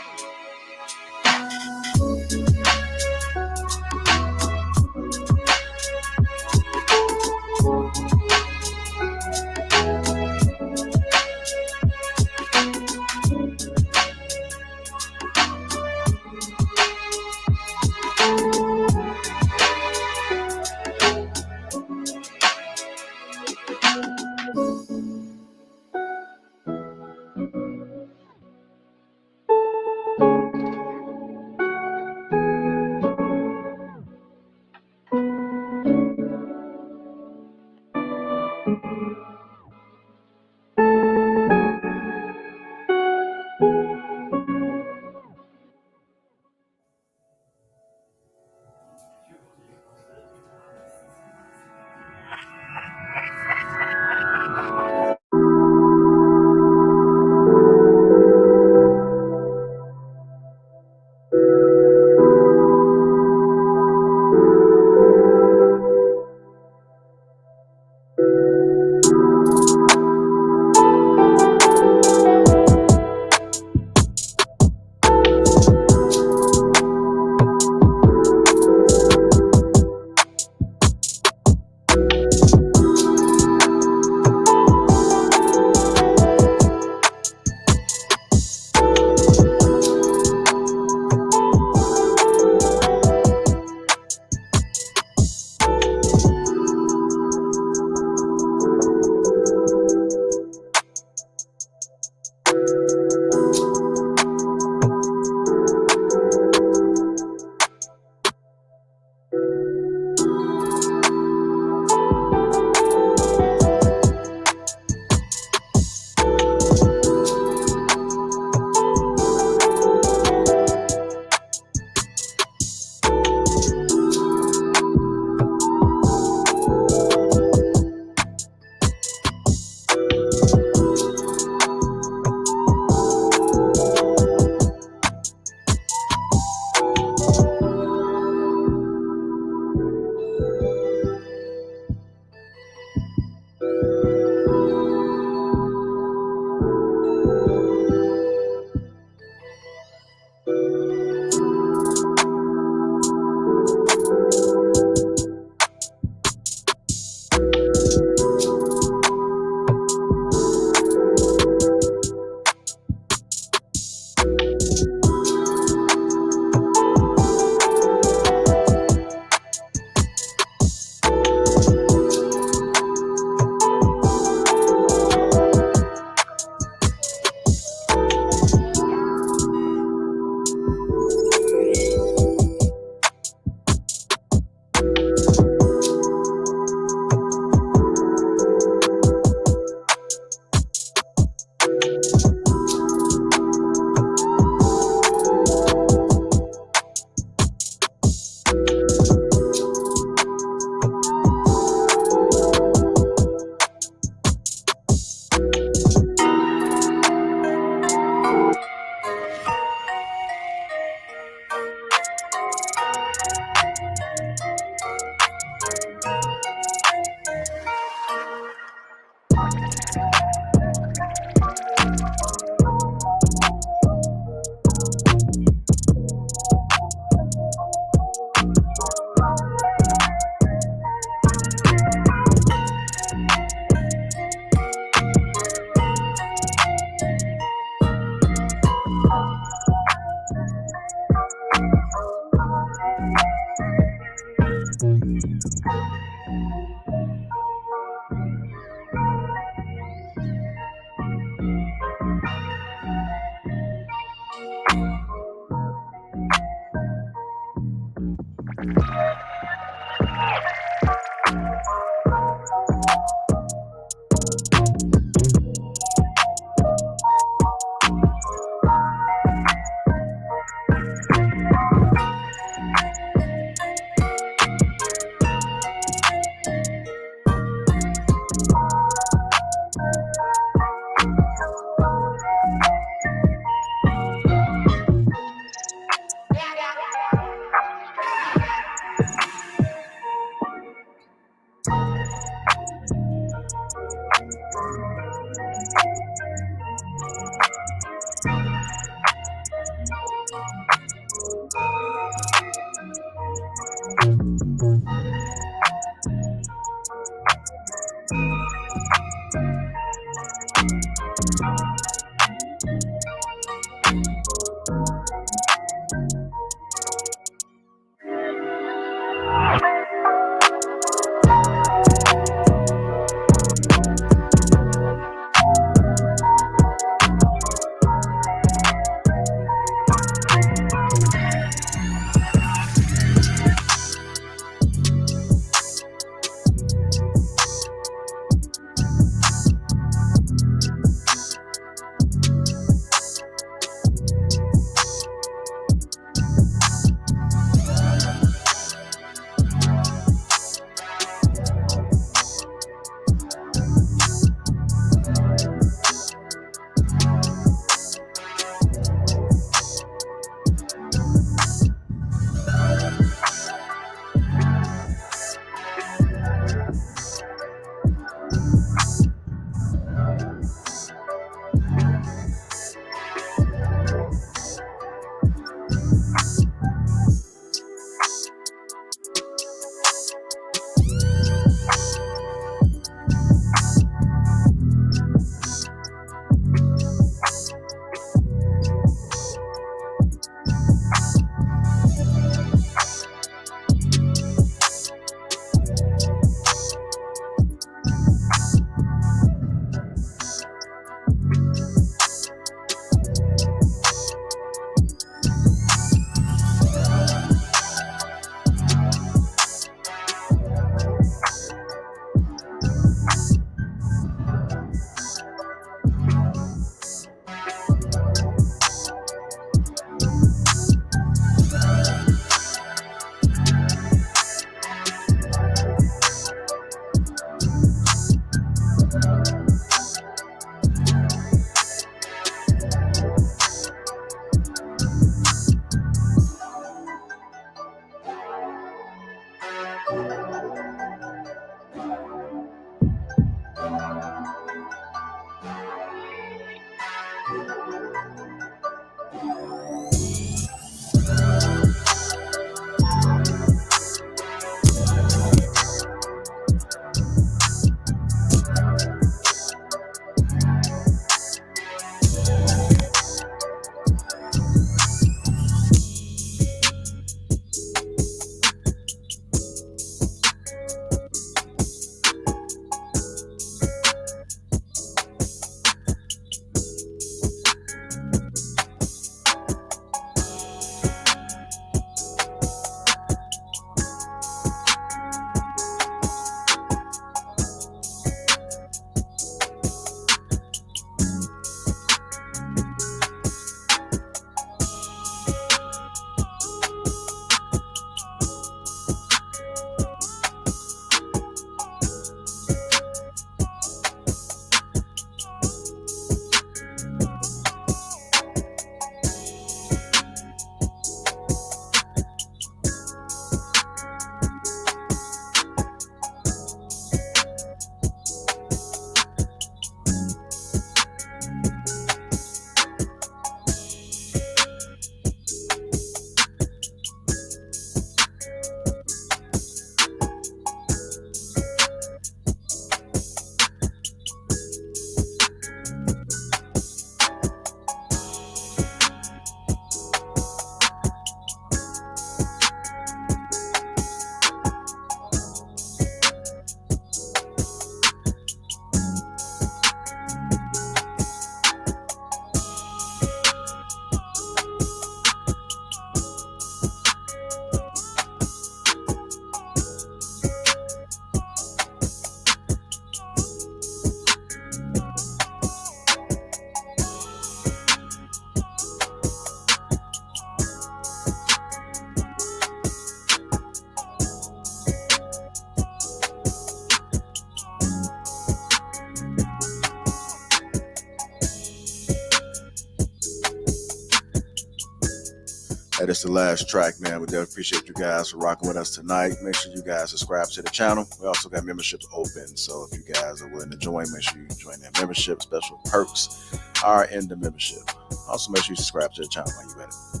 That is the last track, man. We definitely appreciate you guys for rocking with us tonight. Make sure you guys subscribe to the channel. We also got memberships open, so if you guys are willing to join, make sure you join that membership. Special perks are in the membership. Also, make sure you subscribe to the channel while you're at it.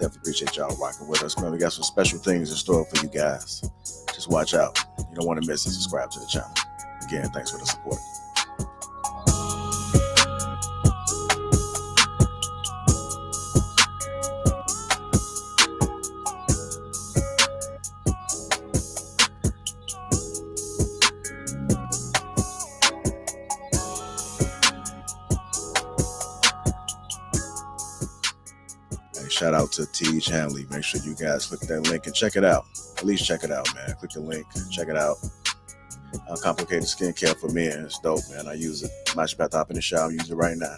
Definitely appreciate y'all rocking with us, man. We got some special things in store for you guys. Just watch out. You don't want to miss it. Subscribe to the channel. Again, thanks for the support. shout out to Tej Hanley. Make sure you guys click that link and check it out. At least check it out, man. Click the link, check it out. Uncomplicated skincare for men. It's dope, man. I use it. I'm actually about to hop in the shower and use it right now.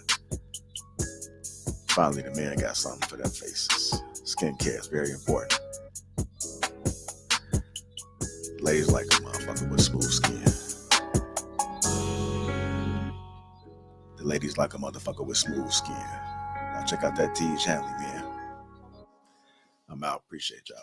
Finally, the men got something for their faces. Skincare is very important. Ladies like a motherfucker with smooth skin. The ladies like a motherfucker with smooth skin. Now check out that Tej Hanley, man. I'm out. Appreciate y'all.